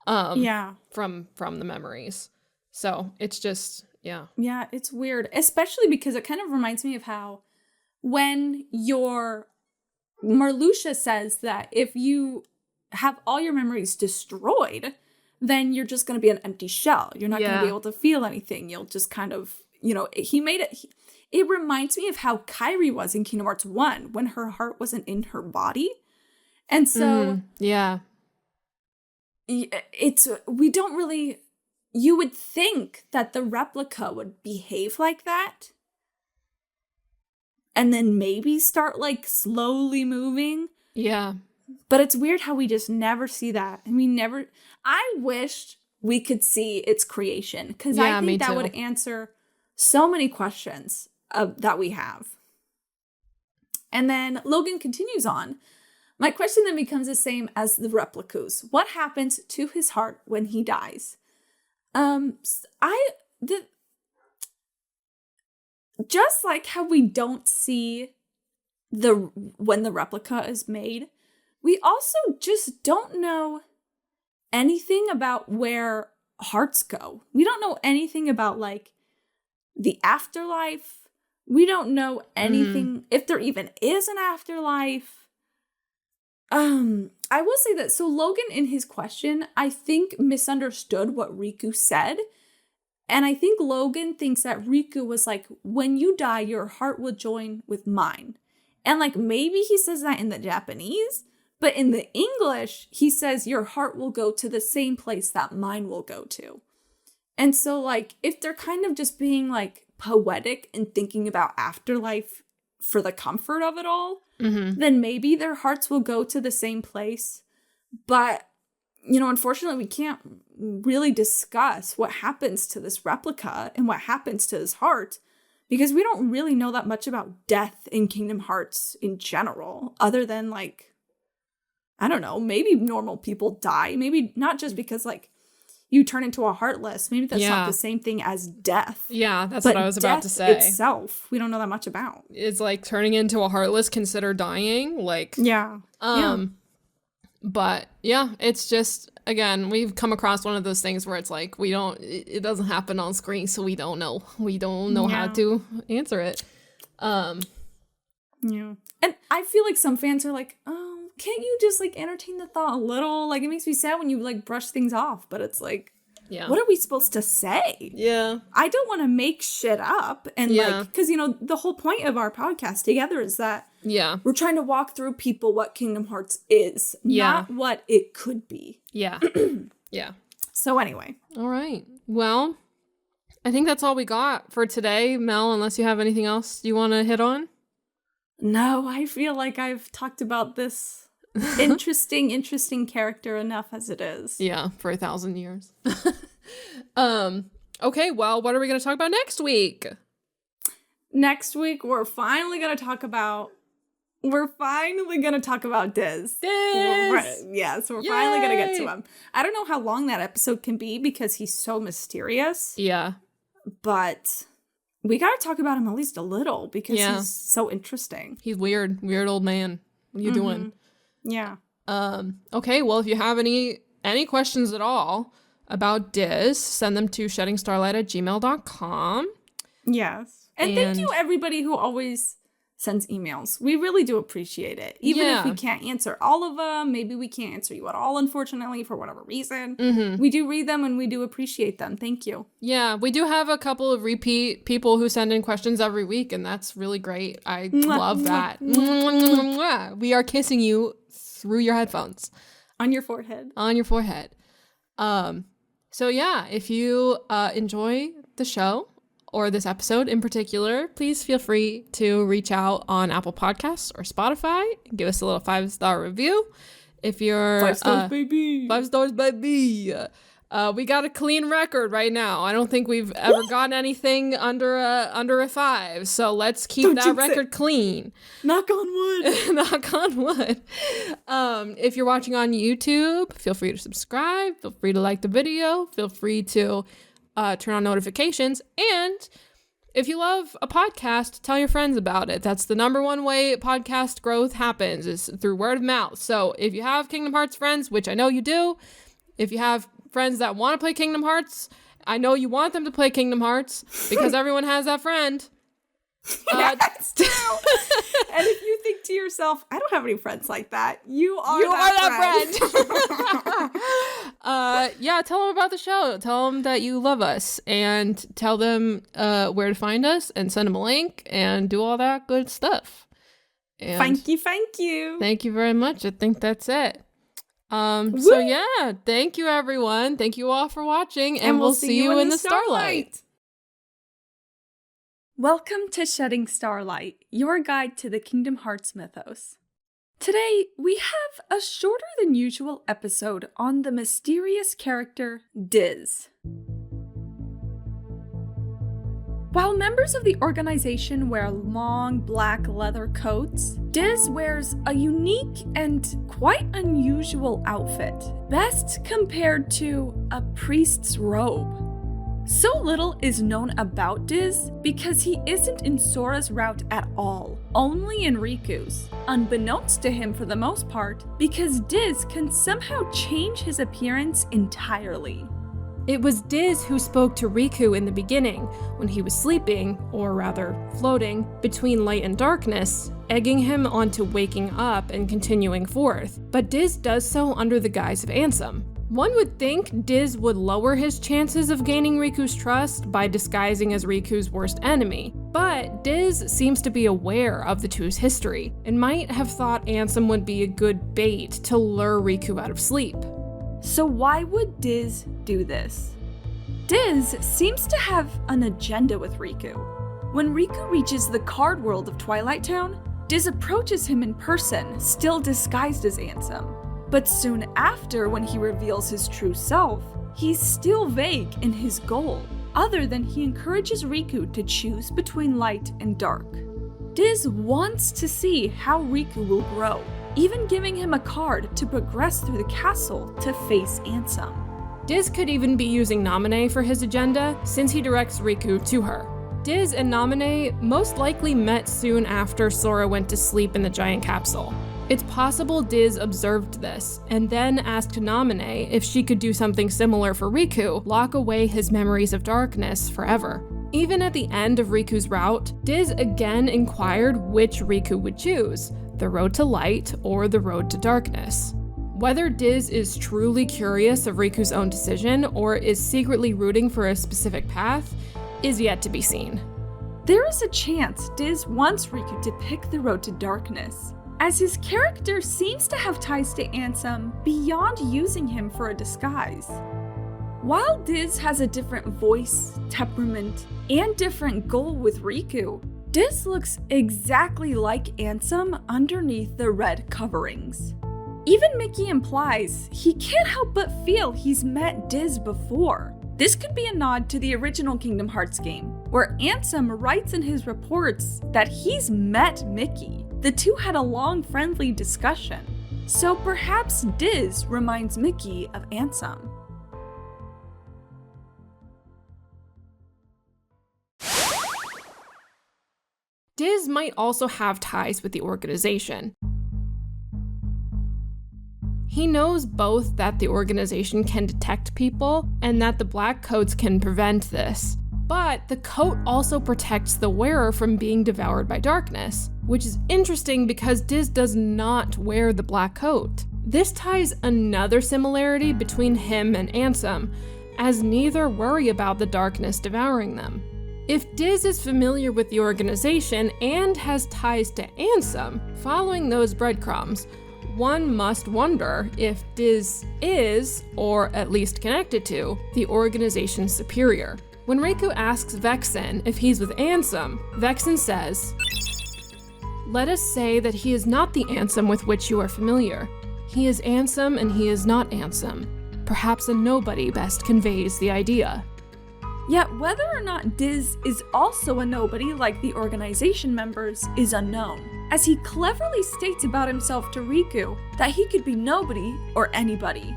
B: from the memories? So it's just, yeah.
K: Yeah, it's weird, especially because it kind of reminds me of how when Marluxia says that if you have all your memories destroyed, then you're just going to be an empty shell. You're not going to be able to feel anything. You'll just kind of, you know, it reminds me of how Kairi was in Kingdom Hearts 1 when her heart wasn't in her body. And so, you would think that the replica would behave like that and then maybe start like slowly moving.
B: Yeah.
K: But it's weird how we just never see that. And I wished we could see its creation because I think that would answer so many questions that we have. And then Logan continues on. My question then becomes the same as the replica's. What happens to his heart when he dies?
A: Just like how we don't see when the replica is made, we also just don't know anything about where hearts go. We don't know anything about like the afterlife. We don't know anything if there even is an afterlife. I will say that, so Logan in his question, I think misunderstood what Riku said. And I think Logan thinks that Riku was like, when you die, your heart will join with mine. And like, maybe he says that in the Japanese, but in the English, he says your heart will go to the same place that mine will go to. And so like, if they're kind of just being like poetic and thinking about afterlife for the comfort of it all, then maybe their hearts will go to the same place. But, you know, unfortunately, we can't really discuss what happens to this replica and what happens to his heart because we don't really know that much about death in Kingdom Hearts in general, other than like, I don't know, maybe normal people die. Maybe not just because like you turn into a heartless. Maybe that's not the same thing as death.
B: Yeah, that's what I was about to say.
A: Itself, we don't know that much about.
B: Is like turning into a heartless considered dying? Like, But yeah, it's just, again, we've come across one of those things where it's like, it doesn't happen on screen, so we don't know how to answer it.
A: Yeah. And I feel like some fans are like, oh, can't you just like entertain the thought a little? Like, it makes me sad when you like brush things off, but it's like, what are we supposed to say?
B: Yeah.
A: I don't want to make shit up. And like, because, you know, the whole point of our podcast together is that we're trying to walk through people what Kingdom Hearts is, not what it could be.
B: Yeah. Yeah.
A: So anyway.
B: All right. Well, I think that's all we got for today, Mel, unless you have anything else you want to hit on.
A: No, I feel like I've talked about this interesting character enough as it is.
B: Yeah, for 1,000 years. Okay, well, what are we going to talk about next week?
A: Next week, we're finally going to talk about Diz.
B: Diz!
A: So we're finally going to get to him. I don't know how long that episode can be because he's so mysterious.
B: Yeah.
A: But we got to talk about him at least a little because he's so interesting.
B: He's weird old man. What are you doing?
A: Yeah.
B: Okay, well, if you have any questions at all about Diz, send them to sheddingstarlight@gmail.com.
A: Yes. And thank you everybody who always sends emails. We really do appreciate it. Even if we can't answer all of them, maybe we can't answer you at all, unfortunately, for whatever reason. We do read them and we do appreciate them. Thank you.
B: Yeah, we do have a couple of repeat people who send in questions every week, and that's really great. I love that. We are kissing you through your headphones.
A: On your forehead.
B: So yeah, if you enjoy the show, or this episode in particular, please feel free to reach out on Apple Podcasts or Spotify and give us a little 5-star review. If you're
A: 5 stars, baby.
B: 5 stars, baby. We got a clean record right now. I don't think we've ever gotten anything under a 5. So let's keep that record clean.
A: Knock on wood.
B: Knock on wood. If you're watching on YouTube, feel free to subscribe. Feel free to like the video. Feel free to turn on notifications, and if you love a podcast, tell your friends about it. That's the number one way podcast growth happens, is through word of mouth. So if you have Kingdom Hearts friends, which I know you do, if you have friends that want to play Kingdom Hearts, I know you want them to play Kingdom Hearts because everyone has that friend.
A: That's true. And if you think to yourself, I don't have any friends like that, you are that
B: friend. Yeah, tell them about the show. Tell them that you love us, and tell them where to find us, and send them a link, and do all that good stuff. And
A: thank you.
B: Thank you very much. I think that's it. So yeah, thank you everyone. Thank you all for watching, and we'll see you in the Starlight.
A: Welcome to Shedding Starlight, your guide to the Kingdom Hearts mythos. Today, we have a shorter than usual episode on the mysterious character Diz. While members of the organization wear long black leather coats, Diz wears a unique and quite unusual outfit, best compared to a priest's robe. So little is known about Diz because he isn't in Sora's route at all, only in Riku's. Unbeknownst to him for the most part, because Diz can somehow change his appearance entirely.
B: It was Diz who spoke to Riku in the beginning, when he was sleeping, or rather, floating, between light and darkness, egging him onto waking up and continuing forth, but Diz does so under the guise of Ansem. One would think Diz would lower his chances of gaining Riku's trust by disguising as Riku's worst enemy, but Diz seems to be aware of the two's history, and might have thought Ansem would be a good bait to lure Riku out of sleep.
A: So why would Diz do this? Diz seems to have an agenda with Riku. When Riku reaches the card world of Twilight Town, Diz approaches him in person, still disguised as Ansem. But soon after, when he reveals his true self, he's still vague in his goal, other than he encourages Riku to choose between light and dark. Diz wants to see how Riku will grow, even giving him a card to progress through the castle to face Ansem.
B: Diz could even be using Naminé for his agenda, since he directs Riku to her. Diz and Naminé most likely met soon after Sora went to sleep in the giant capsule. It's possible Diz observed this, and then asked Naminé if she could do something similar for Riku, lock away his memories of darkness forever. Even at the end of Riku's route, Diz again inquired which Riku would choose, the road to light or the road to darkness. Whether Diz is truly curious of Riku's own decision or is secretly rooting for a specific path is yet to be seen.
A: There is a chance Diz wants Riku to pick the road to darkness, as his character seems to have ties to Ansem beyond using him for a disguise. While Diz has a different voice, temperament, and different goal with Riku, Diz looks exactly like Ansem underneath the red coverings. Even Mickey implies he can't help but feel he's met Diz before. This could be a nod to the original Kingdom Hearts game, where Ansem writes in his reports that he's met Mickey. The two had a long friendly discussion, so perhaps Diz reminds Mickey of Ansem.
B: Diz might also have ties with the organization. He knows both that the organization can detect people and that the black coats can prevent this. But the coat also protects the wearer from being devoured by darkness, which is interesting because Diz does not wear the black coat. This ties another similarity between him and Ansem, as neither worry about the darkness devouring them. If Diz is familiar with the organization and has ties to Ansem, following those breadcrumbs, one must wonder if Diz is, or at least connected to, the organization's superior. When Riku asks Vexen if he's with Ansem, Vexen says, "Let us say that he is not the Ansem with which you are familiar. He is Ansem and he is not Ansem. Perhaps a nobody best conveys the idea."
A: Yet whether or not Diz is also a nobody like the organization members is unknown, as he cleverly states about himself to Riku that he could be nobody or anybody.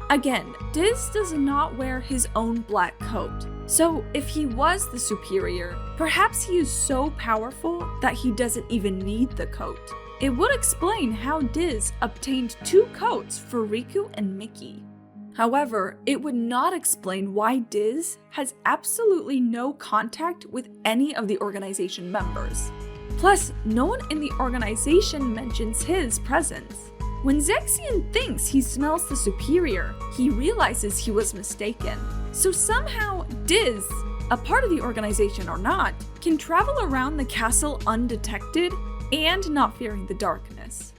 A: Again, Diz does not wear his own black coat, so if he was the superior, perhaps he is so powerful that he doesn't even need the coat. It would explain how Diz obtained 2 coats for Riku and Mickey. However, it would not explain why Diz has absolutely no contact with any of the organization members. Plus, no one in the organization mentions his presence. When Zexion thinks he smells the superior, he realizes he was mistaken. So somehow, Diz, a part of the organization or not, can travel around the castle undetected and not fearing the darkness.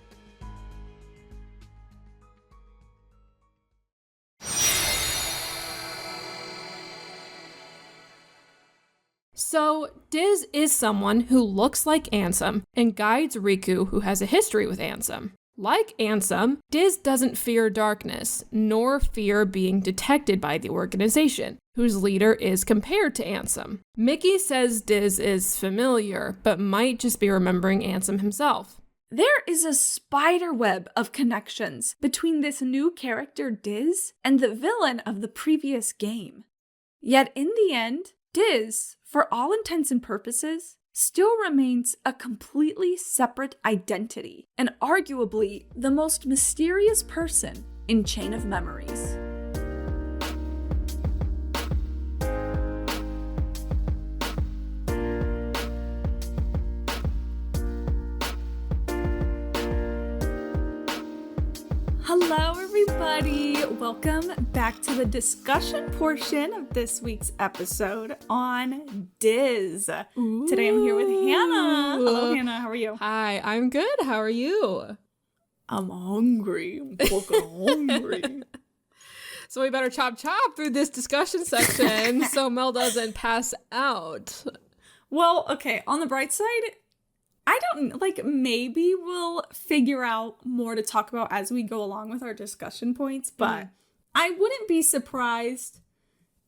B: So, Diz is someone who looks like Ansem and guides Riku, who has a history with Ansem. Like Ansem, Diz doesn't fear darkness, nor fear being detected by the organization, whose leader is compared to Ansem. Mickey says Diz is familiar, but might just be remembering Ansem himself.
A: There is a spider web of connections between this new character Diz and the villain of the previous game. Yet in the end, Diz, for all intents and purposes, still remains a completely separate identity and arguably the most mysterious person in Chain of Memories. Hello, everybody. Welcome back to the discussion portion of this week's episode on Diz. Ooh. Today I'm here with Hannah. Hello, Hannah. How are you?
B: Hi, I'm good. How are you?
A: I'm hungry. I'm fucking hungry.
B: So we better chop through this discussion section so Mel doesn't pass out.
A: Well, okay. On the bright side, I don't, maybe we'll figure out more to talk about as we go along with our discussion points, but I wouldn't be surprised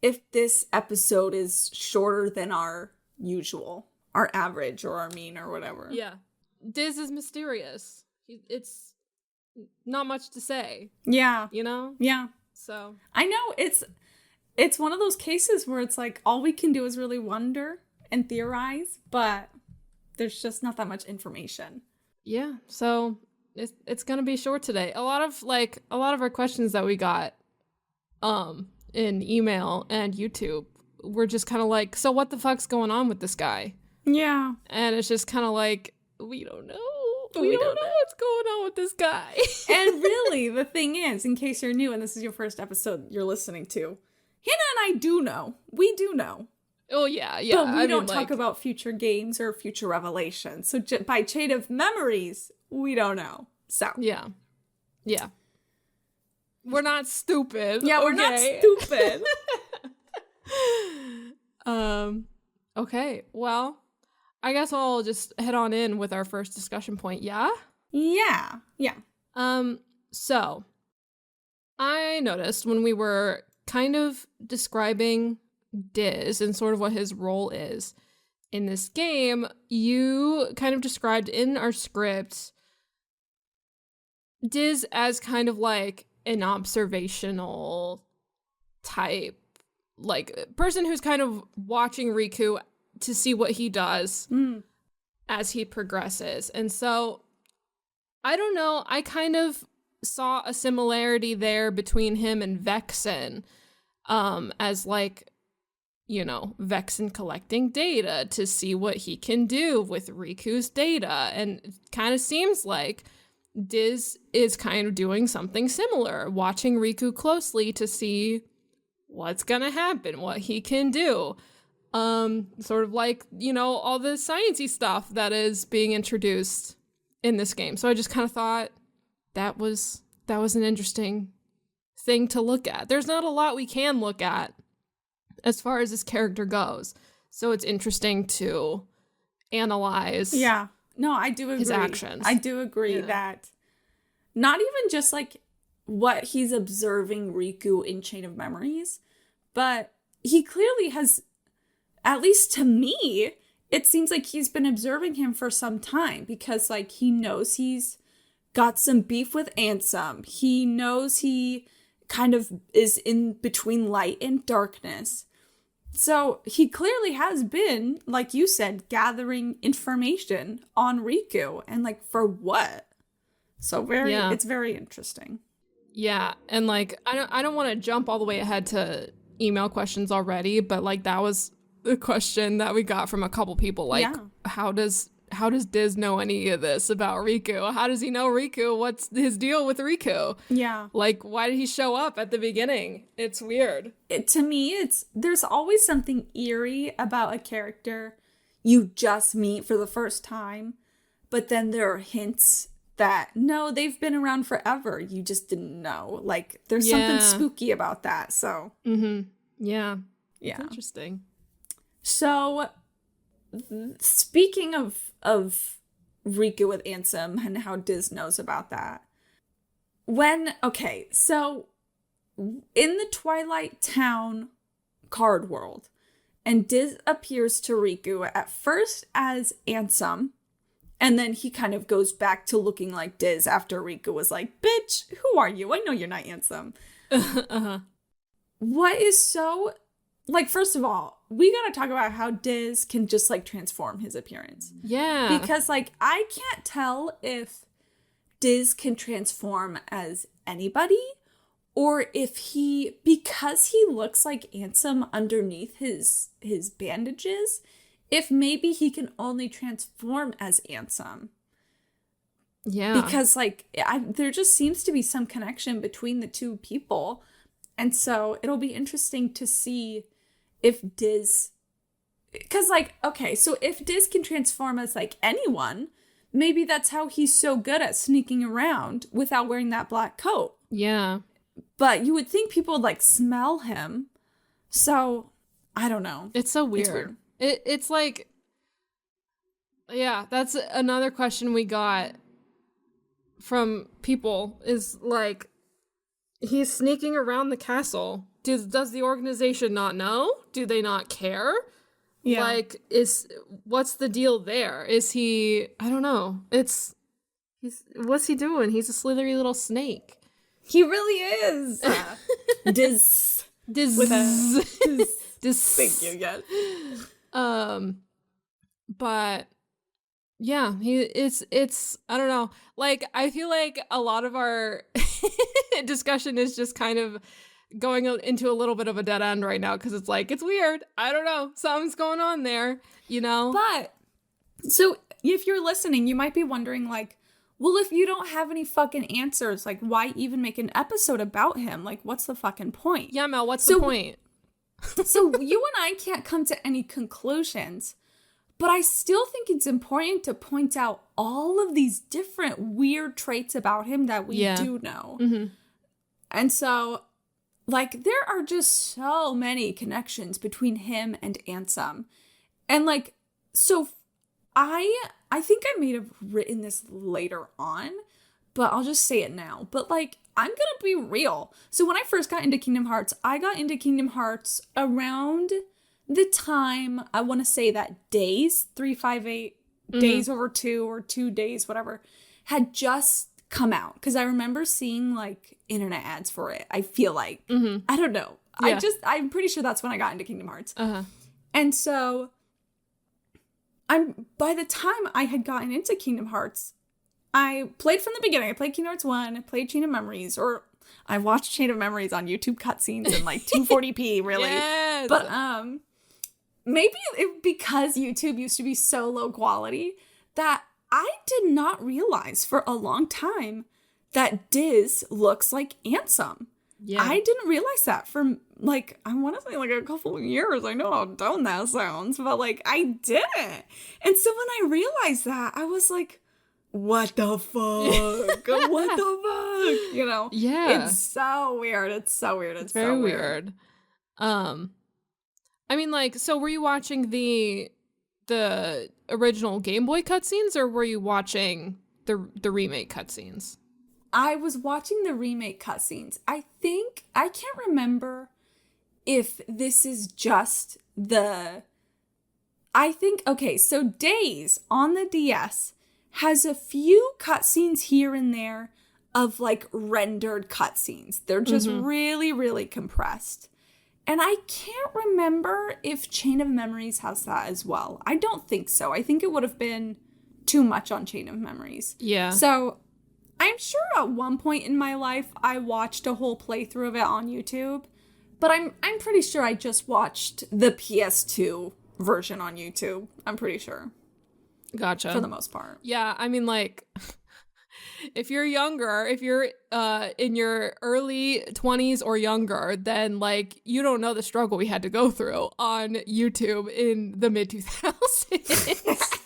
A: if this episode is shorter than our usual, our average or our mean or whatever.
B: Yeah. Diz is mysterious. It's not much to say.
A: Yeah.
B: You know?
A: Yeah.
B: So.
A: I know it's one of those cases where it's like all we can do is really wonder and theorize, but there's just not that much information.
B: Yeah, so it's gonna be short today. A lot of our questions that we got in email and YouTube were just kind of like, so what the fuck's going on with this guy?
A: Yeah.
B: And it's just kind of like, we don't know. We don't know what's going on with this guy.
A: And really, the thing is, in case you're new and this is your first episode you're listening to, Hannah and I do know. We do know.
B: Oh, yeah.
A: But we don't talk about future games or future revelations. So by Chain of Memories, we don't know. So.
B: Yeah. We're not stupid.
A: Yeah, we're not stupid.
B: Okay, well, I guess I'll just head on in with our first discussion point, yeah?
A: Yeah.
B: So, I noticed when we were kind of describing Diz and sort of what his role is in this game, you kind of described in our script Diz as kind of like an observational type, like person who's kind of watching Riku to see what he does as he progresses. And so I don't know, I kind of saw a similarity there between him and Vexen, as like, you know, Vexen collecting data to see what he can do with Riku's data. And it kind of seems like Diz is kind of doing something similar, watching Riku closely to see what's gonna happen, what he can do. Sort of like, you know, all the sciencey stuff that is being introduced in this game. So I just kind of thought that was an interesting thing to look at. There's not a lot we can look at as far as this character goes. So it's interesting to analyze.
A: Yeah. No, I do agree.
B: His actions.
A: I do agree that not even just like what he's observing Riku in Chain of Memories, but he clearly has, at least to me, it seems like he's been observing him for some time, because like he knows he's got some beef with Ansem. He knows he kind of is in between light and darkness. So he clearly has been, like you said, gathering information on Riku, and like for what? So it's very interesting.
B: Yeah, and like I don't want to jump all the way ahead to email questions already, but like that was the question that we got from a couple people. Like, how does Diz know any of this about Riku? How does he know Riku? What's his deal with Riku?
A: Yeah.
B: Like, why did he show up at the beginning? It's weird.
A: To me, there's always something eerie about a character you just meet for the first time, but then there are hints that, no, they've been around forever. You just didn't know. Like, there's something spooky about that, so.
B: Mm-hmm. Yeah.
A: Yeah.
B: It's interesting.
A: So, speaking of Riku with Ansem and how Diz knows about that. So in the Twilight Town card world, and Diz appears to Riku at first as Ansem, and then he kind of goes back to looking like Diz after Riku was like, bitch, who are you? I know you're not Ansem.
B: Uh-huh.
A: What is so
K: like, first of all, we gotta talk about how Diz can just, like, transform his appearance.
B: Yeah.
K: Because, like, I can't tell if Diz can transform as anybody, or if because he looks like Ansem underneath his bandages, if maybe he can only transform as Ansem.
B: Yeah.
K: Because, like, there just seems to be some connection between the two people. And so it'll be interesting to see if Diz... Because, like, okay, so if Diz can transform as, like, anyone, maybe that's how he's so good at sneaking around without wearing that black coat.
B: Yeah.
K: But you would think people would, like, smell him. So, I don't know.
B: It's so weird. It's like... Yeah, that's another question we got from people is, like, he's sneaking around the castle. Does the organization not know? Do they not care?
K: Yeah.
B: Like, what's the deal there? Is he... I don't know. What's he doing? He's a slithery little snake.
K: He really is. Diz. With a...
B: Diz.
K: Thank you, yes.
B: But yeah, it's I don't know. Like, I feel like a lot of our discussion is just kind of going into a little bit of a dead end right now because it's like, it's weird. I don't know. Something's going on there, you know?
K: But so if you're listening, you might be wondering, like, well, if you don't have any fucking answers, like, why even make an episode about him? Like, what's the fucking point?
B: Yeah, Mel, what's the point?
K: So you and I can't come to any conclusions, but I still think it's important to point out all of these different weird traits about him that we do know.
B: Mm-hmm.
K: And so, like, there are just so many connections between him and Ansem. And, like, so I think I may have written this later on, but I'll just say it now. But, like, I'm gonna be real. So when I first got into Kingdom Hearts, I got into Kingdom Hearts around the time, I want to say that Days, 358, Days over 2 or 2 days, whatever, had just come out. Because I remember seeing, like, internet ads for it, I feel like.
B: Mm-hmm.
K: I don't know.
B: Yeah.
K: I'm pretty sure that's when I got into Kingdom Hearts.
B: Uh-huh.
K: And so, by the time I had gotten into Kingdom Hearts, I played from the beginning. I played Kingdom Hearts 1, I played Chain of Memories, or I watched Chain of Memories on YouTube cutscenes in, like, 240p, really.
B: Yes!
K: But, maybe because YouTube used to be so low quality that I did not realize for a long time that Diz looks like Ansem.
B: Yeah.
K: I didn't realize that for, like, I want to say, like, a couple of years. I know how dumb that sounds, but, like, I didn't. And so when I realized that, I was like, what the fuck? What the fuck? You know?
B: Yeah.
K: It's so weird. It's so weird. It's
B: very
K: so weird.
B: I mean, like, so were you watching the original Game Boy cutscenes, or were you watching the remake cutscenes?
K: I was watching the remake cutscenes. I can't remember if this is just okay, so Days on the DS has a few cutscenes here and there of, like, rendered cutscenes. They're just really, really compressed. And I can't remember if Chain of Memories has that as well. I don't think so. I think it would have been too much on Chain of Memories.
B: Yeah.
K: So I'm sure at one point in my life I watched a whole playthrough of it on YouTube, but I'm pretty sure I just watched the PS2 version on YouTube. I'm pretty sure.
B: Gotcha.
K: For the most part.
B: Yeah, I mean, like, if you're younger, if you're in your early 20s or younger, then, like, you don't know the struggle we had to go through on YouTube in the mid-2000s.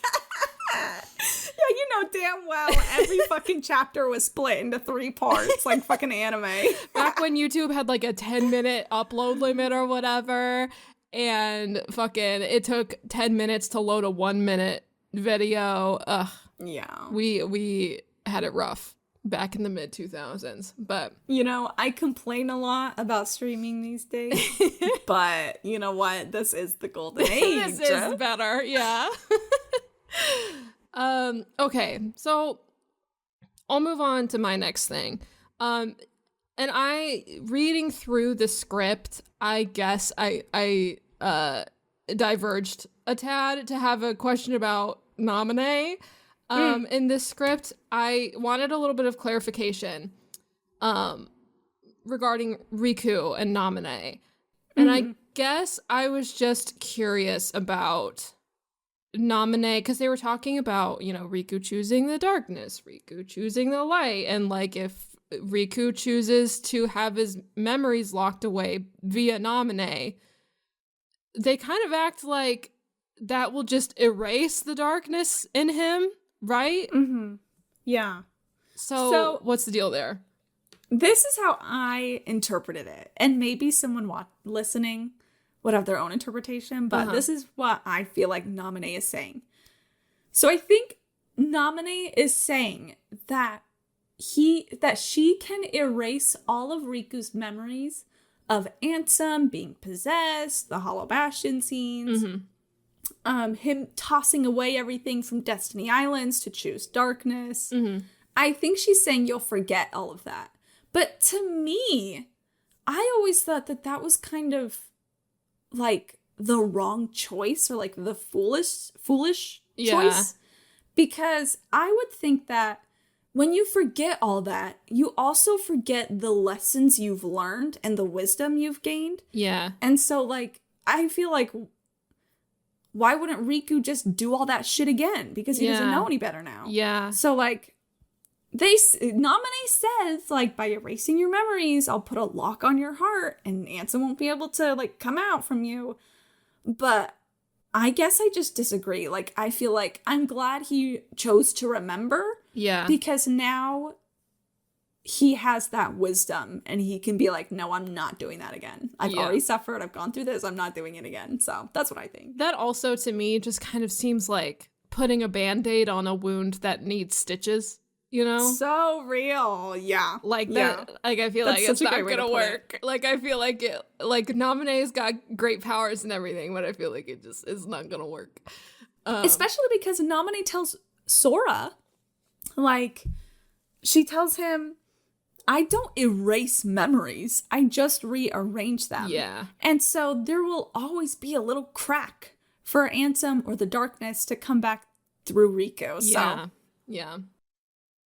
K: Yeah, you know damn well every fucking chapter was split into 3 parts, like fucking anime.
B: Back when YouTube had, like, a 10-minute upload limit or whatever, and fucking it took 10 minutes to load a 1-minute video. Ugh.
K: Yeah.
B: We had it rough back in the mid-2000s, but...
K: You know, I complain a lot about streaming these days, but you know what? This is the golden age.
B: This is better, yeah. Okay, so I'll move on to my next thing. And reading through the script, I guess I diverged a tad to have a question about Naminé. In this script, I wanted a little bit of clarification regarding Riku and Naminé. And I guess I was just curious about Naminé, because they were talking about, Riku choosing the darkness, Riku choosing the light, and like if Riku chooses to have his memories locked away via Naminé, they kind of act like that will just erase the darkness in him, right?
K: Yeah.
B: So what's the deal there?
K: This is how I interpreted it. And maybe someone listening would have their own interpretation, but this is what I feel like Naminé is saying. So I think Naminé is saying that she can erase all of Riku's memories of Ansem being possessed, the Hollow Bastion scenes, him tossing away everything from Destiny Islands to choose darkness. I think she's saying you'll forget all of that. But to me, I always thought that was kind of like the wrong choice, or like the foolish choice. Because I would think that when you forget all that, you also forget the lessons you've learned and the wisdom you've gained.
B: Yeah.
K: And so, like, I feel like, why wouldn't Riku just do all that shit again? Because he doesn't know any better now.
B: Yeah.
K: So, like, Naminé says, like, by erasing your memories, I'll put a lock on your heart and Ansem won't be able to, like, come out from you. But I guess I just disagree. Like, I feel like I'm glad he chose to remember.
B: Yeah.
K: Because now he has that wisdom and he can be like, no, I'm not doing that again. I've already suffered. I've gone through this. I'm not doing it again. So that's what I think.
B: That also, to me, just kind of seems like putting a Band-Aid on a wound that needs stitches.
K: So real. Yeah.
B: Like that. Like, I feel like it's not gonna work. Like, I feel like it, like, Naminé's got great powers and everything, but I feel like it just is not gonna work.
K: Especially because Naminé tells Sora, like, she tells him, I don't erase memories. I just rearrange them.
B: Yeah.
K: And so there will always be a little crack for Ansem or the darkness to come back through Riku. So.
B: Yeah.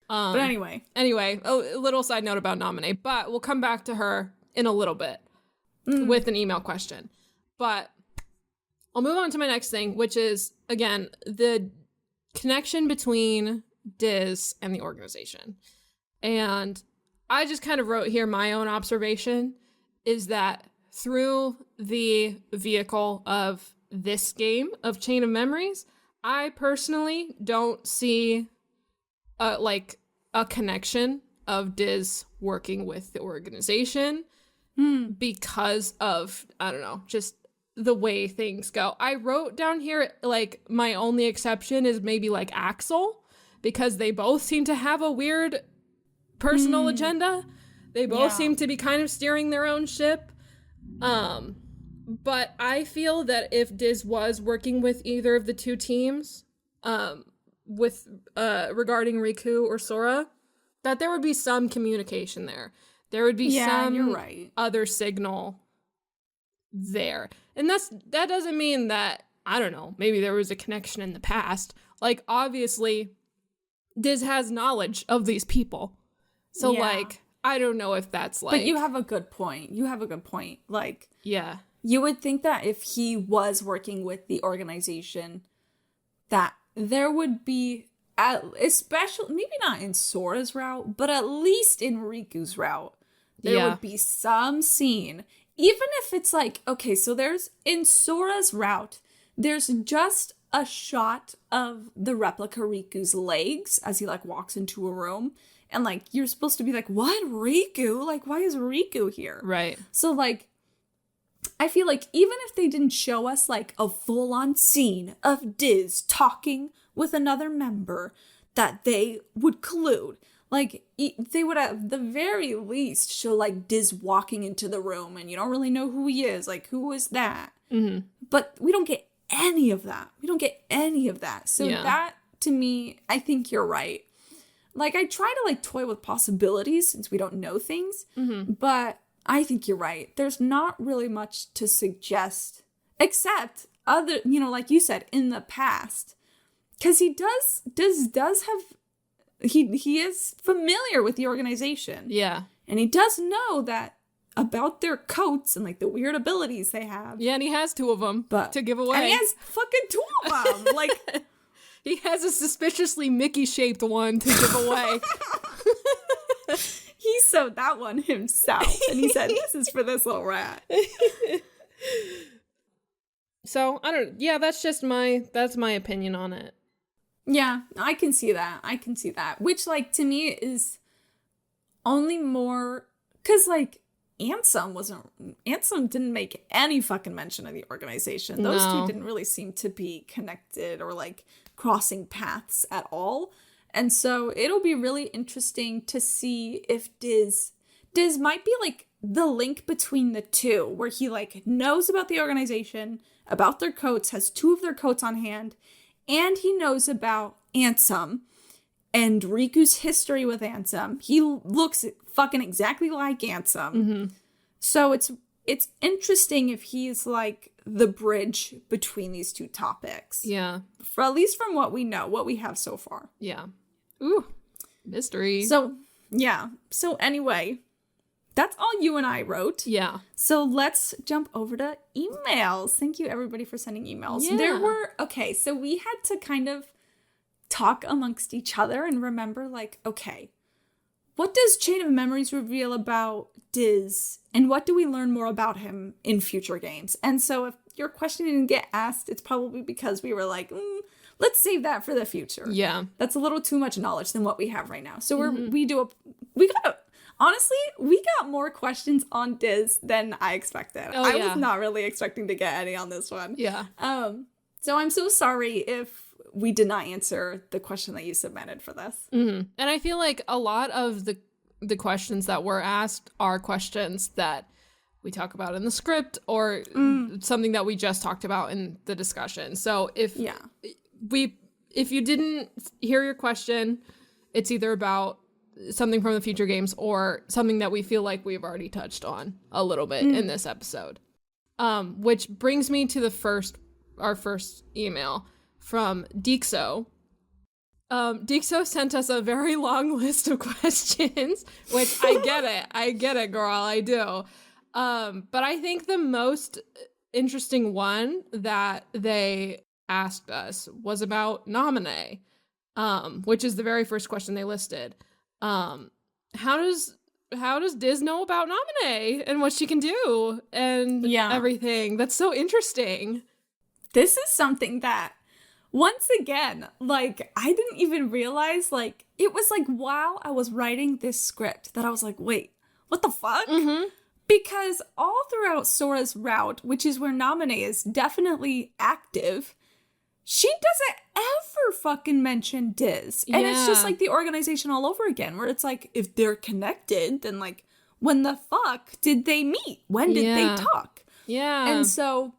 K: But anyway,
B: a little side note about Naminé, but we'll come back to her in a little bit with an email question. But I'll move on to my next thing, which is, again, the connection between Diz and the organization. And I just kind of wrote here my own observation is that through the vehicle of this game of Chain of Memories, I personally don't see a connection of Diz working with the organization because of, I don't know, just the way things go. I wrote down here, like, my only exception is maybe like Axel, because they both seem to have a weird personal agenda. They both seem to be kind of steering their own ship. But I feel that if Diz was working with either of the two teams, with regarding Riku or Sora, that there would be some communication there. There would be some other signal there. And that doesn't mean that, I don't know, maybe there was a connection in the past. Like, obviously, Diz has knowledge of these people. So, like, I don't know if that's like...
K: But you have a good point. Like,
B: yeah.
K: You would think that if he was working with the organization, that there would be, especially, maybe not in Sora's route, but at least in Riku's route, there would be some scene, even if it's like, okay, so in Sora's route, there's just a shot of the replica Riku's legs as he, like, walks into a room, and, like, you're supposed to be like, what, Riku? Like, why is Riku here?
B: Right.
K: So, like, I feel like even if they didn't show us, like, a full-on scene of Diz talking with another member, that they would collude. Like, they would at the very least show, like, Diz walking into the room and you don't really know who he is. Like, who is that? But we don't get any of that. So that, to me, I think you're right.
A: Like, I try to, like, toy with possibilities since we don't know things. But I think you're right. There's not really much to suggest, except other, you know, like you said, in the past. Because he does have, he is familiar with the organization.
B: Yeah.
A: And he does know that about their coats and, like, the weird abilities they have.
B: Yeah, and he has 2 of them to give away.
A: And he has fucking 2 of them. Like,
B: he has a suspiciously Mickey-shaped one to give away.
A: He sewed that one himself. And he said, this is for this little rat.
B: So, that's my opinion on it.
A: Yeah, I can see that. Which, like, to me is only more, because, like, Ansem didn't make any fucking mention of the organization. Those two didn't really seem to be connected or, like, crossing paths at all. And so it'll be really interesting to see if Diz might be, like, the link between the two, where he, like, knows about the organization, about their coats, has 2 of their coats on hand, and he knows about Ansem and Riku's history with Ansem. He looks fucking exactly like Ansem. So it's interesting if he's, like, the bridge between these 2 topics.
B: Yeah.
A: For at least from what we know, what we have so far.
B: Yeah. Ooh, mystery.
A: So, yeah. So anyway, that's all you and I wrote.
B: Yeah.
A: So let's jump over to emails. Thank you, everybody, for sending emails.
B: Yeah.
A: So we had to kind of talk amongst each other and remember, like, okay, what does Chain of Memories reveal about Diz, and what do we learn more about him in future games? And so if your question didn't get asked, it's probably because we were like, let's save that for the future.
B: Yeah.
A: That's a little too much knowledge than what we have right now. So we got more questions on Diz than I expected. I was not really expecting to get any on this one.
B: Yeah.
A: So I'm so sorry if we did not answer the question that you submitted for this.
B: And I feel like a lot of the questions that were asked are questions that we talk about in the script or something that we just talked about in the discussion. So if you didn't hear your question, it's either about something from the future games or something that we feel like we've already touched on a little bit in this episode. Which brings me to our first email from Dixo. Dixo sent us a very long list of questions, which I get it, girl, I do. But I think the most interesting one that they asked us was about Naminé, which is the very first question they listed. How does Diz know about Naminé and what she can do and everything? That's so interesting.
A: This is something that, once again, like, I didn't even realize, like, it was like while I was writing this script that I was like, wait, what the fuck? Because all throughout Sora's route, which is where Naminé is definitely active, she doesn't ever fucking mention Diz. And it's just like the organization all over again, where it's like, if they're connected, then, like, when the fuck did they meet? When did they talk?
B: Yeah.
A: And so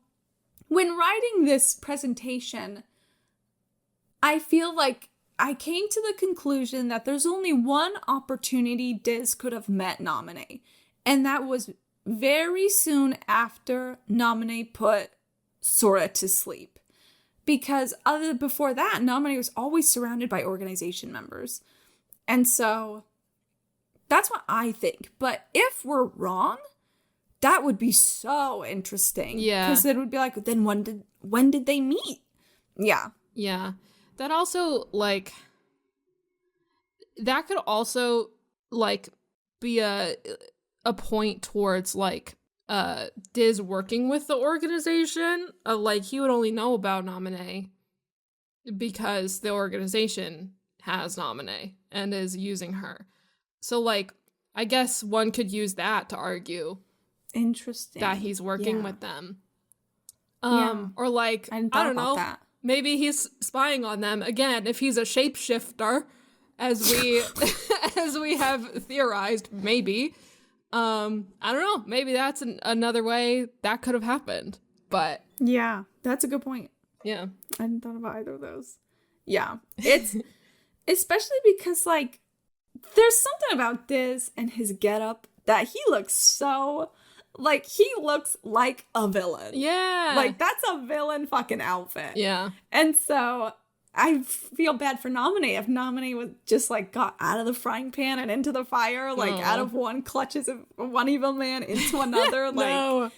A: when writing this presentation, I feel like I came to the conclusion that there's only one opportunity Diz could have met Naminé. And that was very soon after Naminé put Sora to sleep. Because before that, Naminé was always surrounded by organization members. And so that's what I think. But if we're wrong, that would be so interesting.
B: Yeah.
A: Because it would be like, then when did they meet? Yeah.
B: Yeah. That also, like, that could also, like, be a point towards, like, Diz working with the organization. Like, he would only know about Naminé because the organization has Naminé and is using her. So, like, I guess one could use that to argue that he's working with them. Or, like, I don't know.
A: That.
B: Maybe he's spying on them again. If he's a shapeshifter, as we have theorized, maybe. I don't know. Maybe that's another way that could have happened. But
A: yeah, that's a good point.
B: Yeah,
A: I hadn't thought about either of those. Yeah, it's especially because, like,
K: there's something about Diz and his getup that he looks so, like, he looks like a villain.
B: Yeah.
K: Like, that's a villain fucking outfit.
B: Yeah.
K: And so I feel bad for Naminé if Naminé was just, like, got out of the frying pan and into the fire, like, out of one clutches of one evil man into another. Like,
B: no.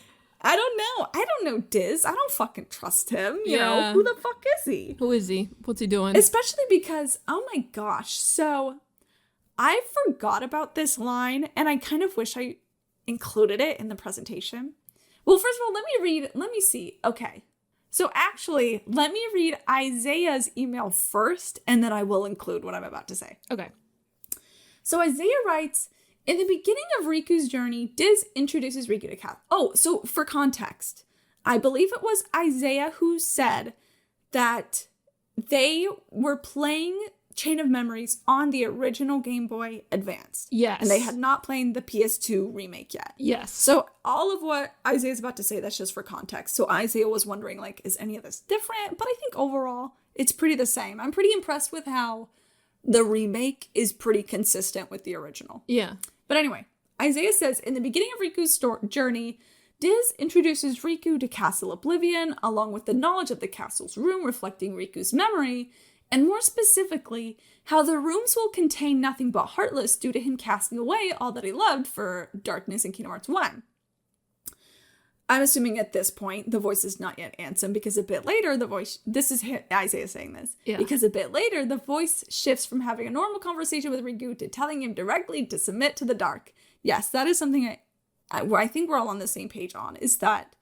K: I don't know. I don't know Diz. I don't fucking trust him. You know, who the fuck is he?
B: Who is he? What's he doing?
K: Especially because, oh my gosh. So I forgot about this line and I kind of wish I included it in the presentation. Well, first of all, let me see. Okay. So actually, let me read Isaiah's email first and then I will include what I'm about to say.
B: Okay.
K: So Isaiah writes, in the beginning of Riku's journey, Diz introduces Riku to Cat. Oh, so for context, I believe it was Isaiah who said that they were playing Chain of Memories on the original Game Boy Advance.
B: Yes.
K: And they had not played the PS2 remake yet.
B: Yes.
K: So all of what Isaiah's about to say, that's just for context. So Isaiah was wondering, like, is any of this different? But I think overall, it's pretty the same. I'm pretty impressed with how the remake is pretty consistent with the original.
B: Yeah.
K: But anyway, Isaiah says, in the beginning of Riku's journey, Diz introduces Riku to Castle Oblivion, along with the knowledge of the castle's room reflecting Riku's memory, and more specifically, how the rooms will contain nothing but Heartless due to him casting away all that he loved for Darkness in Kingdom Hearts 1. I'm assuming at this point, the voice is not yet Ansem, because a bit later, the voice, this is Isaiah saying this, because a bit later, the voice shifts from having a normal conversation with Riku to telling him directly to submit to the dark. Yes, that is something where I think we're all on the same page on, is that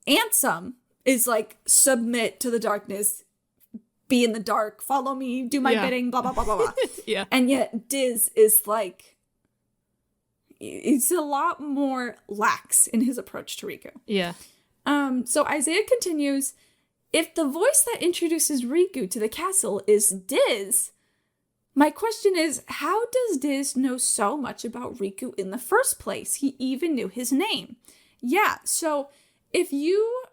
K: Ansem is like, submit to the darkness, be in the dark, follow me, do my bidding, blah, blah, blah, blah, blah.
B: Yeah.
K: And yet Diz is like, he's a lot more lax in his approach to Riku.
B: Yeah.
K: So Isaiah continues, if the voice that introduces Riku to the castle is Diz, my question is, how does Diz know so much about Riku in the first place? He even knew his name. Yeah, so if you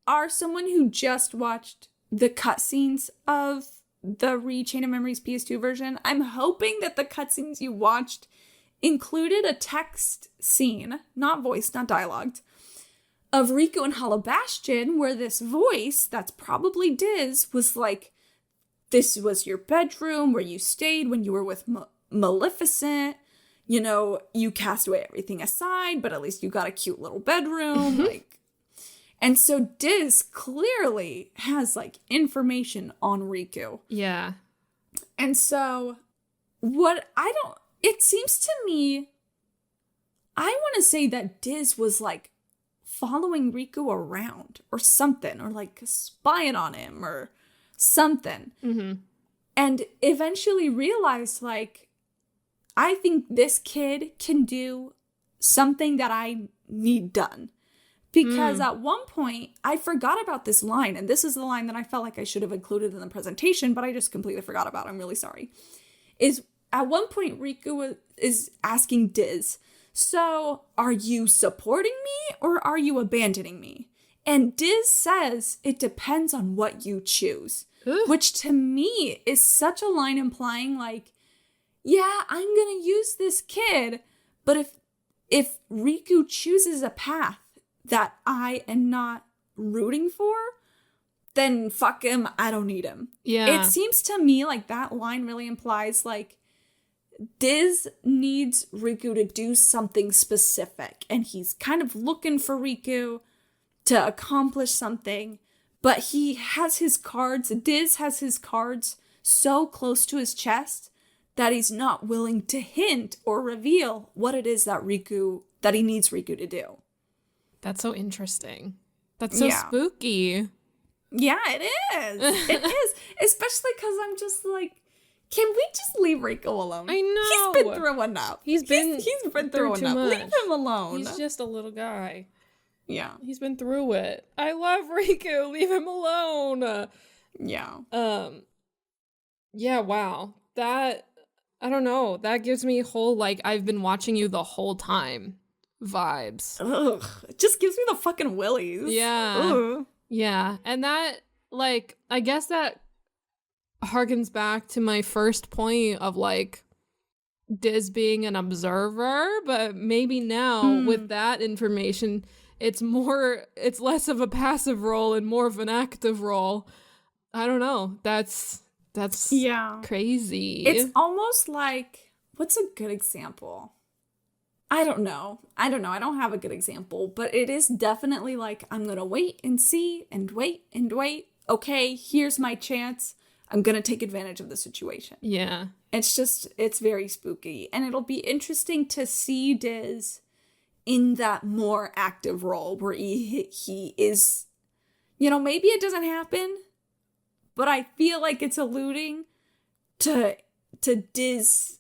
K: are someone who just watched the cutscenes of the Chain of Memories PS2 version, I'm hoping that the cutscenes you watched included a text scene, not voiced, not dialogued, of Riku and Hollow Bastion, where this voice, that's probably Diz, was like, this was your bedroom where you stayed when you were with Maleficent. You know, you cast away everything aside, but at least you got a cute little bedroom. Like, and so Diz clearly has, like, information on Riku.
B: Yeah.
K: And so, it seems to me, I want to say that Diz was, like, following Riku around or something, or, like, spying on him or something.
B: Mm-hmm.
K: And eventually realized, like, I think this kid can do something that I need done. Because at one point, I forgot about this line, and this is the line that I felt like I should have included in the presentation, but I just completely forgot about. I'm really sorry. Is at one point, Riku is asking Diz, so are you supporting me or are you abandoning me? And Diz says it depends on what you choose.
B: Ooh.
K: Which to me is such a line implying, like, yeah, I'm gonna use this kid, but if Riku chooses a path that I am not rooting for, then fuck him, I don't need him.
B: Yeah.
K: It seems to me like that line really implies, like, Diz needs Riku to do something specific, and he's kind of looking for Riku to accomplish something, but he has his cards, Diz has his cards so close to his chest that he's not willing to hint or reveal what it is that he needs Riku to do.
B: That's so interesting. That's so spooky.
K: Yeah, it is. It is. Especially because I'm just like, can we just leave Riku alone?
B: I know.
K: He's been through enough. He's been through
B: too
K: enough.
B: much.
K: Leave him alone.
B: He's just a little guy.
K: Yeah.
B: He's been through it. I love Riku. Leave him alone.
K: Yeah.
B: Yeah, wow. That, I don't know. That gives me whole, like, I've been watching you the whole time vibes.
K: Ugh. It just gives me the fucking willies.
B: Yeah.
K: Ugh.
B: Yeah. And that, like, I guess that harkens back to my first point of, like, Diz being an observer, but maybe now with that information, it's less of a passive role and more of an active role. I don't know. That's crazy.
K: It's almost like, what's a good example? I don't know. I don't have a good example, but it is definitely like, I'm going to wait and see and wait and wait. Okay, here's my chance. I'm going to take advantage of the situation.
B: Yeah.
K: It's very spooky. And it'll be interesting to see Diz in that more active role where he is, maybe it doesn't happen, but I feel like it's alluding to Diz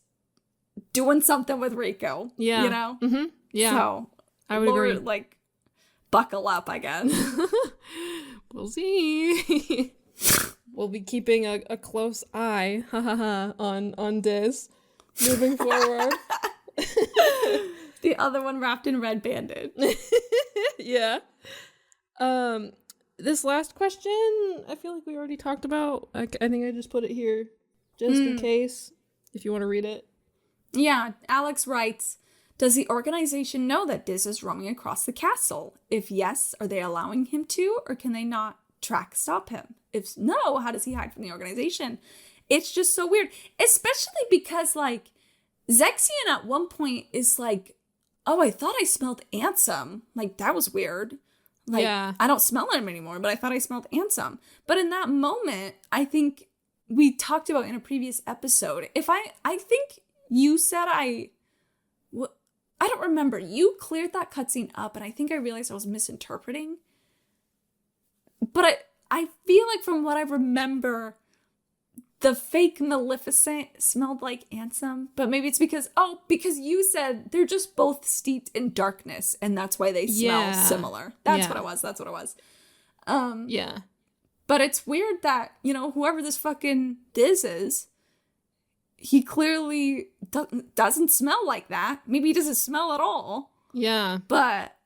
K: doing something with Riku.
B: Yeah. Mm-hmm. Yeah.
K: So
B: I would agree.
K: Like, buckle up, I guess.
B: We'll see. We'll be keeping a close eye on Diz moving forward.
K: The other one wrapped in red bandage.
B: Yeah. This last question, I feel like we already talked about. I think I just put it here just in case, if you want to read it.
K: Yeah, Alex writes, does the organization know that Diz is roaming across the castle? If yes, are they allowing him to, or can they not stop him? If no, how does he hide from the organization? It's just so weird, especially because, like, Zexion at one point is like, oh, I thought I smelled Ansem. Like, that was weird. Like, yeah. I don't smell him anymore, but I thought I smelled Ansem. But in that moment, I think we talked about in a previous episode, I think you said I don't remember. You cleared that cutscene up, and I think I realized I was misinterpreting. But I feel like from what I remember, the fake Maleficent smelled like Ansem. But maybe it's because you said they're just both steeped in darkness, and that's why they smell similar. That's what it was.
B: Yeah.
K: But it's weird that, whoever this fucking Diz is, he clearly doesn't smell like that. Maybe he doesn't smell at all.
B: Yeah.
K: But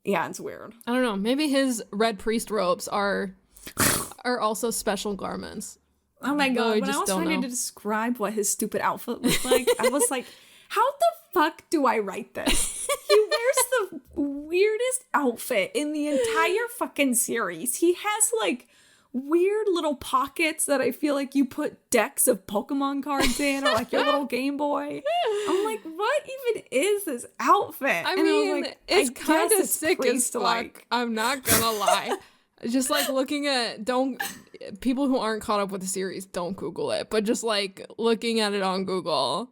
K: yeah, it's weird.
B: I don't know. Maybe his red priest robes are also special garments.
K: Oh my god, when I was trying to describe what his stupid outfit looked like, I was like, how the fuck do I write this? He wears the weirdest outfit in the entire fucking series. He has like weird little pockets that I feel like you put decks of Pokemon cards in, or like your little Game Boy. I'm like, what even is this outfit?
B: I mean, like, it's kind of sick as fuck. Like, I'm not gonna lie. Just like looking at, people who aren't caught up with the series, don't Google it, but just like looking at it on Google,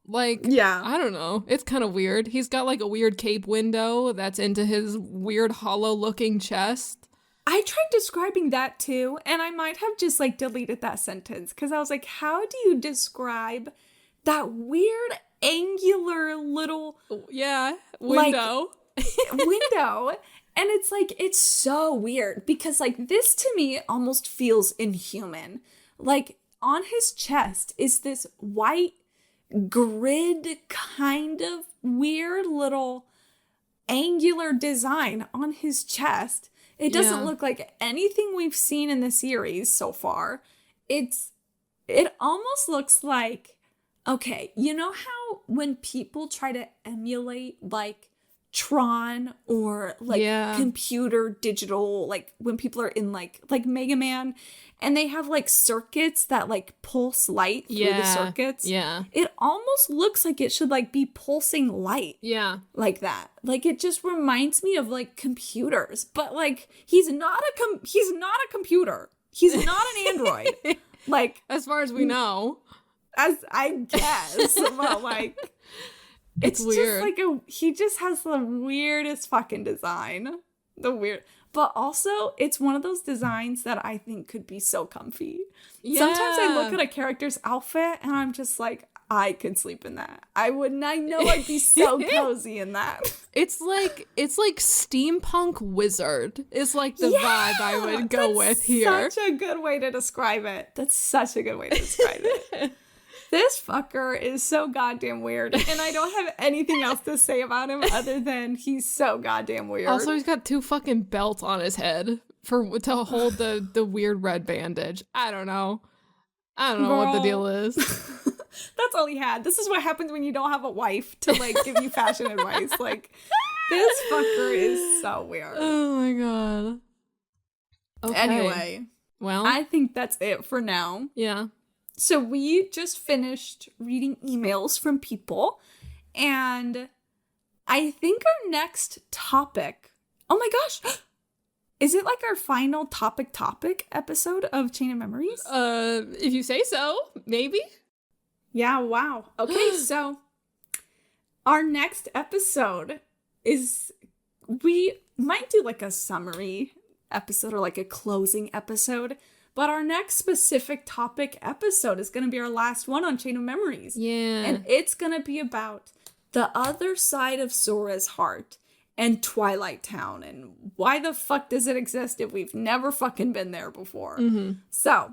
B: like, yeah, I don't know. It's kind of weird. He's got like a weird cape window that's into his weird hollow looking chest.
K: I tried describing that too, and I might have just like deleted that sentence because I was like, how do you describe that weird angular little
B: window?
K: Window. And it's like, it's so weird because like this to me almost feels inhuman. Like on his chest is this white grid kind of weird little angular design on his chest. It doesn't look like anything we've seen in the series so far. It almost looks like, okay, you know how when people try to emulate like Tron or like computer digital, like when people are in like Mega Man and they have like circuits that like pulse light through the circuits.
B: Yeah.
K: It almost looks like it should like be pulsing light.
B: Yeah.
K: Like that. Like it just reminds me of like computers, but like he's not a computer. He's not an android. Like
B: as far as we know.
K: As I guess. But like it's weird. Just like he just has the weirdest fucking design. But also, it's one of those designs that I think could be so comfy. Yeah. Sometimes I look at a character's outfit and I'm just like, I could sleep in that. I know I'd be so cozy in that.
B: It's like steampunk wizard is like the vibe I would go with here.
K: Such a good way to describe it. That's such a good way to describe it. This fucker is so goddamn weird, and I don't have anything else to say about him other than he's so goddamn weird.
B: Also, he's got 2 fucking belts on his head to hold the weird red bandage. I don't know what the deal is.
K: That's all he had. This is what happens when you don't have a wife to, like, give you fashion advice. Like, this fucker is so weird.
B: Oh my god. Okay.
K: Anyway.
B: Well,
K: I think that's it for now.
B: Yeah.
K: So we just finished reading emails from people, and I think our next topic, oh my gosh, is it like our final topic episode of Chain of Memories?
B: If you say so, maybe.
K: Yeah, wow. Okay, so our next episode is, we might do like a summary episode or like a closing episode, but our next specific topic episode is going to be our last one on Chain of Memories.
B: Yeah.
K: And it's going to be about the other side of Sora's heart and Twilight Town, and why the fuck does it exist if we've never fucking been there before?
B: Mm-hmm.
K: So,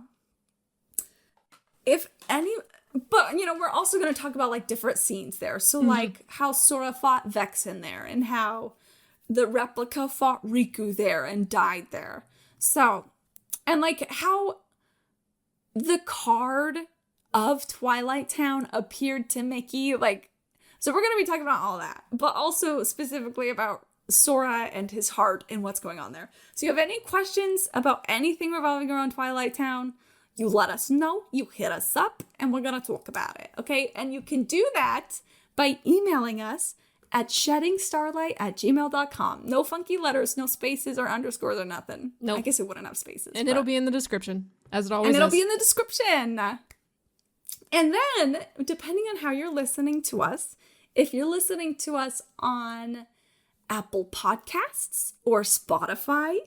K: but, you know, we're also going to talk about, like, different scenes there. So, like, how Sora fought Vexen there, and how the replica fought Riku there and died there. So, and, like, how the card of Twilight Town appeared to Mickey, like, so we're going to be talking about all that, but also specifically about Sora and his heart and what's going on there. So you have any questions about anything revolving around Twilight Town, you let us know, you hit us up, and we're going to talk about it, okay? And you can do that by emailing us at sheddingstarlight@gmail.com. No funky letters, no spaces or underscores or nothing.
B: Nope.
K: I guess it wouldn't have spaces.
B: And it'll be in the description, as it always is.
K: And it'll be in the description. And then, depending on how you're listening to us, if you're listening to us on Apple Podcasts or Spotify,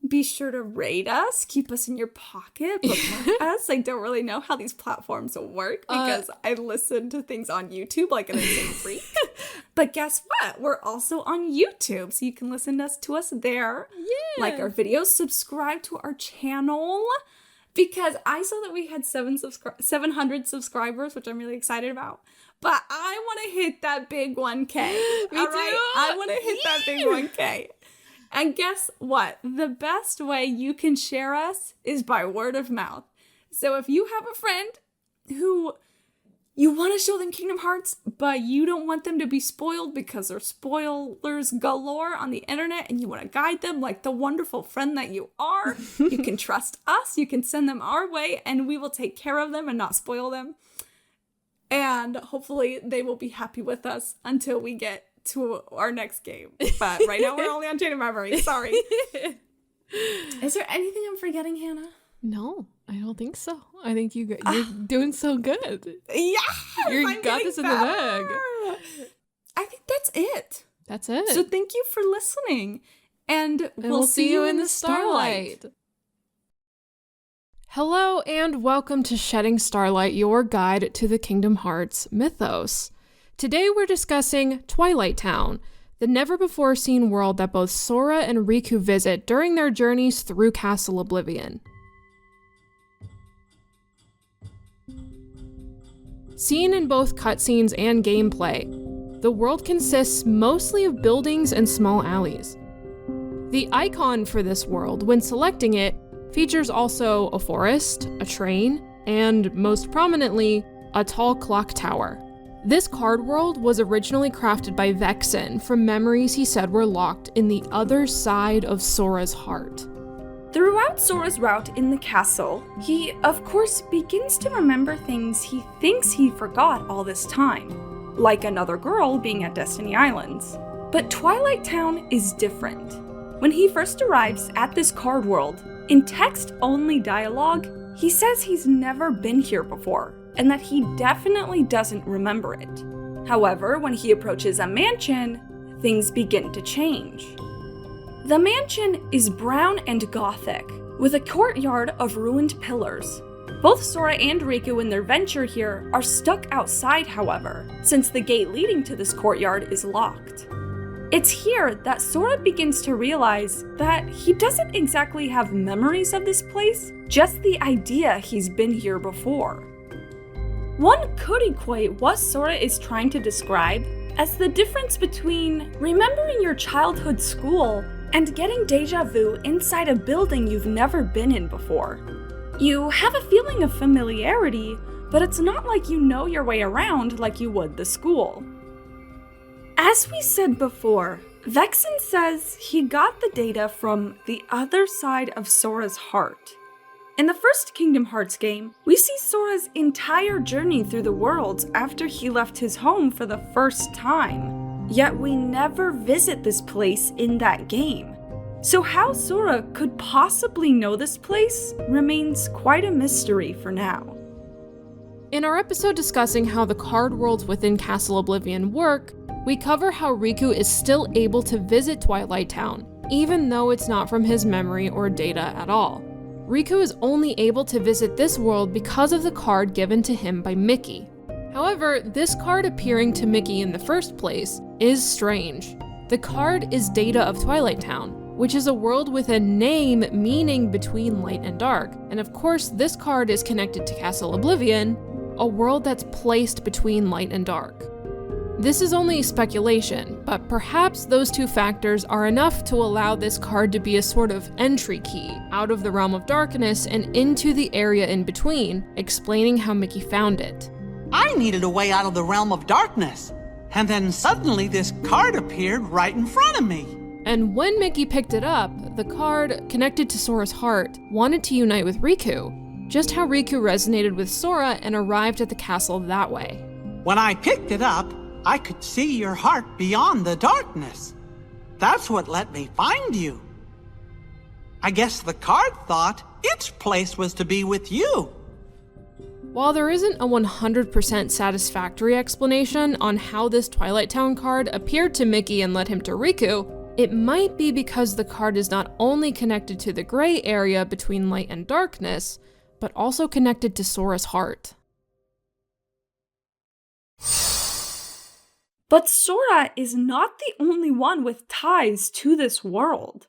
K: be sure to rate us, keep us in your pocket, bookmark us. I don't really know how these platforms will work because I listen to things on YouTube like an insane freak. But guess what? We're also on YouTube, so you can listen to us there.
B: Yeah.
K: Like our videos, subscribe to our channel. Because I saw that we had 700 subscribers, which I'm really excited about. But I want to hit that big 1K.
B: Me
K: all
B: too.
K: Right? I want to hit that big 1K. And guess what? The best way you can share us is by word of mouth. So if you have a friend who you want to show them Kingdom Hearts, but you don't want them to be spoiled because there's spoilers galore on the internet, and you want to guide them like the wonderful friend that you are, you can trust us, you can send them our way, and we will take care of them and not spoil them. And hopefully they will be happy with us until we get to our next game. But right now we're only on Chain of Memories. Sorry. Is there anything I'm forgetting, Hannah?
B: No, I don't think so. I think you're doing so good.
K: Yeah,
B: you got this in the bag.
K: I think that's it.
B: That's it.
K: So thank you for listening, and we'll see you in the Starlight.
B: Hello and welcome to Shedding Starlight, your guide to the Kingdom Hearts mythos. Today we're discussing Twilight Town, the never-before-seen world that both Sora and Riku visit during their journeys through Castle Oblivion. Seen in both cutscenes and gameplay, the world consists mostly of buildings and small alleys. The icon for this world, when selecting it, features also a forest, a train, and most prominently, a tall clock tower. This card world was originally crafted by Vexen from memories he said were locked in the other side of Sora's heart.
A: Throughout Sora's route in the castle, he, of course, begins to remember things he thinks he forgot all this time, like another girl being at Destiny Islands. But Twilight Town is different. When he first arrives at this card world, in text-only dialogue, he says he's never been here before, and that he definitely doesn't remember it. However, when he approaches a mansion, things begin to change. The mansion is brown and gothic, with a courtyard of ruined pillars. Both Sora and Riku in their venture here are stuck outside, however, since the gate leading to this courtyard is locked. It's here that Sora begins to realize that he doesn't exactly have memories of this place, just the idea he's been here before. One could equate what Sora is trying to describe as the difference between remembering your childhood school and getting deja vu inside a building you've never been in before. You have a feeling of familiarity, but it's not like you know your way around like you would the school. As we said before, Vexen says he got the data from the other side of Sora's heart. In the first Kingdom Hearts game, we see Sora's entire journey through the worlds after he left his home for the first time. Yet we never visit this place in that game. So how Sora could possibly know this place remains quite a mystery for now.
B: In our episode discussing how the card worlds within Castle Oblivion work, we cover how Riku is still able to visit Twilight Town, even though it's not from his memory or data at all. Riku is only able to visit this world because of the card given to him by Mickey. However, this card appearing to Mickey in the first place is strange. The card is data of Twilight Town, which is a world with a name meaning between light and dark, and of course this card is connected to Castle Oblivion, a world that's placed between light and dark. This is only speculation, but perhaps those two factors are enough to allow this card to be a sort of entry key out of the realm of darkness and into the area in between, explaining how Mickey found it.
E: I needed a way out of the realm of darkness, and then suddenly this card appeared right in front of me.
B: And when Mickey picked it up, the card, connected to Sora's heart, wanted to unite with Riku, just how Riku resonated with Sora and arrived at the castle that way.
E: When I picked it up, I could see your heart beyond the darkness. That's what let me find you. I guess the card thought its place was to be with you.
B: While there isn't a 100% satisfactory explanation on how this Twilight Town card appeared to Mickey and led him to Riku, it might be because the card is not only connected to the gray area between light and darkness, but also connected to Sora's heart.
A: But Sora is not the only one with ties to this world.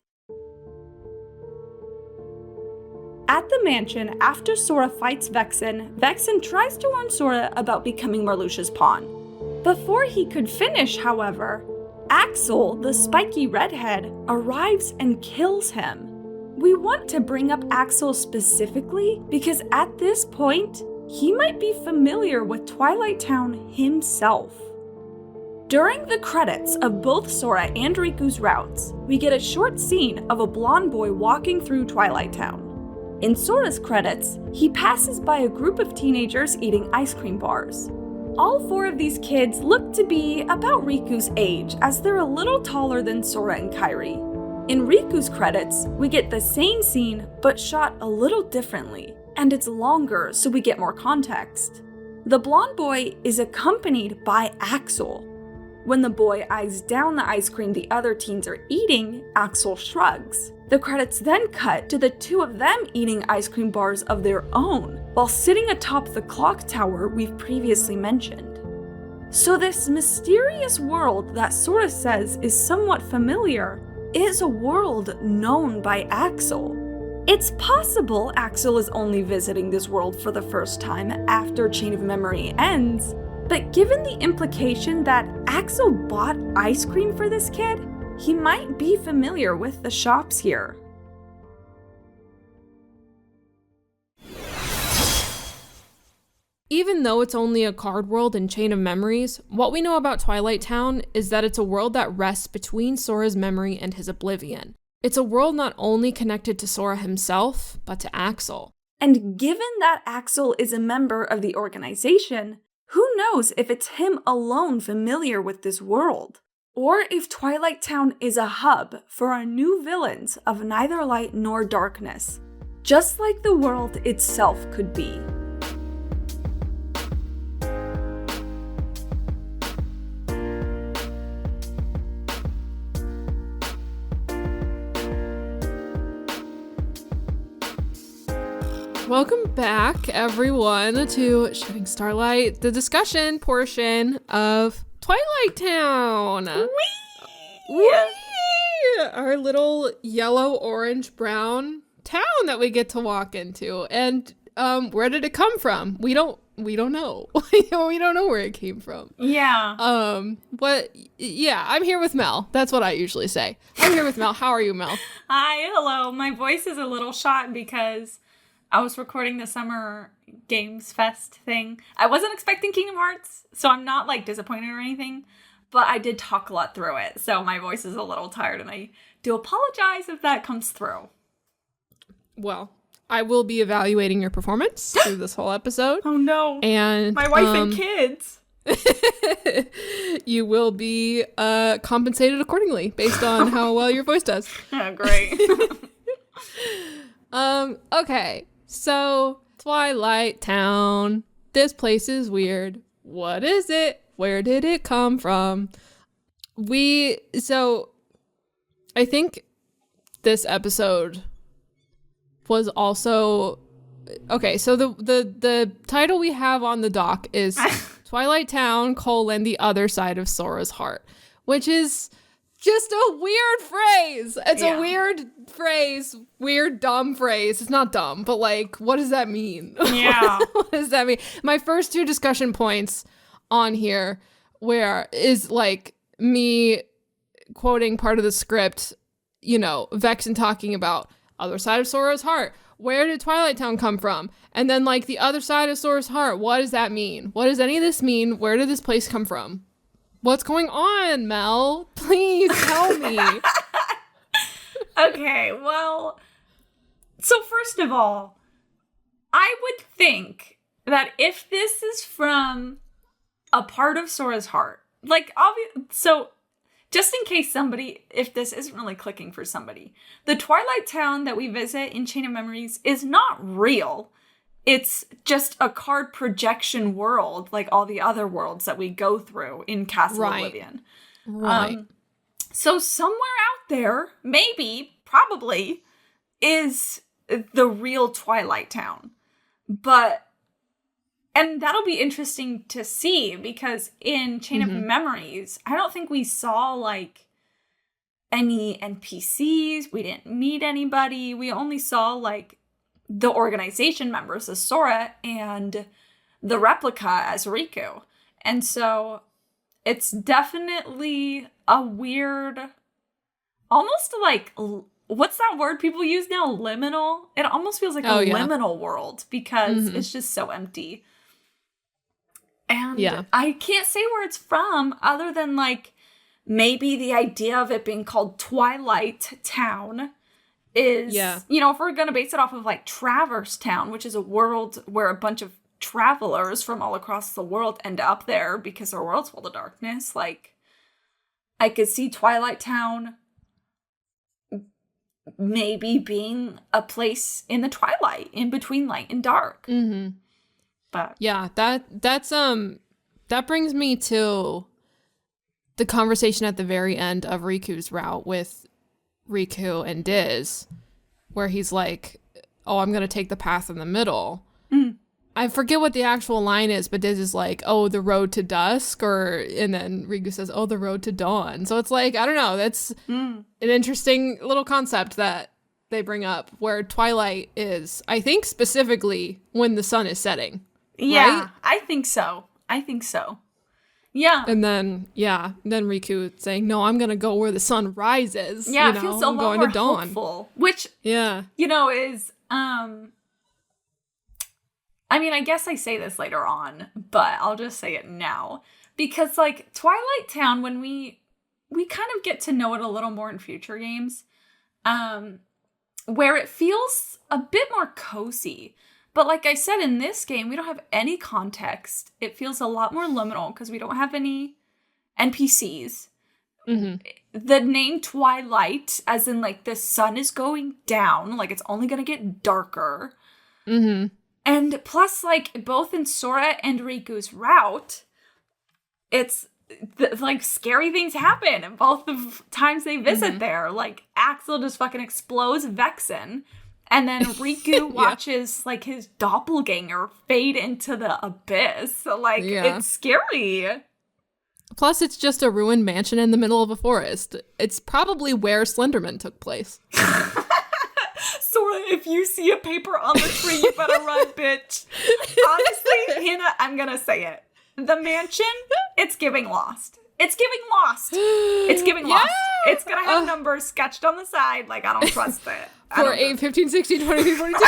A: At the mansion, after Sora fights Vexen, Vexen tries to warn Sora about becoming Marluxia's pawn. Before he could finish, however, Axel, the spiky redhead, arrives and kills him. We want to bring up Axel specifically because at this point, he might be familiar with Twilight Town himself. During the credits of both Sora and Riku's routes, we get a short scene of a blonde boy walking through Twilight Town. In Sora's credits, he passes by a group of teenagers eating ice cream bars. All four of these kids look to be about Riku's age, as they're a little taller than Sora and Kairi. In Riku's credits, we get the same scene, but shot a little differently, and it's longer so we get more context. The blonde boy is accompanied by Axel. When the boy eyes down the ice cream the other teens are eating, Axel shrugs. The credits then cut to the two of them eating ice cream bars of their own, while sitting atop the clock tower we've previously mentioned. So this mysterious world that Sora says is somewhat familiar is a world known by Axel. It's possible Axel is only visiting this world for the first time after Chain of Memory ends, but given the implication that Axel bought ice cream for this kid, he might be familiar with the shops here.
B: Even though it's only a card world and Chain of Memories, what we know about Twilight Town is that it's a world that rests between Sora's memory and his oblivion. It's a world not only connected to Sora himself, but to Axel.
A: And given that Axel is a member of the organization, who knows if it's him alone familiar with this world? Or if Twilight Town is a hub for our new villains of neither light nor darkness, just like the world itself could be.
B: Welcome back, everyone, to Shooting Starlight, the discussion portion of Twilight Town. Whee! Our little yellow, orange, brown town that we get to walk into. And where did it come from? We don't know. We don't know where it came from.
K: Yeah.
B: But yeah, I'm here with Mel. That's what I usually say. I'm here with Mel. How are you, Mel?
K: Hi, hello. My voice is a little shot because I was recording the Summer Games Fest thing. I wasn't expecting Kingdom Hearts, so I'm not like disappointed or anything, but I did talk a lot through it, so my voice is a little tired, and I do apologize if that comes through.
B: Well, I will be evaluating your performance through this whole episode.
K: Oh no.
B: And
K: my wife and kids.
B: You will be compensated accordingly based on how well your voice does.
K: Oh, great.
B: Okay. So, Twilight Town. This place is weird. What is it? Where did it come from? So I think this episode was also okay. So the title we have on the doc is Twilight Town: The Other Side of Sora's Heart, which is just a weird phrase. It's a weird phrase, weird dumb phrase. It's not dumb, but like, what does that mean?
K: Yeah.
B: What does that mean? My first two discussion points on here where is like me quoting part of the script, you know, Vexen talking about other side of Sora's heart. Where did Twilight Town come from? And then like the other side of Sora's heart. What does that mean? What does any of this mean? Where did this place come from? What's going on, Mel? Please tell me.
K: Okay, well, so first of all, I would think that if this is from a part of Sora's heart, like, so just in case if this isn't really clicking for somebody, the Twilight Town that we visit in Chain of Memories is not real. It's just a card projection world, like all the other worlds that we go through in Castle Oblivion.
B: Right.
K: So somewhere out there, maybe, probably, is the real Twilight Town. And that'll be interesting to see, because in Chain of Memories, I don't think we saw, like, any NPCs. We didn't meet anybody. We only saw, like, the organization members as Sora and the replica as Riku. And so it's definitely a weird, almost like, what's that word people use now? Liminal? It almost feels like liminal world, because it's just so empty. And I can't say where it's from other than like maybe the idea of it being called Twilight Town is, you know, if we're going to base it off of like Traverse Town, which is a world where a bunch of travelers from all across the world end up there because their world's full of darkness, like I could see Twilight Town maybe being a place in the twilight, in between light and dark. But
B: yeah, that brings me to the conversation at the very end of Riku's route with Riku and Diz, where he's like, oh, I'm gonna take the path in the middle. I forget what the actual line is, but Diz is like, oh, the road to dusk, and then Riku says, oh, the road to dawn. So it's like, I don't know, that's an interesting little concept that they bring up, where twilight is, I think, specifically when the sun is setting.
K: Yeah,
B: right?
K: I think so. Yeah.
B: And then Riku saying, no, I'm going to go where the sun rises.
K: Yeah,
B: you know,
K: it feels a lot
B: going
K: more
B: to dawn.
K: hopeful. Which, you know, is, I mean, I guess I say this later on, but I'll just say it now. Because, like, Twilight Town, when we kind of get to know it a little more in future games, where it feels a bit more cozy. But like I said, in this game, we don't have any context. It feels a lot more liminal because we don't have any NPCs. The name Twilight, as in like the sun is going down, like it's only going to get darker. And plus, like, both in Sora and Riku's route, it's like scary things happen. And both the times they visit there, like Axel just fucking explodes Vexen. And then Riku watches, like, his doppelganger fade into the abyss. So, like, it's scary.
B: Plus, it's just a ruined mansion in the middle of a forest. It's probably where Slenderman took place.
K: Sora, if you see a paper on the tree, you better run, bitch. Honestly, Hannah, I'm gonna say it. The mansion, it's giving Lost. It's giving Lost. It's giving Lost. It's gonna have numbers sketched on the side. Like, I don't trust it.
B: 4, 8, 15, 16, 23, 42.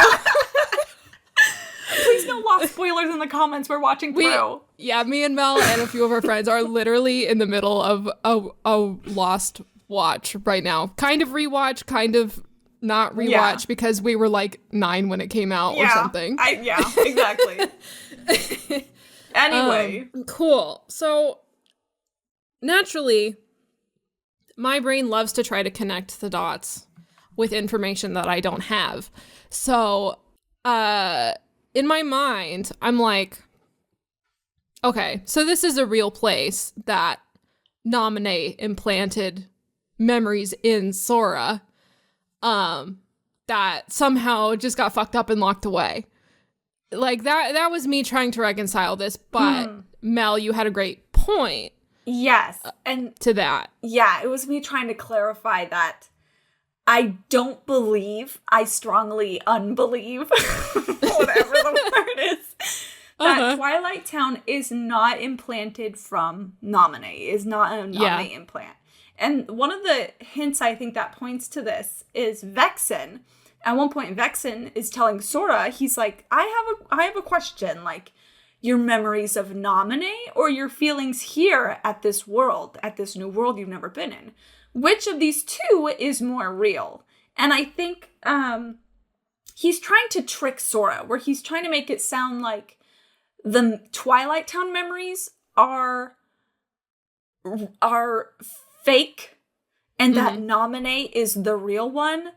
K: Please no lost spoilers in the comments. We're watching through.
B: Me and Mel and a few of our friends are literally in the middle of a Lost watch right now. Kind of rewatch, kind of not rewatch because we were like 9 when it came out or something.
K: Exactly. Anyway.
B: Cool. So naturally, my brain loves to try to connect the dots with information that I don't have. So in my mind, I'm like, okay, so this is a real place that Naminé implanted memories in Sora that somehow just got fucked up and locked away. Like that was me trying to reconcile this, but Mel, you had a great point.
K: Yes. And
B: to that.
K: Yeah, it was me trying to clarify that I don't believe, I strongly unbelieve, whatever the word is, that Twilight Town is not implanted from Naminé, is not a Naminé implant. And one of the hints I think that points to this is Vexen. At one point, Vexen is telling Sora, he's like, I have a question, like, your memories of Naminé or your feelings here at this world, at this new world you've never been in? Which of these two is more real? And I think he's trying to trick Sora, where he's trying to make it sound like the Twilight Town memories are fake and that Naminé is the real one,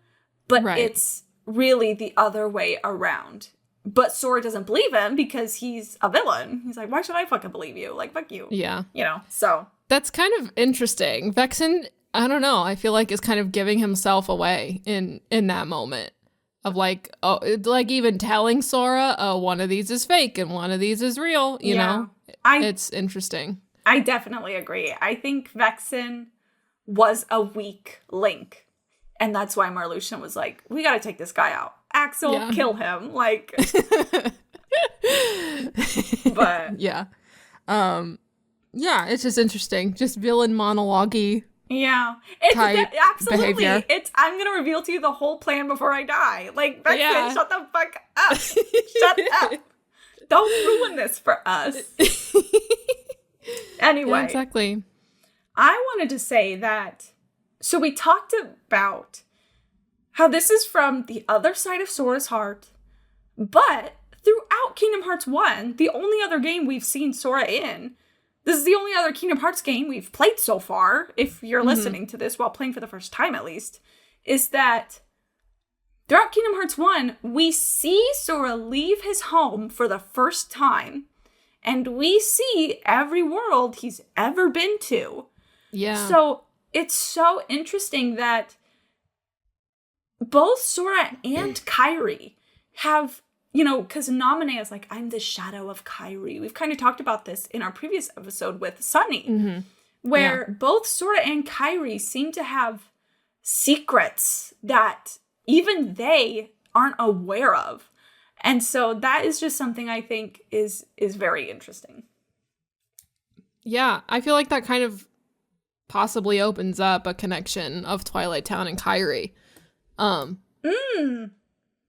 K: but it's really the other way around. But Sora doesn't believe him because he's a villain. He's like, why should I fucking believe you? Like, fuck you.
B: Yeah.
K: You know, so.
B: That's kind of interesting. Vexen, I don't know, I feel like is kind of giving himself away in that moment of like, oh, like even telling Sora, oh, one of these is fake and one of these is real, you know? It's interesting.
K: I definitely agree. I think Vexen was a weak link. And that's why Marluxia was like, we gotta take this guy out. Axel, kill him. Like, but
B: yeah. Yeah, it's just interesting. Just villain monologue-y.
K: Yeah. It's absolutely.
B: Behavior.
K: It's I'm gonna reveal to you the whole plan before I die. Like, Vexen, shut the fuck up. Shut up. Don't ruin this for us. Anyway.
B: Yeah, exactly.
K: I wanted to say that, so we talked about how this is from the other side of Sora's heart, but throughout Kingdom Hearts 1, the only other game we've seen Sora in, this is the only other Kingdom Hearts game we've played so far, if you're listening to this while playing for the first time at least, is that throughout Kingdom Hearts 1, we see Sora leave his home for the first time, and we see every world he's ever been to.
B: Yeah.
K: So it's so interesting that both Sora and Kairi have, you know, because Naminé is like, I'm the shadow of Kairi. We've kind of talked about this in our previous episode with Sunny, where both Sora and Kairi seem to have secrets that even they aren't aware of. And so that is just something I think is very interesting.
B: Yeah, I feel like that kind of possibly opens up a connection of Twilight Town and Kairi.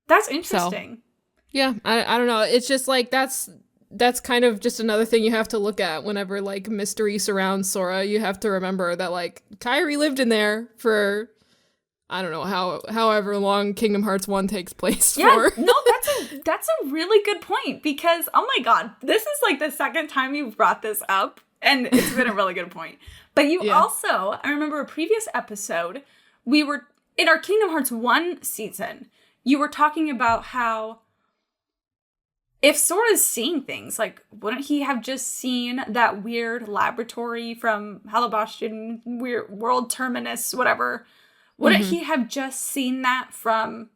K: That's interesting.
B: So, yeah, I don't know. It's just like that's kind of just another thing you have to look at whenever like mystery surrounds Sora. You have to remember that like Kairi lived in there for I don't know however long Kingdom Hearts 1 takes place for.
K: No, that's a really good point because oh my god, this is like the second time you've brought this up and it's been a really good point. But you also, I remember a previous episode, we were in our Kingdom Hearts 1 season, you were talking about how if Sora's seeing things, like, wouldn't he have just seen that weird laboratory from Halabastion, weird World Terminus, whatever? Wouldn't he have just seen that from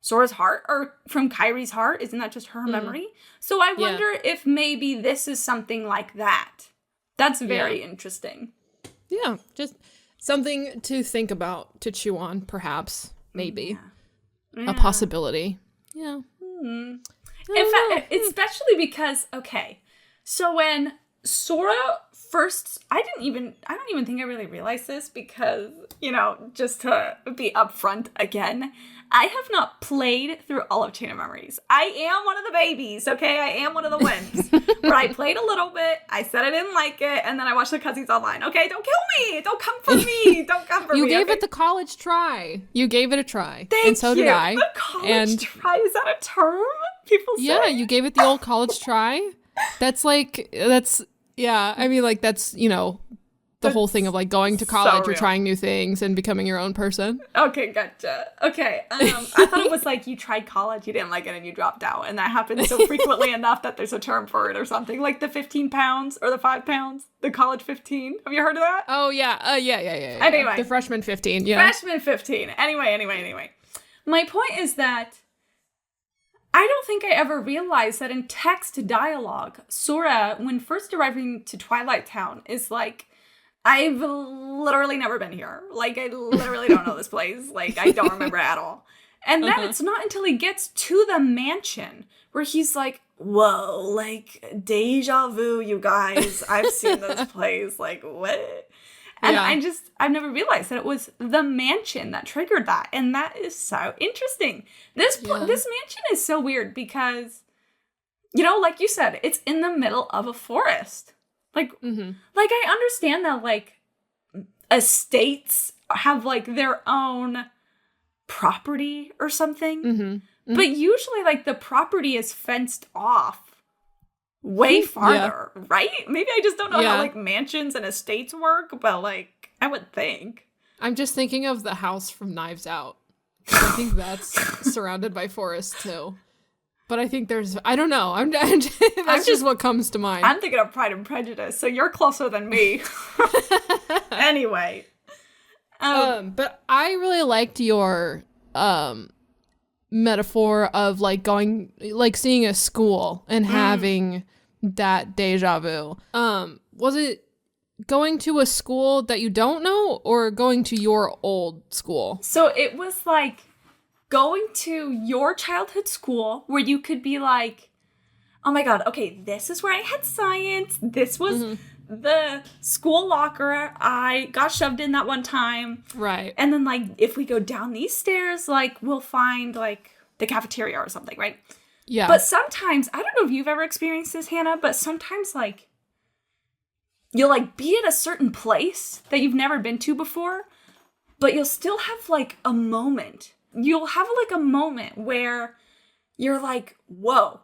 K: Sora's heart or from Kairi's heart? Isn't that just her memory? So I wonder if maybe this is something like that. That's very interesting.
B: Yeah, just something to think about, to chew on, perhaps, maybe. A possibility. Yeah.
K: In fact, especially because, okay, so when Sora first, I don't even think I really realized this because, just to be upfront again, I have not played through all of Chain of Memories. I am one of the babies, okay? I am one of the wimps. Where I played a little bit, I said I didn't like it, and then I watched the cutscenes online. Okay, don't kill me! Don't come for me! Don't come for me,
B: You gave
K: okay?
B: it the college try. You gave it a try.
K: Thank
B: and so
K: you.
B: did I.
K: The college try, is that a term? People say?
B: Yeah, you gave it the old college try. That's, yeah, I mean, that's, the whole thing of, going to college or trying new things and becoming your own person.
K: Okay, gotcha. Okay, I thought it was you tried college, you didn't like it, and you dropped out. And that happens so frequently enough that there's a term for it or something. Like the 15 pounds or the 5 pounds, the college 15. Have you heard of that?
B: Oh, yeah. Yeah.
K: Anyway.
B: The freshman 15, yeah.
K: Freshman 15. Anyway. My point is that I don't think I ever realized that in text dialogue, Sora, when first arriving to Twilight Town, is I've literally never been here. I literally don't know this place. I don't remember at all. And then it's not until he gets to the mansion where he's like, whoa, deja vu, you guys. I've seen this place. What? And I've never realized that it was the mansion that triggered that. And that is so interesting. This mansion is so weird because, like you said, it's in the middle of a forest. I understand that, estates have, their own property or something. Mm-hmm. But usually, the property is fenced off way farther, right? Maybe I just don't know how, mansions and estates work, but, I would think.
B: I'm just thinking of the house from Knives Out. I think that's surrounded by forests, too. But I think I don't know. That's just what comes to mind.
K: I'm thinking of Pride and Prejudice, so you're closer than me. Anyway.
B: But I really liked your metaphor of going, seeing a school and having that deja vu. Was it going to a school that you don't know or going to your old school?
K: So it was going to your childhood school where you could be oh my god, okay, this is where I had science. This was the school locker I got shoved in that one time.
B: Right.
K: And then if we go down these stairs, we'll find the cafeteria or something, right?
B: Yeah.
K: But sometimes, I don't know if you've ever experienced this, Hannah, but sometimes you'll be at a certain place that you've never been to before, but you'll still have a moment. You'll have a moment where you're whoa,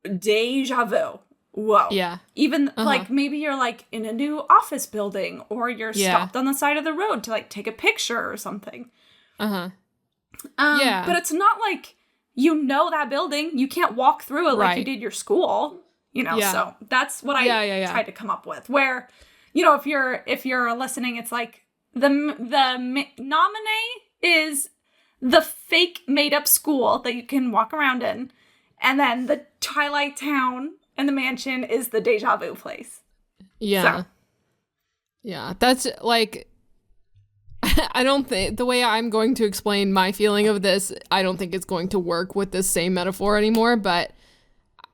K: deja vu. Whoa.
B: Yeah.
K: Even maybe you're in a new office building or you're stopped on the side of the road to take a picture or something.
B: Yeah.
K: But it's not that building. You can't walk through it like you did your school. So that's what I tried to come up with. Where, if you're listening, it's the Naminé is the fake made-up school that you can walk around in. And then the Twilight Town and the mansion is the deja vu place.
B: Yeah. So. Yeah, that's I don't think, the way I'm going to explain my feeling of this, I don't think it's going to work with the same metaphor anymore, but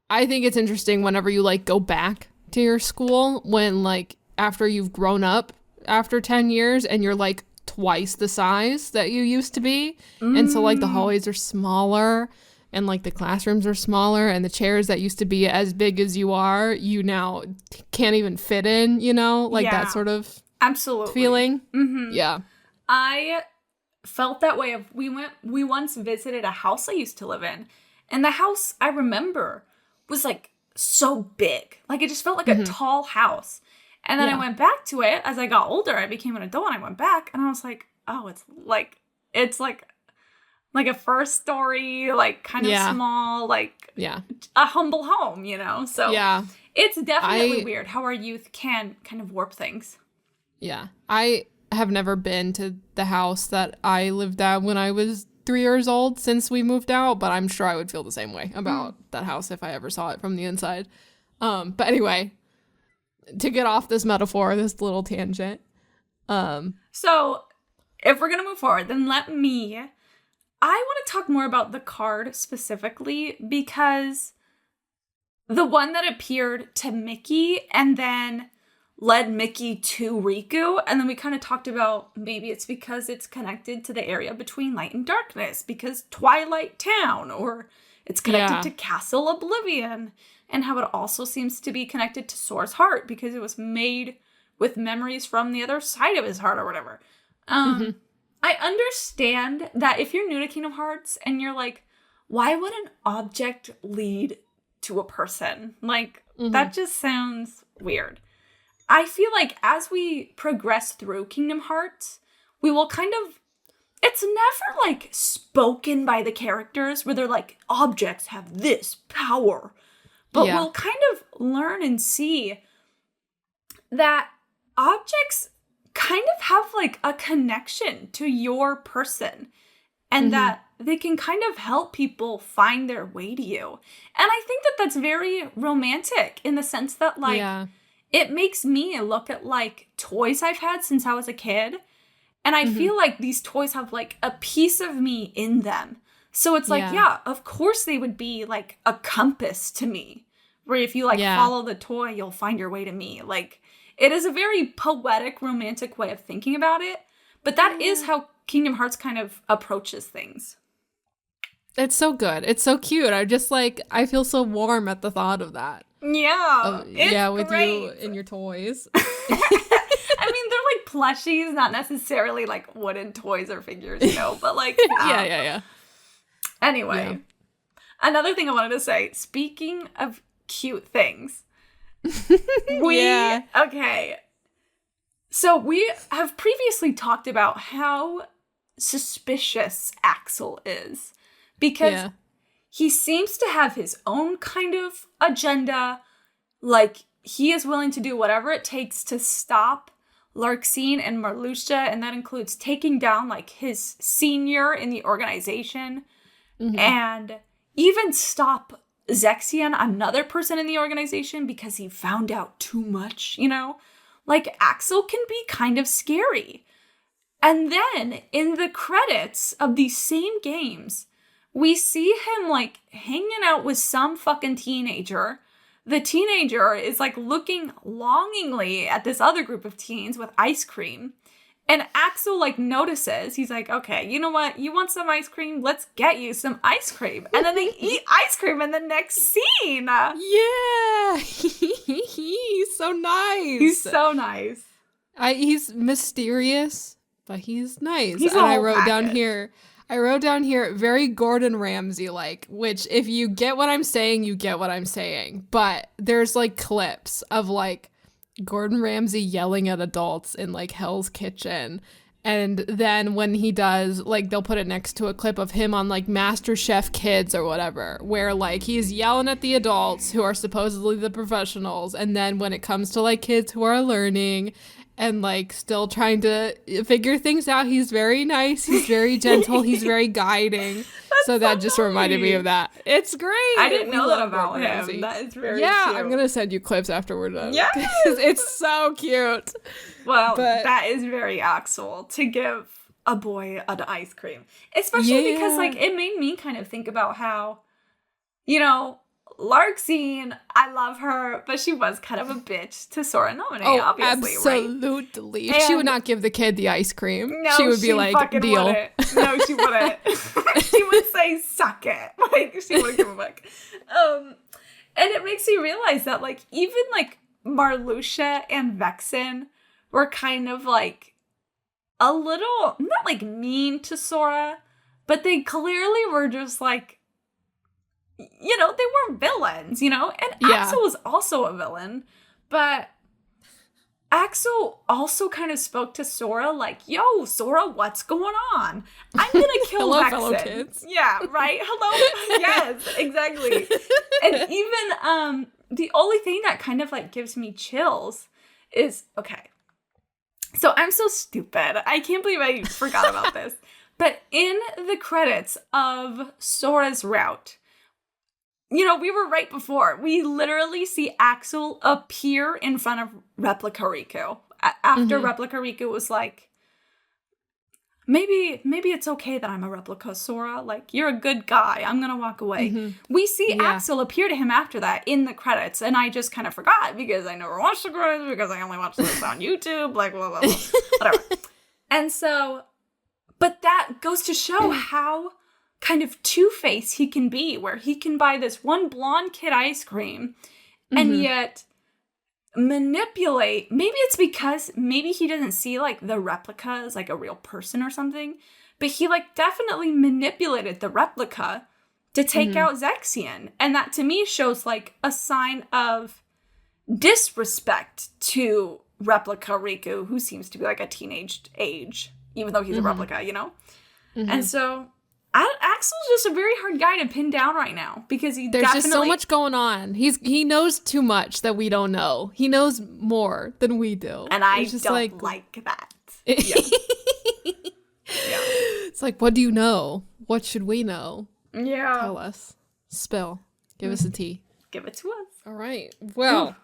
B: I think it's interesting whenever you go back to your school when after you've grown up after 10 years and you're twice the size that you used to be. And so the hallways are smaller and the classrooms are smaller and the chairs that used to be as big as you are, you now can't even fit in, that sort of
K: absolutely
B: feeling.
K: Mm-hmm.
B: Yeah.
K: I felt that way we once visited a house I used to live in, and the house I remember was so big. It just felt like a tall house. And then I went back to it as I got older. I became an adult and I went back and I was oh, it's a first story, kind of small, a humble home, So it's definitely weird how our youth can kind of warp things.
B: Yeah. I have never been to the house that I lived at when I was 3 years old since we moved out, but I'm sure I would feel the same way about that house if I ever saw it from the inside. But anyway, to get off this metaphor, this little tangent.
K: So if we're going to move forward, then I want to talk more about the card specifically because the one that appeared to Mickey and then led Mickey to Riku. And then we kind of talked about maybe it's because it's connected to the area between light and darkness, because Twilight Town, or it's connected to Castle Oblivion, and how it also seems to be connected to Sora's heart because it was made with memories from the other side of his heart or whatever. I understand that if you're new to Kingdom Hearts and you're like, why would an object lead to a person? Like, that just sounds weird. I feel like as we progress through Kingdom Hearts, we will kind of, it's never like spoken by the characters where they're like, objects have this power. But we'll kind of learn and see that objects kind of have like a connection to your person, and that they can kind of help people find their way to you. And I think that that's very romantic in the sense that like, it makes me look at like toys I've had since I was a kid. And I feel like these toys have like a piece of me in them. So it's like, of course they would be like a compass to me, where if you like follow the toy, you'll find your way to me. Like, it is a very poetic, romantic way of thinking about it. But that is how Kingdom Hearts kind of approaches things.
B: It's so good. It's so cute. I just like, I feel so warm at the thought of that.
K: Yeah.
B: With
K: great.
B: you and your toys.
K: I mean, they're like plushies, not necessarily like wooden toys or figures, you know, but like.
B: Yeah.
K: Anyway, another thing I wanted to say, speaking of cute things, okay. So we have previously talked about how suspicious Axel is, because he seems to have his own kind of agenda. Like, he is willing to do whatever it takes to stop Larxene and Marluxia, and that includes taking down like his senior in the organization, and even stop Zexion, another person in the organization, because he found out too much, you know? Like, Axel can be kind of scary. And then, in the credits of these same games, we see him, like, hanging out with some fucking teenager. The teenager is, like, looking longingly at this other group of teens with ice cream. And Axel, like, notices. He's like, okay, you know what? You want some ice cream? Let's get you some ice cream. And then they eat ice cream in the next scene.
B: Yeah. He's so nice.
K: He's so nice.
B: He's mysterious, but he's nice.
K: He's
B: and I wrote down here, very Gordon Ramsay-like, which if you get what I'm saying, you get what I'm saying. But there's, like, clips of, like, Gordon Ramsay yelling at adults in like Hell's Kitchen, and then when he does, like, they'll put it next to a clip of him on like MasterChef Kids or whatever, where like he's yelling at the adults who are supposedly the professionals, and then when it comes to like kids who are learning and like still trying to figure things out, he's very nice, he's very gentle, he's very guiding. So that just reminded me of that. It's great.
K: I didn't know that about him. That is very cute.
B: I'm going to send you clips after we're done.
K: Yes!
B: It's so cute.
K: Well, that is very Axel to give a boy an ice cream. Especially because, like, it made me kind of think about how, you know, Larxene, I love her, but she was kind of a bitch to Sora and Naminé, obviously,
B: absolutely.
K: right?
B: She would not give the kid the ice cream.
K: No,
B: she would be like, deal.
K: Wouldn't. No, she wouldn't. She would say, suck it. Like, she wouldn't give a fuck. And it makes me realize that, like, even, like, Marluxia and Vexen were kind of, like, a little, not, like, mean to Sora, but they clearly were just, like, you know, they were villains, you know? And Axel was also a villain, but Axel also kind of spoke to Sora like, yo, Sora, what's going on? I'm gonna kill
B: Hello,
K: Vexen.
B: fellow kids.
K: Yeah, right? Hello? Yes, exactly. And even the only thing that kind of like gives me chills is, okay, so I'm so stupid. I can't believe I forgot about this. But in the credits of Sora's route, you know, we were right before. We literally see Axel appear in front of Replica Riku. After Replica Riku was like, maybe it's okay that I'm a replica, Sora. Like, you're a good guy. I'm gonna walk away. We see Axel appear to him after that in the credits, and I just kind of forgot because I never watched the credits because I only watched this on YouTube, like, blah, blah, blah, whatever. And so, but that goes to show how kind of two-faced he can be, where he can buy this one blonde kid ice cream and yet manipulate. Maybe it's because maybe he doesn't see like the replica as like a real person or something, but he like definitely manipulated the replica to take out Zexion, and that to me shows like a sign of disrespect to replica Riku, who seems to be like a teenage age, even though he's a replica, you know. And so Axel's just a very hard guy to pin down right now because
B: there's just so much going on. He knows too much that we don't know. He knows more than we do,
K: and I just don't like that.
B: It's like, what do you know? What should we know?
K: Yeah,
B: tell us. Spill. Give us a tea.
K: Give it to us.
B: All right. Well,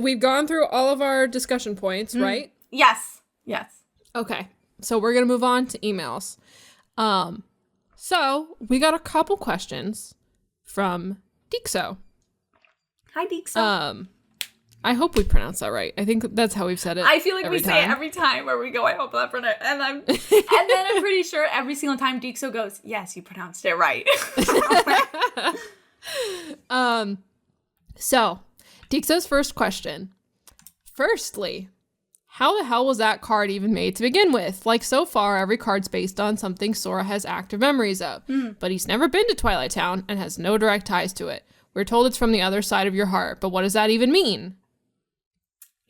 B: we've gone through all of our discussion points, right?
K: Yes.
B: Okay. So we're gonna move on to emails. So we got a couple questions from Dixo.
K: Hi, Dixo.
B: I hope we pronounced that right. I think that's how we've said it.
K: I feel like we say it every time where we go, I hope that pronounced. And then I'm pretty sure every single time Dixo goes, yes, you pronounced it right.
B: So Dixo's first question. Firstly, how the hell was that card even made to begin with? Like, so far, every card's based on something Sora has active memories of. But he's never been to Twilight Town and has no direct ties to it. We're told it's from the other side of your heart, but what does that even mean?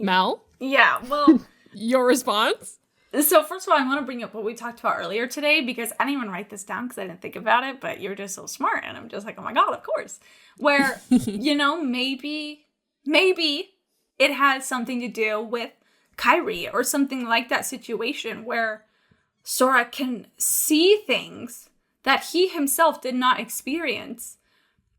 B: Mel?
K: Yeah, well...
B: Your response?
K: So first of all, I want to bring up what we talked about earlier today, because I didn't even write this down because I didn't think about it, but you're just so smart, and I'm just like, oh my god, of course. Where, you know, maybe it has something to do with Kairi or something like that situation where Sora can see things that he himself did not experience,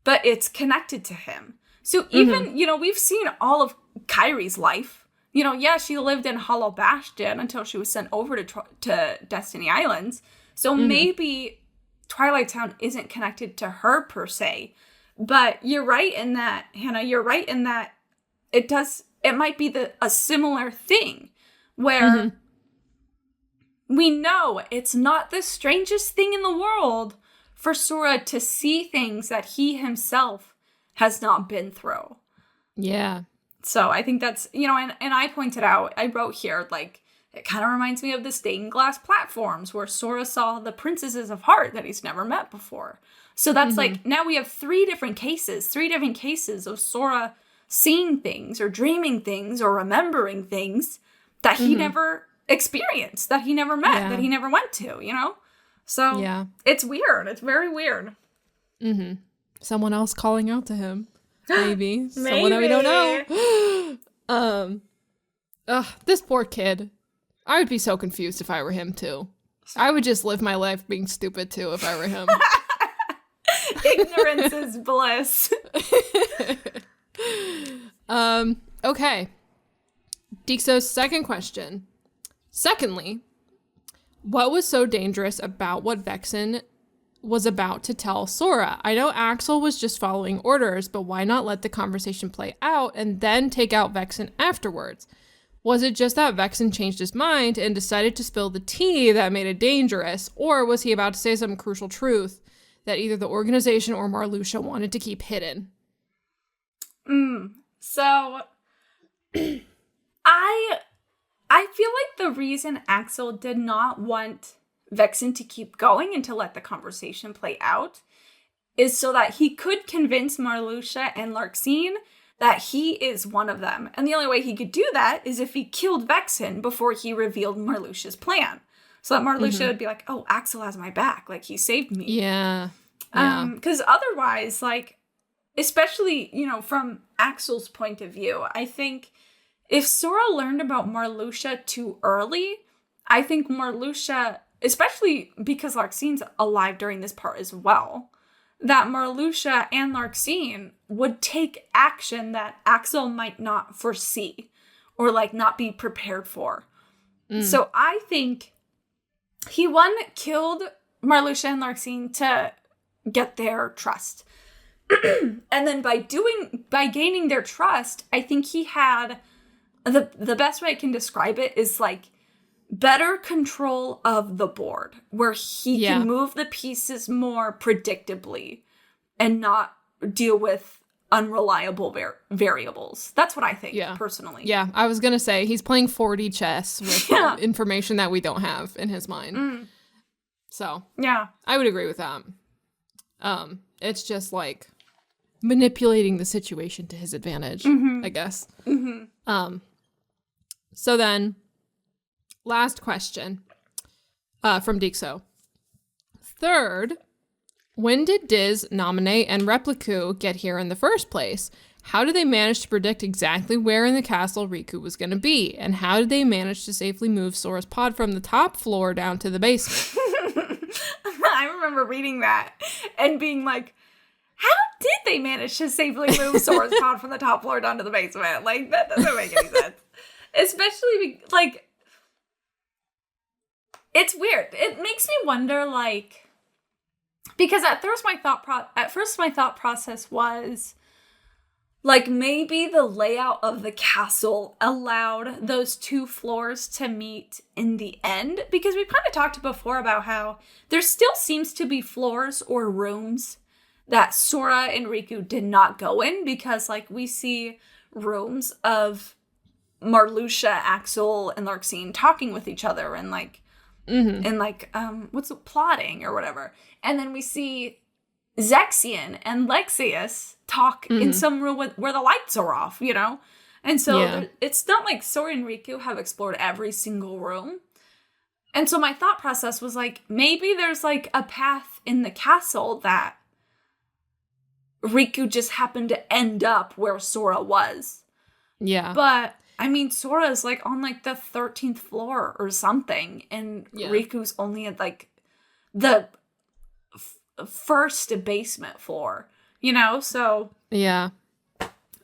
K: but it's connected to him. So even, you know, we've seen all of Kairi's life. You know, yeah, she lived in Hollow Bastion until she was sent over to Destiny Islands. So maybe Twilight Town isn't connected to her per se. But you're right in that, Hannah, you're right in that it might be a similar thing where we know it's not the strangest thing in the world for Sora to see things that he himself has not been through.
B: Yeah.
K: So I think that's, you know, and I pointed out, I wrote here, like, it kind of reminds me of the stained glass platforms where Sora saw the princesses of heart that he's never met before. So that's like, now we have three different cases of Sora seeing things or dreaming things or remembering things that he never experienced, that he never met, that he never went to, you know? So it's weird. It's very weird.
B: Someone else calling out to him. Maybe. Someone that we don't know. This poor kid. I would be so confused if I were him too. I would just live my life being stupid too if I were him.
K: Ignorance is bliss.
B: Okay. Dixo's second question. Secondly, what was so dangerous about what Vexen was about to tell Sora? I know Axel was just following orders, but why not let the conversation play out and then take out Vexen afterwards? Was it just that Vexen changed his mind and decided to spill the tea that made it dangerous, or was he about to say some crucial truth that either the organization or Marluxia wanted to keep hidden?
K: So, I feel like the reason Axel did not want Vexen to keep going and to let the conversation play out is so that he could convince Marluxia and Larxene that he is one of them. And the only way he could do that is if he killed Vexen before he revealed Marluxia's plan. So that Marluxia would be like, oh, Axel has my back. Like, he saved me.
B: Yeah.
K: Because otherwise, like, especially, you know, from Axel's point of view, I think if Sora learned about Marluxia too early, I think Marluxia, especially because Larxene's alive during this part as well, that Marluxia and Larxene would take action that Axel might not foresee or, like, not be prepared for. So I think he killed Marluxia and Larxene to get their trust. And then by gaining their trust, I think he had the best way I can describe it is like better control of the board, where he can move the pieces more predictably and not deal with unreliable variables. That's what I think, personally.
B: Yeah, I was gonna say he's playing 4D chess with information that we don't have in his mind. So
K: yeah,
B: I would agree with that. It's just like manipulating the situation to his advantage, I guess. So then, last question from Dixo. Third, when did Diz, Naminé, and Replica get here in the first place? How did they manage to predict exactly where in the castle Riku was going to be? And how did they manage to safely move Sora's pod from the top floor down to the basement?
K: I remember reading that and being like, how did they manage to safely move Sora's pod from the top floor down to the basement? Like, that doesn't make any sense. Especially, like, it's weird. It makes me wonder, like, because at first my thought process was, like, maybe the layout of the castle allowed those two floors to meet in the end. Because we've kind of talked before about how there still seems to be floors or rooms that Sora and Riku did not go in. Because, like, we see rooms of Marluxia, Axel, and Larxene talking with each other and, like, and, like, plotting or whatever. And then we see Zexion and Lexius talk in some room where the lights are off, you know? And so it's not like Sora and Riku have explored every single room. And so my thought process was like, maybe there's like a path in the castle that Riku just happened to end up where Sora was. Yeah. But I mean, Sora's like on like the 13th floor or something. And Riku's only at like the first basement floor, you know? So
B: yeah,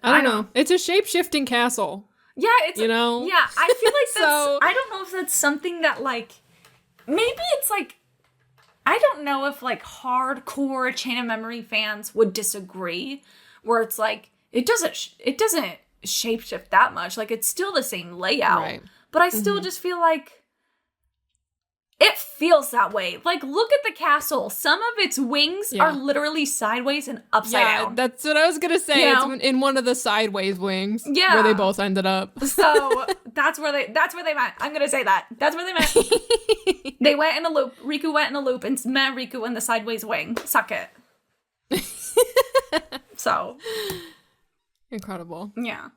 B: I don't know. It's a shape-shifting castle.
K: Yeah, it's, you know? Yeah, I feel like that's, I don't know if that's something that, like, maybe it's like, I don't know if like hardcore Chain of Memory fans would disagree, where it's like, it doesn't shapeshift that much. Like, it's still the same layout, right. But I still just feel like it feels that way. Like, look at the castle. Some of its wings are literally sideways and upside down.
B: That's what I was gonna say. You know? It's in one of the sideways wings. Yeah, where they both ended up.
K: So that's where they met. I'm gonna say that. That's where they met. They went in a loop. Riku went in a loop and met Riku in the sideways wing. Suck it. So
B: incredible.
K: Yeah.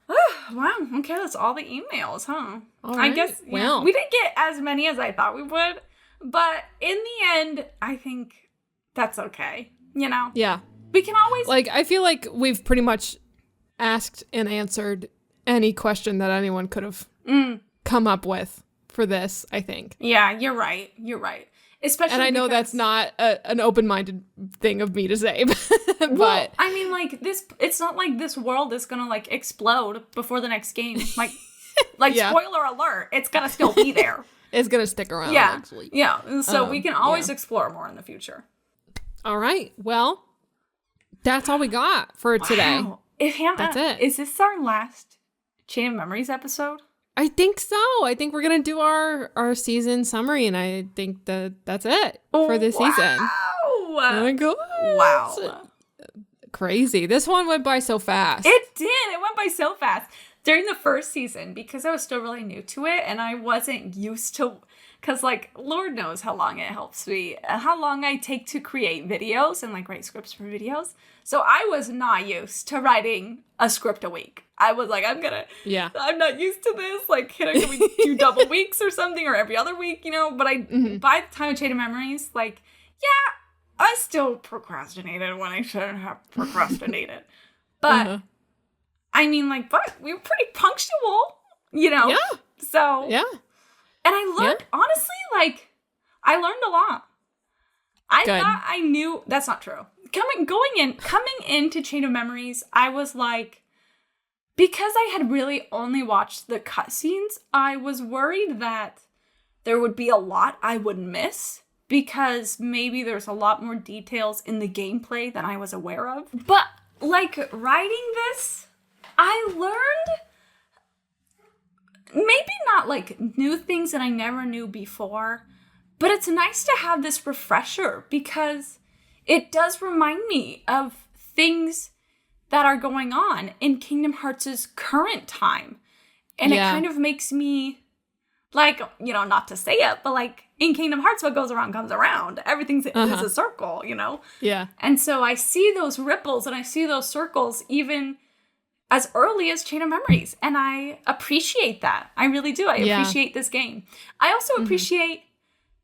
K: Wow. Okay, that's all the emails, huh?
B: All right.
K: I guess we didn't get as many as I thought we would, but in the end, I think that's okay. You know?
B: Yeah.
K: We can always
B: like. I feel like we've pretty much asked and answered any question that anyone could have come up with for this. I think.
K: Yeah, you're right. You're right. Especially,
B: and I know that's not an open-minded thing of me to say, but
K: well, I mean, like this, it's not like this world is gonna like explode before the next game. Like spoiler alert, it's gonna still be there.
B: It's gonna stick around.
K: Yeah,
B: actually.
K: Yeah. So we can always explore more in the future.
B: All right. Well, that's all we got for today.
K: That's it. Is this our last Chain of Memories episode?
B: I think so. I think we're going to do our season summary, and I think that's it for this season. Oh my God.
K: Wow.
B: Crazy. This one went by so fast.
K: It did. It went by so fast. During the first season, because I was still really new to it, and I wasn't used to, because, like, Lord knows how long it helps me, how long I take to create videos and, like, write scripts for videos. So I was not used to writing a script a week. I was like, I'm not used to this. Like, can we do double weeks or something, or every other week, you know? But by the time of Chain of Memories, like, yeah, I still procrastinated when I shouldn't have procrastinated. But, I mean, like, but we were pretty punctual, you know?
B: Yeah.
K: So, yeah. And I learned, honestly, like, I learned a lot. I thought I knew, that's not true. Coming into Chain of Memories, I was like, because I had really only watched the cutscenes, I was worried that there would be a lot I would miss because maybe there's a lot more details in the gameplay than I was aware of. But, like, writing this, I learned maybe not, like, new things that I never knew before, but it's nice to have this refresher because it does remind me of things that are going on in Kingdom Hearts' current time. And it kind of makes me, like, you know, not to say it, but, like, in Kingdom Hearts, what goes around comes around. Everything's is a circle, you know?
B: Yeah.
K: And so I see those ripples and I see those circles even as early as Chain of Memories. And I appreciate that. I really do. I appreciate this game. I also appreciate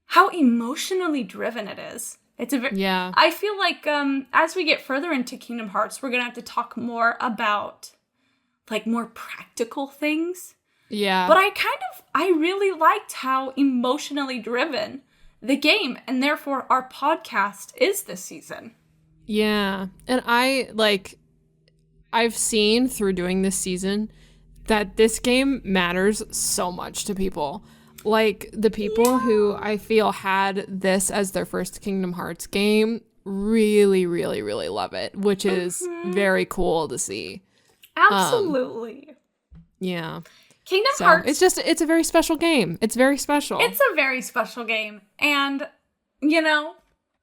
K: how emotionally driven it is. It's a I feel like as we get further into Kingdom Hearts, we're going to have to talk more about, like, more practical things.
B: Yeah.
K: But I really liked how emotionally driven the game and therefore our podcast is this season.
B: Yeah. And I've seen through doing this season that this game matters so much to people. Like, the people who I feel had this as their first Kingdom Hearts game really, really, really love it, which is very cool to see.
K: Absolutely.
B: Yeah.
K: Kingdom Hearts.
B: It's a very special game. It's very special.
K: It's a very special game. And, you know,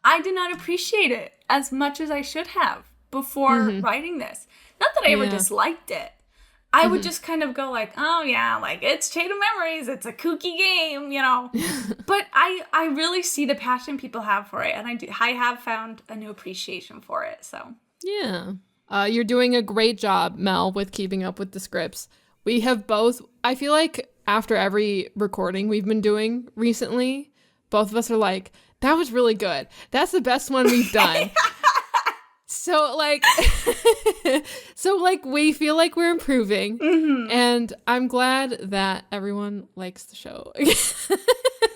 K: I did not appreciate it as much as I should have before writing this. Not that I ever disliked it. I would just kind of go like, oh yeah, like, it's Chain of Memories, it's a kooky game, you know. But I really see the passion people have for it, and I have found a new appreciation for it, so.
B: Yeah. You're doing a great job, Mel, with keeping up with the scripts. We have both, I feel like after every recording we've been doing recently, both of us are like, that was really good. That's the best one we've done. So, like, we feel like we're improving, and I'm glad that everyone likes the show.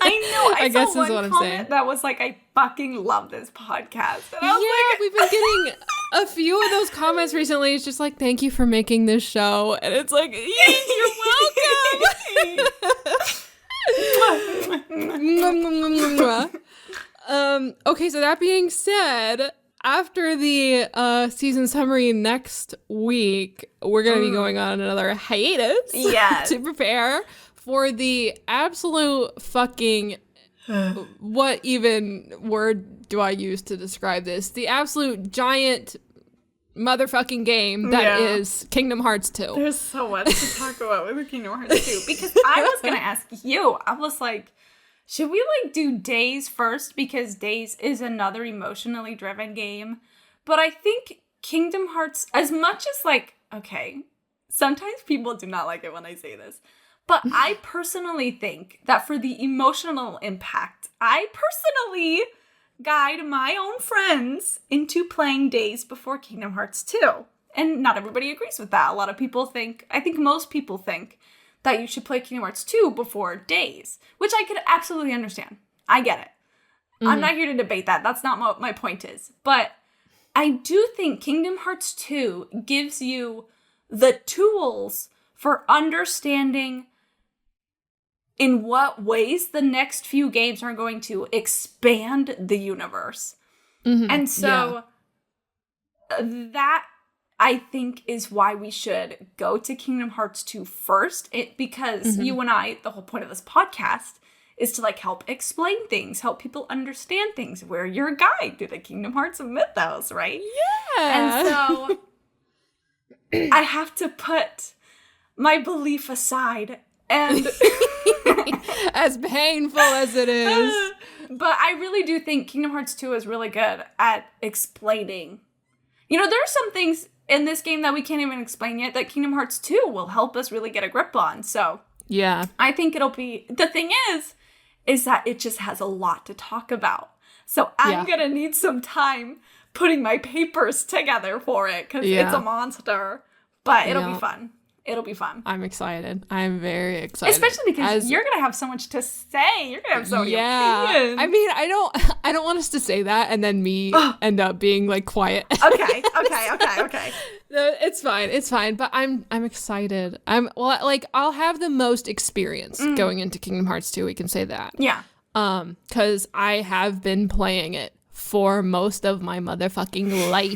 K: I know. I guess is what I'm saying. That was like, I fucking love this podcast. And I was
B: we've been getting a few of those comments recently. It's just like, thank you for making this show, and it's like, you're welcome. Okay, so that being said, after the season summary next week, we're going to be going on another hiatus to prepare for the absolute fucking, what even word do I use to describe this? The absolute giant motherfucking game that is Kingdom Hearts 2.
K: There's so much to talk about with Kingdom Hearts 2. Because I was going to ask you, I was like, should we, like, do Days first? Because Days is another emotionally driven game. But I think Kingdom Hearts, as much as, like, okay, sometimes people do not like it when I say this. But I personally think that for the emotional impact, I personally guide my own friends into playing Days before Kingdom Hearts 2. And not everybody agrees with that. A lot of people think, I think most people think, that you should play Kingdom Hearts 2 before Days, which I could absolutely understand. I get it. I'm not here to debate that. That's not what my point is. But I do think Kingdom Hearts 2 gives you the tools for understanding in what ways the next few games are going to expand the universe. And so that, I think, is why we should go to Kingdom Hearts 2 first, because you and I, the whole point of this podcast is to, like, help explain things, help people understand things. We're your guide to the Kingdom Hearts mythos, right?
B: Yeah.
K: And so I have to put my belief aside, and
B: as painful as it is.
K: But I really do think Kingdom Hearts 2 is really good at explaining. You know, there are some things in this game that we can't even explain yet that Kingdom Hearts 2 will help us really get a grip on. So
B: yeah,
K: I think it'll be, the thing is that it just has a lot to talk about. So I'm going to need some time putting my papers together for it, because it's a monster, but it'll be fun. It'll be fun.
B: I'm excited. I'm very excited.
K: Especially because you're going to have so much to say. You're going to have so many opinions.
B: I mean, I don't want us to say that and then me end up being like quiet.
K: Okay.
B: No, it's fine. But I'm excited. I'll have the most experience going into Kingdom Hearts 2. We can say that.
K: Yeah.
B: Because I have been playing it for most of my motherfucking life.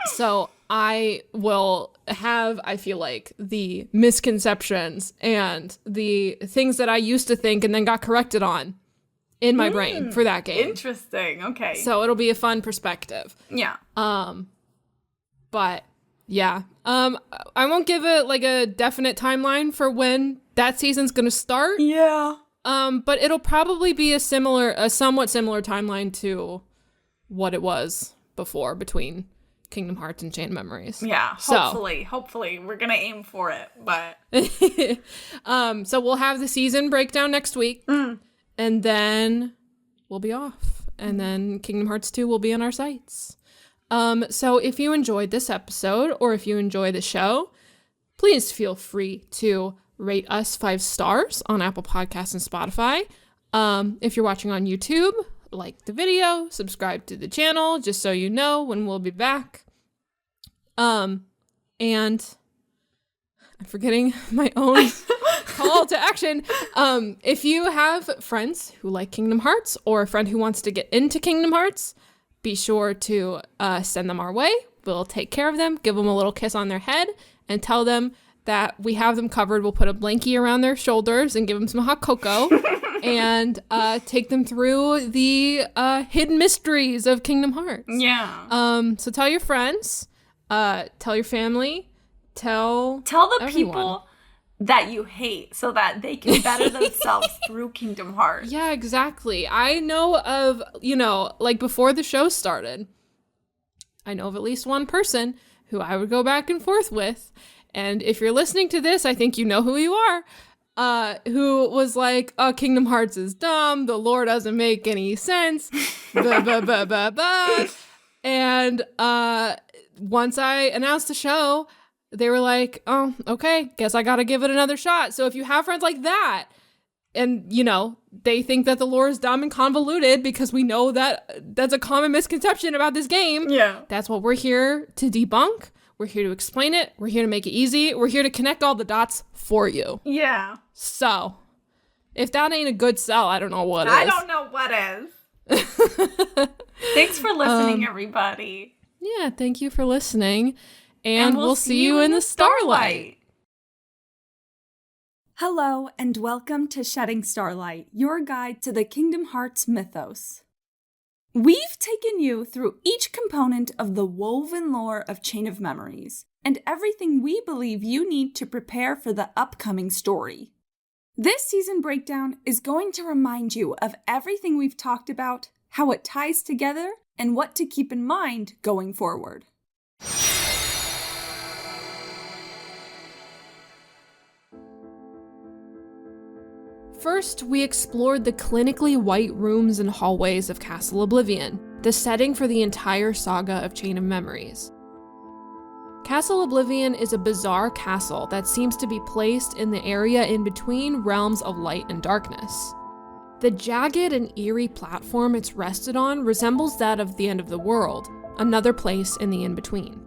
B: So I will have, I feel like, the misconceptions and the things that I used to think and then got corrected on in my brain for that game.
K: Interesting. Okay.
B: So it'll be a fun perspective.
K: Yeah.
B: But yeah. I won't give it like a definite timeline for when that season's gonna start.
K: Yeah.
B: But it'll probably be a somewhat similar timeline to what it was before between Kingdom Hearts and Chain of Memories.
K: Yeah, hopefully we're gonna aim for it, but
B: so we'll have the season breakdown next week, and then we'll be off, and then Kingdom Hearts 2 will be on our sites. So if you enjoyed this episode or if you enjoy the show, please feel free to rate us 5 stars on Apple Podcasts and Spotify. If you're watching on YouTube, like the video, subscribe to the channel, just so you know when we'll be back. And I'm forgetting my own call to action. If you have friends who like Kingdom Hearts or a friend who wants to get into Kingdom Hearts, be sure to send them our way. We'll take care of them, give them a little kiss on their head, and tell them that we have them covered. We'll put a blankie around their shoulders and give them some hot cocoa and take them through the hidden mysteries of Kingdom Hearts.
K: Yeah.
B: So tell your friends, tell your family, tell
K: the
B: everyone.
K: people that you hate so that they can better themselves through Kingdom Hearts.
B: Yeah, exactly. I know of, like before the show started, I know of at least one person who I would go back and forth with. And if you're listening to this, I think you know who you are, who was like, oh, Kingdom Hearts is dumb. The lore doesn't make any sense. And once I announced the show, they were like, oh, okay, guess I got to give it another shot. So if you have friends like that, and, they think that the lore is dumb and convoluted because we know that that's a common misconception about this game.
K: Yeah.
B: That's what we're here to debunk. We're here to explain it. We're here to make it easy. We're here to connect all the dots for you.
K: Yeah.
B: So, if that ain't a good sell, I don't know what is.
K: I don't know what is. Thanks for listening, everybody.
B: Yeah, thank you for listening. And we'll see you in the Starlight.
A: Hello, and welcome to Shedding Starlight, your guide to the Kingdom Hearts mythos. We've taken you through each component of the woven lore of Chain of Memories, and everything we believe you need to prepare for the upcoming story. This season breakdown is going to remind you of everything we've talked about, how it ties together, and what to keep in mind going forward.
B: First, we explored the clinically white rooms and hallways of Castle Oblivion, the setting for the entire saga of Chain of Memories. Castle Oblivion is a bizarre castle that seems to be placed in the area in between realms of light and darkness. The jagged and eerie platform it's rested on resembles that of the End of the World, another place in the in-between.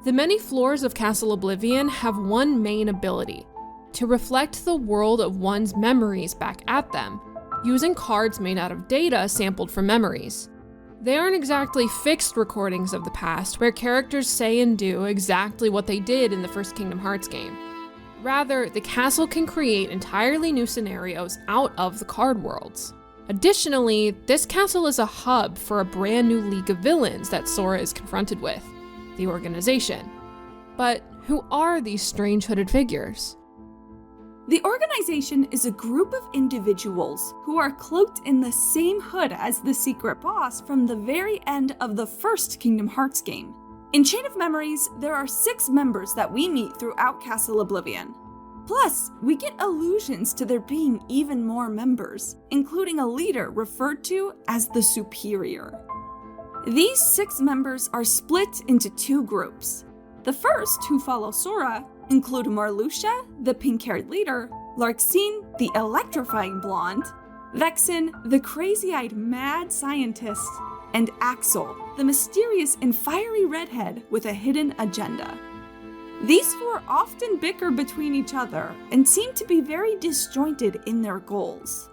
B: The many floors of Castle Oblivion have one main ability: to reflect the world of one's memories back at them, using cards made out of data sampled from memories. They aren't exactly fixed recordings of the past where characters say and do exactly what they did in the first Kingdom Hearts game. Rather, the castle can create entirely new scenarios out of the card worlds. Additionally, this castle is a hub for a brand new league of villains that Sora is confronted with, the Organization. But who are these strange hooded figures?
A: The Organization is a group of individuals who are cloaked in the same hood as the secret boss from the very end of the first Kingdom Hearts game. In Chain of Memories, there are 6 members that we meet throughout Castle Oblivion. Plus, we get allusions to there being even more members, including a leader referred to as the Superior. These 6 members are split into 2 groups. The first, who follow Sora, include Marluxia, the pink-haired leader, Larxene, the electrifying blonde, Vexen, the crazy-eyed mad scientist, and Axel, the mysterious and fiery redhead with a hidden agenda. These four often bicker between each other and seem to be very disjointed in their goals.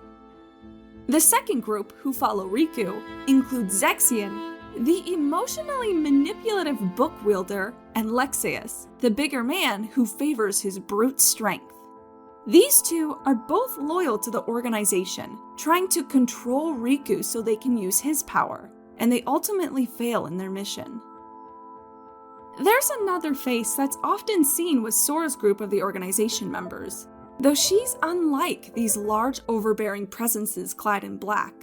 A: The second group, who follow Riku, include Zexion, the emotionally manipulative book wielder, and Lexaeus, the bigger man who favors his brute strength. These two are both loyal to the organization, trying to control Riku so they can use his power, and they ultimately fail in their mission. There's another face that's often seen with Sora's group of the organization members, though she's unlike these large overbearing presences clad in black.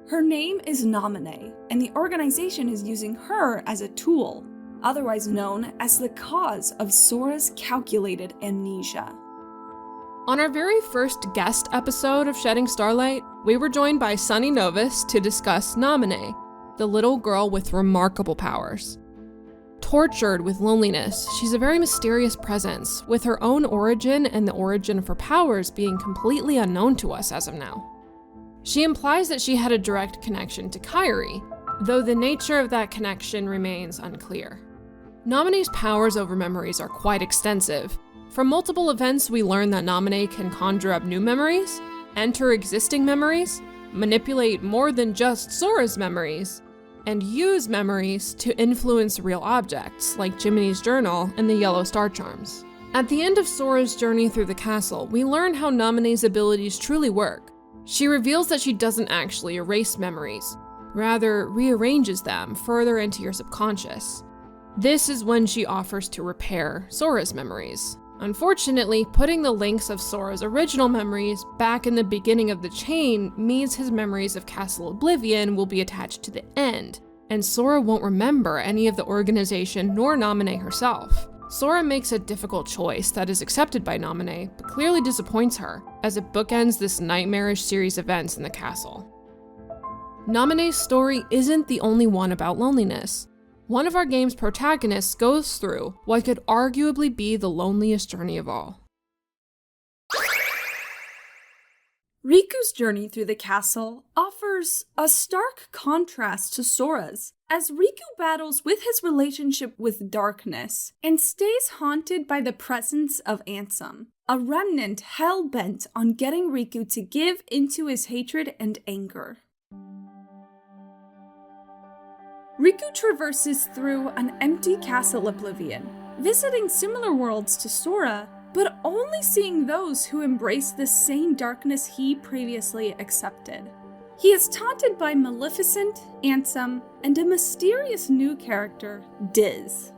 A: Her name is Naminé, and the organization is using her as a tool, otherwise known as the cause of Sora's calculated amnesia.
B: On our very first guest episode of Shedding Starlight, we were joined by Sunny Novus to discuss Naminé, the little girl with remarkable powers. Tortured with loneliness, she's a very mysterious presence, with her own origin and the origin of her powers being completely unknown to us as of now. She implies that she had a direct connection to Kairi, though the nature of that connection remains unclear. Naminé's powers over memories are quite extensive. From multiple events, we learn that Naminé can conjure up new memories, enter existing memories, manipulate more than just Sora's memories, and use memories to influence real objects, like Jiminy's journal and the yellow star charms. At the end of Sora's journey through the castle, we learn how Naminé's abilities truly work. She reveals that she doesn't actually erase memories, rather rearranges them further into your subconscious. This is when she offers to repair Sora's memories. Unfortunately, putting the links of Sora's original memories back in the beginning of the chain means his memories of Castle Oblivion will be attached to the end, and Sora won't remember any of the organization nor Naminé herself. Sora makes a difficult choice that is accepted by Naminé, but clearly disappoints her, as it bookends this nightmarish series of events in the castle. Naminé's story isn't the only one about loneliness. One of our game's protagonists goes through what could arguably be the loneliest journey of all.
A: Riku's journey through the castle offers a stark contrast to Sora's, as Riku battles with his relationship with darkness and stays haunted by the presence of Ansem, a remnant hell-bent on getting Riku to give into his hatred and anger. Riku traverses through an empty Castle Oblivion, visiting similar worlds to Sora, but only seeing those who embrace the same darkness he previously accepted. He is taunted by Maleficent, Ansem, and a mysterious new character, Diz.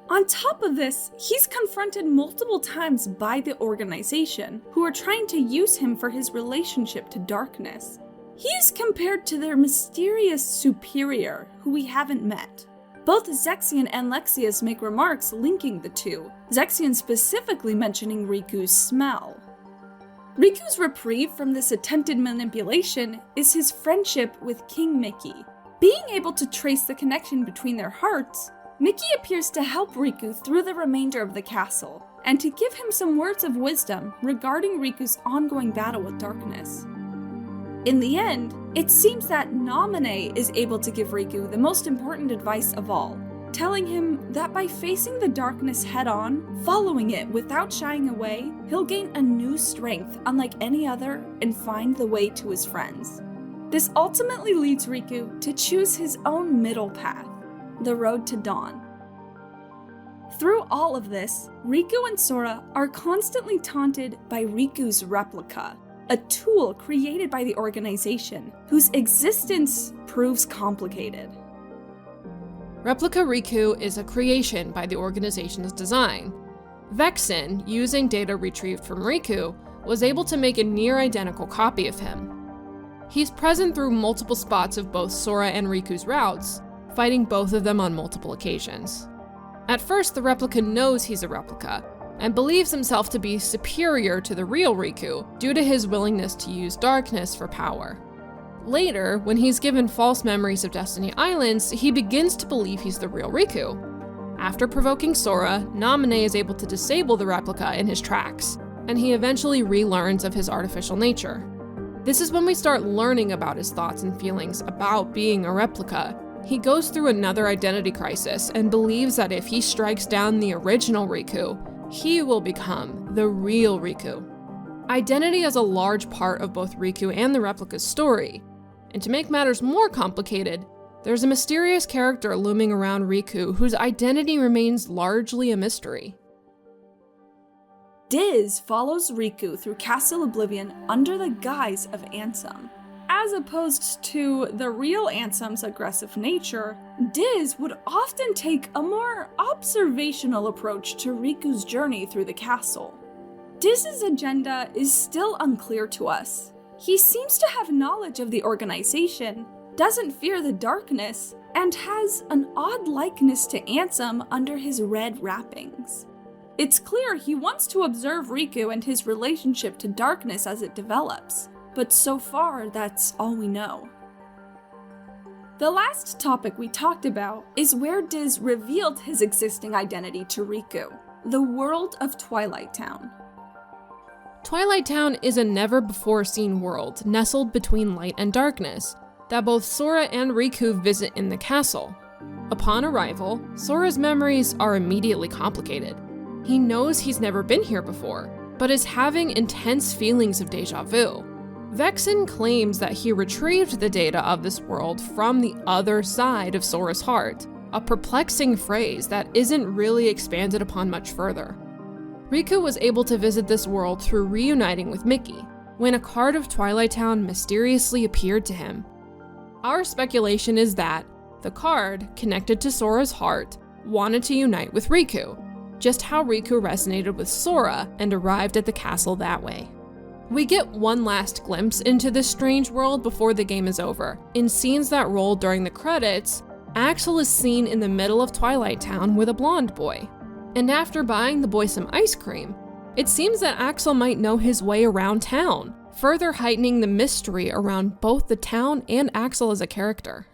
A: On top of this, he's confronted multiple times by the organization, who are trying to use him for his relationship to darkness. He is compared to their mysterious superior, who we haven't met. Both Zexion and Lexaeus make remarks linking the two, Zexion specifically mentioning Riku's smell. Riku's reprieve from this attempted manipulation is his friendship with King Mickey. Being able to trace the connection between their hearts, Mickey appears to help Riku through the remainder of the castle, and to give him some words of wisdom regarding Riku's ongoing battle with darkness. In the end, it seems that Naminé is able to give Riku the most important advice of all, telling him that by facing the darkness head-on, following it without shying away, he'll gain a new strength unlike any other and find the way to his friends. This ultimately leads Riku to choose his own middle path, the road to dawn. Through all of this, Riku and Sora are constantly taunted by Riku's Replica, a tool created by the organization, whose existence proves complicated.
B: Replica Riku is a creation by the organization's design. Vexen, using data retrieved from Riku, was able to make a near-identical copy of him. He's present through multiple spots of both Sora and Riku's routes, fighting both of them on multiple occasions. At first, the replica knows he's a replica, and believes himself to be superior to the real Riku due to his willingness to use darkness for power. Later, when he's given false memories of Destiny Islands, he begins to believe he's the real Riku. After provoking Sora, Naminé is able to disable the replica in his tracks, and he eventually relearns of his artificial nature. This is when we start learning about his thoughts and feelings about being a replica. He goes through another identity crisis and believes that if he strikes down the original Riku, he will become the real Riku. Identity is a large part of both Riku and the replica's story, and to make matters more complicated, there's a mysterious character looming around Riku whose identity remains largely a mystery.
A: Diz follows Riku through Castle Oblivion under the guise of Ansem. As opposed to the real Ansem's aggressive nature, Diz would often take a more observational approach to Riku's journey through the castle. Diz's agenda is still unclear to us. He seems to have knowledge of the organization, doesn't fear the darkness, and has an odd likeness to Ansem under his red wrappings. It's clear he wants to observe Riku and his relationship to darkness as it develops, but so far that's all we know. The last topic we talked about is where Diz revealed his existing identity to Riku, the world of Twilight Town.
B: Twilight Town is a never-before-seen world nestled between light and darkness that both Sora and Riku visit in the castle. Upon arrival, Sora's memories are immediately complicated. He knows he's never been here before, but is having intense feelings of deja vu. Vexen claims that he retrieved the data of this world from the other side of Sora's heart, a perplexing phrase that isn't really expanded upon much further. Riku was able to visit this world through reuniting with Mickey, when a card of Twilight Town mysteriously appeared to him. Our speculation is that the card, connected to Sora's heart, wanted to unite with Riku, just how Riku resonated with Sora and arrived at the castle that way. We get one last glimpse into this strange world before the game is over. In scenes that roll during the credits, Axel is seen in the middle of Twilight Town with a blonde boy. And after buying the boy some ice cream, it seems that Axel might know his way around town, further heightening the mystery around both the town and Axel as a character.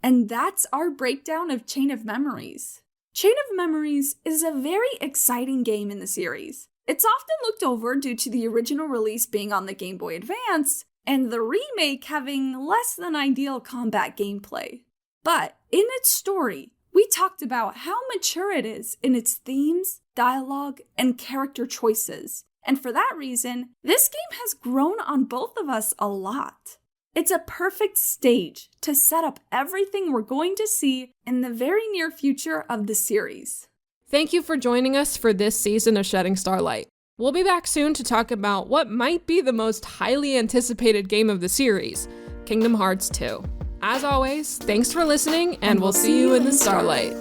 A: And that's our breakdown of Chain of Memories. Chain of Memories is a very exciting game in the series. It's often looked over due to the original release being on the Game Boy Advance, and the remake having less than ideal combat gameplay. But in its story, we talked about how mature it is in its themes, dialogue, and character choices. And for that reason, this game has grown on both of us a lot. It's a perfect stage to set up everything we're going to see in the very near future of the series.
B: Thank you for joining us for this season of Shedding Starlight. We'll be back soon to talk about what might be the most highly anticipated game of the series, Kingdom Hearts 2. As always, thanks for listening, and we'll see you in the Starlight.